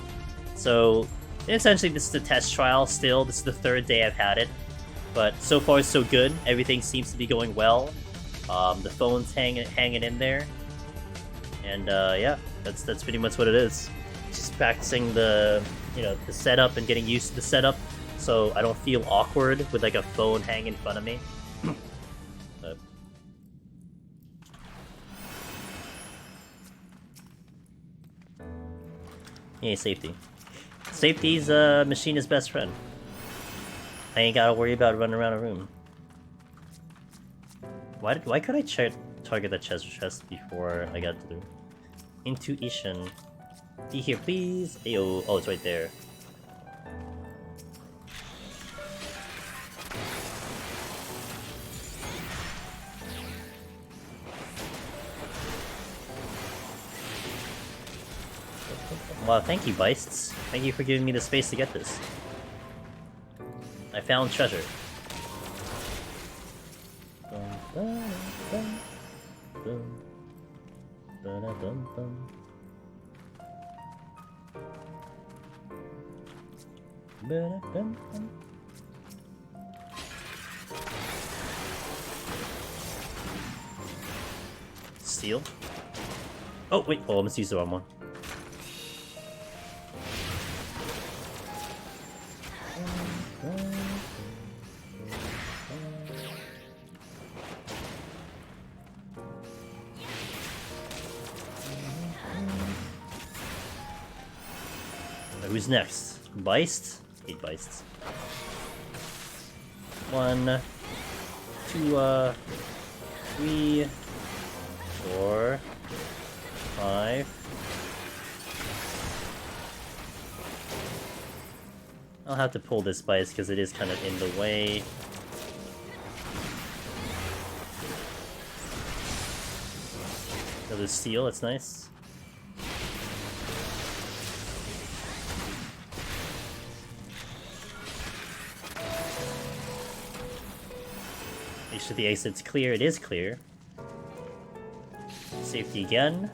So essentially, this is a test trial. Still, this is the 3rd day I've had it, but so far so good. Everything seems to be going well. The phone's hanging in there. And yeah, that's pretty much what it is. Just practicing the setup and getting used to the setup, so I don't feel awkward with like a phone hanging in front of me. Yeah, safety. Safety's Machina's best friend. I ain't gotta worry about running around a room. Why could I target that chest before I got through? Intuition. Be here, please. Ayo. Oh, it's right there. Wow, thank you, Beists. Thank you for giving me the space to get this. I found treasure. Steal? Oh, wait. Oh, I must use the wrong one. Who's next? Beist? 8 Beists. 1, 2, 3, 4, have to pull this spice because it is kind of in the way. Another steal, that's nice. Make sure the exit's clear. It is clear. Safety again.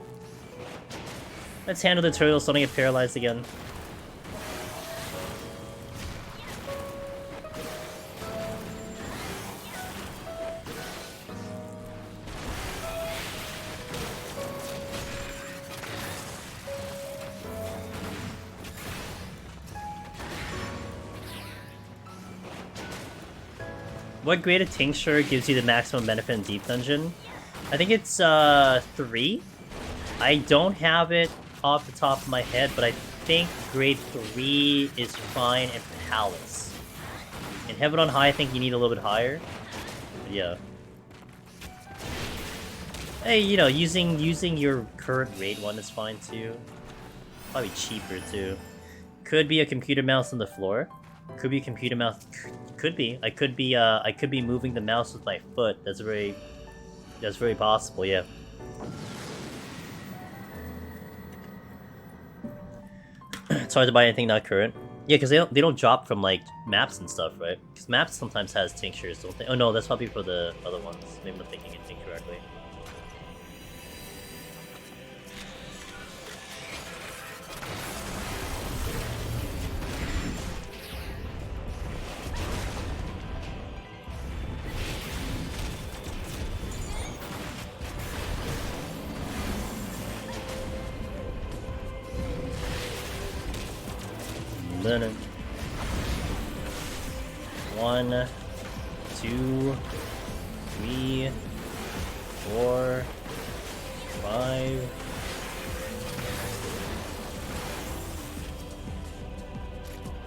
Let's handle the turtle so I don't get paralyzed again. What grade of tincture gives you the maximum benefit in Deep Dungeon? I think it's 3. I don't have it off the top of my head, but I think grade 3 is fine in Palace. In Heaven on High, I think you need a little bit higher. But yeah. Hey, you know, using your current raid one is fine too. Probably cheaper too. Could be a computer mouse on the floor. Could be a computer mouse. Could be. I could be moving the mouse with my foot. That's very possible. Yeah. It's hard to buy anything not current. Yeah, because they don't drop from like maps and stuff, right? Because maps sometimes has tinctures, don't they? Oh no, that's probably for the other ones. Maybe I'm thinking it incorrectly. Then 1, 2, 3, 4, 5.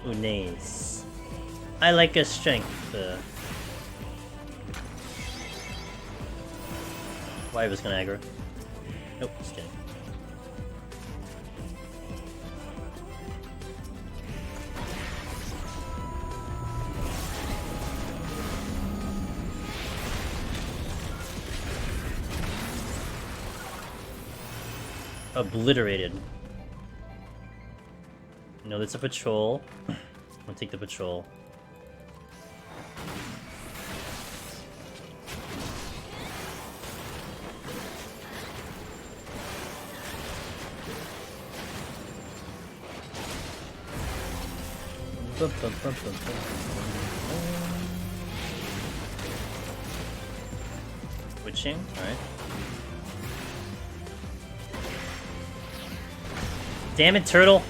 Ooh, nice. I like a strength. Why was gonna aggro? Nope, just kidding. Obliterated. No, that's a patrol. I'll take the patrol. Switching, alright. Damn it, turtle!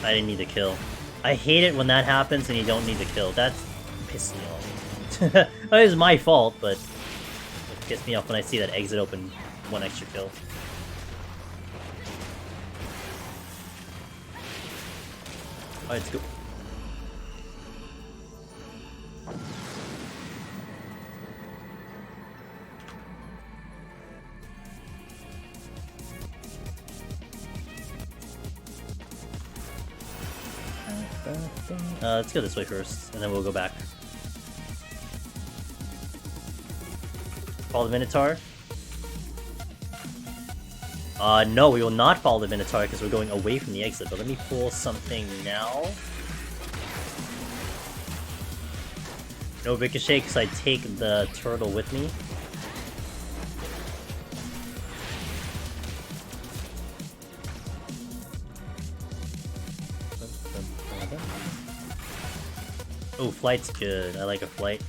I didn't need to kill. I hate it when that happens and you don't need to kill. That's pissing me off. It was my fault, but it pissed me off when I see that exit open 1 extra kill. Alright, let's go. Let's go this way first, and then we'll go back. Follow the Minotaur? No, we will not follow the Minotaur because we're going away from the exit, but let me pull something now. No ricochet because I take the turtle with me. Oh, flight's good. I like a flight.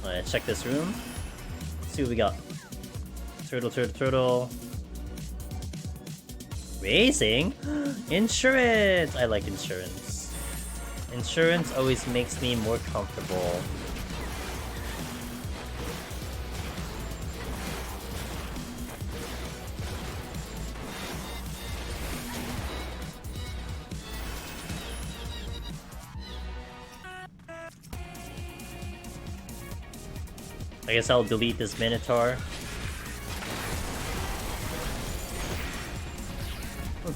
Alright, check this room. Let's see what we got. Turtle, turtle, turtle. Racing? Insurance! I like insurance. Insurance always makes me more comfortable. I guess I'll delete this Minotaur.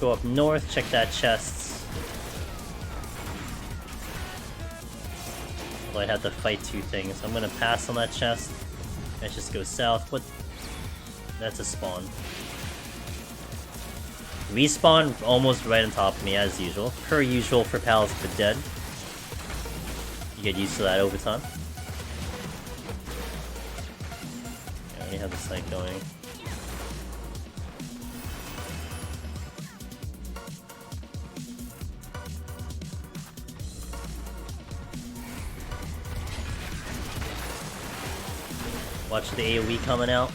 go up north, check that chest. Although I had to fight 2 things. I'm gonna pass on that chest. Let's just go south. What? That's a spawn. Respawn almost right on top of me as usual. Per usual for Palace of the Dead. You get used to that over time. I already have the site going. Watch the AoE coming out.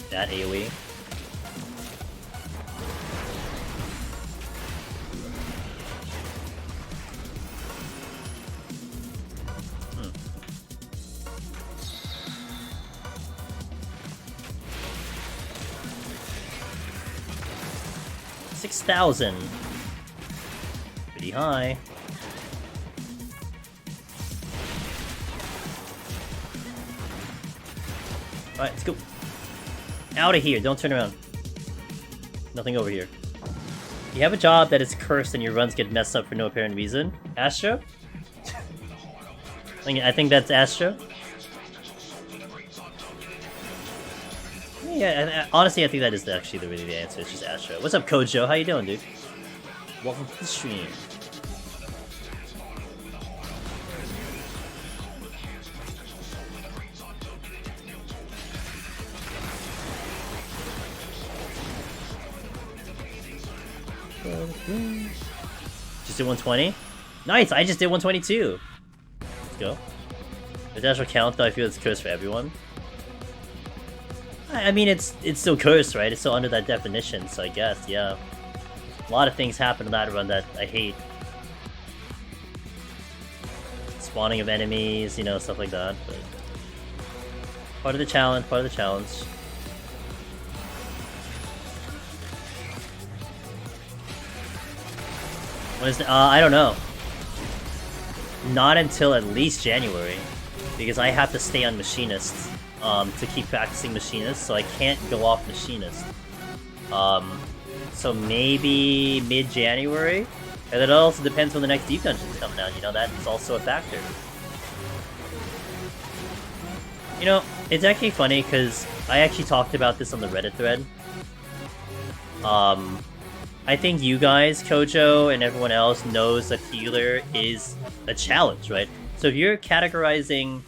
That AoE. Hmm. 6,000. Pretty high. Alright, let's go. Out of here, don't turn around. Nothing over here. You have a job that is cursed and your runs get messed up for no apparent reason. Astro? I think that's Astro. Yeah, honestly, I think that is actually really the answer. It's just Astro. What's up, Kojo? How you doing, dude? Welcome to the stream. Just did 120? Nice! I just did 122! Let's go. Does Astro count though? I feel it's cursed for everyone. I mean, it's still cursed, right? It's still under that definition, so I guess, yeah. A lot of things happen in that run that I hate. Spawning of enemies, you know, stuff like that, but... Part of the challenge, part of the challenge. What is the, I don't know. Not until at least January. Because I have to stay on Machinist. To keep practicing Machinist, so I can't go off Machinist. So maybe mid-January? And it also depends when the next Deep Dungeon's coming out, you know, that's also a factor. You know, it's actually funny, because I actually talked about this on the Reddit thread. I think you guys, Kojo, and everyone else knows that healer is a challenge, right? So if you're categorizing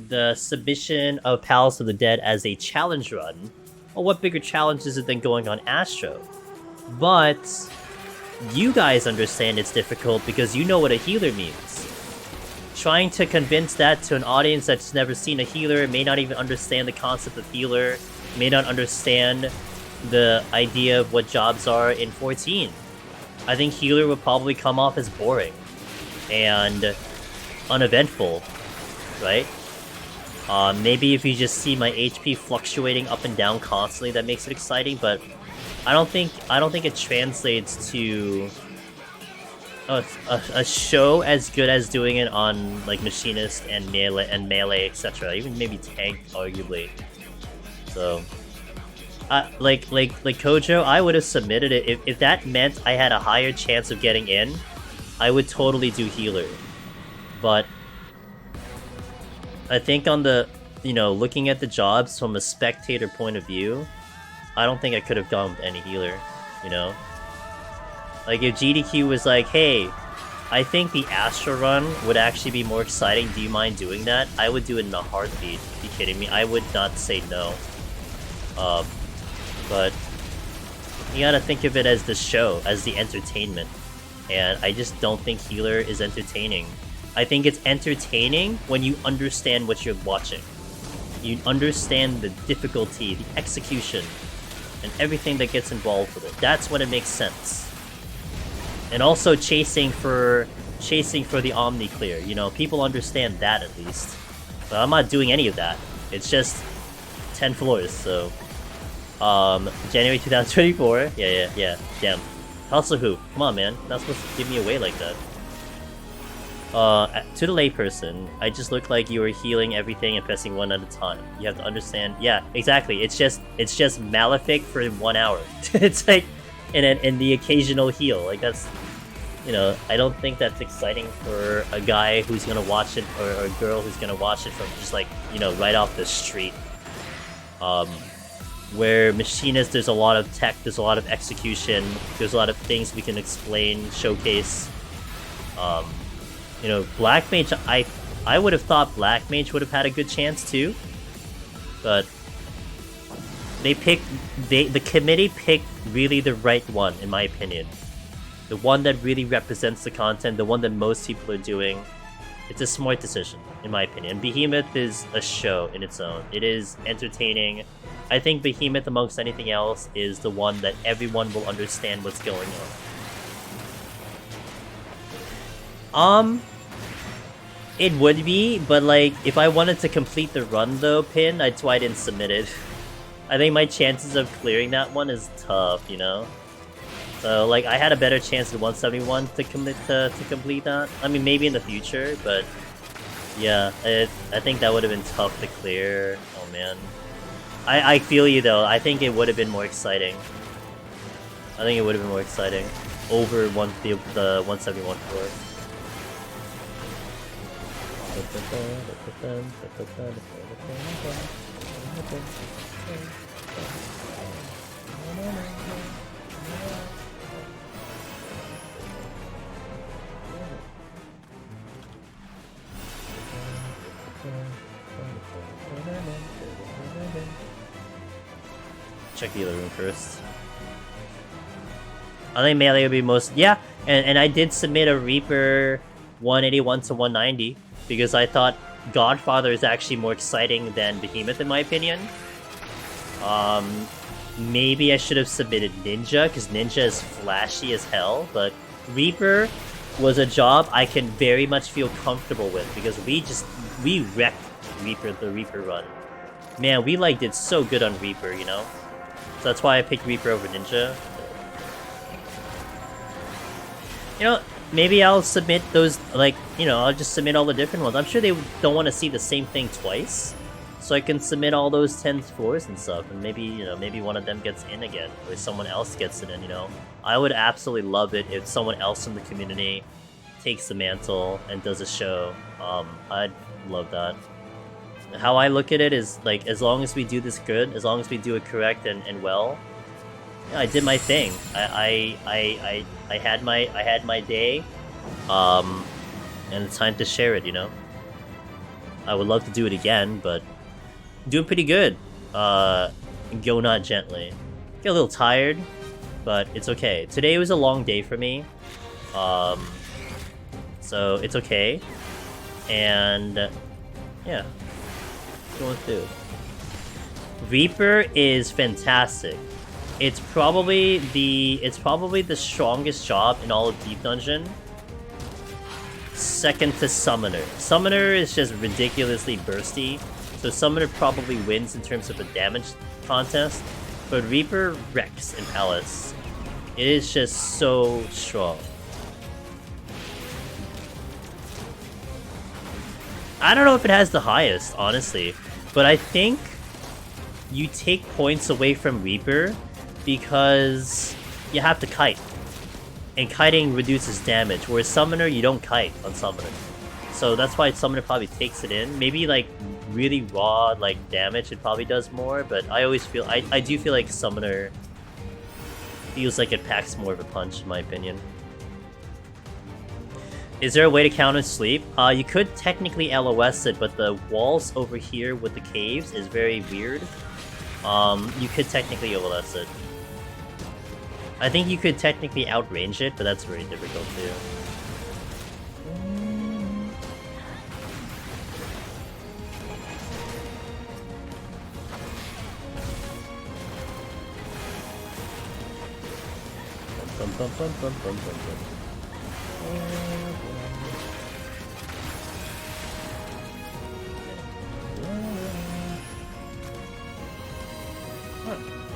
the submission of Palace of the Dead as a challenge run, well, what bigger challenge is it than going on Astro? But you guys understand it's difficult because you know what a healer means. Trying to convince that to an audience that's never seen a healer, may not even understand the concept of healer, may not understand the idea of what jobs are in 14. I think healer would probably come off as boring and uneventful, right? Maybe if you just see my HP fluctuating up and down constantly, that makes it exciting. But I don't think it translates to a show as good as doing it on like Machinist and melee, etc. Even maybe tank, arguably. So, like Kojo, I would have submitted it if that meant I had a higher chance of getting in. I would totally do healer, but I think on the, you know, looking at the jobs from a spectator point of view, I don't think I could have gone with any healer, you know? Like, if GDQ was like, hey, I think the Astro run would actually be more exciting, do you mind doing that? I would do it in a heartbeat. Are you kidding me? I would not say no. But you gotta think of it as the show, as the entertainment. And I just don't think healer is entertaining. I think it's entertaining when you understand what you're watching. You understand the difficulty, the execution, and everything that gets involved with it. That's when it makes sense. And also chasing for the Omni clear. You know, people understand that at least. But I'm not doing any of that. It's just 10 floors, so... January 2024. Yeah. Damn. Hustle who? Come on, man. Not supposed to give me away like that. to the layperson, I just look like you were healing everything and pressing one at a time. You have to understand. Yeah, exactly. It's just Malefic for 1 hour. It's like, and the occasional heal. Like that's, you know, I don't think that's exciting for a guy who's gonna watch it or a girl who's gonna watch it from just like, you know, right off the street. Where Machinist, there's a lot of tech, there's a lot of execution, there's a lot of things we can explain, showcase. You know, Black Mage, I would have thought Black Mage would have had a good chance too, but the committee picked really the right one, in my opinion. The one that really represents the content, the one that most people are doing. It's a smart decision, in my opinion. Behemoth is a show in its own. It is entertaining. I think Behemoth, amongst anything else, is the one that everyone will understand what's going on. It would be, but like, if I wanted to complete the run though, Pin, that's why I didn't submit it. I think my chances of clearing that one is tough, you know? So, like, I had a better chance at 171 to commit to complete that. I mean, maybe in the future, but yeah, I think that would have been tough to clear. Oh man, I feel you though. I think it would have been more exciting. I think it would have been more exciting over the 171 floor. Check the other room first. I think melee would be most... Yeah, and I did submit a Reaper 181 to 190 because I thought Godfather is actually more exciting than Behemoth in my opinion. Maybe I should have submitted Ninja because Ninja is flashy as hell, but Reaper was a job I can very much feel comfortable with because we wrecked the Reaper run. Man, we like did so good on Reaper, you know? So that's why I picked Reaper over Ninja. You know, maybe I'll submit those, like, you know, I'll just submit all the different ones. I'm sure they don't want to see the same thing twice. So I can submit all those 10 floors and stuff, and maybe, you know, maybe one of them gets in again, or someone else gets it in, you know? I would absolutely love it if someone else in the community takes the mantle and does a show. I'd love that. How I look at it is, like, as long as we do this good, as long as we do it correct and well, yeah, I did my thing. I had my day, and it's time to share it, you know? I would love to do it again, but doing pretty good. Go not gently. Get a little tired, but it's okay. Today was a long day for me, so it's okay. And yeah, going through. Reaper is fantastic. It's probably the strongest job in all of Deep Dungeon. Second to Summoner. Summoner is just ridiculously bursty, so Summoner probably wins in terms of a damage contest, but Reaper wrecks in Palace. It is just so strong. I don't know if it has the highest, honestly, but I think you take points away from Reaper because you have to kite. And kiting reduces damage, whereas Summoner, you don't kite on Summoner. So that's why Summoner probably takes it in. Maybe like really raw like damage it probably does more, but I always feel I do feel like Summoner feels like it packs more of a punch in my opinion. Is there a way to counter sleep? You could technically LOS it, but the walls over here with the caves is very weird. You could technically LOS it. I think you could technically outrange it, but that's very difficult too.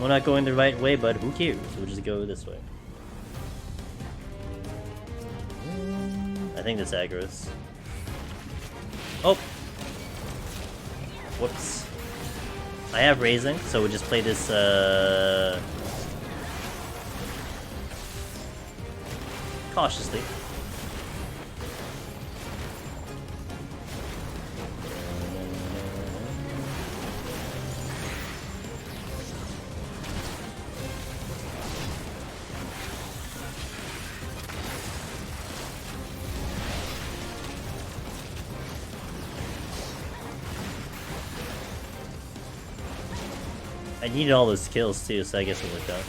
We're not going the right way, but who cares? We'll just go this way. I think this aggro's. Oh! Whoops. I have raising, so we'll just play this, cautiously. I needed all those kills too, so I guess it worked out.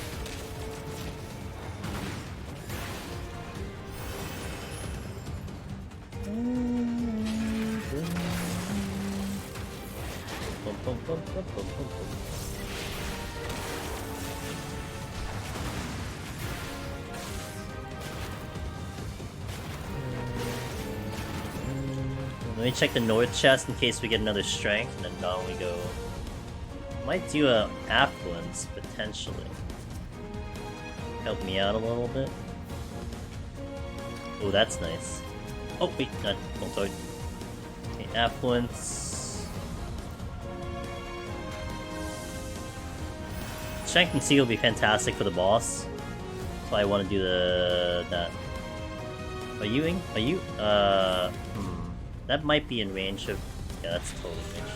Let me check the north chest in case we get another strength, and then down we go. Might do a affluence, potentially. Help me out a little bit. Oh, that's nice. Oh, wait, not sorry. Okay, affluence. Strength and Seal will be fantastic for the boss. So I want to do that. Are you? That might be in range of... Yeah, that's totally in range.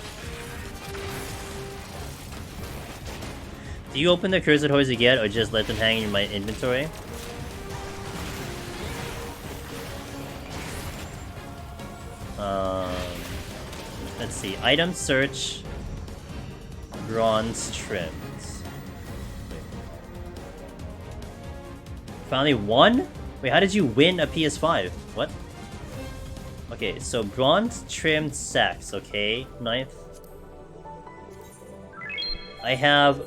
Do you open the cursed toys you get, or just let them hang in my inventory? Let's see. Item search. Bronze trims. Finally won? Wait, how did you win a PS5? What? Okay, so bronze trimmed sacks, okay? 9th. I have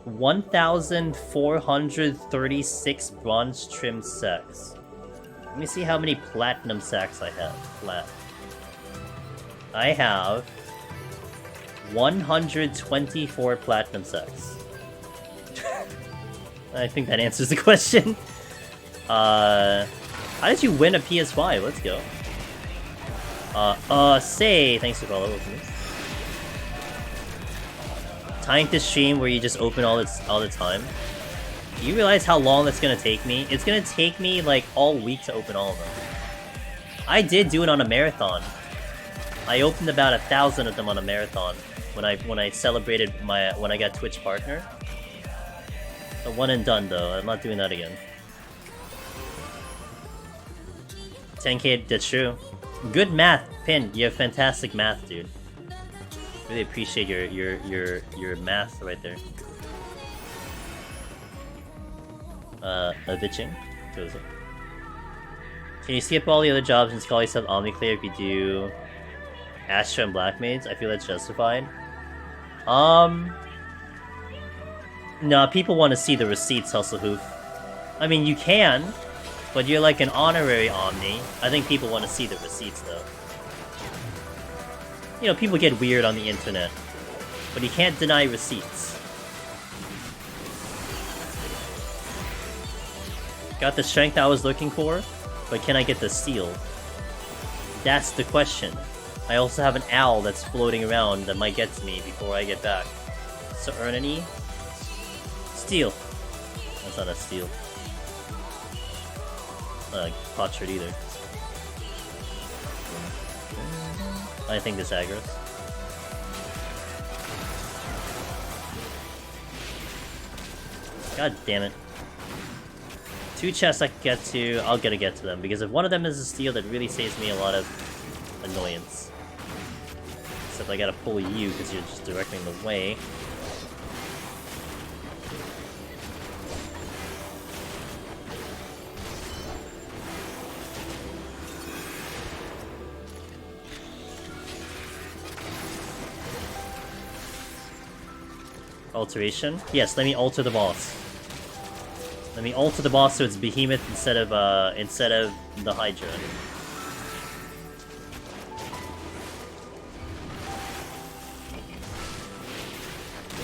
1,436 bronze trimmed sacks. Let me see how many platinum sacks I have. I have 124 platinum sacks. I think that answers the question. How did you win a PS5? Let's go. Say, thanks for following me. Tying this stream where you just open all the time. Do you realize how long that's gonna take me? It's gonna take me like all week to open all of them. I did do it on a marathon. I opened about 1,000 of them on a marathon when I celebrated when I got Twitch partner. A one and done though. I'm not doing that again. 10k, that's true. Good math, Pin. You have fantastic math, dude. Really appreciate your math right there. Bitching. Goes up. Can you skip all the other jobs and call yourself Omniclear if you do Astra and Black Maids? I feel that's justified. No, people want to see the receipts, Hustlehoof. I mean, you can, but you're like an honorary Omni. I think people want to see the receipts, though. You know, people get weird on the internet, but you can't deny receipts. Got the strength I was looking for, but can I get the seal? That's the question. I also have an owl that's floating around that might get to me before I get back. So earn any? Steel. That's not a steel. Not a potsherd either. I think this aggro's. God damn it. 2 chests I can get to, I'll get to them, because if one of them is a steal, that really saves me a lot of annoyance. Except I gotta pull you, because you're just directing the way. Alteration? Yes, let me alter the boss. Let me alter the boss so it's Behemoth instead of the Hydra.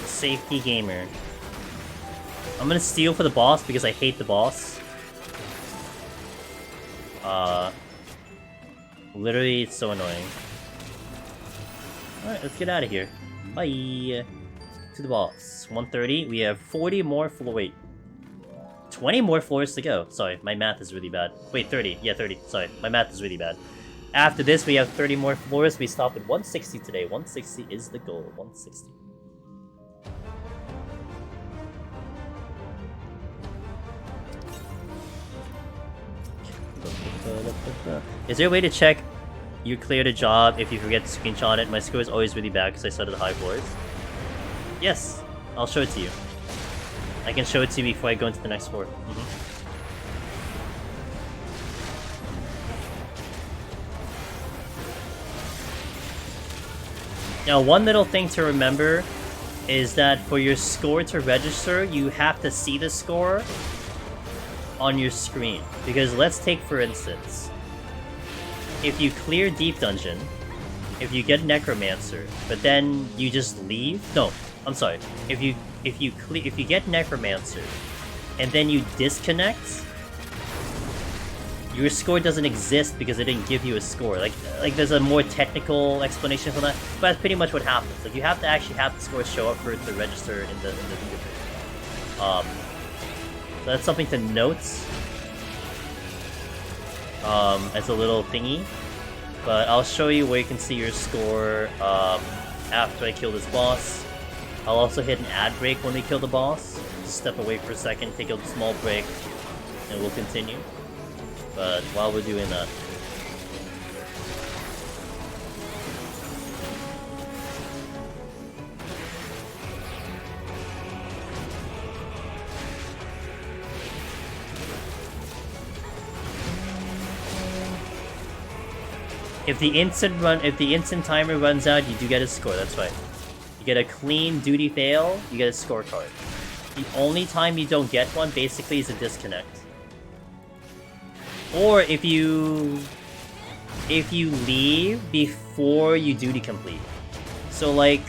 Safety gamer. I'm gonna steal for the boss because I hate the boss. Literally, it's so annoying. Alright, let's get out of here. Bye! To the boss. 130. We have 40 more wait. 20 more floors to go. Sorry, my math is really bad. Wait, 30. Yeah, 30. Sorry, my math is really bad. After this, we have 30 more floors. We stop at 160 today. 160 is the goal. 160. Is there a way to check you cleared a job if you forget to screenshot it? My score is always really bad because I started the high floors. Yes, I'll show it to you. I can show it to you before I go into the next floor. Now, one little thing to remember is that for your score to register, you have to see the score on your screen. Because let's take, for instance, if you clear Deep Dungeon, if you get Necromancer, but then you just leave... No, I'm sorry. If you get Necromancer, and then you disconnect, your score doesn't exist because it didn't give you a score. Like there's a more technical explanation for that, but that's pretty much what happens. Like, you have to actually have the score show up for it to register in the video. So that's something to note. As a little thingy. But I'll show you where you can see your score after I kill this boss. I'll also hit an ad break when we kill the boss. Just step away for a second, take a small break, and we'll continue. But while we're doing that... If the instant timer runs out, you do get a score, that's right. You get a clean duty fail, you get a scorecard. The only time you don't get one, basically, is a disconnect. Or if you leave before you duty complete. So, like,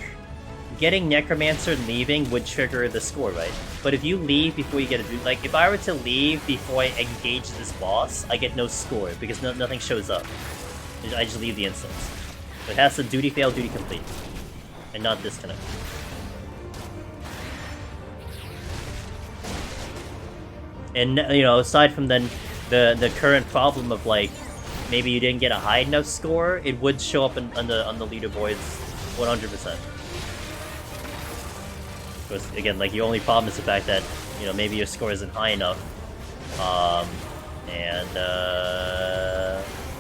getting Necromancer and leaving would trigger the score, right? But if you leave before you get a duty... Like, if I were to leave before I engage this boss, I get no score, because nothing shows up. I just leave the instance. It has to duty fail, duty complete. And not disconnect. And, you know, aside from then the current problem of, like, maybe you didn't get a high enough score, it would show up on the leaderboards 100%. Because, again, like, your only problem is the fact that, you know, maybe your score isn't high enough.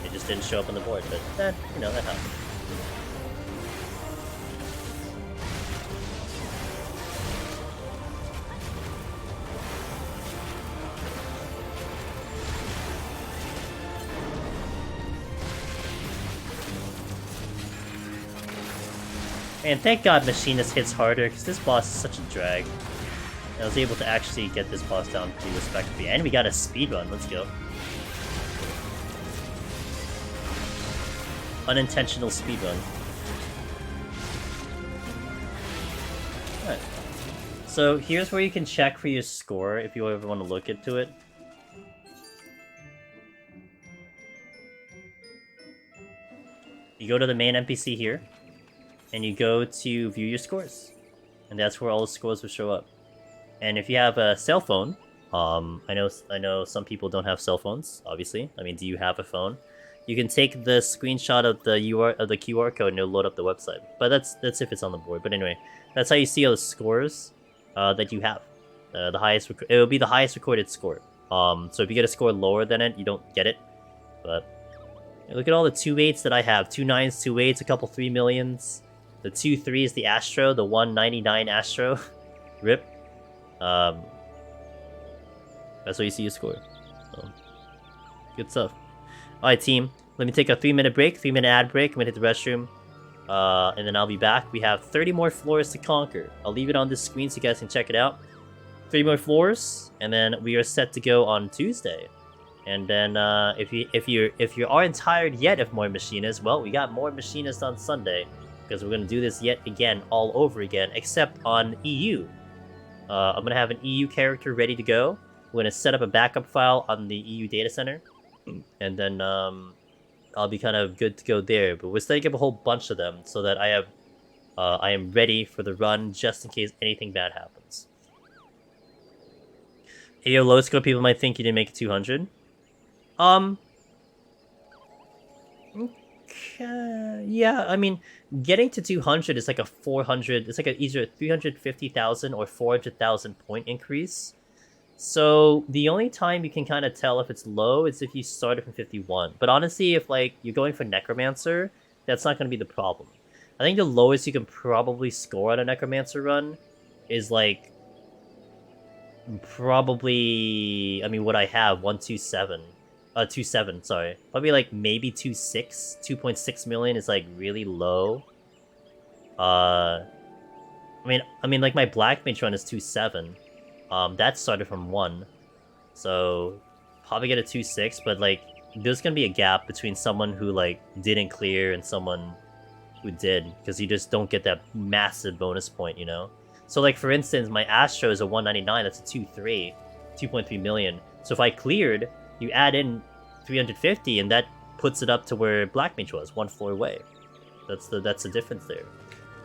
It just didn't show up on the board, but that, you know, that happens. And thank God Machinist hits harder, because this boss is such a drag. I was able to actually get this boss down pretty respectably. And we got a speedrun, let's go. Unintentional speedrun. Alright. So here's where you can check for your score if you ever want to look into it. You go to the main NPC here, and you go to view your scores. And that's where all the scores will show up. And if you have a cell phone, I know some people don't have cell phones, obviously. I mean, do you have a phone? You can take the screenshot of the QR code and it'll load up the website. But that's if it's on the board. But anyway, that's how you see all the scores that you have. The highest it will be the highest recorded score. So if you get a score lower than it, you don't get it. But look at all the 2.8s that I have. 2 9s, 2 8s, a couple 3 millions. The 2 3 is the Astro, the 199 Astro. Rip. That's how you see your score. So, good stuff. Alright, team. Let me take a 3-minute break, 3-minute ad break. I'm gonna hit the restroom. And then I'll be back. We have 30 more floors to conquer. I'll leave it on this screen so you guys can check it out. 3 more floors, and then we are set to go on Tuesday. And then if you aren't tired yet of more machinists, well, we got more machinists on Sunday, because we're gonna do this yet again, all over again, except on EU. I'm gonna have an EU character ready to go. We're gonna set up a backup file on the EU data center, and then I'll be kind of good to go there. But we're setting up a whole bunch of them so that I have I am ready for the run just in case anything bad happens. Hey, yo, low score people might think you didn't make it 200. Yeah, I mean, getting to 200 is like a 400, it's like either a 350,000 or 400,000 point increase. So the only time you can kind of tell if it's low is if you started from 51. But honestly, if like you're going for Necromancer, that's not going to be the problem. I think the lowest you can probably score on a Necromancer run is like probably, I mean, what I have 127, 27. Sorry, probably like maybe 26, 2.6 million is like really low. I mean, like my Black Mage run is 27. That started from 1. So probably get a 2.6, but like there's gonna be a gap between someone who like didn't clear and someone who did, because you just don't get that massive bonus point, you know? So like for instance, my Astro is a 199, that's a 2.3 million. So if I cleared, you add in 350 and that puts it up to where Black Mage was, one floor away. That's the difference there.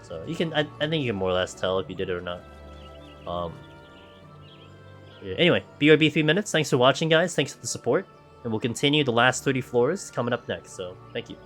So you can I think you can more or less tell if you did it or not. Yeah. Anyway, BRB 3 minutes. Thanks for watching, guys. Thanks for the support. And we'll continue the last 30 floors coming up next. So, thank you.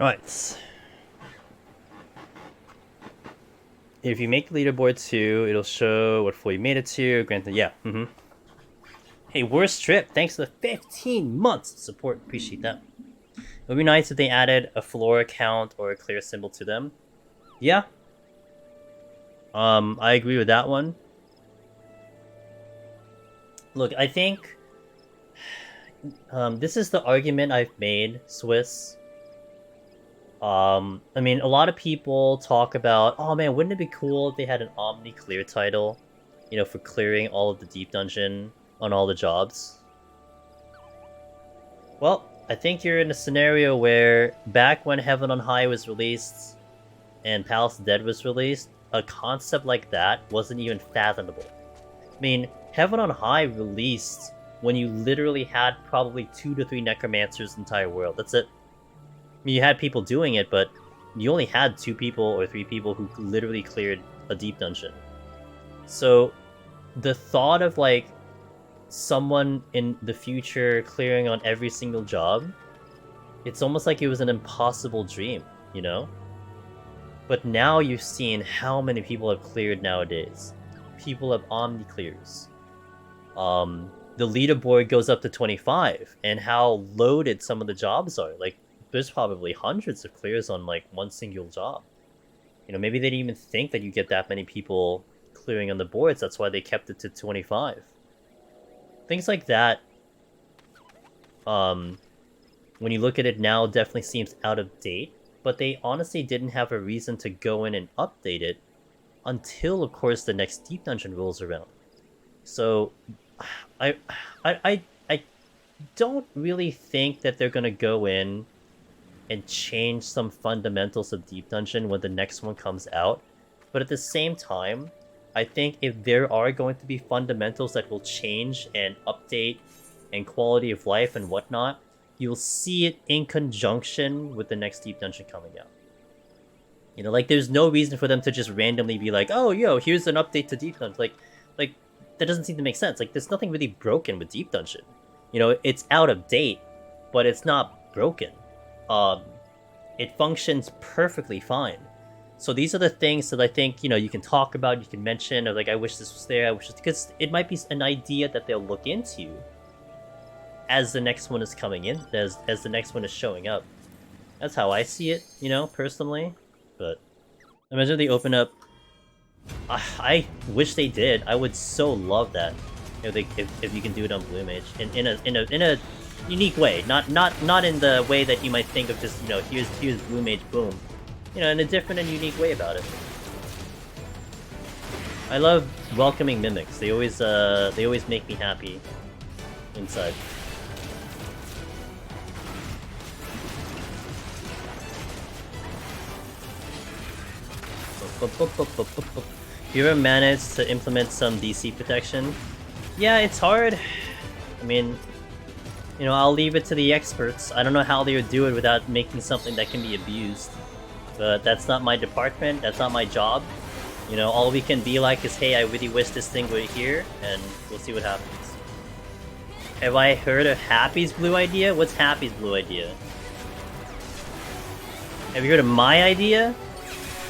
Alright. If you make the leaderboard too, it'll show what floor you made it to. Granted, yeah. Hey, worst trip. Thanks for the 15 months of support. Appreciate that. It would be nice if they added a floor count or a clear symbol to them. Yeah. I agree with that one. Look, I think this is the argument I've made, Swiss. I mean, a lot of people talk about, oh man, wouldn't it be cool if they had an Omni Clear title, you know, for clearing all of the Deep Dungeon on all the jobs? Well, I think you're in a scenario where back when Heaven on High was released and Palace of the Dead was released, a concept like that wasn't even fathomable. I mean, Heaven on High released when you literally had probably 2 to 3 Necromancers in the entire world. That's it. I mean, you had people doing it, but you only had 2 people or 3 people who literally cleared a deep dungeon. So, the thought of, like, someone in the future clearing on every single job, it's almost like it was an impossible dream, you know? But now you've seen how many people have cleared nowadays. People have Omni clears. The leaderboard goes up to 25, and how loaded some of the jobs are. Like, there's probably hundreds of clears on, like, one single job. You know, maybe they didn't even think that you get that many people clearing on the boards. That's why they kept it to 25. Things like that, when you look at it now, definitely seems out of date. But they honestly didn't have a reason to go in and update it until, of course, the next Deep Dungeon rolls around. So, I don't really think that they're gonna go in and change some fundamentals of Deep Dungeon when the next one comes out. But at the same time, I think if there are going to be fundamentals that will change and update and quality of life and whatnot, you'll see it in conjunction with the next Deep Dungeon coming out. You know, like, there's no reason for them to just randomly be like, oh, yo, here's an update to Deep Dungeon. Like, that doesn't seem to make sense. Like, there's nothing really broken with Deep Dungeon. You know, it's out of date, but it's not broken. It functions perfectly fine. So these are the things that I think, you know, you can talk about, you can mention, of like, I wish this was there, I wish this, because it might be an idea that they'll look into as the next one is coming in, as the next one is showing up. That's how I see it, you know, personally. But imagine they open up. I wish they did. I would so love that if you can do it on Blue Mage in a unique way, not in the way that you might think of just, you know, here's Blue Mage, boom. You know, in a different and unique way about it. I love welcoming mimics. They always make me happy inside. You ever managed to implement some DC protection? Yeah, it's hard. I mean, you know, I'll leave it to the experts. I don't know how they would do it without making something that can be abused. But that's not my department, that's not my job. You know, all we can be like is, hey, I really wish this thing were here, and we'll see what happens. Have I heard of Happy's blue idea? What's Happy's blue idea? Have you heard of my idea?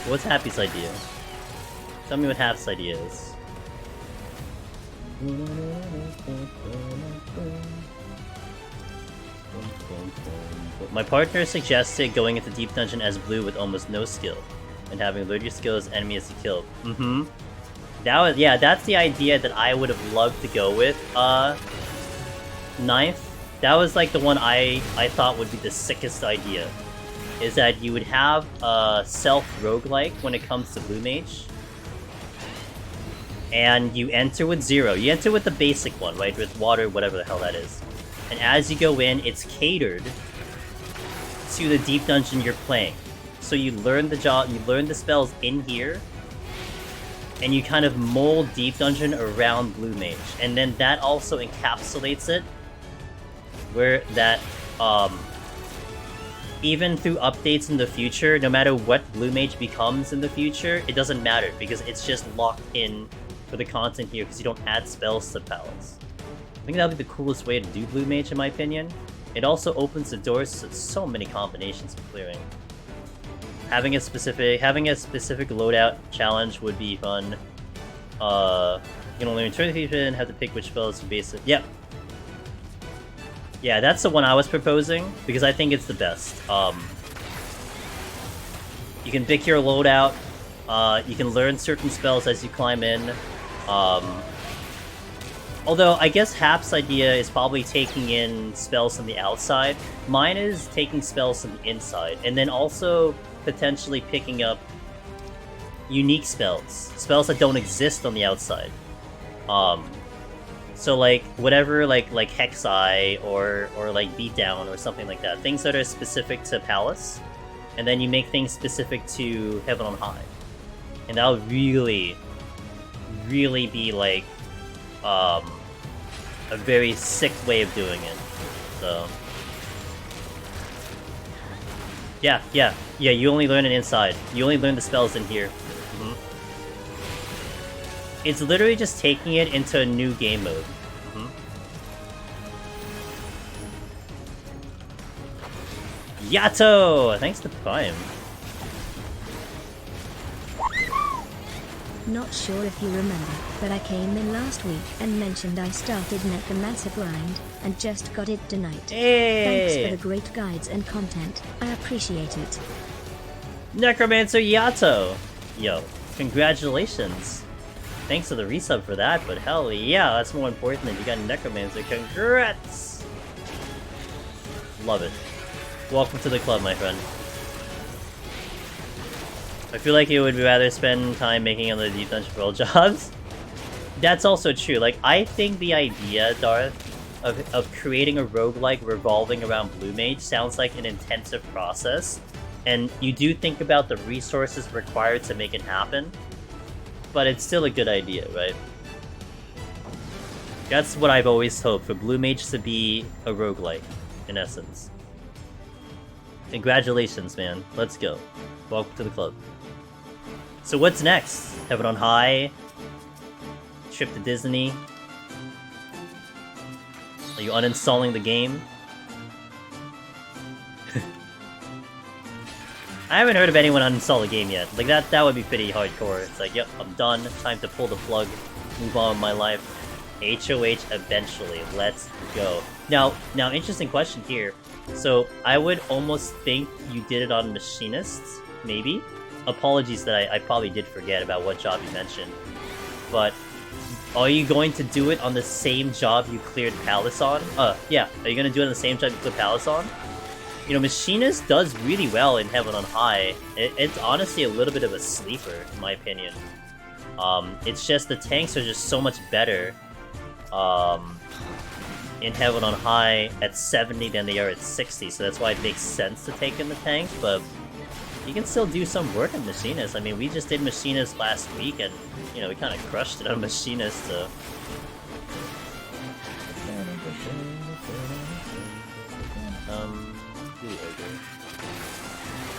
What's Happy's idea? Tell me what Happy's idea is. My partner suggested going into Deep Dungeon as blue with almost no skill, and having load your skill as enemy as you kill. That's the idea that I would have loved to go with. Ninth, that was like the one I thought would be the sickest idea. Is that you would have a self-roguelike when it comes to Blue Mage. And you enter with 0. You enter with the basic one, right? With water, whatever the hell that is. And as you go in, it's catered to the Deep Dungeon you're playing. So you learn the spells in here, and you kind of mold Deep Dungeon around Blue Mage. And then that also encapsulates it, where that, even through updates in the future, no matter what Blue Mage becomes in the future, it doesn't matter, because it's just locked in for the content here, because you don't add spells to palettes. I think that would be the coolest way to do Blue Mage, in my opinion, it also opens the doors to so many combinations of clearing. Having a specific loadout challenge would be fun. You can only return the and have to pick which spells you base it. Yep. Yeah, that's the one I was proposing because I think it's the best. You can pick your loadout. You can learn certain spells as you climb in. Although, I guess Hap's idea is probably taking in spells from the outside. Mine is taking spells from the inside, and then also potentially picking up unique spells. Spells that don't exist on the outside. So like, whatever, like Hexeye, or like Beatdown, or something like that. Things that are specific to Palace, and then you make things specific to Heaven on High. And that would really, really be like, a very sick way of doing it. So yeah, you only learn it inside. You only learn the spells in here. It's literally just taking it into a new game mode. Yato! Thanks to Prime. Not sure if you remember, but I came in last week and mentioned I started Necromancer grind, and just got it tonight. Hey! Thanks for the great guides and content, I appreciate it. Necromancer Yato! Yo, congratulations. Thanks for the resub for that, but hell yeah, that's more important than you got Necromancer. Congrats! Love it. Welcome to the club, my friend. I feel like you would rather spend time making other Deep Dungeon World jobs. That's also true. Like, I think the idea, Darth, of creating a roguelike revolving around Blue Mage sounds like an intensive process. And you do think about the resources required to make it happen. But it's still a good idea, right? That's what I've always hoped, for Blue Mage to be a roguelike, in essence. Congratulations, man. Let's go. Welcome to the club. So what's next? Heaven on High? Trip to Disney? Are you uninstalling the game? I haven't heard of anyone uninstall the game yet. Like, that would be pretty hardcore. It's like, yep, I'm done. Time to pull the plug. Move on with my life. HOH eventually. Let's go. Now, interesting question here. So, I would almost think you did it on Machinists, maybe? Apologies that I probably did forget about what job you mentioned. But, are you going to do it on the same job you cleared Palace on? Yeah. Are you going to do it on the same job you cleared Palace on? You know, Machinist does really well in Heaven on High. It's honestly a little bit of a sleeper, in my opinion. It's just the tanks are just so much better in Heaven on High at 70 than they are at 60, so that's why it makes sense to take in the tank, but you can still do some work on Machinist. I mean, we just did Machinist last week, and, you know, we kind of crushed it on Machinist, so...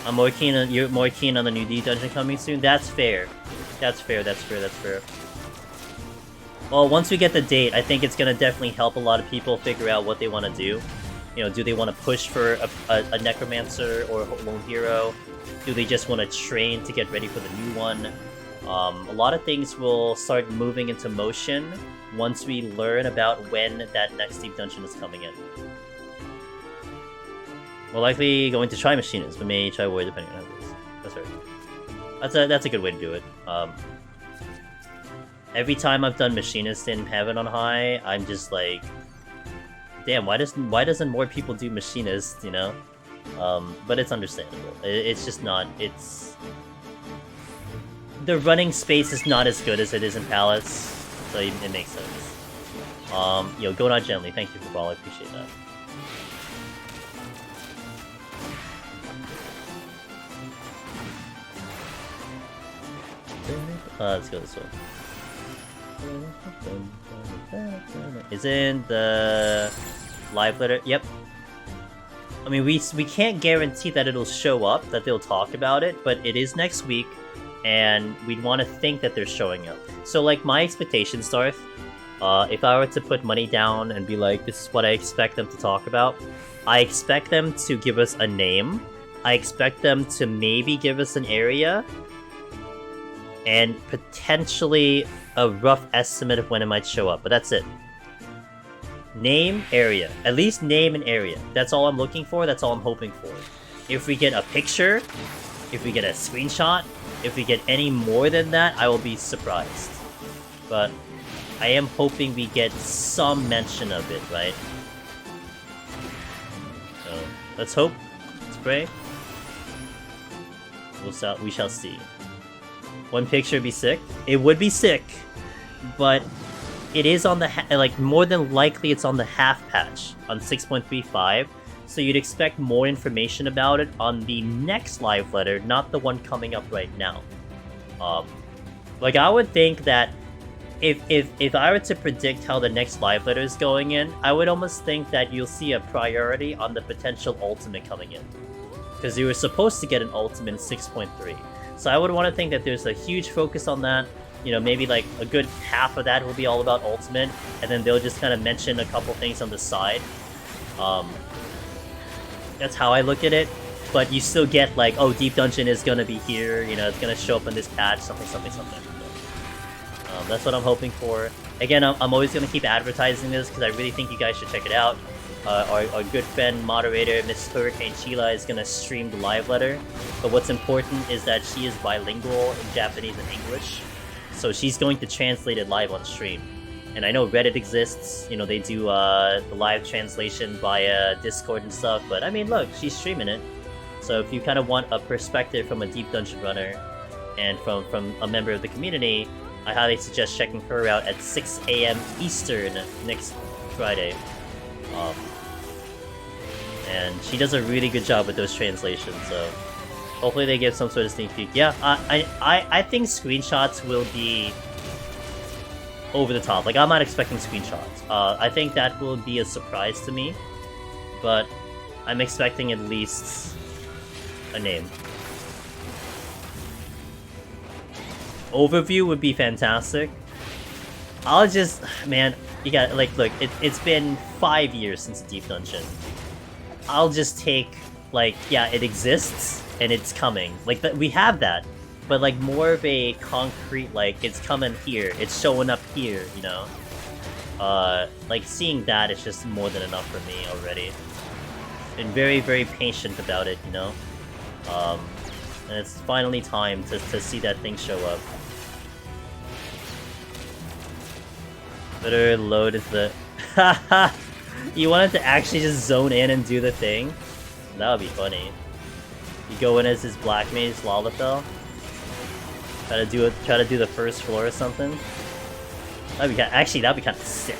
I'm more keen on, you're more keen on the new D dungeon coming soon? That's fair. That's fair. Well, once we get the date, I think it's gonna definitely help a lot of people figure out what they want to do. You know, do they want to push for a Necromancer or a Lone Hero? Do they just want to train to get ready for the new one? A lot of things will start moving into motion once we learn about when that next deep dungeon is coming in. We're likely going to try Machinist, but may try Warrior depending on how it is. That's right. That's a good way to do it. Every time I've done Machinist in Heaven on High, I'm just like, damn, why doesn't more people do Machinist, you know? But it's understandable. It's just not, the running space is not as good as it is in Palace, so it makes sense. Yo, go not gently, thank you for the ball, I appreciate that. Let's go this way. Isn't the live letter? Yep. I mean, we can't guarantee that it'll show up, that they'll talk about it, but it is next week, and we'd want to think that they're showing up. So, like, my expectations, Darth, If I were to put money down and be like, this is what I expect them to talk about, I expect them to give us a name. I expect them to maybe give us an area. And potentially a rough estimate of when it might show up, but that's it. Name, area. At least name and area. That's all I'm looking for, that's all I'm hoping for. If we get a picture, if we get a screenshot, if we get any more than that, I will be surprised. But I am hoping we get some mention of it, right? So, let's hope. Let's pray. We shall see. One picture would be sick. It would be sick, but it is on the like more than likely it's on the half patch on 6.35. So you'd expect more information about it on the next live letter, not the one coming up right now. Like I would think that if I were to predict how the next live letter is going in, I would almost think that you'll see a priority on the potential ultimate coming in, because you were supposed to get an ultimate in 6.3. So I would want to think that there's a huge focus on that. You know, maybe like a good half of that will be all about ultimate, and then they'll just kind of mention a couple things on the side. That's how I look at it. But you still get like, oh, Deep Dungeon is gonna be here. You know, it's gonna show up in this patch, something. That's what I'm hoping for. Again, I'm always gonna keep advertising this because I really think you guys should check it out. Our good friend, moderator, Miss Hurricane Sheila, is gonna stream the live letter. But what's important is that she is bilingual in Japanese and English. So she's going to translate it live on stream. And I know Reddit exists, you know, they do the live translation via Discord and stuff. But I mean, look, she's streaming it. So if you kind of want a perspective from a Deep Dungeon runner and from a member of the community, I highly suggest checking her out at 6 AM Eastern next Friday. And she does a really good job with those translations, so hopefully they give some sort of sneak peek. Yeah, I think screenshots will be over the top. Like, I'm not expecting screenshots. I think that will be a surprise to me, but I'm expecting at least a name. Overview would be fantastic. I'll just, man, you got, like, look, it's been 5 years since Deep Dungeon. I'll just take, like, yeah, it exists, and it's coming. Like, we have that, but, like, more of a concrete, like, it's coming here, it's showing up here, you know? Like, seeing that is just more than enough for me already. Been very, very patient about it, you know? And it's finally time to see that thing show up. Better load is the... Haha! You wanted to actually just zone in and do the thing? That would be funny. You go in as his black mage Lalafell. Try to do the first floor or something. That'd be actually, that'd be kind of sick.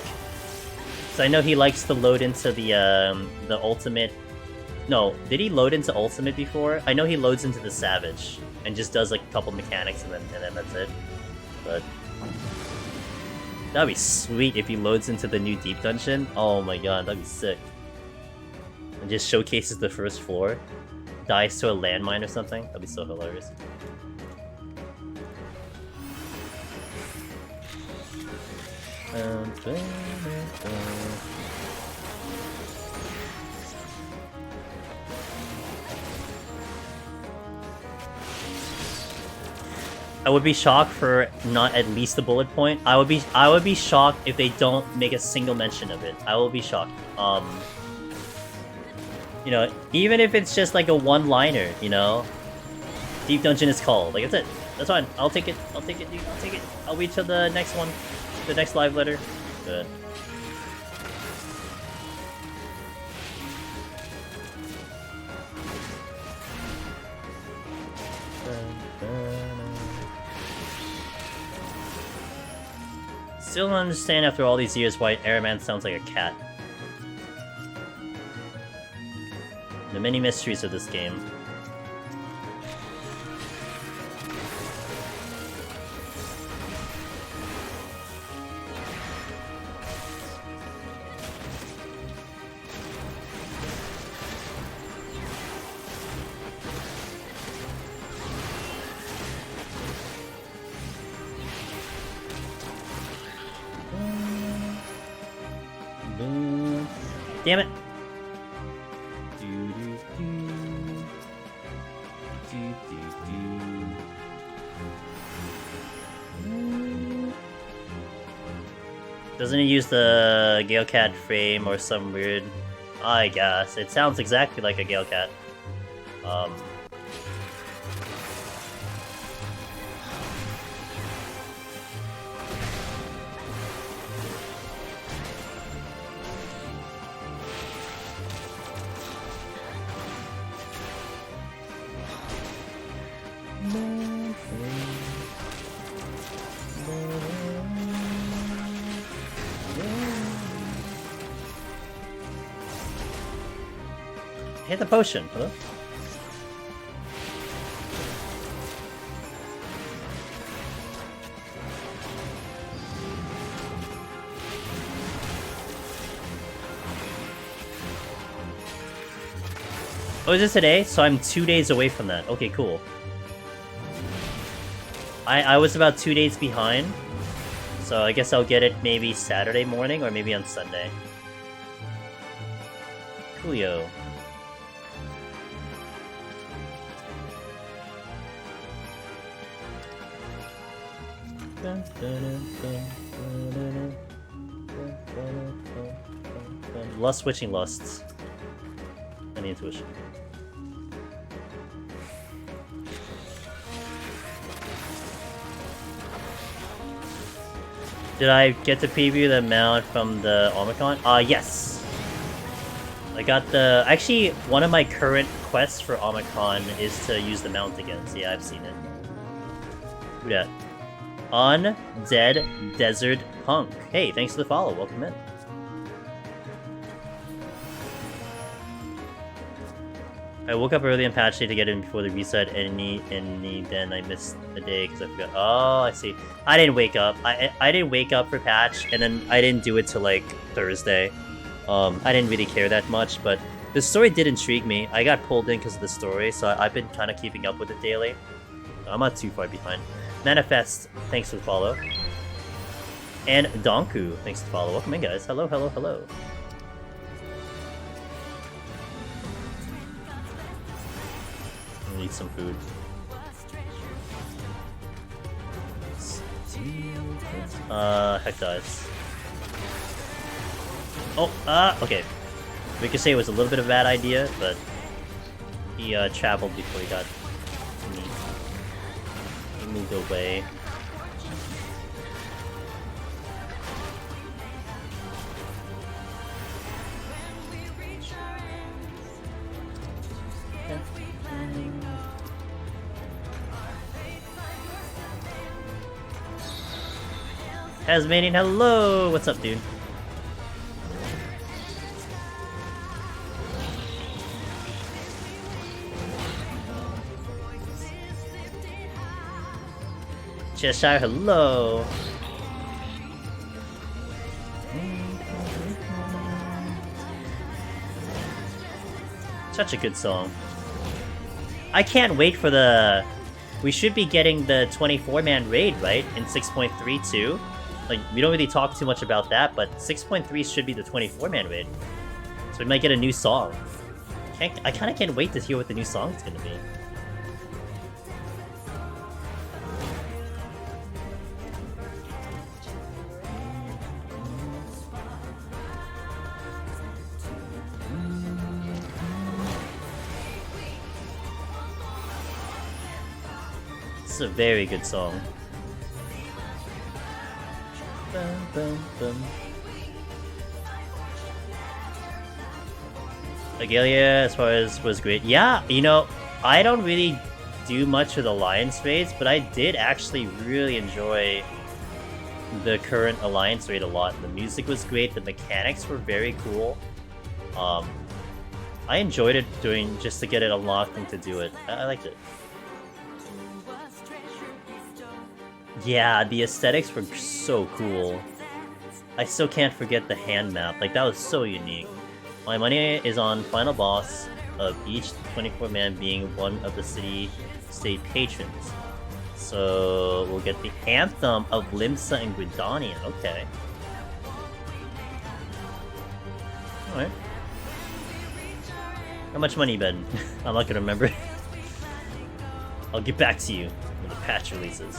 So I know he likes to load into the ultimate. No, did he load into ultimate before? I know he loads into the savage and just does like a couple mechanics and then that's it. But that'd be sweet if he loads into the new Deep Dungeon. Oh my god, that'd be sick. And just showcases the first floor. Dies to a landmine or something. That'd be so hilarious. I would be shocked for not at least a bullet point. I would be shocked if they don't make a single mention of it. I will be shocked. You know, even if it's just like a one-liner, you know, Deep Dungeon is called. Like, that's it. That's fine. I'll take it. I'll take it, dude. I'll take it. I'll wait till the next one, the next live letter. Good. Still don't understand after all these years why Airman sounds like a cat. The many mysteries of this game. Damn it! Doesn't it use the Galecat frame or some weird... I guess. It sounds exactly like a Galecat. Hit the potion. Hello? Oh, is this today? So I'm 2 days away from that. Okay, cool. I was about 2 days behind. So I guess I'll get it maybe Saturday morning or maybe on Sunday. Coolio. Lust switching lusts. And intuition. Did I get to preview the mount from the Omicron? Yes. I got the... Actually, one of my current quests for Omicron is to use the mount again. So yeah, I've seen it. Who dat? Undead Desert Punk. Hey, thanks for the follow. Welcome in. I woke up early on patch day to get in before the reset, and then I missed the day because I forgot. Oh, I see. I didn't wake up. I didn't wake up for patch, and then I didn't do it till like Thursday. I didn't really care that much, but the story did intrigue me. I got pulled in because of the story, so I've been kind of keeping up with it daily. I'm not too far behind. Manifest, thanks for the follow. And Donku, thanks for the follow. Welcome in, guys. Hello, hello, hello. Eat some food. Heck dies. Oh, okay. We could say it was a little bit of a bad idea, but he traveled before he got me. He moved away. Tasmanian, hello! What's up, dude? Cheshire, hello! Such a good song. I can't wait for the... We should be getting the 24-man raid, right? In 6.32. Like, we don't really talk too much about that, but 6.3 should be the 24-man raid. So we might get a new song. I kind of can't wait to hear what the new song's gonna be. This is a very good song. Bum, bum, bum. Agalia, as far as was great. Yeah, you know, I don't really do much of the Alliance raids, but I did actually really enjoy the current Alliance raid a lot. The music was great, the mechanics were very cool. I enjoyed it doing just to get it unlocked and to do it. I liked it. Yeah, the aesthetics were so cool. I still can't forget the hand map. Like, that was so unique. My money is on final boss of each 24-man being one of the city-state patrons. So we'll get the Anthem of Limsa and Gridania. Okay. Alright. How much money you betting? I'm not gonna remember. I'll get back to you when the patch releases.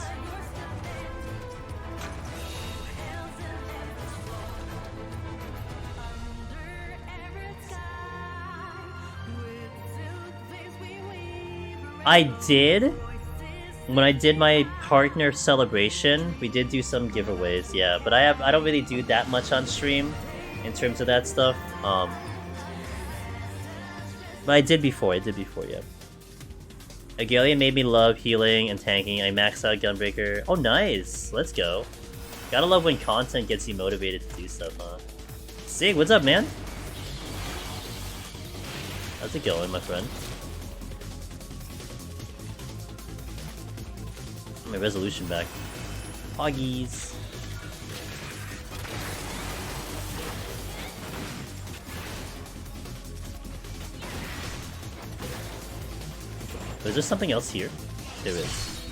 I did. When I did my partner celebration, we did do some giveaways, yeah. But I don't really do that much on stream in terms of that stuff. But I did before, yeah. Agalia made me love healing and tanking. I maxed out Gunbreaker. Oh, nice! Let's go. Gotta love when content gets you motivated to do stuff, huh? Sig, what's up, man? How's it going, my friend? My resolution back. Hoggies. Is there something else here? There is.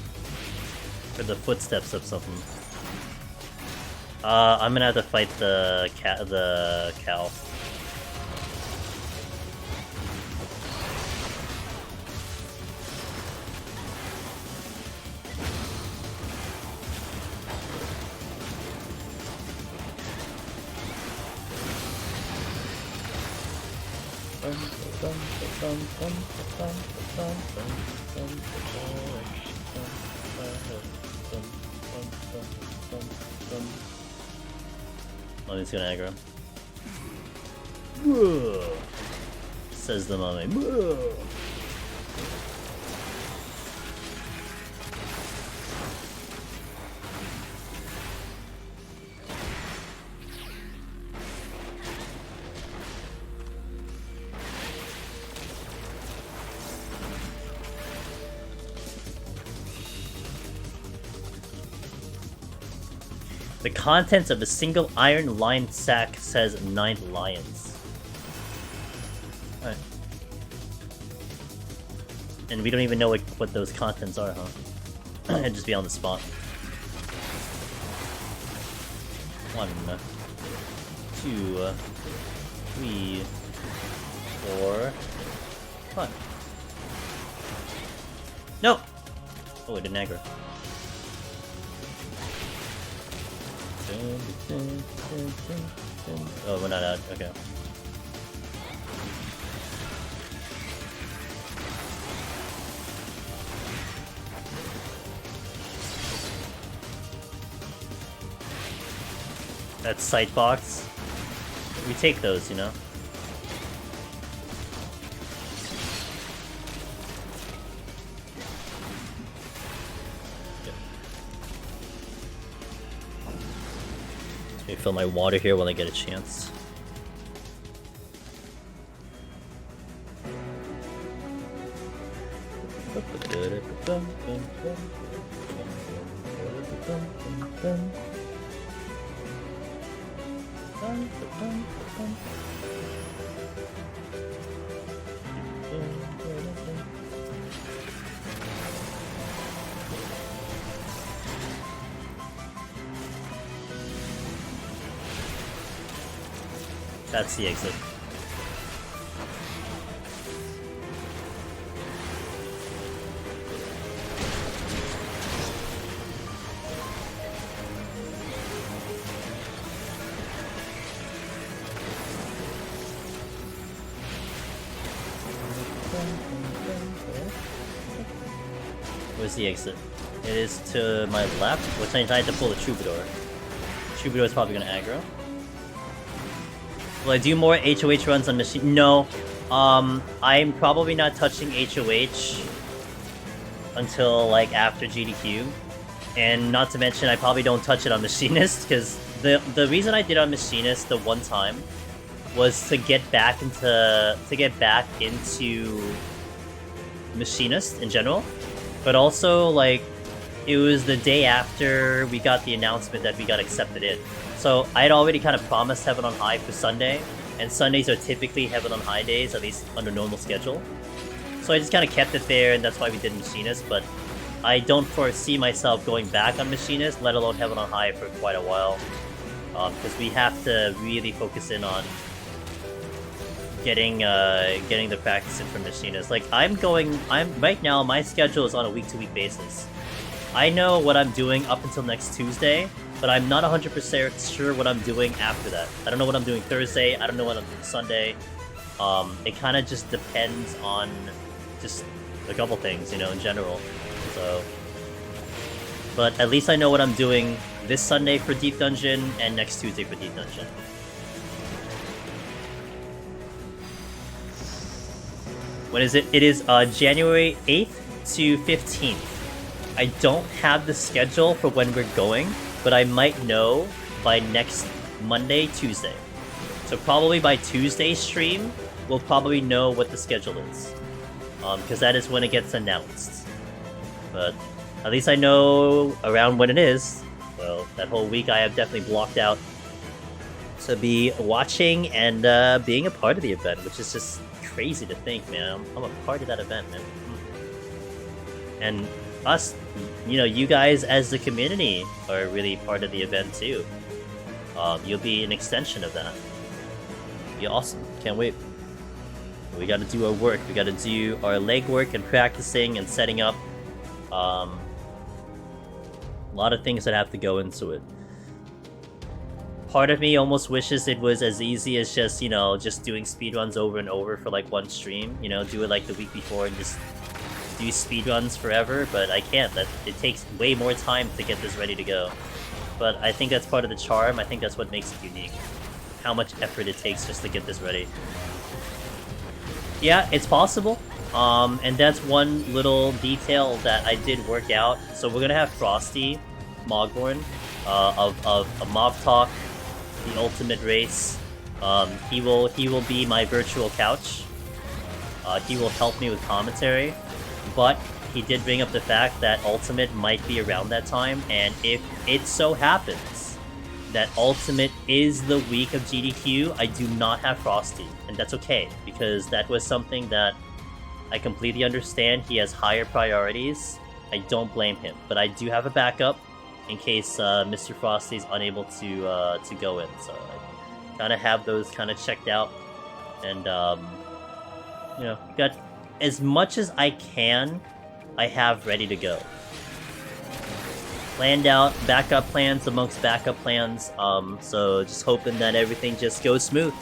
Or the footsteps of something. I'm gonna have to fight the cow. Oh, he's gonna aggro. Whoa. Says the mummy. Whoa. The contents of a single iron lined sack says 9 lions. Alright. And we don't even know what those contents are, huh? It'd just be on the spot. 1, 2, 3, 4, 5. No! Oh, it didn't aggro. Oh, we're not out. Okay. That sight box. We take those, you know. Fill my water here when I get a chance. That's the exit. Where's the exit? It is to my left, which I had to pull the Troubadour. Troubadour is probably gonna aggro. Will I do more HOH runs on machine? No. I'm probably not touching HOH until, like, after GDQ. And not to mention, I probably don't touch it on Machinist, because the reason I did on Machinist the one time was to get back into Machinist in general. But also, like, it was the day after we got the announcement that we got accepted in. So I had already kind of promised Heaven on High for Sunday, and Sundays are typically Heaven on High days, at least under normal schedule. So I just kind of kept it there, and that's why we did Machinist, but I don't foresee myself going back on Machinist, let alone Heaven on High, for quite a while. Because we have to really focus in on getting the practice in from machinists. Like I'm right now. My schedule is on a week-to-week basis. I know what I'm doing up until next Tuesday, but I'm not 100% sure what I'm doing after that. I don't know what I'm doing Thursday. I don't know what I'm doing Sunday. It kind of just depends on just a couple things, you know, in general. So, but at least I know what I'm doing this Sunday for Deep Dungeon and next Tuesday for Deep Dungeon. When is it? It is January 8th to 15th. I don't have the schedule for when we're going, but I might know by next Monday, Tuesday. So probably by Tuesday's stream, we'll probably know what the schedule is. Because that is when it gets announced. But at least I know around when it is. Well, that whole week I have definitely blocked out to be watching and being a part of the event, which is just crazy to think, man. I'm a part of that event, man. And us, you know, you guys as the community are really part of the event too. You'll be an extension of that. Be awesome. Can't wait. We gotta do our work. We gotta do our legwork and practicing and setting up. A lot of things that have to go into it. Part of me almost wishes it was as easy as just, you know, just doing speedruns over and over for like one stream. You know, do it like the week before and just do speedruns forever, but I can't. It takes way more time to get this ready to go. But I think that's part of the charm. I think that's what makes it unique. How much effort it takes just to get this ready. Yeah, it's possible. And that's one little detail that I did work out. So we're gonna have Frosty, Mogborn, of a Mob Talk, the Ultimate Race. He will be my virtual couch. He will help me with commentary. But he did bring up the fact that Ultimate might be around that time, and if it so happens that Ultimate is the week of GDQ, I do not have Frosty, and that's okay, because that was something that I completely understand. He has higher priorities. I don't blame him, but I do have a backup in case Mr. Frosty's unable to go in, so I kind of have those kind of checked out, and you know, got as much as I can, I have ready to go. Planned out backup plans amongst backup plans, so just hoping that everything just goes smooth.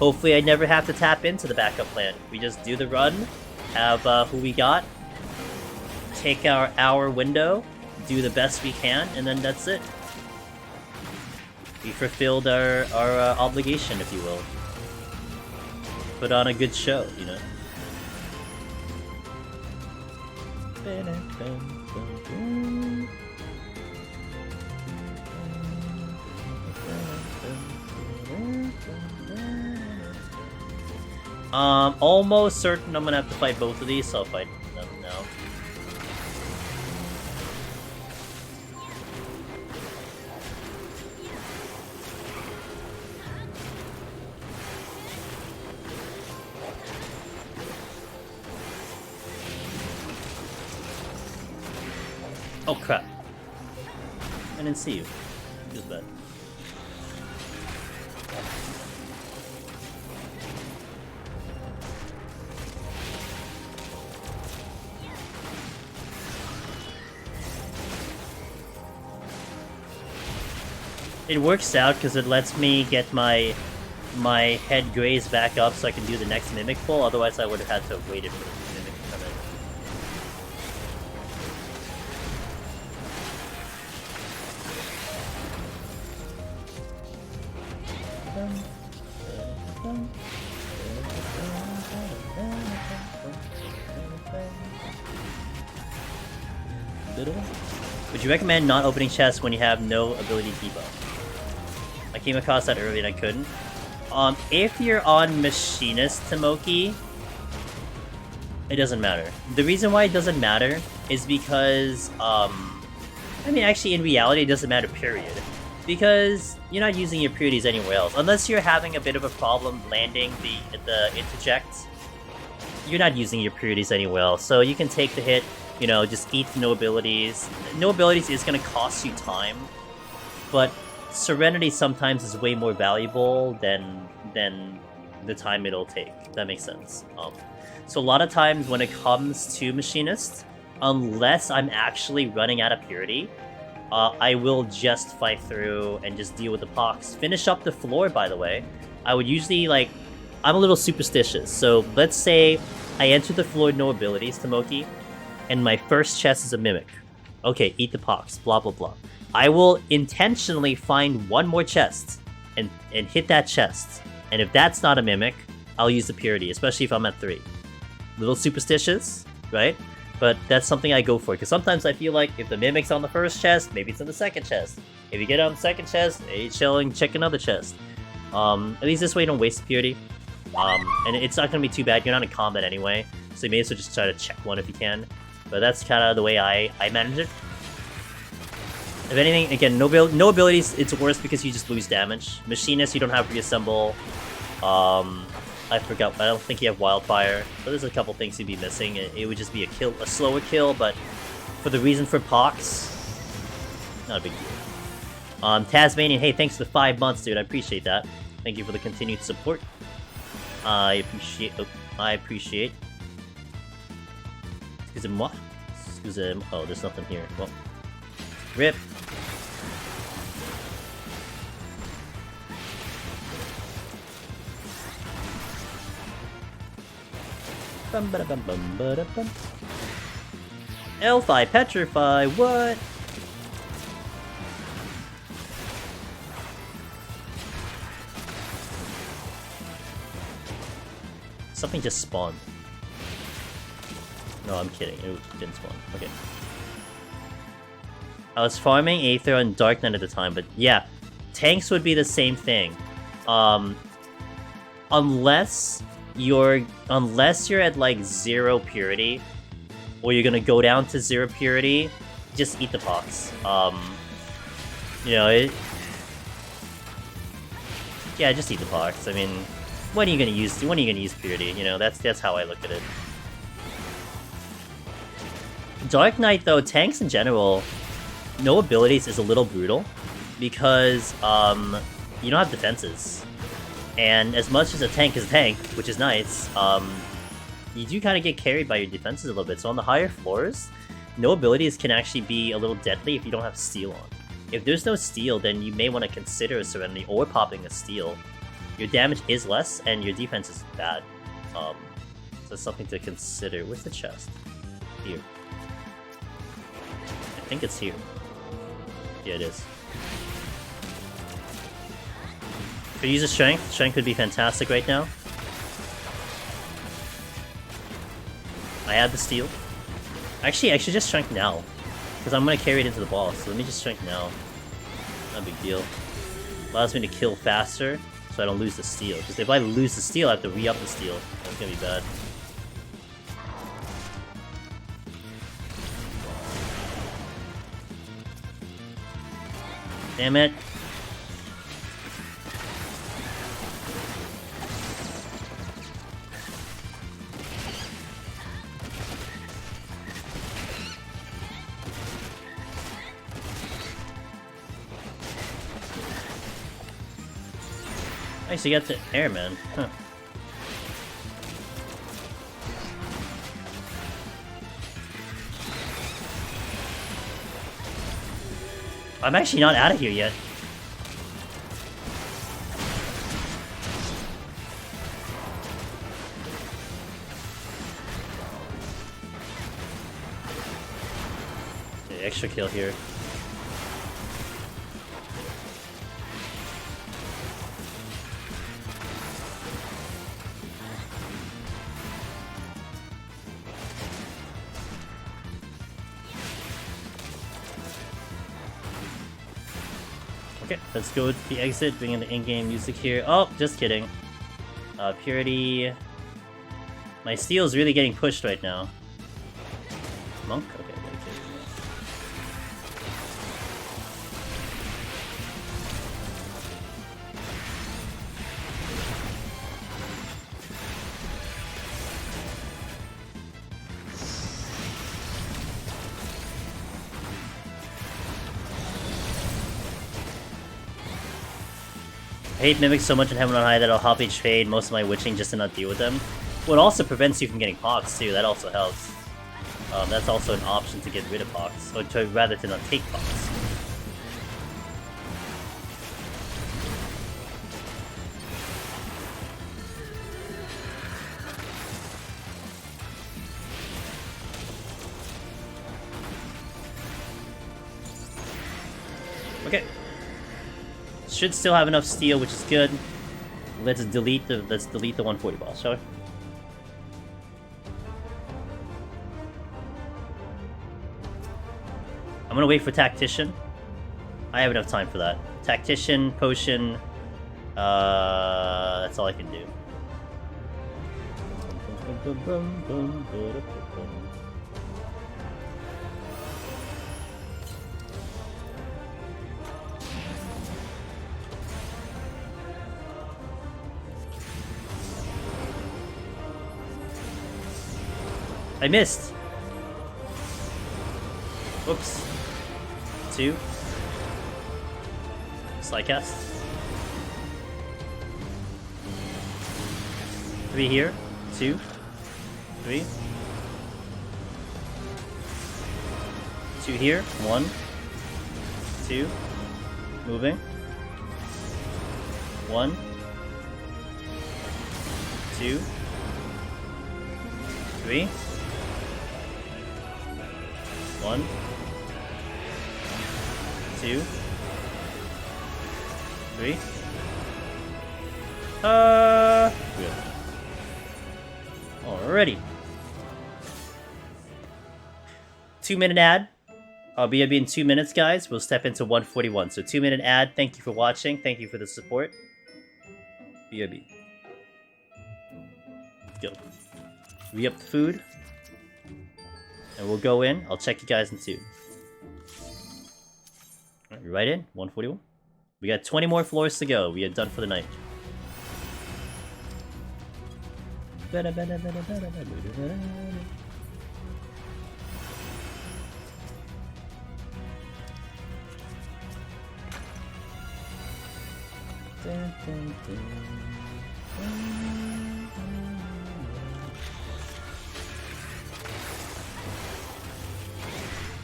Hopefully I never have to tap into the backup plan. We just do the run, have who we got, take our hour window, do the best we can, and then that's it. We fulfilled our obligation, if you will. Put on a good show, you know? Almost certain I'm gonna have to fight both of these, so I'll fight them now. Oh crap. I didn't see you. Feels bad. It works out because it lets me get my head graze back up so I can do the next mimic pull, otherwise I would have had to have waited for the mimic to come in. Would you recommend not opening chests when you have no ability debuff? I came across that earlier and I couldn't. If you're on Machinist Tomoki, it doesn't matter. The reason why it doesn't matter is because, I mean, actually, in reality, it doesn't matter, period. Because you're not using your purities anywhere else. Unless you're having a bit of a problem landing the interject, you're not using your purities anywhere else. So you can take the hit, you know, just eat no abilities. No abilities is going to cost you time, but Serenity sometimes is way more valuable than the time it'll take. That makes sense. So a lot of times when it comes to Machinist, unless I'm actually running out of purity, I will just fight through and just deal with the pox. Finish up the floor, by the way. I would usually, like... I'm a little superstitious, so let's say I enter the floor no abilities, Tomoki, and my first chest is a Mimic. Okay, eat the pox, blah blah blah. I will intentionally find one more chest and hit that chest. And if that's not a Mimic, I'll use the purity, especially if I'm at 3. Little superstitious, right? But that's something I go for, because sometimes I feel like if the Mimic's on the first chest, maybe it's in the second chest. If you get on the second chest, hey, chilling, check another chest. At least this way you don't waste the purity. And it's not going to be too bad, you're not in combat anyway, so you may as well just try to check one if you can. But that's kind of the way I manage it. If anything, again, no abilities, it's worse because you just lose damage. Machinist, you don't have reassemble. I forgot, I don't think you have wildfire. So there's a couple things you'd be missing. It would just be a slower kill, but for the reason for pox, not a big deal. Tasmanian, hey, thanks for the 5 months, dude. I appreciate that. Thank you for the continued support. I appreciate. Excusez-moi. Excusez-moi. Oh, there's nothing here. Well, rip. Elfi, petrify, what? Something just spawned. No, I'm kidding. It didn't spawn. Okay. I was farming Aether on Dark Knight at the time, but yeah, tanks would be the same thing. Unless you're at like 0 purity, or you're gonna go down to 0 purity, just eat the pox. You know, yeah, just eat the pox. I mean, when are you gonna use purity? You know, that's how I look at it. Dark Knight though, tanks in general, no abilities is a little brutal because you don't have defenses. And as much as a tank is a tank, which is nice, you do kind of get carried by your defenses a little bit. So on the higher floors, no abilities can actually be a little deadly if you don't have steel on. If there's no steel, then you may want to consider a Serenity or popping a steel. Your damage is less, and your defense is bad. So it's something to consider. Where's the chest? Here. I think it's here. Yeah, it is. Could use a strength. Strength would be fantastic right now. I have the steel. Actually, I should just strength now, because I'm gonna carry it into the boss. So let me just strength now. Not a big deal. Allows me to kill faster, so I don't lose the steel. Because if I lose the steel, I have to re-up the steel. That's gonna be bad. Damn it. Nice, you got the airman. Huh. I'm actually not out of here yet. Okay, extra kill here. Okay, let's go to the exit, bring in the in-game music here. Oh, just kidding. Purity. My steel is really getting pushed right now. Monk? Okay, okay. I hate mimics so much in Heaven on High that I'll hop each fade most of my witching just to not deal with them. Well, it also prevents you from getting pox too, that also helps. That's also an option to get rid of pox, or rather to not take pox. Okay. Should still have enough steel, which is good. Let's delete the 140 ball, shall we? I'm gonna wait for Tactician. I have enough time for that. Tactician, Potion, that's all I can do. I missed! Whoops. 2. Slide cast. 3 here. 2. 3. 2 here. 1. 2. Moving. 1. 2. 3. 1. 2. 3. Good. Alrighty. 2-minute ad. I'll be in 2 minutes, guys. We'll step into 141. So 2-minute ad. Thank you for watching. Thank you for the support. BRB. Go. Re-up the food. And we'll go in. I'll check you guys in 2. Alright, right in. 141. We got 20 more floors to go. We are done for the night.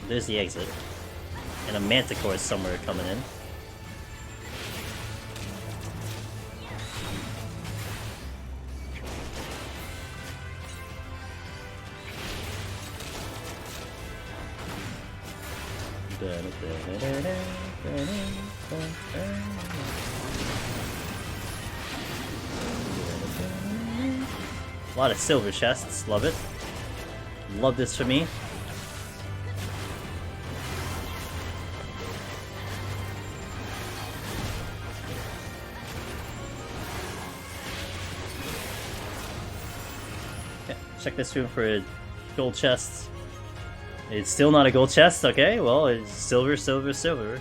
There's the exit. And a Manticore is somewhere coming in. A lot of silver chests, love it. Love this for me. Okay, check this room for gold chests. It's still not a gold chest, okay, well, it's silver, silver, silver.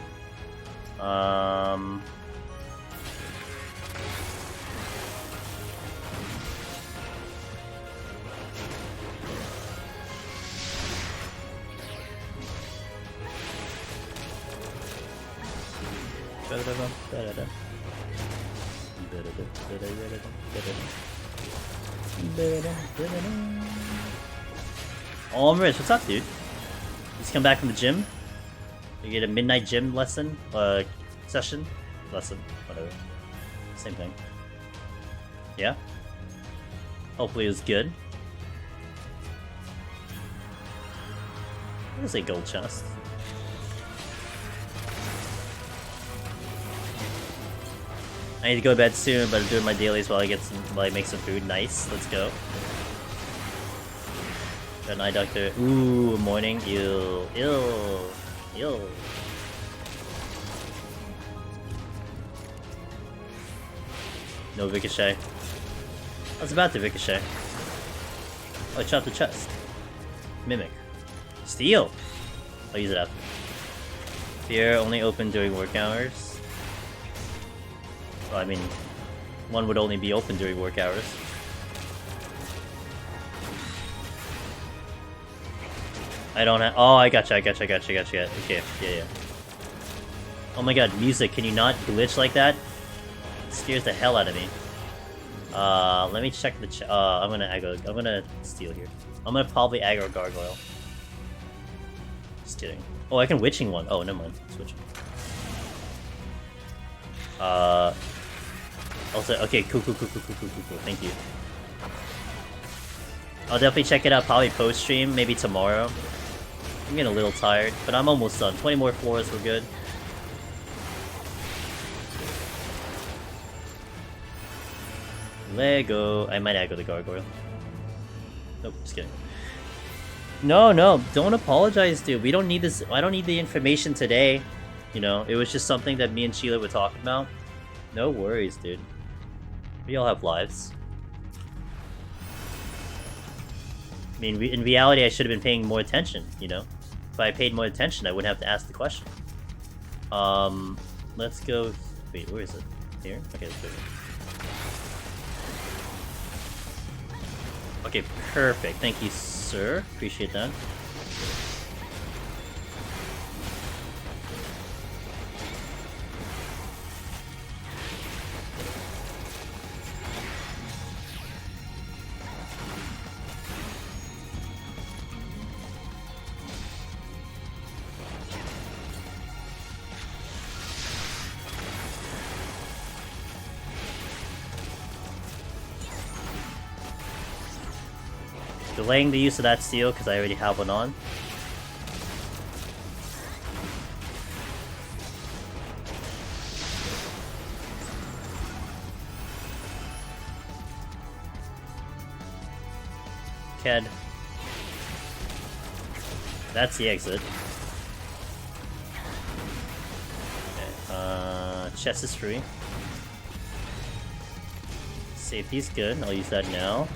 Oh, I'm rich. What's up, dude? Just come back from the gym. You get a midnight gym lesson, session, lesson, whatever. Same thing. Yeah. Hopefully it was good. What is a gold chest? I need to go to bed soon, but I'm doing my dailies while I make some food. Nice. Let's go. Good night, doctor. Ooh, morning. Ew. Ew. Ew. No ricochet. I was about to ricochet. Oh, I chopped the chest. Mimic. Steel! I'll use it after. Fear only open during work hours. Well, I mean, one would only be open during work hours. I don't have. Oh, I gotcha. Okay, yeah. Oh my god, music, can you not glitch like that? It's scares the hell out of me. Let me check the I'm gonna steal here. I'm gonna probably aggro Gargoyle. Just kidding. Oh, I can Witching one. Oh, never mind. Switch. Also, okay, cool. Thank you. I'll definitely check it out probably post-stream, maybe tomorrow. I'm getting a little tired, but I'm almost done. 20 more floors, we're good. Lego. I might aggro the Gargoyle. Nope, just kidding. No, don't apologize, dude. We don't need this. I don't need the information today. You know, it was just something that me and Sheila were talking about. No worries, dude. We all have lives. I mean, in reality, I should have been paying more attention, you know? If I paid more attention, I wouldn't have to ask the question. Let's go... Wait, where is it? Here? Okay, let's go here. Okay, perfect. Thank you, sir. Appreciate that. Delaying the use of that steel because I already have one on. Ked. That's the exit. Okay, chest is free. Safety's good, I'll use that now.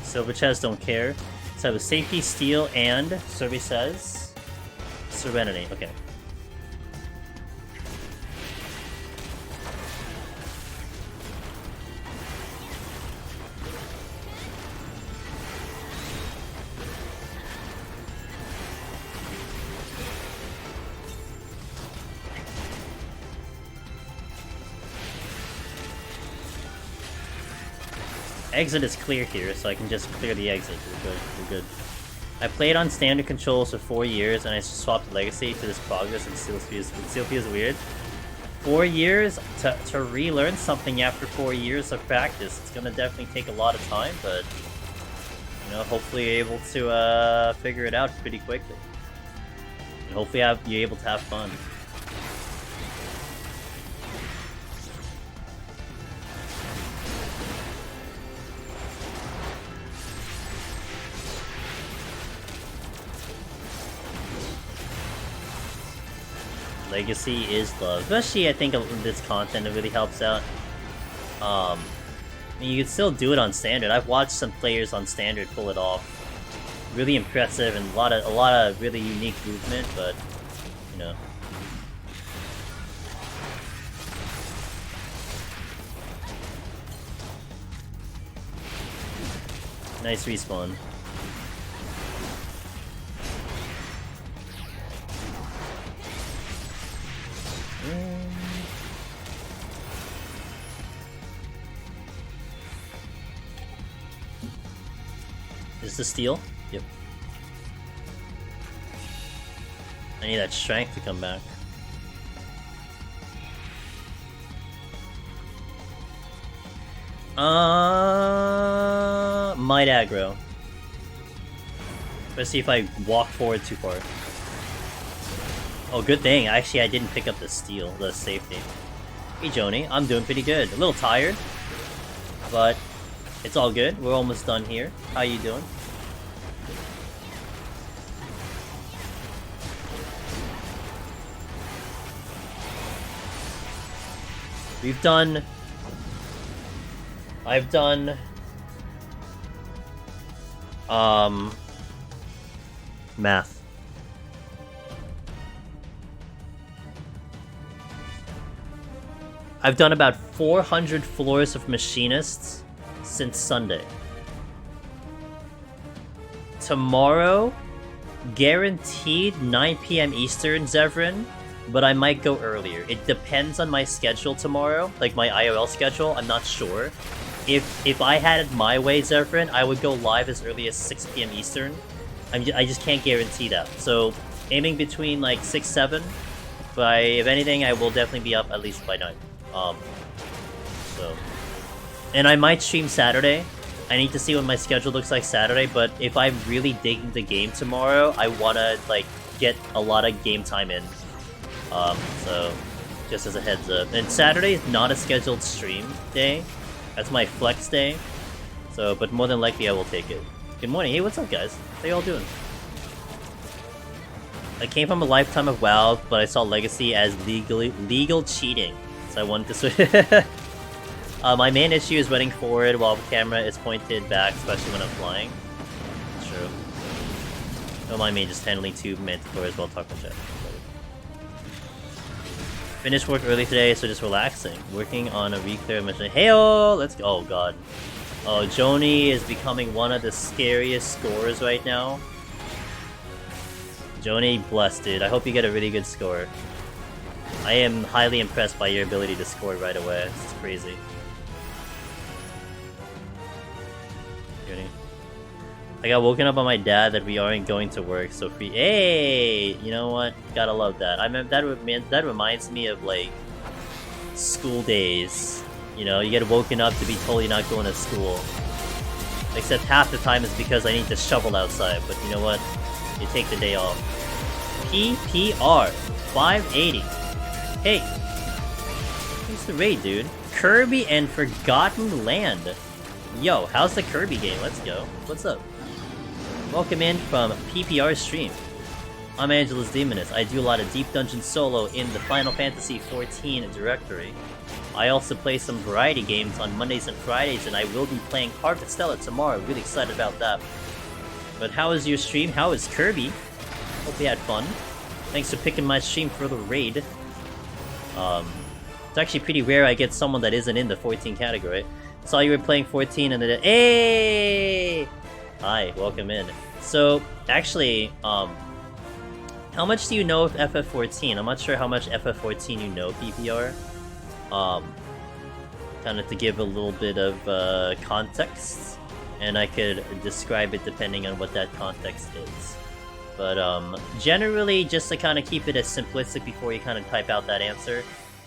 Silver chest, don't care. So I have a safety, steel, and survey says Serenity. Okay. Exit is clear here, so I can just clear the exit. We're good. I played on standard controls for 4 years, and I swapped Legacy to this progress, and it still feels weird. 4 years to relearn something after 4 years of practice. It's gonna definitely take a lot of time, but you know, hopefully you're able to figure it out pretty quickly, and hopefully you're able to have fun. Legacy is love. Especially, I think, this content, it really helps out. I mean, you can still do it on standard. I've watched some players on standard pull it off. Really impressive and a lot of really unique movement, but, you know. Nice respawn. Is this steel? Yep. I need that strength to come back. Might aggro. Let's see if I walk forward too far. Oh, good thing. Actually, I didn't pick up the steel, the safety. Hey, Joni. I'm doing pretty good. A little tired, but it's all good. We're almost done here. How you doing? I've done math. I've done about 400 floors of Machinists since Sunday. Tomorrow, guaranteed 9 PM Eastern, Zevran, but I might go earlier. It depends on my schedule tomorrow, like my IRL schedule, I'm not sure. If I had it my way, Zevran, I would go live as early as 6 PM Eastern. I just can't guarantee that. So, aiming between like 6, 7, but if anything, I will definitely be up at least by 9. And I might stream Saturday. I need to see what my schedule looks like Saturday, but if I'm really digging the game tomorrow, I wanna like get a lot of game time in. So just as a heads up. And Saturday is not a scheduled stream day. That's my flex day. So, but more than likely I will take it. Good morning. Hey, what's up, guys? How y'all doing? I came from a lifetime of WoW, but I saw Legacy as legal cheating. So I wanted to switch. My main issue is running forward while the camera is pointed back, especially when I'm flying. True. Don't mind me just handling 2 Manticores while talking chat. Finished work early today, so just relaxing. Working on a reclear mission. Heyo! Let's go. Oh god. Oh, Joni is becoming one of the scariest scorers right now. Joni, blessed, dude. I hope you get a really good score. I am highly impressed by your ability to score right away. It's crazy. I got woken up by my dad that we aren't going to work, so free. Hey, you know what? Gotta love that. I mean, that reminds me of like school days. You know, you get woken up to be told you're not going to school. Except half the time it's because I need to shovel outside. But you know what? You take the day off. PPR 580. Hey, thanks the raid, dude. Kirby and Forgotten Land. Yo, how's the Kirby game? Let's go. What's up? Welcome in from PPR stream. I'm Angelus Demoness. I do a lot of Deep Dungeon solo in the Final Fantasy XIV directory. I also play some variety games on Mondays and Fridays, and I will be playing Harvestella tomorrow. Really excited about that. But how is your stream? How is Kirby? Hope you had fun. Thanks for picking my stream for the raid. It's actually pretty rare I get someone that isn't in the 14 category. Saw you were playing 14 and then hey! Hi, welcome in. So, actually, how much do you know of FF14? I'm not sure how much FF14 you know, PPR. Kind of to give a little bit of context, and I could describe it depending on what that context is. But generally, just to kind of keep it as simplistic before you kind of type out that answer,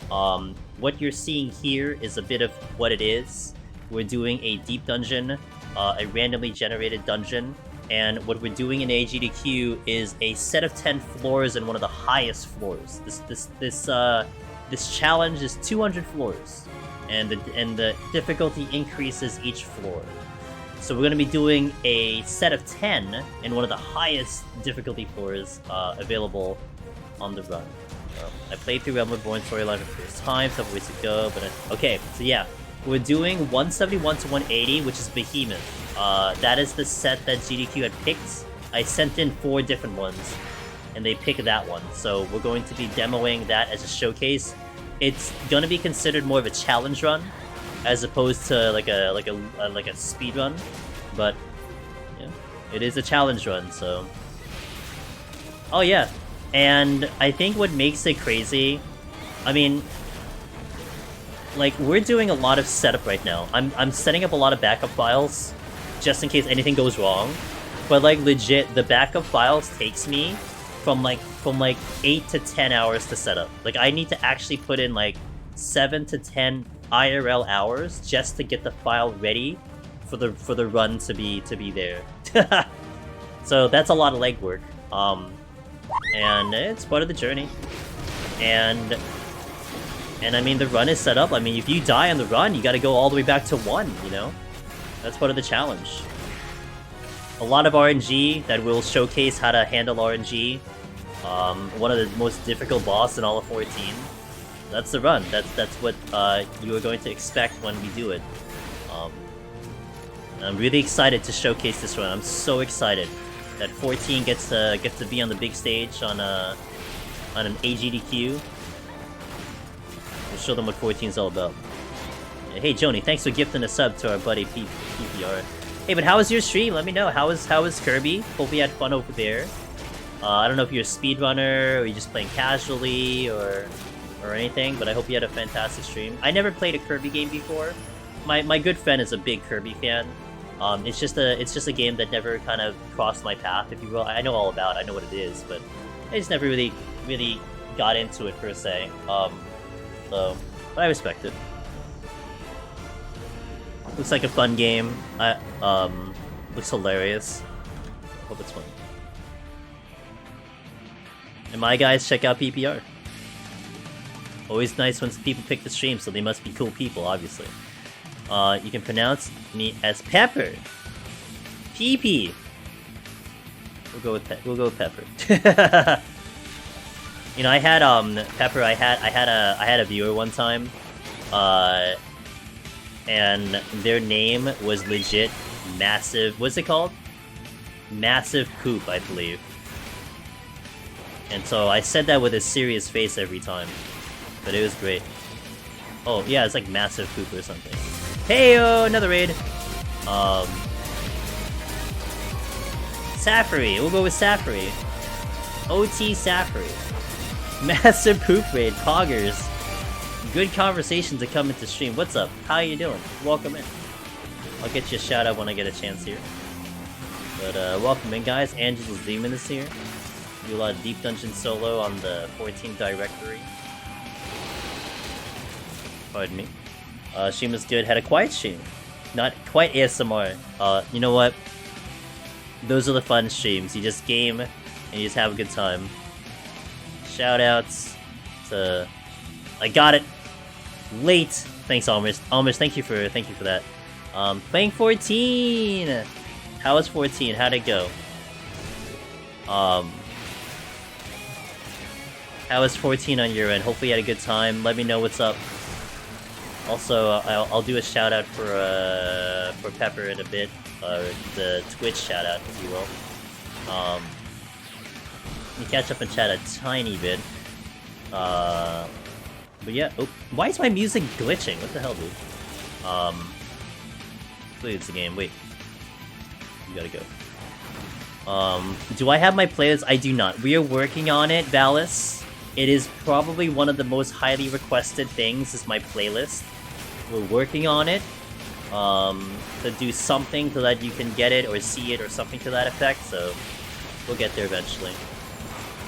what you're seeing here is a bit of what it is. We're doing a deep dungeon, a randomly generated dungeon, and what we're doing in AGDQ is a set of 10 floors and one of the highest floors. This challenge is 200 floors, and the difficulty increases each floor. So we're going to be doing a set of 10 in one of the highest difficulty floors available on the run. I played through Realm Reborn storyline for the first time, several weeks ago, but okay, so yeah. We're doing 171 to 180, which is Behemoth. That is the set that GDQ had picked. I sent in 4 different ones, and they picked that one. So we're going to be demoing that as a showcase. It's going to be considered more of a challenge run, as opposed to like a speed run. But yeah, it is a challenge run. So, oh yeah, and I think what makes it crazy, I mean, like, we're doing a lot of setup right now. I'm setting up a lot of backup files, just in case anything goes wrong. But, like, legit, the backup files takes me from 8 to 10 hours to set up. Like, I need to actually put in, like, 7 to 10 IRL hours just to get the file ready for the run to be there. So, that's a lot of legwork. And it's part of the journey. And I mean, the run is set up. I mean, if you die on the run, you gotta go all the way back to 1, you know? That's part of the challenge. A lot of RNG that will showcase how to handle RNG. One of the most difficult boss in all of 14. That's the run. That's what you are going to expect when we do it. I'm really excited to showcase this run. I'm so excited that 14 gets to be on the big stage on an AGDQ. We'll show them what 14 is all about. Yeah, hey Joni, thanks for gifting a sub to our buddy PPR. Hey, but how was your stream? Let me know. How was Kirby? Hope you had fun over there. I don't know if you're a speedrunner or you're just playing casually or anything, but I hope you had a fantastic stream. I never played a Kirby game before. My good friend is a big Kirby fan. It's just a game that never kind of crossed my path, if you will. I know all about it, I know what it is, but I just never really got into it per se. But I respect it. Looks like a fun game. Looks hilarious. Hope it's fun. And my guys, check out PPR. Always nice when people pick the stream, so they must be cool people, obviously. You can pronounce me as Pepper. PP. We'll go with Pepper. You know, I had Pepper. I had a viewer one time, and their name was legit massive. What's it called? Massive Poop, I believe. And so I said that with a serious face every time, but it was great. Oh yeah, it's like Massive Poop or something. Heyo, another raid. Safari. We'll go with Safari. OT Safari. Massive Poop raid. Poggers. Good conversation to come into stream. What's up? How you doing? Welcome in. I'll get you a shout out when I get a chance here. But welcome in, guys. Angela's Demon is here. Do a lot of Deep Dungeon solo on the 14 directory. Pardon me. Stream was good. Had a quiet stream. Not quite ASMR. You know what? Those are the fun streams. You just game and you just have a good time. Shoutouts to... I got it! Late! Thanks, Almers. Almers, thank you for that. Playing 14! How was 14? How'd it go? How was 14 on your end? Hopefully you had a good time. Let me know what's up. Also, I'll do a shout out for Pepper in a bit, the Twitch shout out, if you will. Let me catch up and chat a tiny bit. But yeah, oh, why is my music glitching? What the hell, dude? Hopefully it's the game. Wait, you gotta go. Do I have my playlist? I do not. We are working on it, Valis. It is probably one of the most highly requested things, is my playlist. We're working on it, to do something so that you can get it or see it or something to that effect, so we'll get there eventually.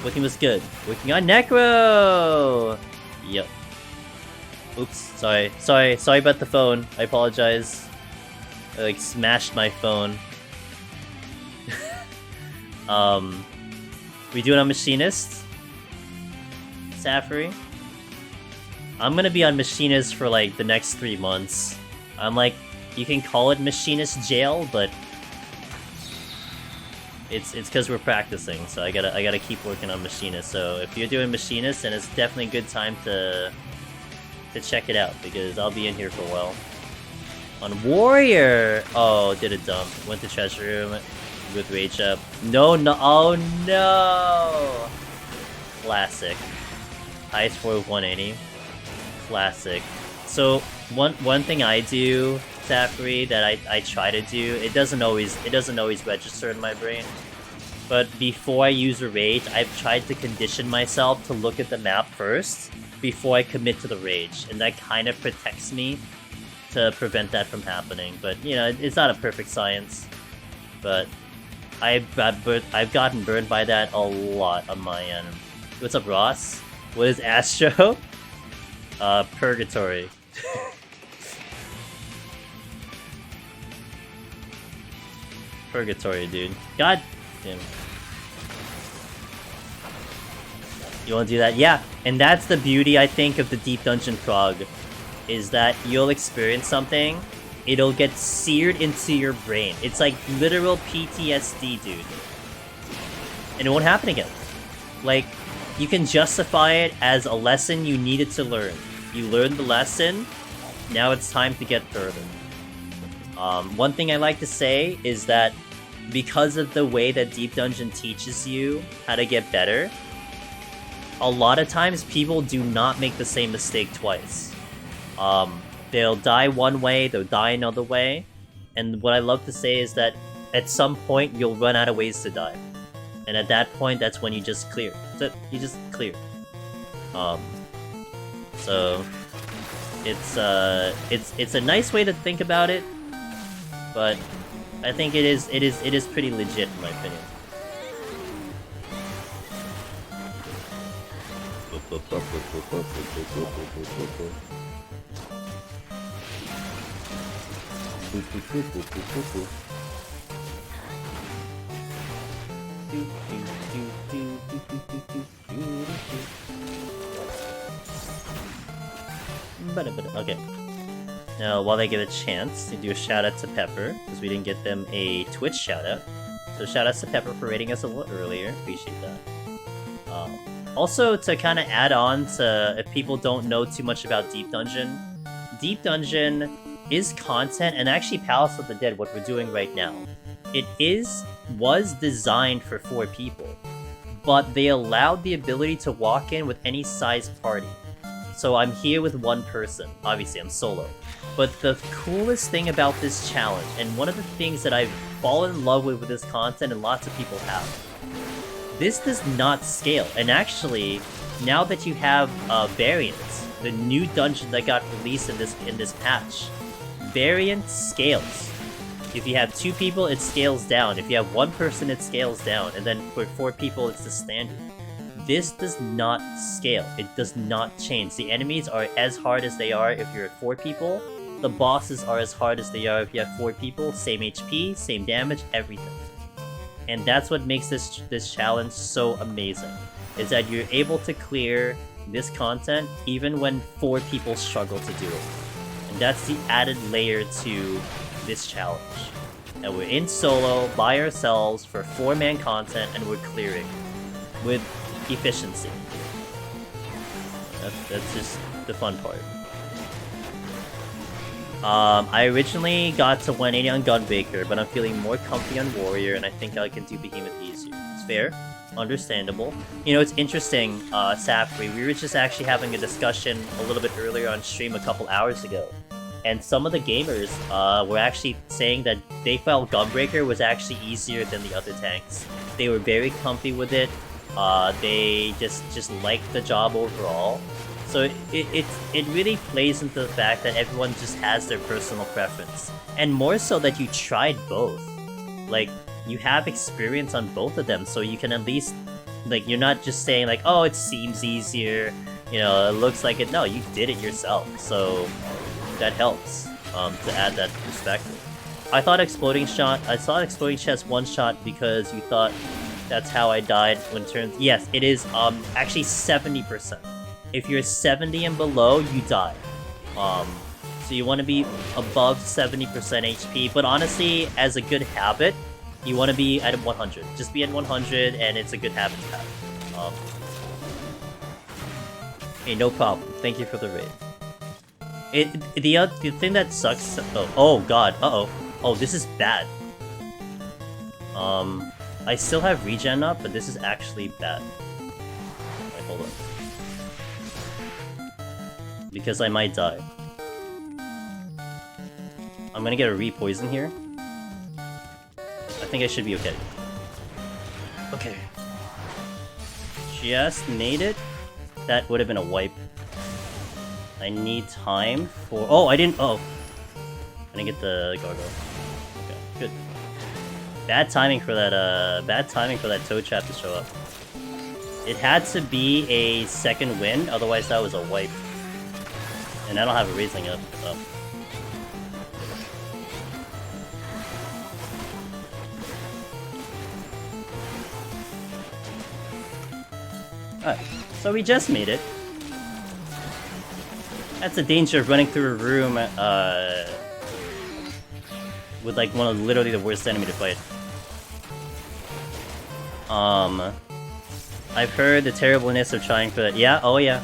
Working was good. Working on Necro! Yep. Oops, sorry about the phone. I apologize. I, like, smashed my phone. We doing on Machinist? Safari? I'm gonna be on Machinist for like the next 3 months. I'm like, you can call it Machinist jail, but it's because we're practicing, so I gotta keep working on Machinist. So if you're doing Machinist, then it's definitely a good time to check it out, because I'll be in here for a while. On Warrior, oh, did a dump. Went to Treasure Room with Rage Up. No, oh no! Classic. Highest score of 180. Classic. So one thing I do, Safari, that I try to do, it doesn't always register in my brain. But before I use a rage, I've tried to condition myself to look at the map first before I commit to the rage, and that kind of protects me to prevent that from happening. But you know, it's not a perfect science. But I've gotten burned by that a lot on my end. What's up, Ross? What is Astro? Purgatory. Purgatory, dude. God damn. You wanna do that? Yeah, and that's the beauty, I think, of the Deep Dungeon Frog, is that you'll experience something, it'll get seared into your brain. It's like literal PTSD, dude. And it won't happen again. Like, you can justify it as a lesson you needed to learn. You learned the lesson, now it's time to get further. One thing I like to say is that because of the way that Deep Dungeon teaches you how to get better, a lot of times people do not make the same mistake twice. They'll die one way, they'll die another way, and what I love to say is that at some point you'll run out of ways to die, and at that point that's when you just clear. You just clear. So it's a nice way to think about it, but I think it is pretty legit in my opinion. Okay. Now, while they get a chance to do a shout out to Pepper, because we didn't get them a Twitch shout out. So shout outs to Pepper for rating us a little earlier. Appreciate that. Also, to kind of add on to if people don't know too much about Deep Dungeon is content, and actually Palace of the Dead, what we're doing right now, was designed for 4 people, but they allowed the ability to walk in with any size party. So I'm here with 1 person. Obviously, I'm solo. But the coolest thing about this challenge, and one of the things that I've fallen in love with this content, and lots of people have, this does not scale. And actually, now that you have Variants, the new dungeon that got released in this patch, Variant scales. If you have 2 people, it scales down. If you have 1 person, it scales down. And then for 4 people, it's the standard. This does not scale. It does not change. The enemies are as hard as they are if you're at 4 people. The bosses are as hard as they are if you have 4 people. Same HP, same damage, everything. And that's what makes this challenge so amazing, is that you're able to clear this content even when 4 people struggle to do it. And that's the added layer to this challenge. And we're in solo, by ourselves, for 4-man content, and we're clearing with efficiency. That's just the fun part. I originally got to 180 on Gunbreaker, but I'm feeling more comfy on Warrior, and I think I can do Behemoth easier. It's fair, understandable. You know, it's interesting, Safri, we were just actually having a discussion a little bit earlier on stream a couple hours ago, and some of the gamers were actually saying that they felt Gunbreaker was actually easier than the other tanks. They were very comfy with it. They just liked the job overall. So it really plays into the fact that everyone just has their personal preference. And more so that you tried both. Like, you have experience on both of them, so you can at least, like, you're not just saying like, oh, it seems easier, you know, it looks like it. No, you did it yourself, so that helps to add that perspective. I thought Exploding Chest one-shot because you thought that's how I died when turns. Yes, it is actually 70%. If you're 70 and below, you die. So you want to be above 70% HP, but honestly, as a good habit, you want to be at 100. Just be at 100, and it's a good habit to have. Hey, no problem. Thank you for the raid. The thing that sucks. Oh god. Oh, this is bad. I still have regen up, but this is actually bad. Wait, hold on. Because I might die. I'm gonna get a re-poison here. I think I should be okay. Okay. Just made it. That would have been a wipe. I need time for... Oh, I didn't... Oh. I didn't get the gargoyle. Okay, good. Bad timing for that, toe trap to show up. It had to be a second win, otherwise that was a wipe. And I don't have a raising up. Alright, so we just made it. That's the danger of running through a room with like one of literally the worst enemy to fight. I've heard the terribleness of trying for that. Yeah, oh yeah.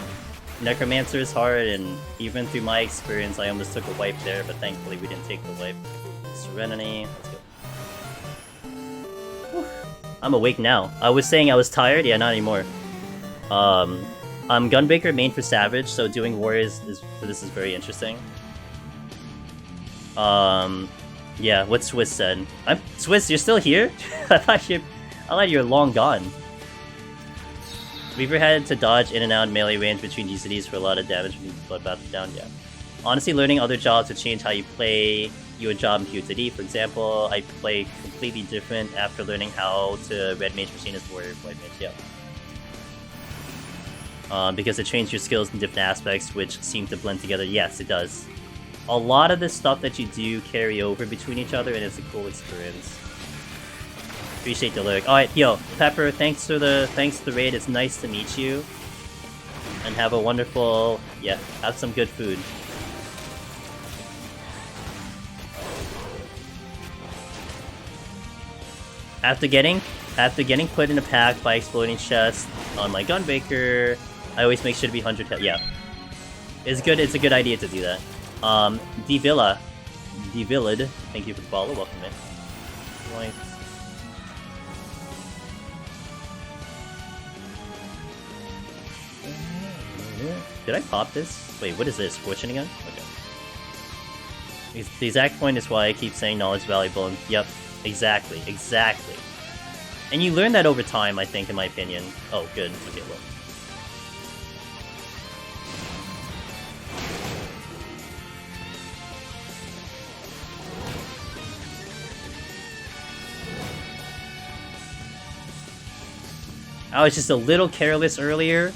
Necromancer is hard, and even through my experience, I almost took a wipe there, but thankfully we didn't take the wipe. Serenity, let's go. Whew. I'm awake now. I was saying I was tired? Yeah, not anymore. I'm Gunbaker main for Savage, so doing Warriors for this is very interesting. Yeah, what Swiss said. Swiss, you're still here? I thought you're long gone. Weaver had to dodge in and out melee range between GCDs for a lot of damage when Bloodbath down, yeah. Honestly, learning other jobs would change how you play your job in PoTD. For example, I play completely different after learning how to Red Mage Machinist Warrior White Mage, yeah. Because it trains your skills in different aspects, which seem to blend together. Yes, it does. A lot of the stuff that you do carry over between each other, and it's a cool experience. Appreciate the lyric. Alright, yo, Pepper, thanks for the raid. It's nice to meet you. And have a wonderful, yeah, have some good food. After getting put in a pack by exploding chest on my Gunbaker, I always make sure to be 100 health. Yeah. It's a good idea to do that. D-Villad, thank you for the follow, welcome in. Right. Did I pop this? Wait, what is this? Fortune again? Okay. The exact point is why I keep saying knowledge is valuable, and yep, exactly. And you learn that over time, I think, in my opinion. Oh, good. Okay, well. I was just a little careless earlier,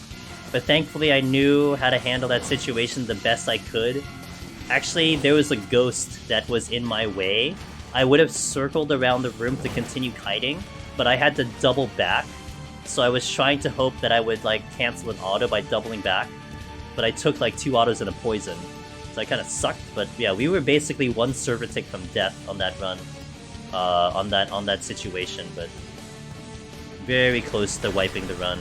but thankfully I knew how to handle that situation the best I could. Actually, there was a ghost that was in my way. I would have circled around the room to continue kiting, but I had to double back. So I was trying to hope that I would like cancel an auto by doubling back, but I took like 2 autos and a poison. So I kind of sucked, but yeah, we were basically 1 server tick from death on that run, on that situation, but very close to wiping the run.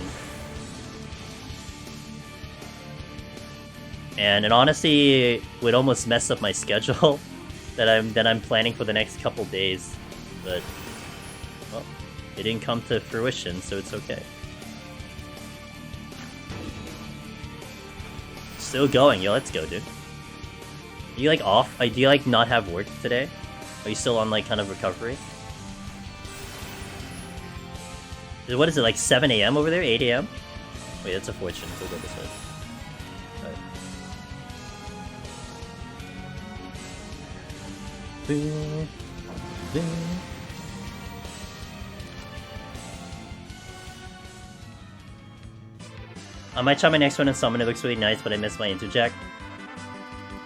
And it honestly would almost mess up my schedule that I'm planning for the next couple days, but well, it didn't come to fruition, so it's okay. Still going, yo, let's go, dude. Are you like off? Do you like not have work today? Are you still on like kind of recovery? What is it, like 7 AM over there? 8 AM? Wait, that's a fortune. We'll go this way. I might try my next one in summon. It looks really nice, but I miss my interject.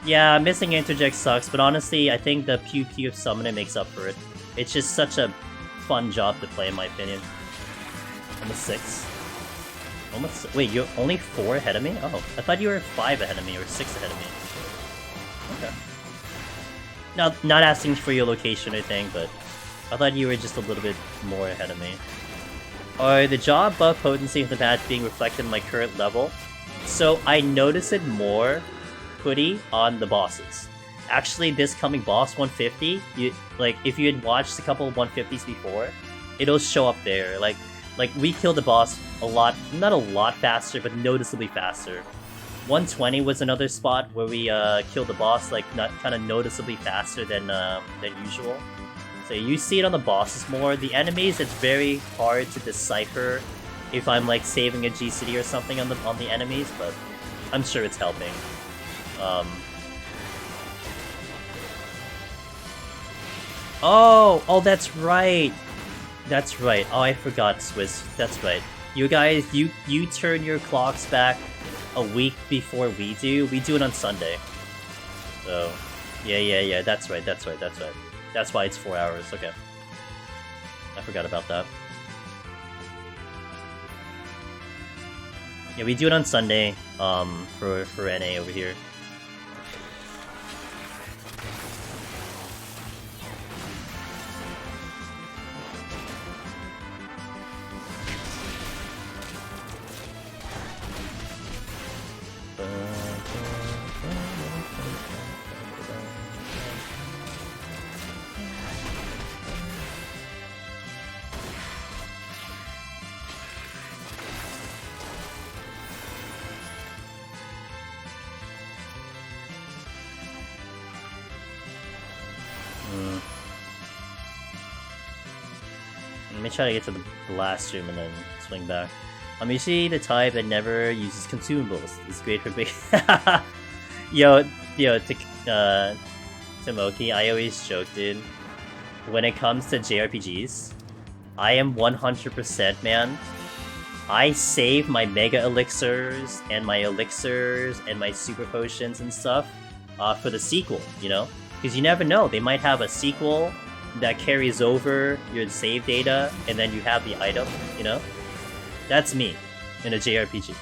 Yeah, missing interject sucks, but honestly, I think the pew pew of summoner makes up for it. It's just such a fun job to play, in my opinion. Almost 6. Almost. Wait, you're only 4 ahead of me? Oh, I thought you were 5 ahead of me or 6 ahead of me. Okay. Not asking for your location or anything, but I thought you were just a little bit more ahead of me. Are the job buff potency of the patch being reflected in my current level? So I notice it more, Putty, on the bosses. Actually, this coming boss 150, if you had watched a couple of 150s before, it'll show up there. Like we killed the boss not a lot faster, but noticeably faster. 120 was another spot where we killed the boss kind of noticeably faster than usual. So you see it on the bosses more. The enemies, it's very hard to decipher if I'm like saving a GCD or something on the enemies, but I'm sure it's helping. Oh, that's right. That's right. Oh, I forgot, Swiss. That's right. You guys, you turn your clocks back a week before we do. We do it on Sunday. So, yeah. That's right. That's why it's 4 hours. Okay. I forgot about that. Yeah, we do it on Sunday. For NA over here. Let me try to get to the last room and then swing back. I'm usually the type that never uses consumables. It's great for big... yo, Timoki, I always joke, dude. When it comes to JRPGs, I am 100%, man. I save my Mega Elixirs and my Elixirs and my Super Potions and stuff for the sequel, you know? Because you never know, they might have a sequel that carries over your save data, and then you have the item, you know? That's me in a JRPG.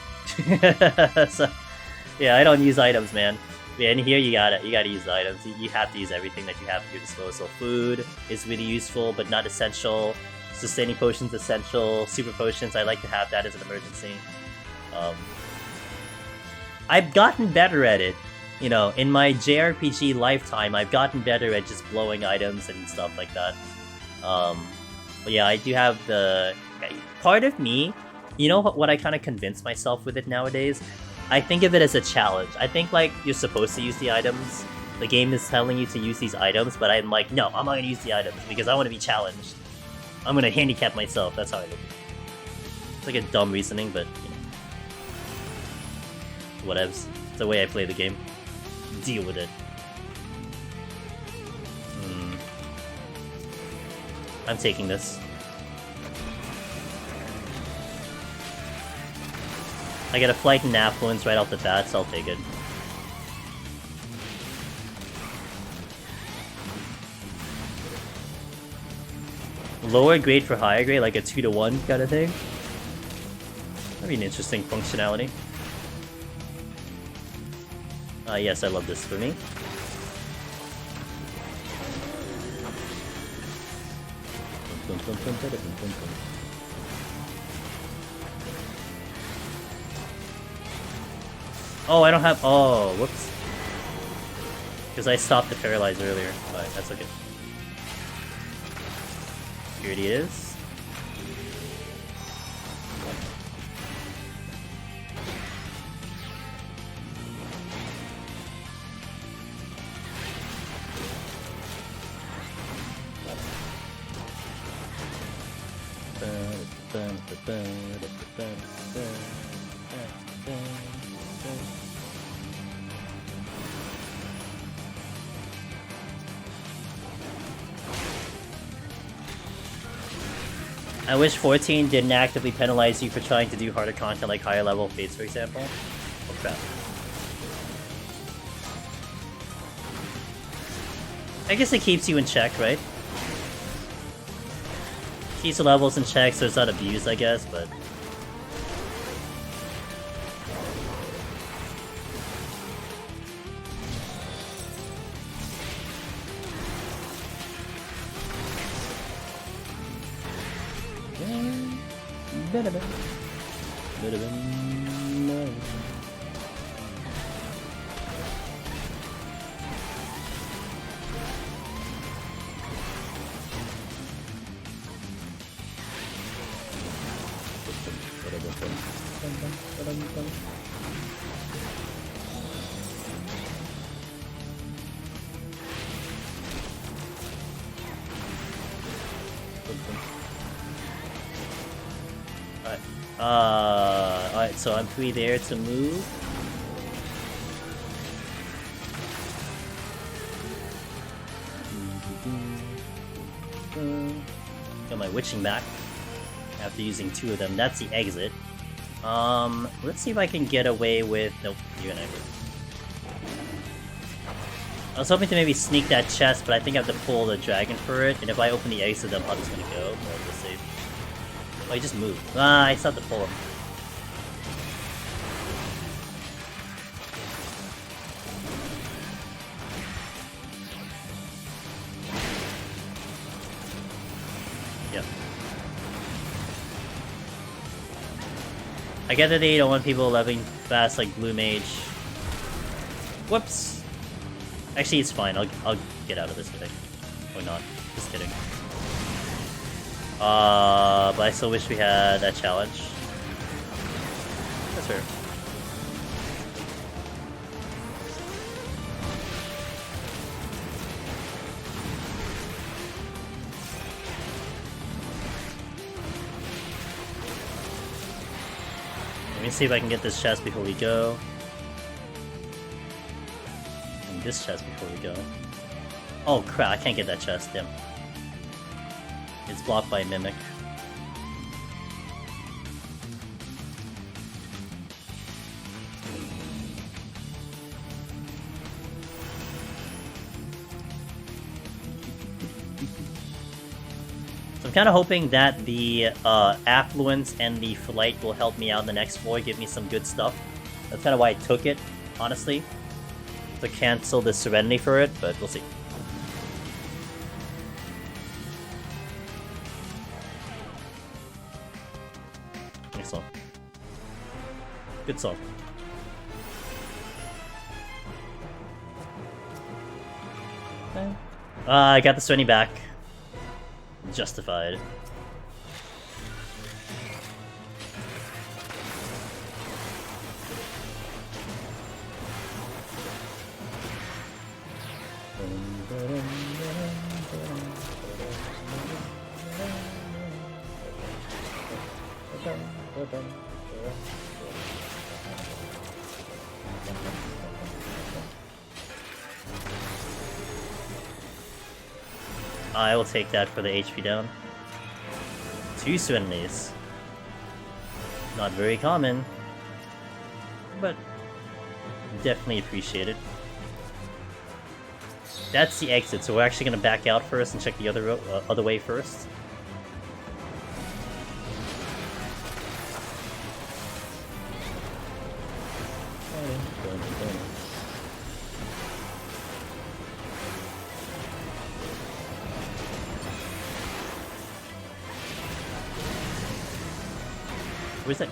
So, yeah, I don't use items, man. Yeah, and here you gotta use the items. You have to use everything that you have at your disposal. Food is really useful, but not essential. Sustaining potions essential. Super potions, I like to have that as an emergency. I've gotten better at it. You know, in my JRPG lifetime, I've gotten better at just blowing items and stuff like that. But yeah, I do have the... Part of me, you know what I kind of convince myself with it nowadays? I think of it as a challenge. I think, like, you're supposed to use the items. The game is telling you to use these items, but I'm like, no, I'm not gonna use the items because I want to be challenged. I'm gonna handicap myself, that's how I look at it. It's like a dumb reasoning, but, you know. Whatevs. It's the way I play the game. Deal with it. I'm taking this. I get a Flight and Affluence right off the bat, so I'll take it. Lower grade for higher grade, like a 2-to-1 kind of thing? That'd be an interesting functionality. Yes, I love this for me. Oh, I don't have... Oh, whoops. Because I stopped the paralyze earlier. Alright, that's okay. Here it is. I wish 14 didn't actively penalize you for trying to do harder content like higher level fates, for example. Oh crap. I guess it keeps you in check, right? Keeps the levels in check so it's not abused, I guess, but... Alright, so I'm free there to move. Got my witching back after using 2 of them. That's the exit. Let's see if I can get away with... Nope, you're gonna exit. I was hoping to maybe sneak that chest, but I think I have to pull the dragon for it, and if I open the exit, then Pud's gonna go. But let's see. Oh, he just moved. Ah, I still have to pull him. Yep. I get that they don't want people leveling fast like Blue Mage. Whoops! Actually, it's fine. I'll get out of this today. Or not. Just kidding. But I still wish we had that challenge. That's fair. Let me see if I can get this chest before we go. And this chest before we go. Oh crap, I can't get that chest, damn. It's blocked by Mimic. I'm kind of hoping that the Affluence and the Flight will help me out in the next floor, give me some good stuff. That's kind of why I took it, honestly. To cancel the Serenity for it, but we'll see. Next song. Good song. I got the Serenity back. Justified. I will take that for the HP down. 2 Serenities. Not very common, but definitely appreciated. That's the exit, so we're actually gonna back out first and check the other way first. Where's that?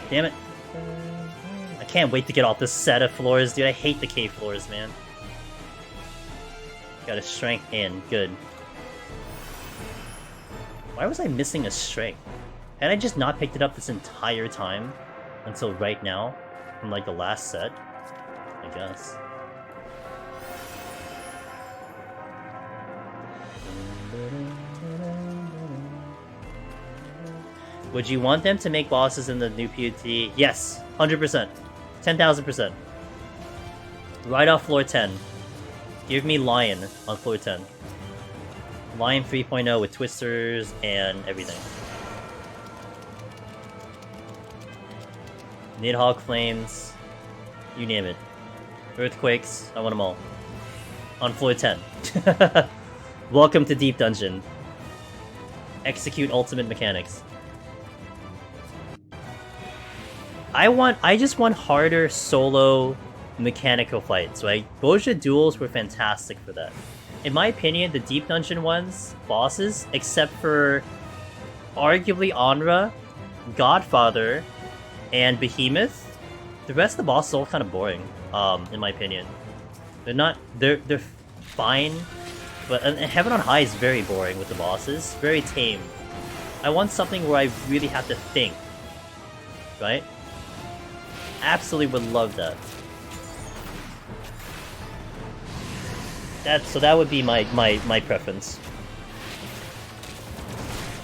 Damn it. I can't wait to get off this set of floors, dude. I hate the cave floors, man. Got a strength in. Good. Why was I missing a strength? Had I just not picked it up this entire time until right now? From like the last set? I guess. Would you want them to make bosses in the new PoTD? Yes, 100%. 10,000%. Right off floor 10. Give me Lion on floor 10. Lion 3.0 with twisters and everything. Nidhogg Flames. You name it. Earthquakes. I want them all. On floor 10. Welcome to Deep Dungeon. Execute ultimate mechanics. I just want harder solo mechanical fights, right? Bozja duels were fantastic for that. In my opinion, the Deep Dungeon ones, bosses, except for arguably Onra, Godfather, and Behemoth, the rest of the bosses are all kind of boring, in my opinion. They're fine, but Heaven on High is very boring with the bosses, very tame. I want something where I really have to think, right? Absolutely would love that. So that would be my preference.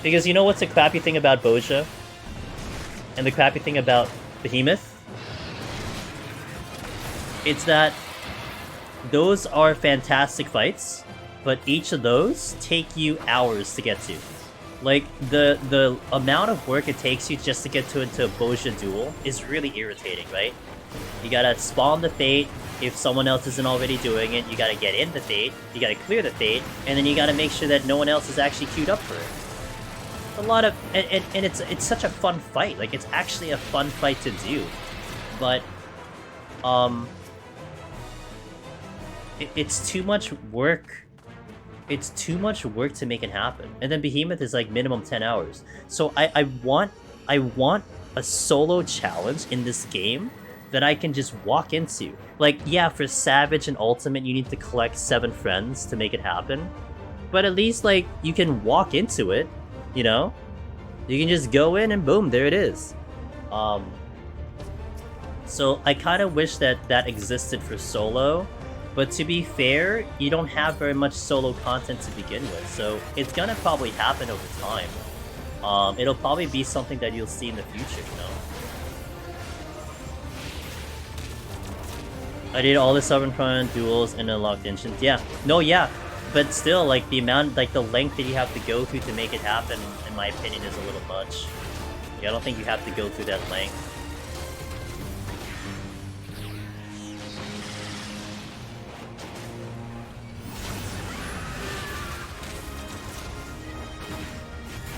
Because you know what's the crappy thing about Bozja? And the crappy thing about Behemoth? It's that those are fantastic fights, but each of those take you hours to get to. Like, the amount of work it takes you just to get into a Bozja duel is really irritating, right? You gotta spawn the Fate. If someone else isn't already doing it, you gotta get in the Fate, you gotta clear the Fate, and then you gotta make sure that no one else is actually queued up for it. A lot of... And it's such a fun fight. Like, it's actually a fun fight to do. But, it's too much work. It's too much work to make it happen. And then Behemoth is like minimum 10 hours. So I want a solo challenge in this game that I can just walk into. Like, yeah, for Savage and Ultimate, you need to collect 7 friends to make it happen. But at least, like, you can walk into it, you know? You can just go in and boom, there it is. So I kind of wish that that existed for solo. But to be fair, you don't have very much solo content to begin with, so it's gonna probably happen over time. It'll probably be something that you'll see in the future, you know? I did all the Southern Front duels and unlocked engines. Yeah. No, yeah. But still, like, the amount, like, the length that you have to go through to make it happen, in my opinion, is a little much. Yeah, I don't think you have to go through that length.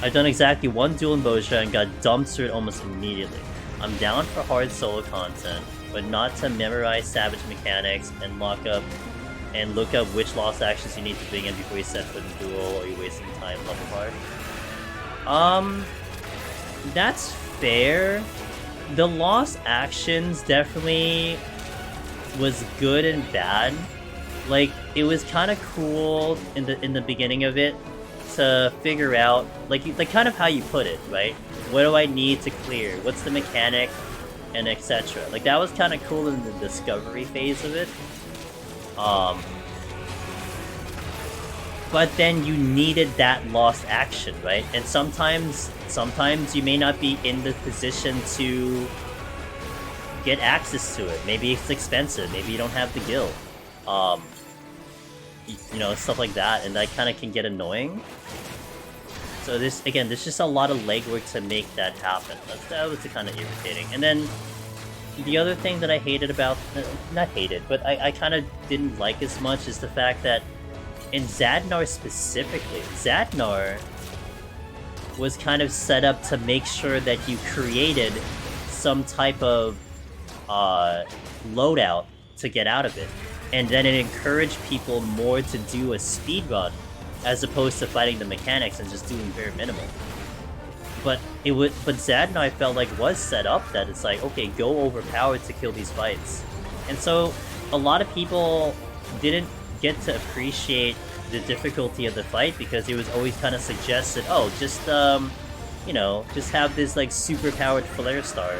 I've done exactly one duel in Bosha and got dumpstered almost immediately. I'm down for hard solo content, but not to memorize savage mechanics and look up which lost actions you need to bring in before you set foot in the duel, or you're wasting time level hard. That's fair. The lost actions definitely was good and bad. Like, it was kind of cool in the beginning of it to figure out, like kind of how you put it, right? What do I need to clear? What's the mechanic? And etc. Like, that was kind of cool in the discovery phase of it. But then you needed that lost action, right? And sometimes you may not be in the position to get access to it. Maybe it's expensive. Maybe you don't have the guild. You know, stuff like that, and that kind of can get annoying. So there's just a lot of legwork to make that happen. That was kind of irritating. And then the other thing that I hated about, not hated, but I kind of didn't like as much is the fact that in Zadnar specifically, Zadnar was kind of set up to make sure that you created some type of loadout to get out of it. And then it encouraged people more to do a speedrun as opposed to fighting the mechanics and just doing very minimal. But Zadnar, I felt like, was set up that it's like, okay, go overpowered to kill these fights. And so a lot of people didn't get to appreciate the difficulty of the fight because it was always kind of suggested, oh, just you know, just have this like super powered flare star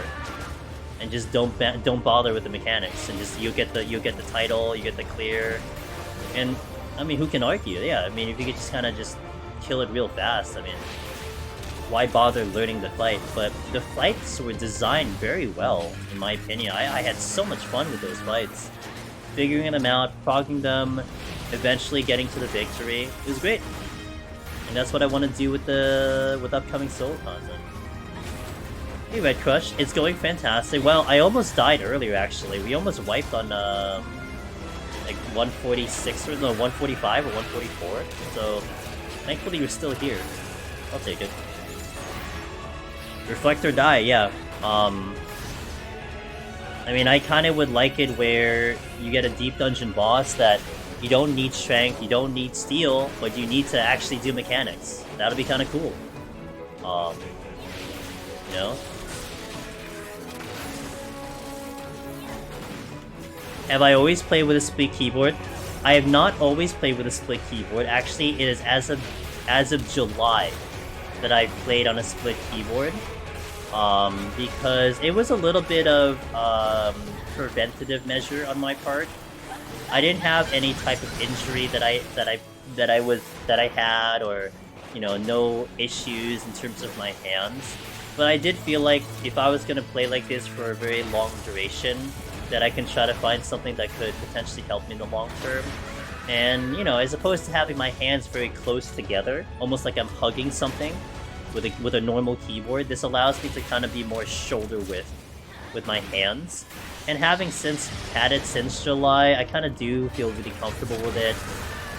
and just don't bother with the mechanics, and just you'll get the title, you get the clear. And I mean, who can argue? Yeah, I mean, if you could just kind of just kill it real fast, I mean, why bother learning the fight? But the fights were designed very well, in my opinion. I had so much fun with those fights. Figuring them out, progging them, eventually getting to the victory. It was great. And that's what I want to do with upcoming solo content. Hey Red Crush, it's going fantastic. Well, I almost died earlier actually. We almost wiped on like 146 or no, 145 or 144. So thankfully you're still here. I'll take it. Reflect or die, yeah. I mean, I kind of would like it where you get a deep dungeon boss that you don't need strength, you don't need steel, but you need to actually do mechanics. That'll be kind of cool. You know? Have I always played with a split keyboard? I have not always played with a split keyboard. Actually, it is as of July that I played on a split keyboard. Because it was a little bit of preventative measure on my part. I didn't have any type of injury that I had, or you know, no issues in terms of my hands. But I did feel like if I was gonna play like this for a very long duration, that I can try to find something that could potentially help me in the long term. And you know, as opposed to having my hands very close together, almost like I'm hugging something with a normal keyboard, this allows me to kind of be more shoulder width with my hands. And having had it since July, I kind of do feel really comfortable with it.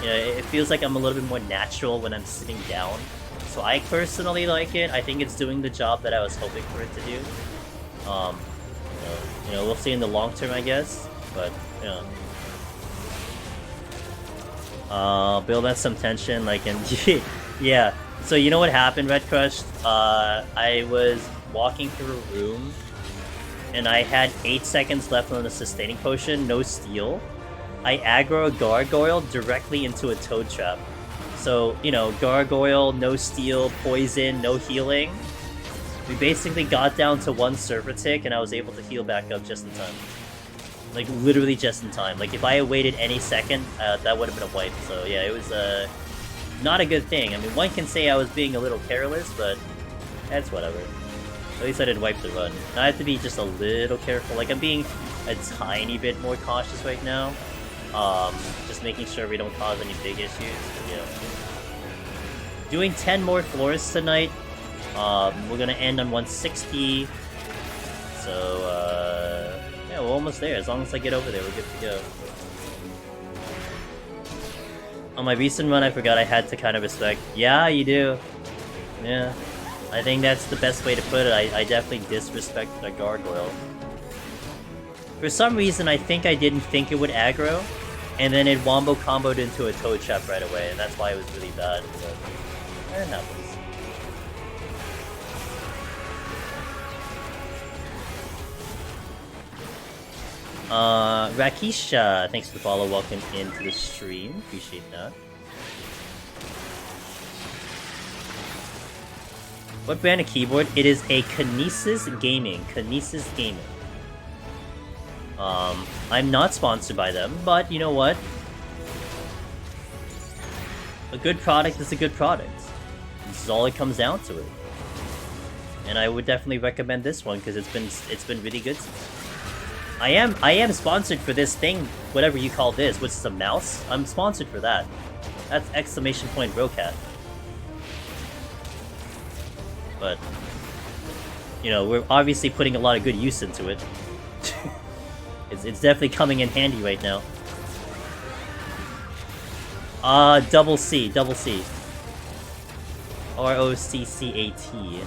You know, it feels like I'm a little bit more natural when I'm sitting down. So I personally like it. I think it's doing the job that I was hoping for it to do. You know, we'll see in the long term, I guess. But you know, build up some tension, like in yeah. So you know what happened, Red Crush? I was walking through a room, and I had 8 seconds left on the sustaining potion, no steal. I aggro a gargoyle directly into a toad trap. So, you know, gargoyle, no steal, poison, no healing. We basically got down to 1 server tick, and I was able to heal back up just in time. Like, literally just in time. Like, if I had waited any second, that would have been a wipe. So, yeah, it was, not a good thing. I mean, one can say I was being a little careless, but that's whatever. At least I didn't wipe the run. I have to be just a little careful. Like, I'm being a tiny bit more cautious right now. Just making sure we don't cause any big issues. Yeah. Doing 10 more floors tonight. We're gonna end on 160. So, yeah, we're almost there. As long as I get over there, we're good to go. On my recent run, I forgot I had to kind of respect. Yeah, you do. Yeah. I think that's the best way to put it. I definitely disrespected a gargoyle. For some reason, I think I didn't think it would aggro, and then it wombo comboed into a toe trap right away, and that's why it was really bad. But it happens. Rakisha, thanks for the follow. Welcome into the stream. Appreciate that. What brand of keyboard? It is a Kinesis Gaming. Kinesis Gaming. I'm not sponsored by them, but you know what? A good product is a good product. This is all it comes down to it. And I would definitely recommend this one because it's been really good to me. I am sponsored for this thing, whatever you call this, which is a mouse. I'm sponsored for that. That's exclamation point Rocat. But you know, we're obviously putting a lot of good use into it. It's definitely coming in handy right now. Double C. ROCCAT.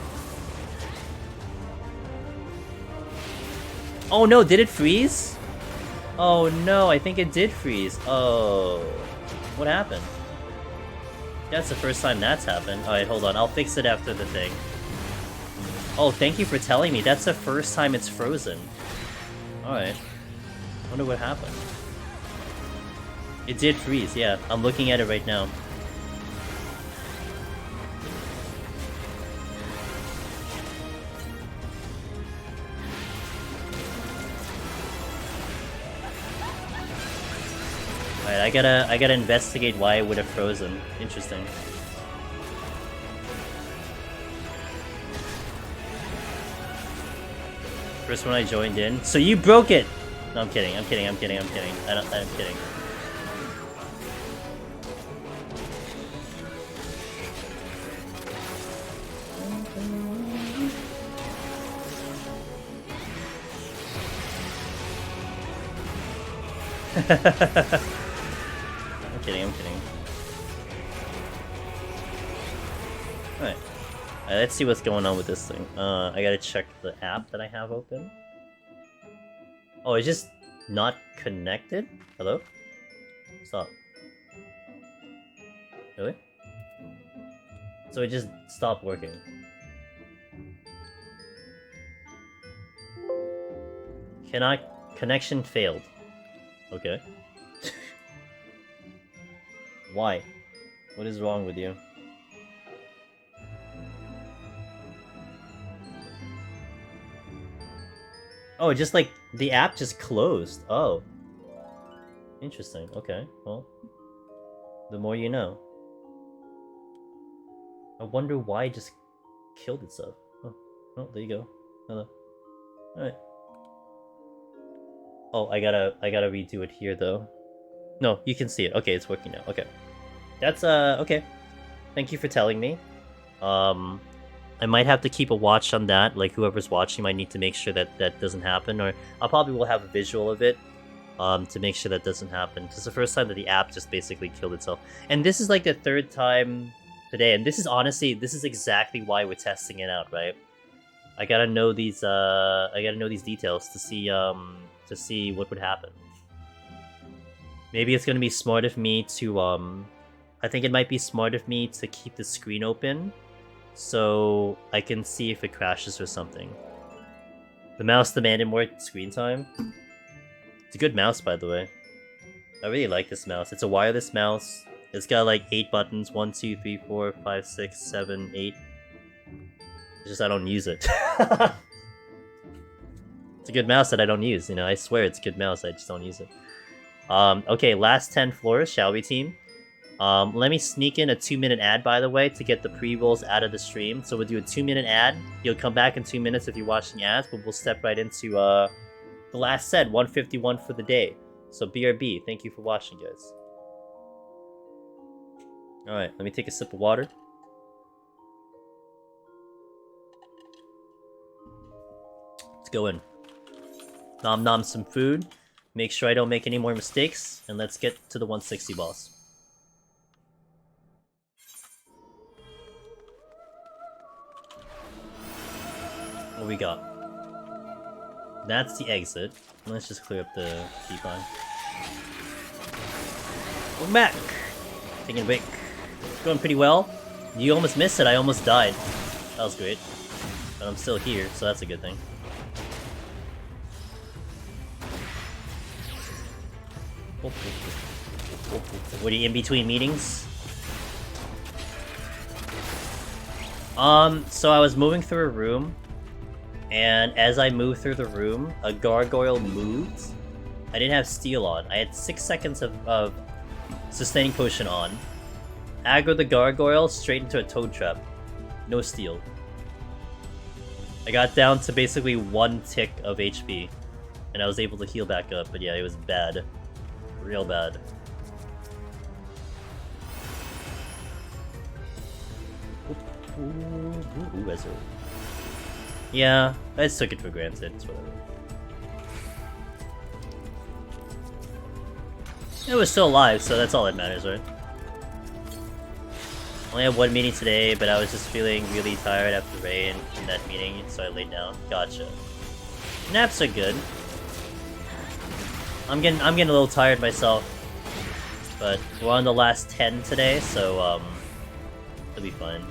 Oh no, did it freeze? Oh no, I think it did freeze. Oh. What happened? That's the first time that's happened. Alright, hold on, I'll fix it after the thing. Oh, thank you for telling me. That's the first time it's frozen. Alright. Wonder what happened. It did freeze, yeah. I'm looking at it right now. Alright, I gotta investigate why it would have frozen. Interesting. First one I joined in. So you broke it! No, I'm kidding. I'm kidding. I'm kidding. I'm kidding. Alright. Let's see what's going on with this thing. I gotta check the app that I have open. Oh, it's just not connected? Hello? Stop. Really? So it just stopped working. Connection failed. Okay. Why? What is wrong with you? Oh, just like the app just closed. Oh. Interesting. Okay. Well, the more you know. I wonder why it just killed itself. Oh, there you go. Hello. Alright. Oh, I gotta redo it here though. No, you can see it. Okay, it's working now. Okay. That's okay. Thank you for telling me. I might have to keep a watch on that. Like, whoever's watching might need to make sure that that doesn't happen, or I'll probably will have a visual of it to make sure that doesn't happen. It's the first time that the app just basically killed itself. And this is like the third time today, and this is honestly, this is exactly why we're testing it out, right? I gotta know these details to see what would happen. Maybe it's gonna be smart of me to I think it might be smart of me to keep the screen open so I can see if it crashes or something. The mouse demanded more screen time. It's a good mouse, by the way. I really like this mouse. It's a wireless mouse. It's got like 8 buttons. 1, 2, 3, 4, 5, 6, 7, 8. It's just I don't use it. It's a good mouse that I don't use, you know, I swear it's a good mouse, I just don't use it. Okay, last 10 floors, shall we, team? Let me sneak in a 2-minute ad, by the way, to get the pre-rolls out of the stream. So we'll do a 2-minute ad. You'll come back in 2 minutes if you're watching ads, but we'll step right into, the last set, 151 for the day. So BRB, thank you for watching, guys. Alright, let me take a sip of water. Let's go in. Nom nom some food. Make sure I don't make any more mistakes, and let's get to the 160 boss. What we got? That's the exit. Let's just clear up the decline. We're back! Taking a break. Going pretty well. You almost missed it, I almost died. That was great. But I'm still here, so that's a good thing. What are you in between meetings? So I was moving through a room, and as I moved through the room, a gargoyle moved. I didn't have steel on. I had 6 seconds of sustaining potion on. Aggro the gargoyle straight into a toad trap. No steel. I got down to basically 1 tick of HP, and I was able to heal back up, but yeah, it was bad. Real bad. Ooh, Ezra. Yeah, I just took it for granted. It's whatever. It was still alive, so that's all that matters, right? Only had 1 meeting today, but I was just feeling really tired after rain in that meeting, so I laid down. Gotcha. Naps are good. I'm getting a little tired myself, but we're on the last 10 today, so it'll be fine.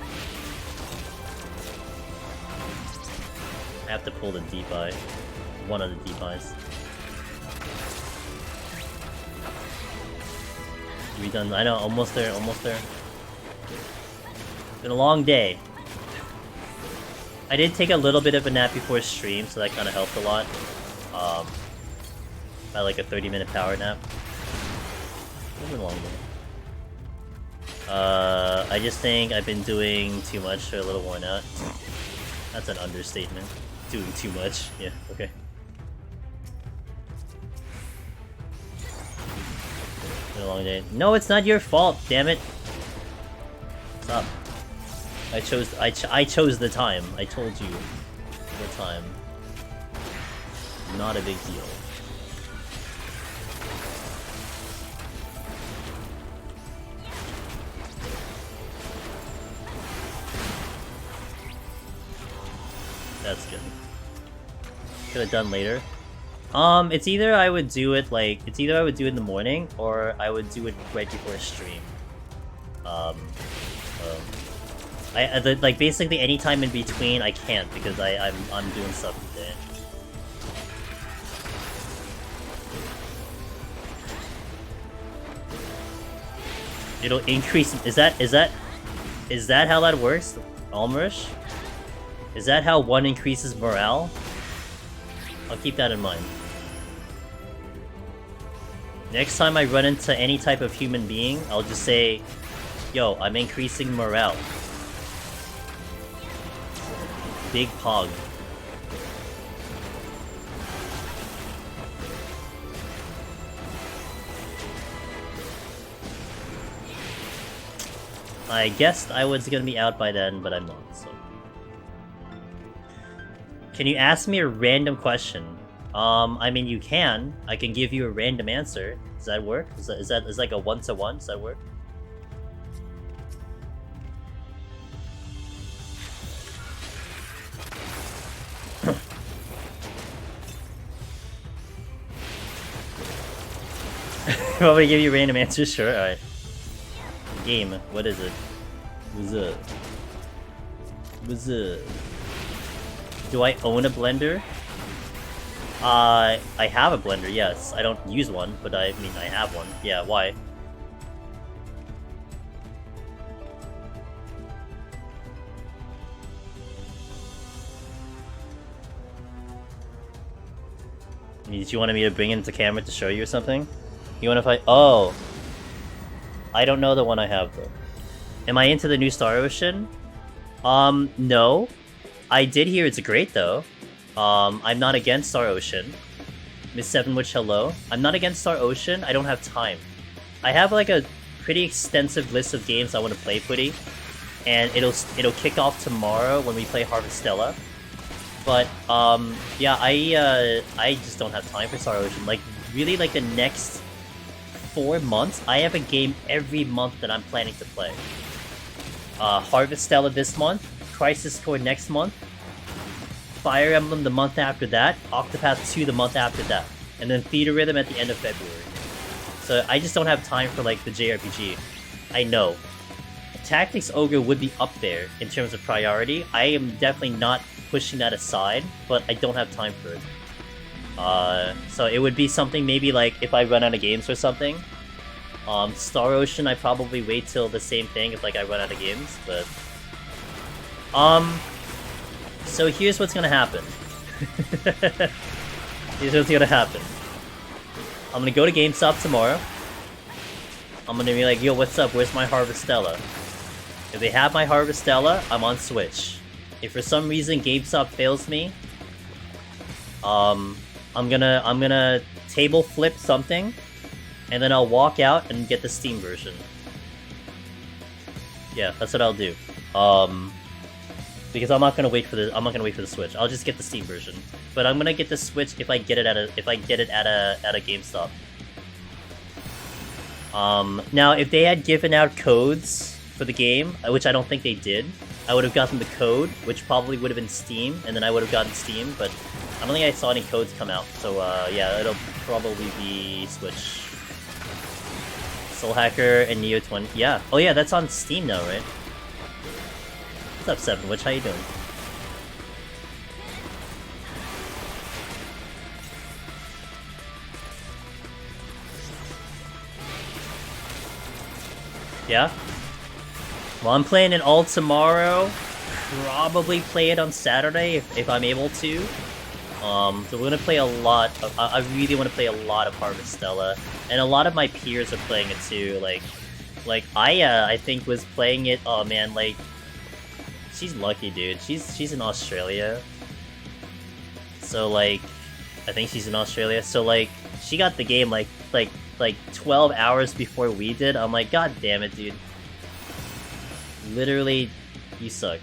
I have to pull the deep eye, one of the deep eyes. We done? I know, almost there, almost there. Been a long day. I did take a little bit of a nap before stream, so that kind of helped a lot. I like a 30-minute power nap. It's been a long day. I just think I've been doing too much or a little worn out. That's an understatement. Doing too much. Yeah, okay. Been a long day. No, it's not your fault, damn it. Stop. I chose the time. I told you the time. Not a big deal. That's good. Could have done later. It's either I would do it in the morning, or I would do it right before stream. Like basically any time in between I can't because I'm doing stuff today. It'll increase. Is that how that works, Almerish? Is that how 1 increases morale? I'll keep that in mind. Next time I run into any type of human being, I'll just say, yo, I'm increasing morale. Big pog. I guessed I was gonna be out by then, but I'm not, so. Can you ask me a random question? I mean, you can. I can give you a random answer. Does that work? Is that like a 1-to-1? Does that work? You want me to give you a random answer? Sure, alright. Game, what is it? What's up? What's up? Do I own a blender? I have a blender, yes. I don't use one, but I mean, I have one. Yeah, why? Did you want me to bring it into camera to show you or something? You want to fight? Oh. I don't know the one I have, though. Am I into the new Star Ocean? No. I did hear it's great, though. I'm not against Star Ocean. Miss Seven Witch, hello. I'm not against Star Ocean. I don't have time. I have, like, a pretty extensive list of games I want to play, Putty. And it'll kick off tomorrow when we play Harvestella. But, yeah, I just don't have time for Star Ocean. Like, really, like, the next 4 months, I have a game every month that I'm planning to play. Harvestella this month, Crisis Core next month, Fire Emblem the month after that, Octopath 2 the month after that, and then Theater Rhythm at the end of February. So I just don't have time for, like, the JRPG. I know. Tactics Ogre would be up there in terms of priority. I am definitely not pushing that aside, but I don't have time for it. So it would be something maybe like if I run out of games or something. Star Ocean, I probably wait till the same thing if like I run out of games, but... So here's what's gonna happen. Here's what's gonna happen. I'm gonna go to GameStop tomorrow. I'm gonna be like, yo, what's up? Where's my Harvestella? If they have my Harvestella, I'm on Switch. If for some reason GameStop fails me, I'm gonna table flip something, and then I'll walk out and get the Steam version. Yeah, that's what I'll do. Because I'm not gonna wait for the Switch. I'll just get the Steam version. But I'm gonna get the Switch if I get it at a GameStop. Now if they had given out codes for the game, which I don't think they did, I would have gotten the code, which probably would have been Steam, and then I would have gotten Steam, but I don't think I saw any codes come out, so yeah, it'll probably be Switch. Soul Hacker and Neo 20, yeah. Oh yeah, that's on Steam now, right? What's up, Seven Witch? How you doing? Yeah? Well, I'm playing it all tomorrow. Probably play it on Saturday if I'm able to. So we're gonna play a lot of, I really want to play a lot of Harvestella, and a lot of my peers are playing it too. Like Aya, I think was playing it. Oh man, like she's lucky, dude. She's in Australia, so like I think she's in Australia. So like she got the game like 12 hours before we did. I'm like, god damn it, dude. Literally, you suck.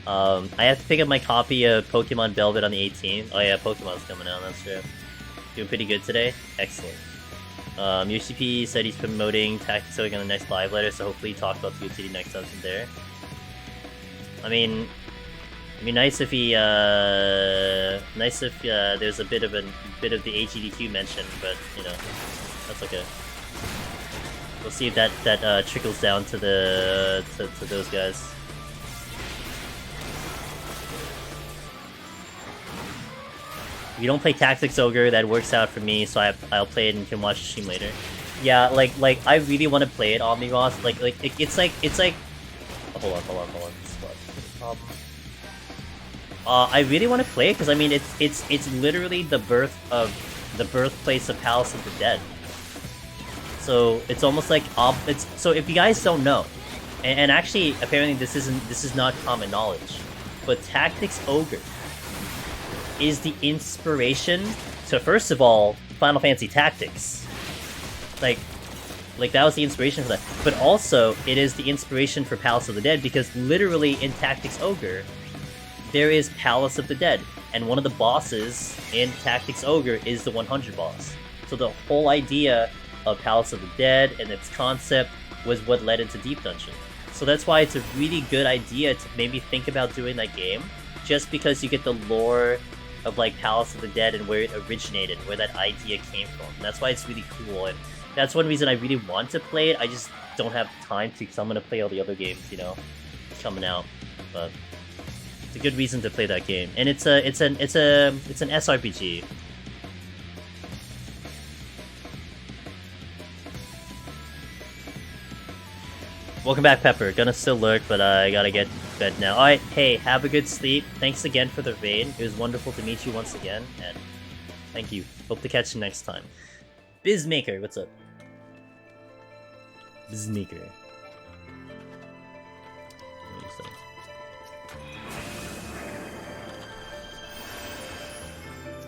I have to pick up my copy of Pokemon Velvet on the 18th. Oh yeah, Pokemon's coming out, that's true. Doing pretty good today? Excellent. UCP said he's promoting Tactics Ogre on the next live letter, so hopefully he talks about PoTD next time from there. I mean, it'd be nice if he, there's a bit of the AGDQ mention, but, you know, that's okay. We'll see if that trickles down to to those guys. If you don't play Tactics Ogre, that works out for me, so I'll play it and can watch the stream later. Yeah, like I really want to play it on me, Ross. It's like. Oh, hold on. I really want to play it because I mean it's literally the birthplace of Palace of the Dead. So it's almost like so if you guys don't know, and actually apparently this is not common knowledge, but Tactics Ogre is the inspiration to, first of all, Final Fantasy Tactics. Like that was the inspiration for that. But also, it is the inspiration for Palace of the Dead, because literally in Tactics Ogre, there is Palace of the Dead, and one of the bosses in Tactics Ogre is the 100 boss. So the whole idea of Palace of the Dead and its concept was what led into Deep Dungeon. So that's why it's a really good idea to maybe think about doing that game, just because you get the lore of like Palace of the Dead and where it originated, where that idea came from. And that's why it's really cool, and that's one reason I really want to play it. I just don't have time to, because I'm gonna play all the other games, you know, coming out. But it's a good reason to play that game, and it's an SRPG. Welcome back, Pepper. Gonna still lurk, but I gotta get bed now. Alright, hey, have a good sleep. Thanks again for the raid. It was wonderful to meet you once again, and thank you. Hope to catch you next time. Bizmaker, what's up? Bizmaker.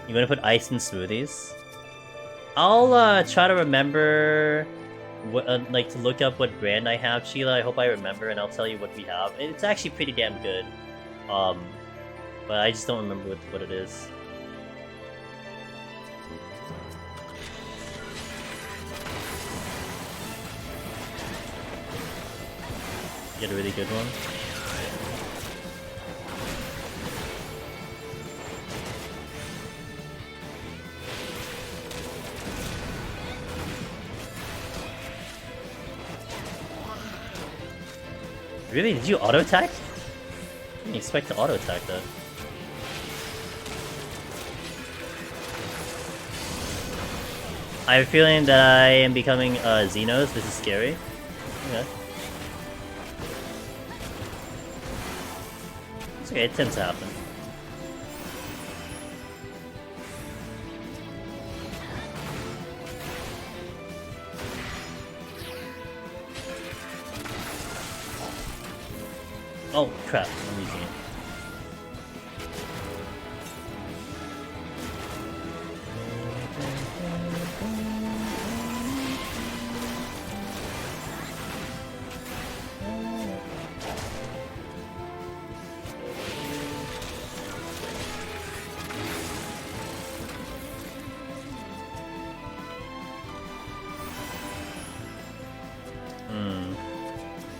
You wanna put ice in smoothies? I'll try to remember what, like to look up what brand I have, Sheila. I hope I remember, and I'll tell you what we have. It's actually pretty damn good, but I just don't remember what it is. Get a really good one. Really? Did you auto-attack? I didn't expect to auto-attack that. I have a feeling that I am becoming Xenos. This is scary. Okay. It's okay, it tends to happen. Oh crap, I'm using it.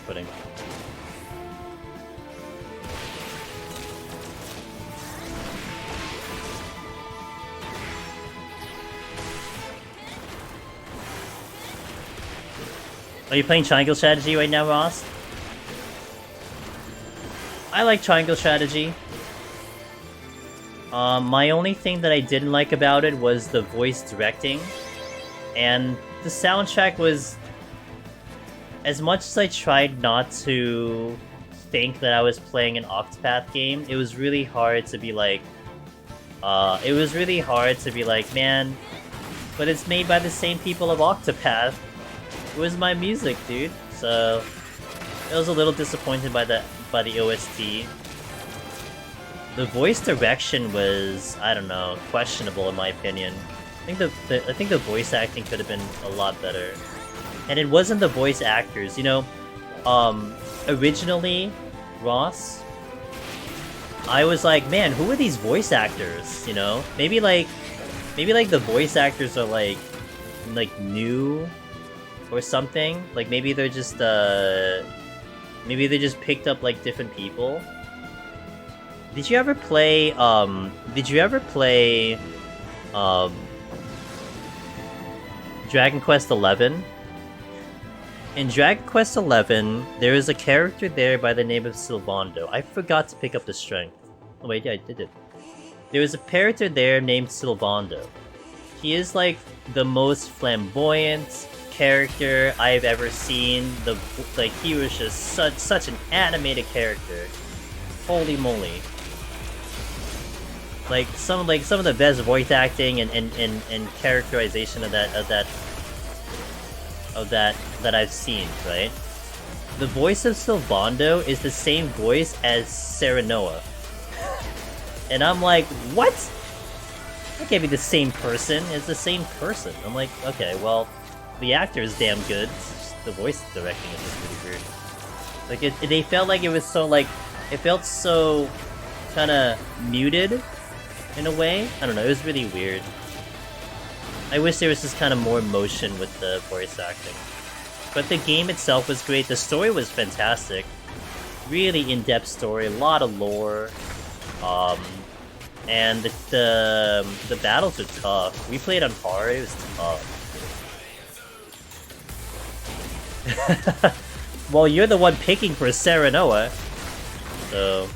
Pudding. Are you playing Triangle Strategy right now, Ross? I like Triangle Strategy. My only thing that I didn't like about it was the voice directing. And the soundtrack was... As much as I tried not to think that I was playing an Octopath game, it was really hard to be like... man, but it's made by the same people of Octopath. It was my music, dude. So I was a little disappointed by the OST. The voice direction was, I don't know, questionable in my opinion. I think the voice acting could have been a lot better. And it wasn't the voice actors, you know. Originally, Ross, I was like, man, who are these voice actors? You know, maybe like the voice actors are like new. Or something. Like maybe they're just maybe they just picked up like different people. Did you ever play Dragon Quest XI? In Dragon Quest XI, there is a character there by the name of Sylvando. I forgot to pick up the strength. Oh wait, yeah, I did it. There was a character there named Sylvando. He is like the most flamboyant character I've ever seen. He was just such an animated character. Holy moly! Like some of the best voice acting and characterization of that I've seen. Right? The voice of Sylvando is the same voice as Serenoa, and I'm like, what? That can't be the same person. It's the same person. I'm like, okay, well. The actor is damn good. The voice directing is just really weird. Like they felt like it was so it felt so kind of muted in a way. I don't know. It was really weird. I wish there was just kind of more motion with the voice acting. But the game itself was great. The story was fantastic. Really in-depth story. A lot of lore. And the battles are tough. We played on hard. It was tough. Well, you're the one picking for Serenoa, so...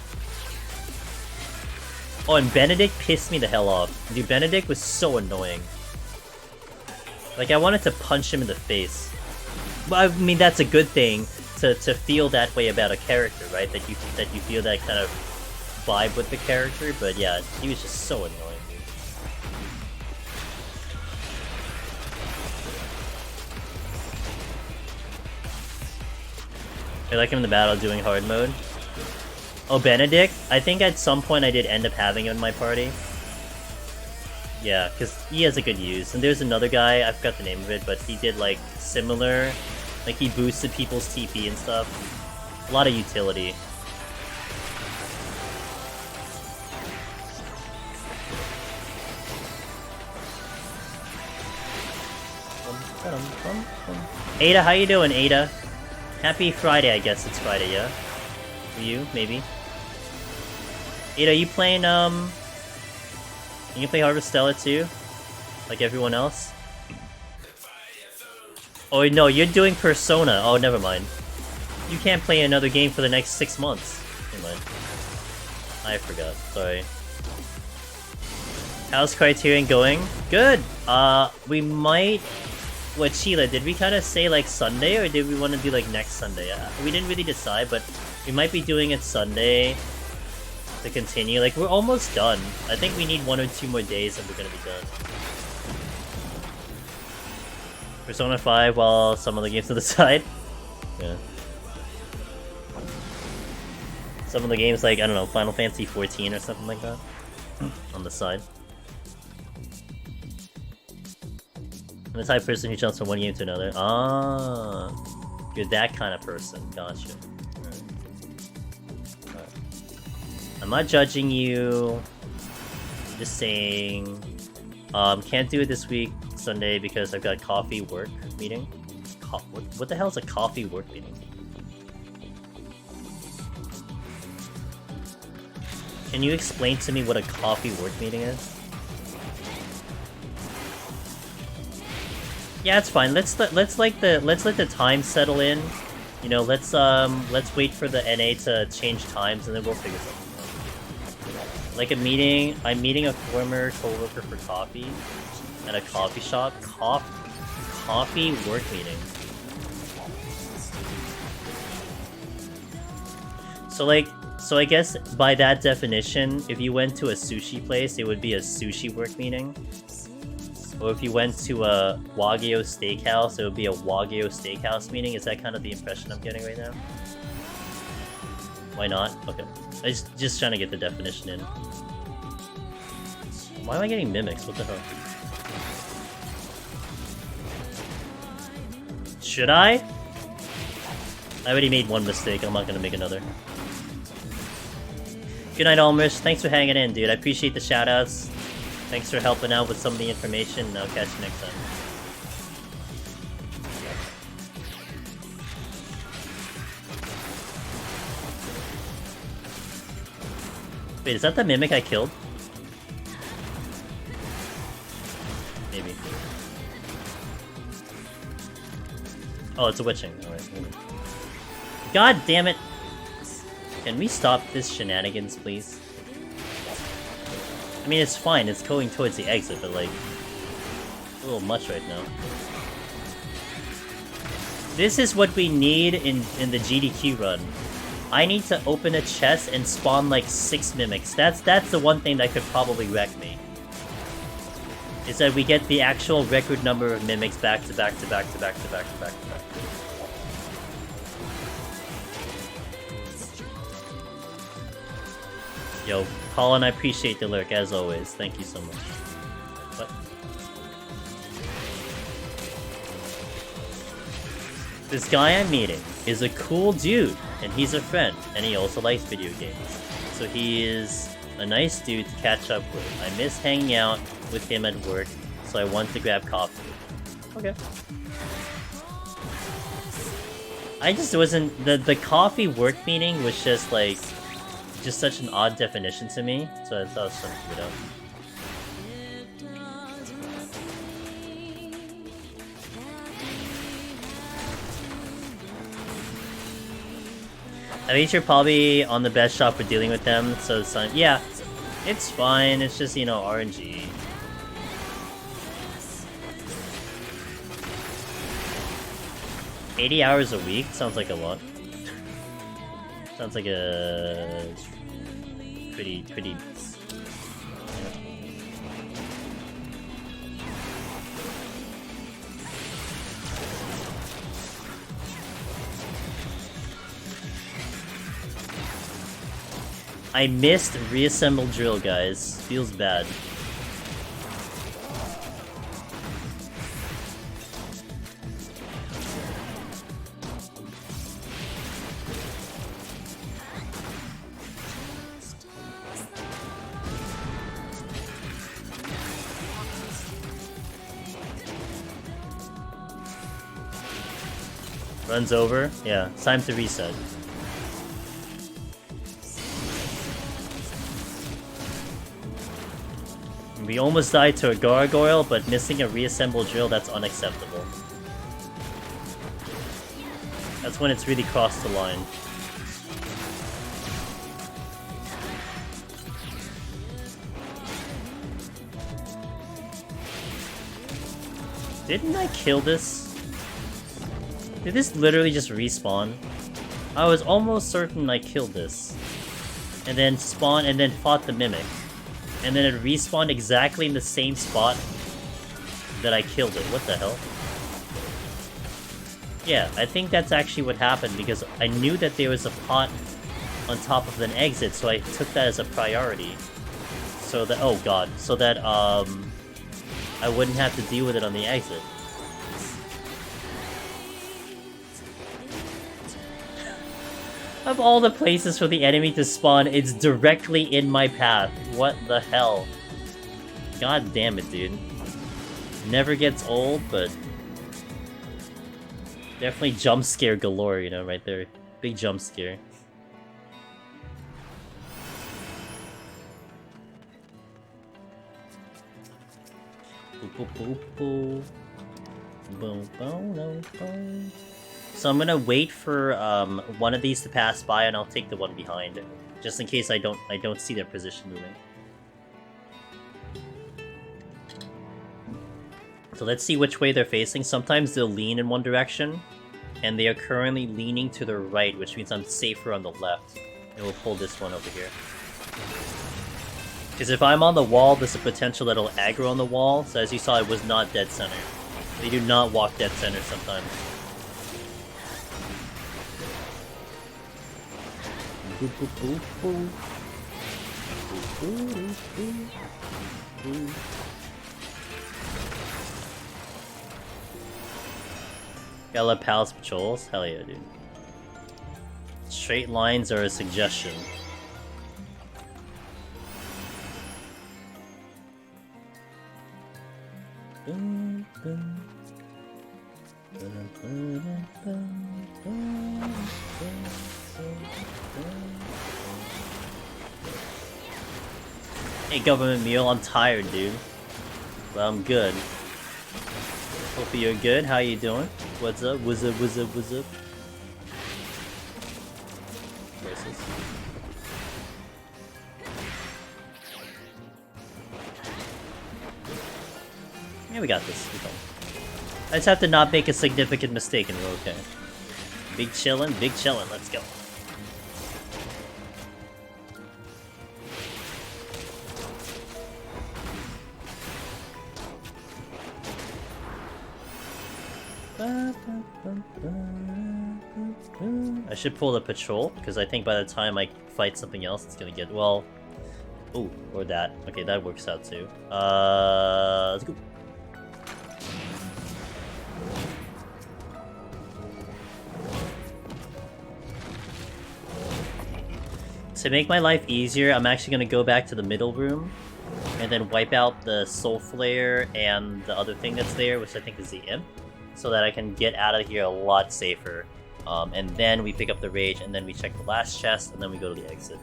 Oh, and Benedict pissed me the hell off. Dude, Benedict was so annoying. Like, I wanted to punch him in the face. Well, I mean, that's a good thing. to feel that way about a character, right? That you feel that kind of vibe with the character. But yeah, he was just so annoying. I like him in the battle doing hard mode. Oh, Benedict? I think at some point I did end up having him in my party. Yeah, because he has a good use. And there's another guy, I forgot the name of it, but he did like similar, like he boosted people's TP and stuff. A lot of utility. Ada, how you doing, Ada? Happy Friday, I guess it's Friday, yeah? For you, maybe? Ada, you playing, you can play Harvestella too? Like everyone else? Oh no, you're doing Persona. Oh, never mind. You can't play another game for the next 6 months. Never mind. I forgot, sorry. How's Criterion going? Good! We might... What, Sheila, did we kind of say like Sunday, or did we want to do like next Sunday? We didn't really decide, but we might be doing it Sunday to continue. Like, we're almost done. I think we need 1 or 2 more days and we're gonna be done. Persona 5 while some other games to the side. Yeah. Some of the games like, I don't know, Final Fantasy 14 or something like that. On the side. I'm the type of person who jumps from one game to another. Ah, you're that kind of person. Gotcha. Alright. I'm not judging you. I'm just saying. Can't do it this week, Sunday, because I've got coffee work meeting. What the hell is a coffee work meeting? Can you explain to me what a coffee work meeting is? Yeah, it's fine. Let's let the time settle in. You know, let's wait for the NA to change times and then we'll figure something out. Like a meeting, I'm meeting a former coworker for coffee at a coffee shop. Coffee work meeting. So I guess by that definition, if you went to a sushi place, it would be a sushi work meeting. Or if you went to a Wagyu steakhouse, it would be a Wagyu steakhouse meeting. Is that kind of the impression I'm getting right now? Why not? Okay. I'm just trying to get the definition in. Why am I getting mimics? What the hell? Should I? I already made one mistake. I'm not gonna make another. Good night, Almers. Thanks for hanging in, dude. I appreciate the shoutouts. Thanks for helping out with some of the information, and I'll catch you next time. Wait, is that the mimic I killed? Maybe. Oh, it's a witching. Alright. God damn it! Can we stop this shenanigans, please? I mean, it's fine, it's going towards the exit, but like, a little much right now. This is what we need in the GDQ run. I need to open a chest and spawn like 6 mimics. That's the one thing that could probably wreck me. Is that we get the actual record number of mimics back to back to back to back to back to back to back. Yo, Colin, I appreciate the lurk, as always. Thank you so much. What? This guy I'm meeting is a cool dude, and he's a friend, and he also likes video games. So he is a nice dude to catch up with. I miss hanging out with him at work, so I want to grab coffee. Okay. I just wasn't... The coffee work meeting was just like... just such an odd definition to me, so I thought I was trying to figure it out. I think you're probably on the best shot for dealing with them, so it's fine. Yeah, it's fine, it's just, you know, RNG. 80 hours a week sounds like a lot. Sounds like a pretty. I missed reassemble drill, guys. Feels bad. Runs over? Yeah, it's time to reset. We almost died to a gargoyle, but missing a reassembled drill, that's unacceptable. That's when it's really crossed the line. Didn't I kill this? Did this literally just respawn? I was almost certain I killed this. And then spawned and then fought the mimic. And then it respawned exactly in the same spot that I killed it. What the hell? Yeah, I think that's actually what happened because I knew that there was a pot on top of an exit, so I took that as a priority. So that, oh god, so that I wouldn't have to deal with it on the exit. Of all the places for the enemy to spawn, it's directly in my path. What the hell? God damn it, dude. Never gets old, but... definitely jump scare galore, you know, right there. Big jump scare. So I'm gonna wait for one of these to pass by, and I'll take the one behind, just in case I don't see their position moving. So let's see which way they're facing. Sometimes they'll lean in one direction, and they are currently leaning to the right, which means I'm safer on the left. And we'll pull this one over here. Because if I'm on the wall, there's a potential that it'll aggro on the wall. So as you saw, it was not dead center. They do not walk dead center sometimes. Gotta let pals patrols? Hell yeah, dude. Straight lines are a suggestion. Hey, government meal, I'm tired, dude. But I'm good. Hope you're good. How you doing? What's up? What's up? What's up? What's up? Versus. Yeah, we got this. We're fine. I just have to not make a significant mistake and we're okay. Big chillin', let's go. I should pull the patrol, because I think by the time I fight something else, it's gonna get, well... Ooh, or that. Okay, that works out too. Let's go. To make my life easier, I'm actually gonna go back to the middle room, and then wipe out the Soul Flare and the other thing that's there, which I think is the Imp, so that I can get out of here a lot safer. And then we pick up the Rage, and then we check the last chest, and then we go to the exit.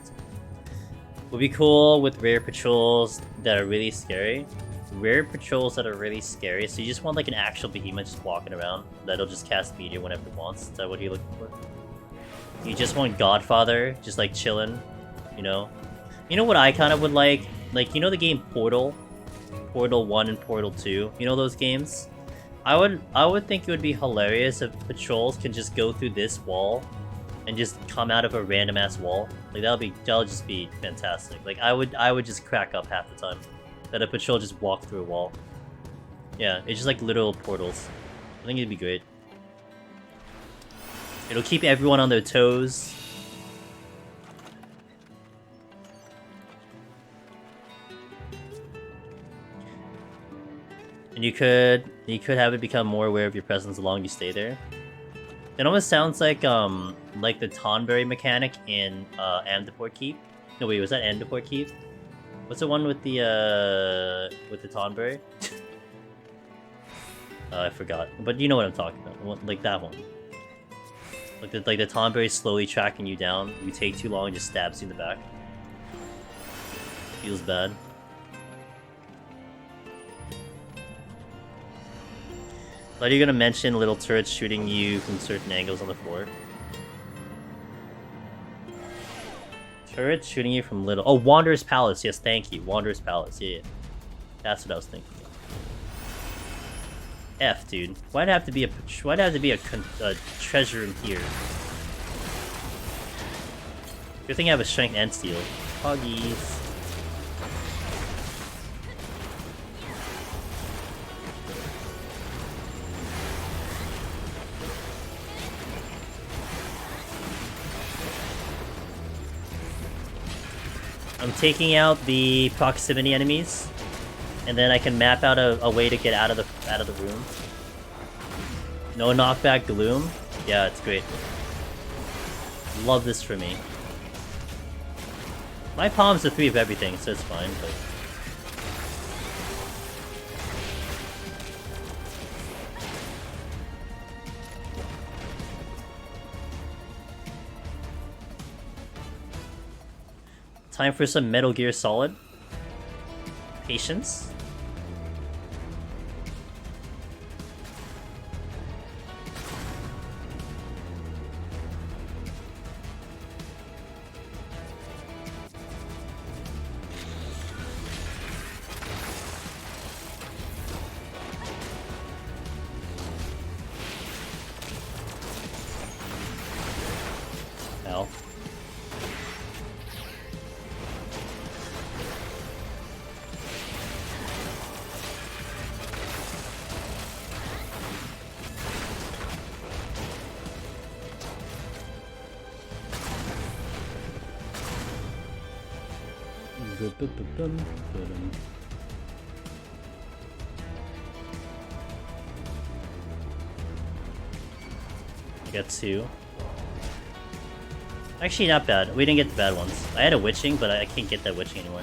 Would be cool with rare patrols that are really scary. Rare patrols that are really scary, so you just want like an actual behemoth just walking around that'll just cast Meteor whenever it wants. Is that what you're looking for? You just want Godfather, just like chilling, you know? You know what I kind of would like? Like, you know the game Portal? Portal 1 and Portal 2? You know those games? I would think it would be hilarious if patrols can just go through this wall and just come out of a random ass wall. Like that'll just be fantastic. Like I would just crack up half the time that a patrol just walked through a wall. Yeah, it's just like literal portals. I think it'd be great. It'll keep everyone on their toes. And you could have it become more aware of your presence the longer you stay there. It almost sounds like the Tonberry mechanic in Amdapor Keep. No wait, was that Amdapor Keep? What's the one with the Tonberry? I forgot, but you know what I'm talking about. Like that one. Like the Tonberry slowly tracking you down. You take too long, and just stabs you in the back. Feels bad. Thought you were gonna mention little turrets shooting you from certain angles on the floor. Turrets shooting you from little... Oh, Wanderer's Palace. Yes, thank you. Wanderer's Palace. Yeah. That's what I was thinking. F, dude. Why'd it have to be a treasure room here? Good thing I have a strength and steel. Huggies. I'm taking out the proximity enemies, and then I can map out a way to get out of the room. No knockback gloom. Yeah, it's great. Love this for me. My palm's a 3 of everything, so it's fine. But time for some Metal Gear Solid. Patience. Ow. Get 2. Actually, not bad. We didn't get the bad ones. I had a witching, but I can't get that witching anymore.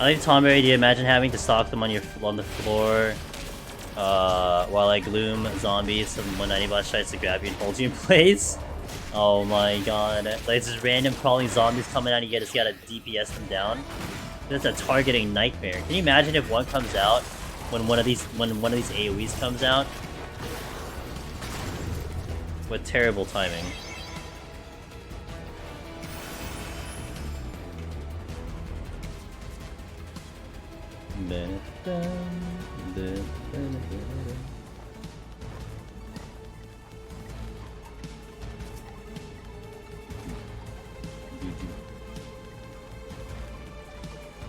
I like Tonberry. Do you imagine having to stalk them on the floor while I gloom zombies and when anybody tries to grab you and hold you in place? Oh my god. Like, it's just random crawling zombies coming out and you just gotta DPS them down. That's a targeting nightmare. Can you imagine if one comes out when one of these AoEs comes out? With terrible timing.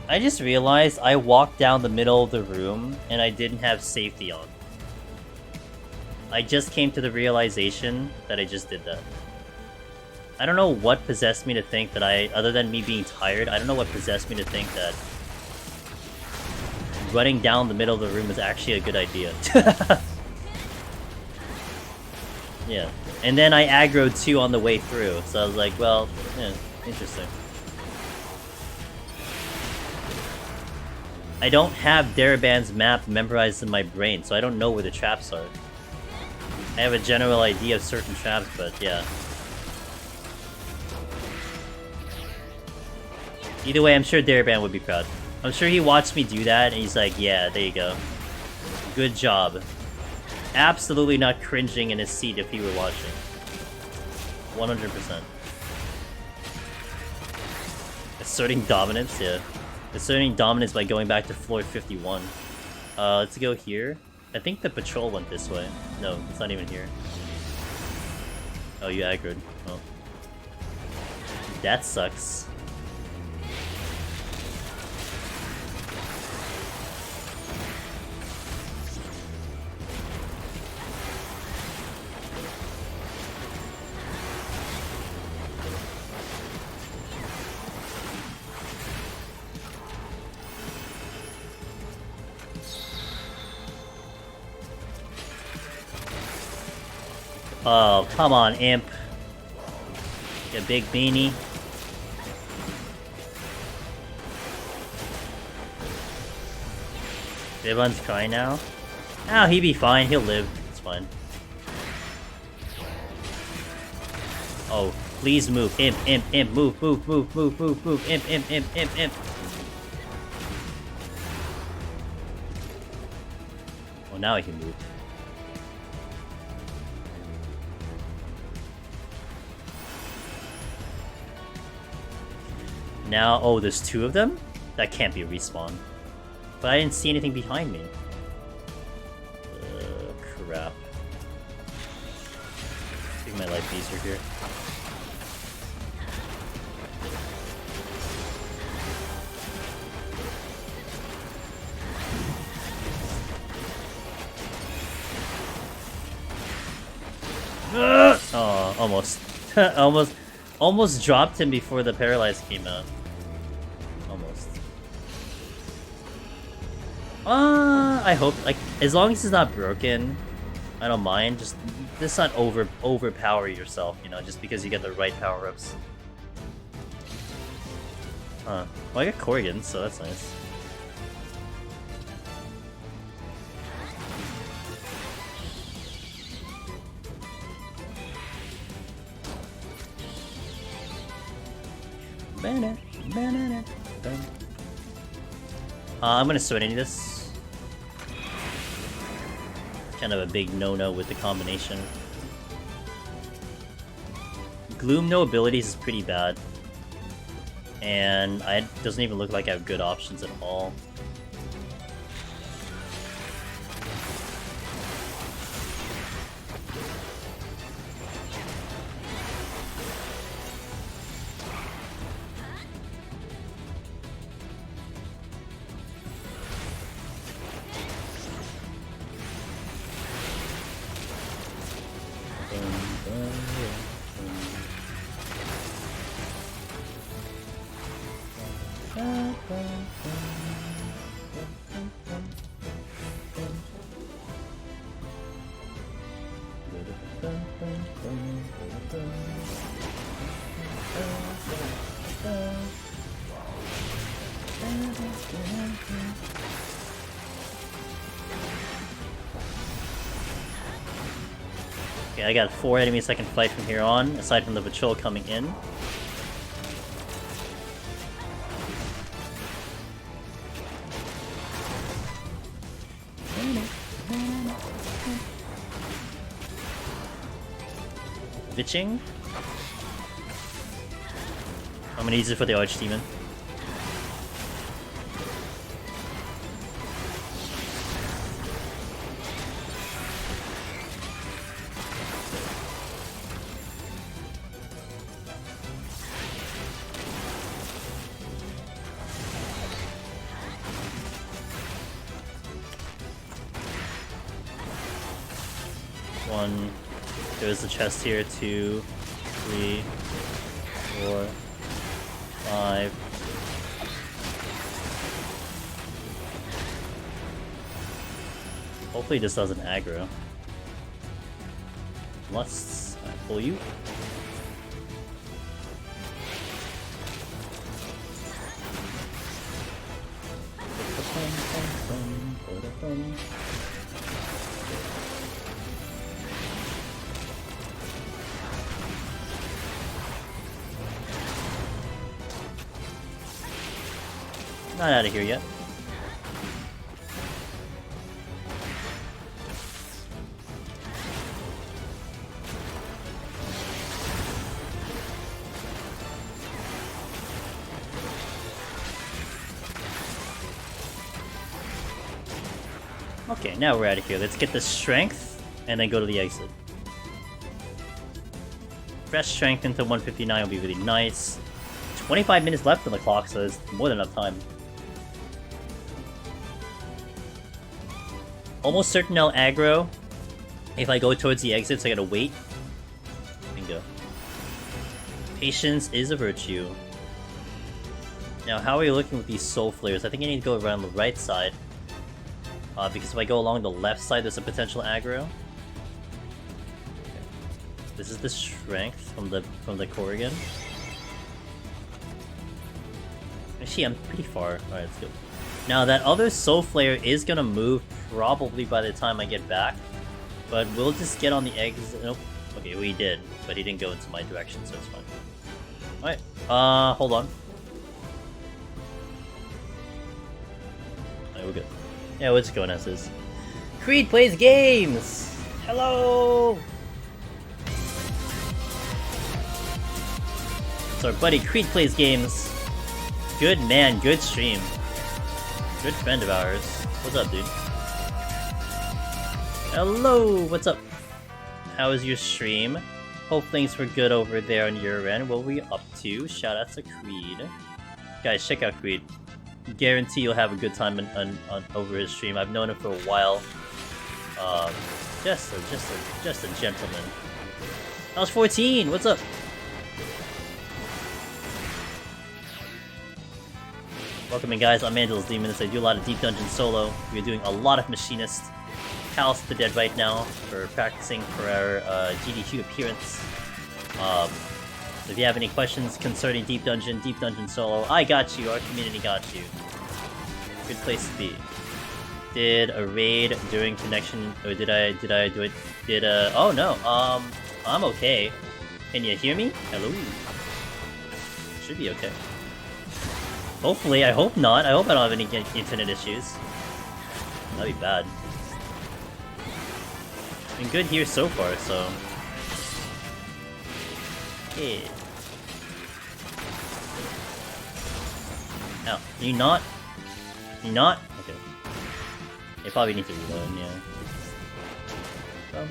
I just realized I walked down the middle of the room and I didn't have safety on. I just came to the realization that I just did that. I don't know what possessed me to think that other than me being tired, I don't know what possessed me to think that running down the middle of the room is actually a good idea. Yeah. And then I aggroed 2 on the way through, so I was like, well, yeah, interesting. I don't have Daraban's map memorized in my brain, so I don't know where the traps are. I have a general idea of certain traps, but yeah. Either way, I'm sure Daraband would be proud. I'm sure he watched me do that, and he's like, yeah, there you go. Good job. Absolutely not cringing in his seat if he were watching. 100%. Asserting dominance, yeah. Asserting dominance by going back to floor 51. Let's go here. I think the patrol went this way. No, it's not even here. Oh, you aggroed. Oh. That sucks. Oh, come on, Imp. You big beanie. Bibon's crying now. Oh, he'd be fine. He'll live. It's fine. Oh, please move. Imp, imp, imp. Move, move, move, move, move, move. Imp, imp, imp, imp, imp. Oh, now he can move. Now, oh, there's two of them? That can't be a respawn. But I didn't see anything behind me. Crap. Take my life easier here. Oh, almost. Almost dropped him before the paralyze came out. Almost. I hope, like, as long as it's not broken, I don't mind. Just not overpower yourself, you know, just because you get the right power-ups. Huh. Well, I got Corrigan, so that's nice. I'm gonna Serenity this. Kind of a big no-no with the combination. Gloom no abilities is pretty bad. And it doesn't even look like I have good options at all. Okay, I got 4 enemies I can fight from here on, aside from the patrol coming in. Vitching. I'm gonna use it for the Archdemon. One. There's a chest here. 2, 3, 4, 5. Hopefully this doesn't aggro. Unless I pull you. Not out of here yet. Okay, now we're out of here. Let's get the strength and then go to the exit. Fresh strength into 159 will be really nice. 25 minutes left on the clock, so there's more than enough time. Almost certain I'll aggro. If I go towards the exits, I gotta wait. Bingo. Patience is a virtue. Now, how are we looking with these soul flares? I think I need to go around the right side. Because if I go along the left side, there's a potential aggro. Okay. This is the strength from the Corrigan. Actually, I'm pretty far. Alright, let's go. Now, that other Soul Flare is gonna move probably by the time I get back. But we'll just get on the exit. Nope. Okay, we did. But he didn't go into my direction, so it's fine. Alright, hold on. Alright, we're good. Yeah, we'll just go as is. Creed plays games! Hello! It's our buddy Creed plays games. Good man, good stream. Good friend of ours. What's up, dude? Hello, what's up? How was your stream? Hope things were good over there on your end. What were you up to? Shout out to Creed. Guys, check out Creed. Guarantee you'll have a good time on over his stream. I've known him for a while. Just a gentleman. I was 14. What's up? Welcome in, guys. I'm Angel's Demonist. I do a lot of Deep Dungeon solo. We're doing a lot of Machinist. Palace of the Dead right now for practicing for our GDQ appearance. If you have any questions concerning Deep Dungeon solo, I got you. Our community got you. Good place to be. Did a raid during connection, or did I do it? Oh no. I'm okay. Can you hear me? Hello. Should be okay. Hopefully, I hope not. I hope I don't have any internet issues. That'd be bad. Been good here so far, so. Yeah. Now, can you not? Can you not? Okay. You probably need to reload, yeah. Okay,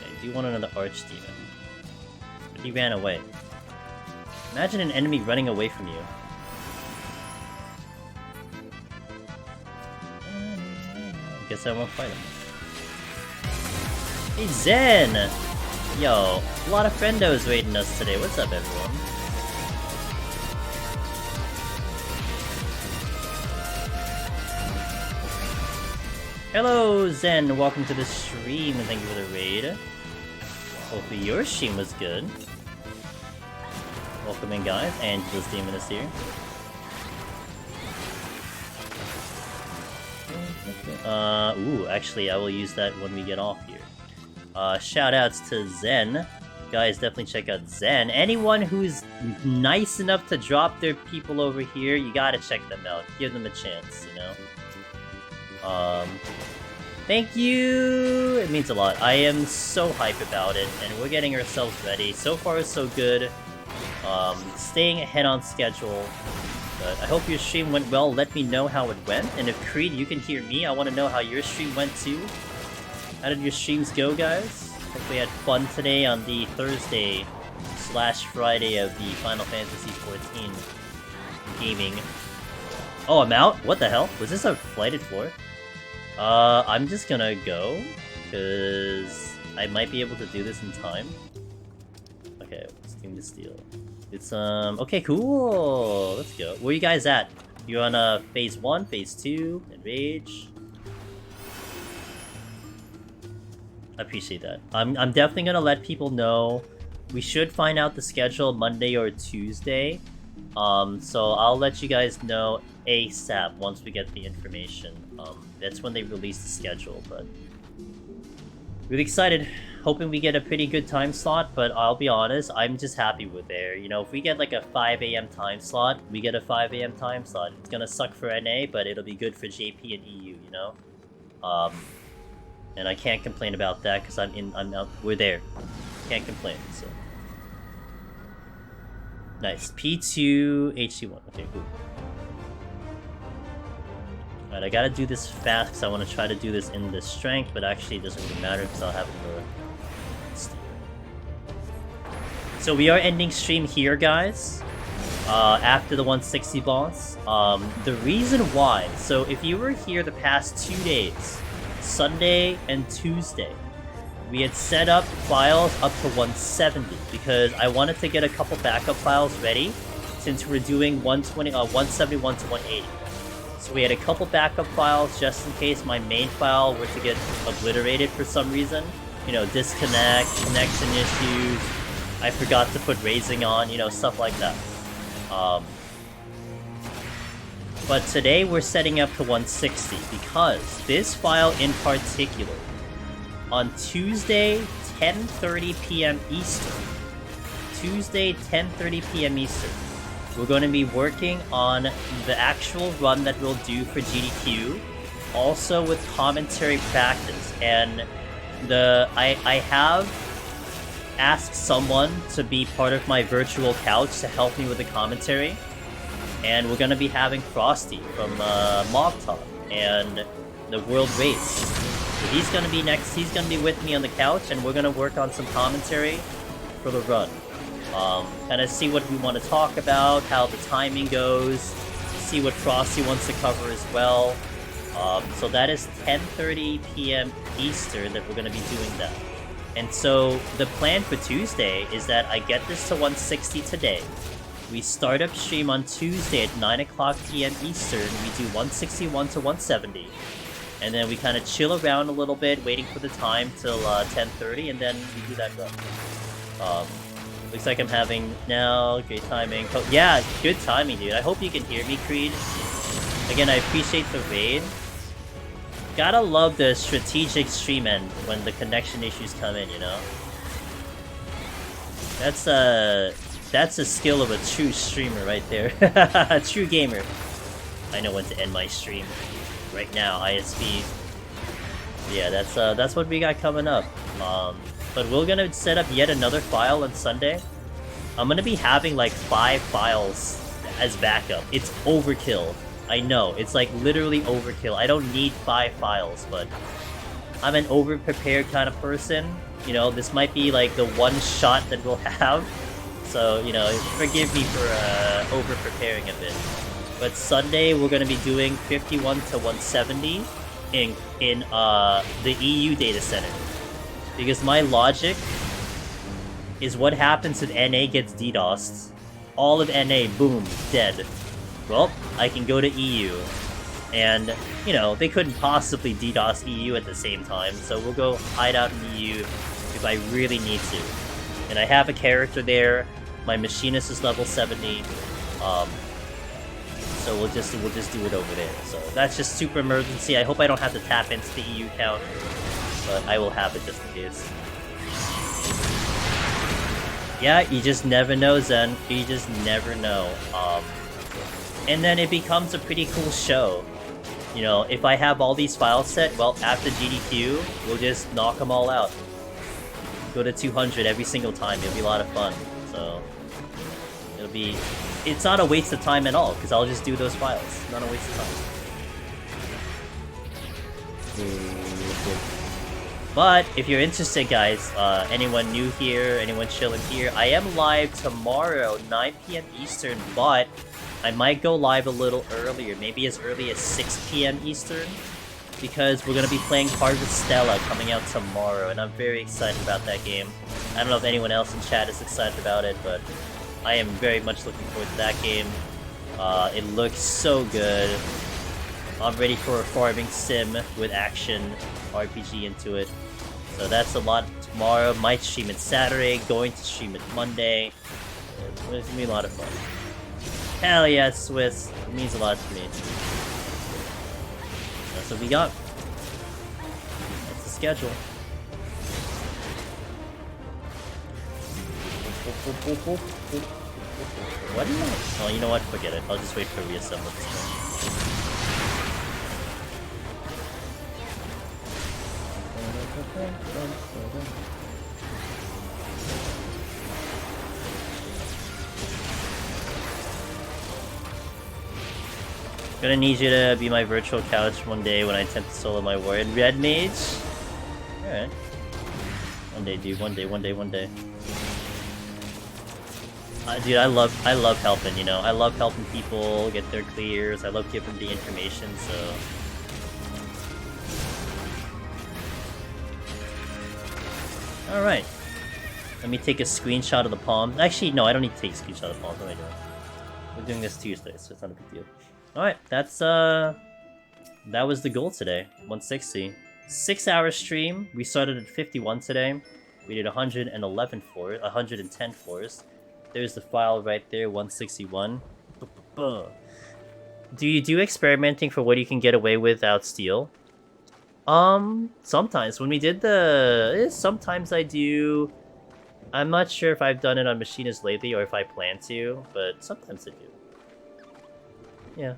I do want another Archdemon. But he ran away. Imagine an enemy running away from you. I guess I won't fight him. Hey Zen! Yo, a lot of friendos raiding us today. What's up, everyone? Hello, Zen. Welcome to the stream, and thank you for the raid. Hopefully your stream was good. Welcome in, guys. Angela's Demon is here. Ooh, actually, I will use that when we get off here. Shoutouts to Zen. Guys, definitely check out Zen. Anyone who's nice enough to drop their people over here, you gotta check them out. Give them a chance, you know? Thank you! It means a lot. I am so hype about it, and we're getting ourselves ready. So far, so good. Staying ahead on schedule. But I hope your stream went well. Let me know how it went. And if Creed, you can hear me, I want to know how your stream went too. How did your streams go, guys? Hopefully you had fun today on the Thursday/Friday of the Final Fantasy XIV gaming. Oh, I'm out? What the hell? Was this a flighted floor? I'm just gonna go, because I might be able to do this in time. Okay, Steam to steal. It's, okay, cool! Let's go. Where are you guys at? You on, Phase 1, Phase 2, Enrage? I appreciate that. I'm definitely gonna let people know. We should find out the schedule Monday or Tuesday. So I'll let you guys know ASAP once we get the information. That's when they release the schedule, but Really excited. Hoping we get a pretty good time slot, but I'll be honest, I'm just happy with there. You know, if we get like a 5 AM time slot, we get a 5 AM time slot. It's gonna suck for NA, but it'll be good for JP and EU, you know? And I can't complain about that because we're there. Can't complain, so. Nice. P2, HC1. Okay, cool. Alright, I gotta do this fast because I want to try to do this in the strength, but actually it doesn't really matter because I'll have the... So we are ending stream here, guys. After the 160 boss. The reason why, so if you were here the past 2 days, Sunday and Tuesday, we had set up files up to 170 because I wanted to get a couple backup files ready since we're doing 171 to 180. So we had a couple backup files just in case my main file were to get obliterated for some reason. You know, disconnect, connection issues, I forgot to put raising on, you know, stuff like that. But today we're setting up to 160 because this file in particular, on Tuesday, 10:30 p.m. Eastern, we're going to be working on the actual run that we'll do for GDQ, also with commentary practice. And I have asked someone to be part of my virtual couch to help me with the commentary. And we're going to be having Frosty from Mob Talk and the World Race. So he's going to be next, he's going to be with me on the couch, and we're going to work on some commentary for the run. Kind of see what we want to talk about, how the timing goes, see what Frosty wants to cover as well. So that is 10:30 p.m. Eastern that we're going to be doing that. And so the plan for Tuesday is that I get this to 160 today. We start up stream on Tuesday at 9 o'clock p.m. Eastern. We do 161 to 170. And then we kind of chill around a little bit, waiting for the time till 10:30, and then we do that run. Looks like I'm having now great timing. Oh, yeah, good timing, dude. I hope you can hear me, Creed. Again, I appreciate the raid. Gotta love the strategic stream end when the connection issues come in, you know? That's a skill of a true streamer right there. A true gamer. I know when to end my stream. Right now, ISP. Yeah, that's what we got coming up. But we're gonna set up yet another file on Sunday. I'm gonna be having like 5 files as backup. It's overkill. I know, it's like literally overkill. I don't need 5 files, but I'm an over-prepared kind of person. You know, this might be like the one shot that we'll have. So, you know, forgive me for over-preparing a bit. But Sunday, we're going to be doing 51 to 170 in the EU data center. Because my logic is what happens if NA gets DDoSed. All of NA, boom, dead. Well, I can go to EU. And, you know, they couldn't possibly DDoS EU at the same time, so we'll go hide out in EU if I really need to. And I have a character there. My machinist is level 70. So we'll just do it over there. So that's just super emergency. I hope I don't have to tap into the EU count, but I will have it just in case. Yeah, you just never know, Zen. You just never know. And then it becomes a pretty cool show. You know, if I have all these files set, well, after GDQ, we'll just knock them all out. Go to 200 every single time. It'll be a lot of fun. So it's not a waste of time at all, because I'll just do those files. Not a waste of time. But if you're interested, guys, anyone new here, anyone chilling here, I am live tomorrow, 9 p.m. Eastern, but I might go live a little earlier, maybe as early as 6 p.m. Eastern, because we're going to be playing Harvestella coming out tomorrow, and I'm very excited about that game. I don't know if anyone else in chat is excited about it, but I am very much looking forward to that game. It looks so good. I'm ready for a farming sim with action RPG into it. So that's a lot tomorrow. Might stream it Saturday, going to stream it Monday. It's going to be a lot of fun. Hell yeah, Swiss. It means a lot to me. That's what we got. That's the schedule. What am I? Oh, you know what? Forget it. I'll just wait for reassembly. Gonna need you to be my virtual couch one day when I attempt to solo my warrior red mage. Alright. One day, dude. One day. Dude, I love helping, you know. I love helping people get their clears. I love giving the information, so... Alright. Let me take a screenshot of the palm. Actually, no, I don't need to take a screenshot of the palm. What am I doing? We're doing this Tuesday, so it's not a big deal. Alright, that's, that was the goal today. 160. 6-hour stream. We started at 51 today. We did 110 floors. There's the file right there, 161. Do you do experimenting for what you can get away with without steel? Sometimes. When we did the... sometimes I do... I'm not sure if I've done it on Machinists lately or if I plan to, but sometimes I do. Yeah.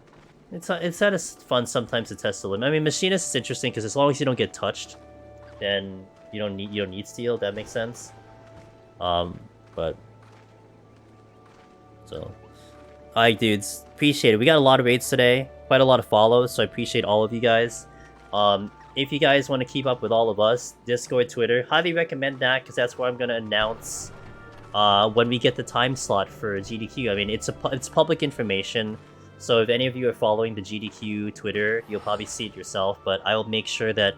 It's that is fun sometimes to test the limit. I mean, Machinists is interesting because as long as you don't get touched, then you don't need steel. That makes sense. But... So, alright dudes, appreciate it. We got a lot of raids today, quite a lot of follows, so I appreciate all of you guys. If you guys want to keep up with all of us, Discord, Twitter, highly recommend that, because that's where I'm going to announce when we get the time slot for GDQ. I mean, it's public information, so if any of you are following the GDQ Twitter, you'll probably see it yourself, but I will make sure that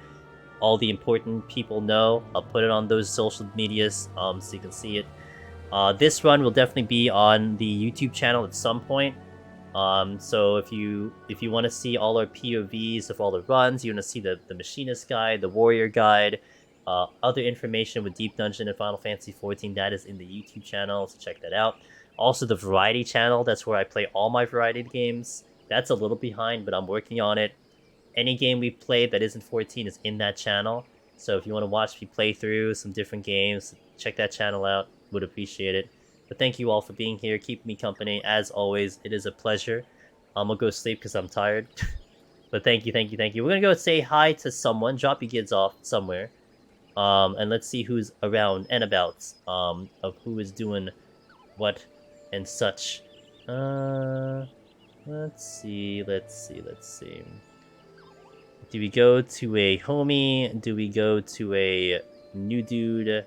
all the important people know. I'll put it on those social medias so you can see it. This run will definitely be on the YouTube channel at some point. So if you want to see all our POVs of all the runs, you want to see the Machinist guide, the Warrior guide, other information with Deep Dungeon and Final Fantasy XIV, that is in the YouTube channel, so check that out. Also the Variety channel, that's where I play all my variety games. That's a little behind, but I'm working on it. Any game we play that isn't 14 is in that channel. So if you want to watch me play through some different games, check that channel out. Would appreciate it. But thank you all for being here, keeping me company. As always, it is a pleasure. I'm gonna go sleep because I'm tired. But thank you. We're gonna go say hi to someone, drop your kids off somewhere. And let's see who's around and about, of who is doing what and such. Let's see. Do we go to a homie? Do we go to a new dude?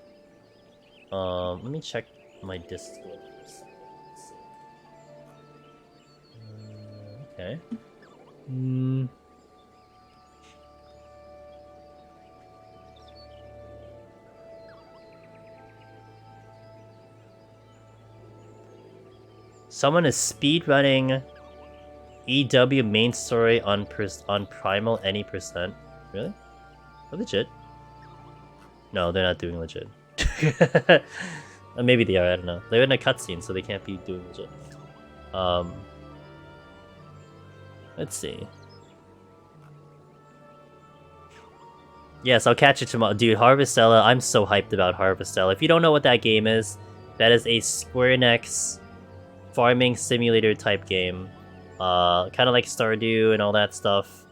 Let me check my Discord first. Okay. Someone is speedrunning EW main story on Primal any percent. Really? Are legit? No, they're not doing legit. Maybe they are, I don't know. They're in a cutscene, so they can't be doing legit. Let's see. Yes, I'll catch you tomorrow. Dude, Harvestella, I'm so hyped about Harvestella. If you don't know what that game is, that is a Square Enix farming simulator type game. Kind of like Stardew and all that stuff.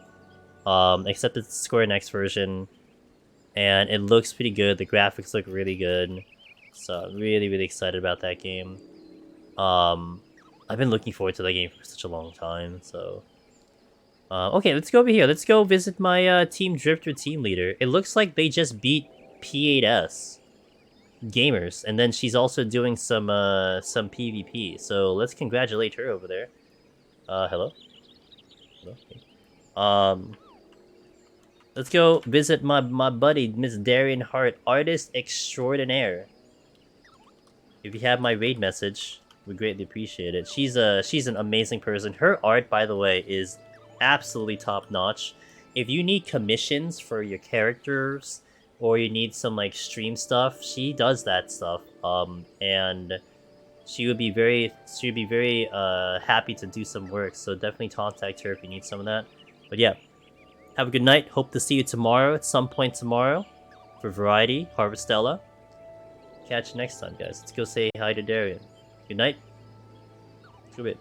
Except it's the Square Enix version. And it looks pretty good. The graphics look really good. So I'm really excited about that game. I've been looking forward to that game for such a long time, so... okay, let's go over here. Let's go visit my Team Drifter team leader. It looks like they just beat P8S Gamers, and then she's also doing some PvP. So let's congratulate her over there. Hello? Hello? Let's go visit my buddy, Miss Darian Hart, artist extraordinaire. If you have my raid message, we greatly appreciate it. She's an amazing person. Her art, by the way, is absolutely top-notch. If you need commissions for your characters, or you need some like stream stuff, she does that stuff. And she'd be very happy to do some work. So definitely contact her if you need some of that. But yeah, have a good night. Hope to see you tomorrow at some point tomorrow for Variety, Harvestella. catch you next time, guys. Let's go say hi to Darian. Good night. Good bit.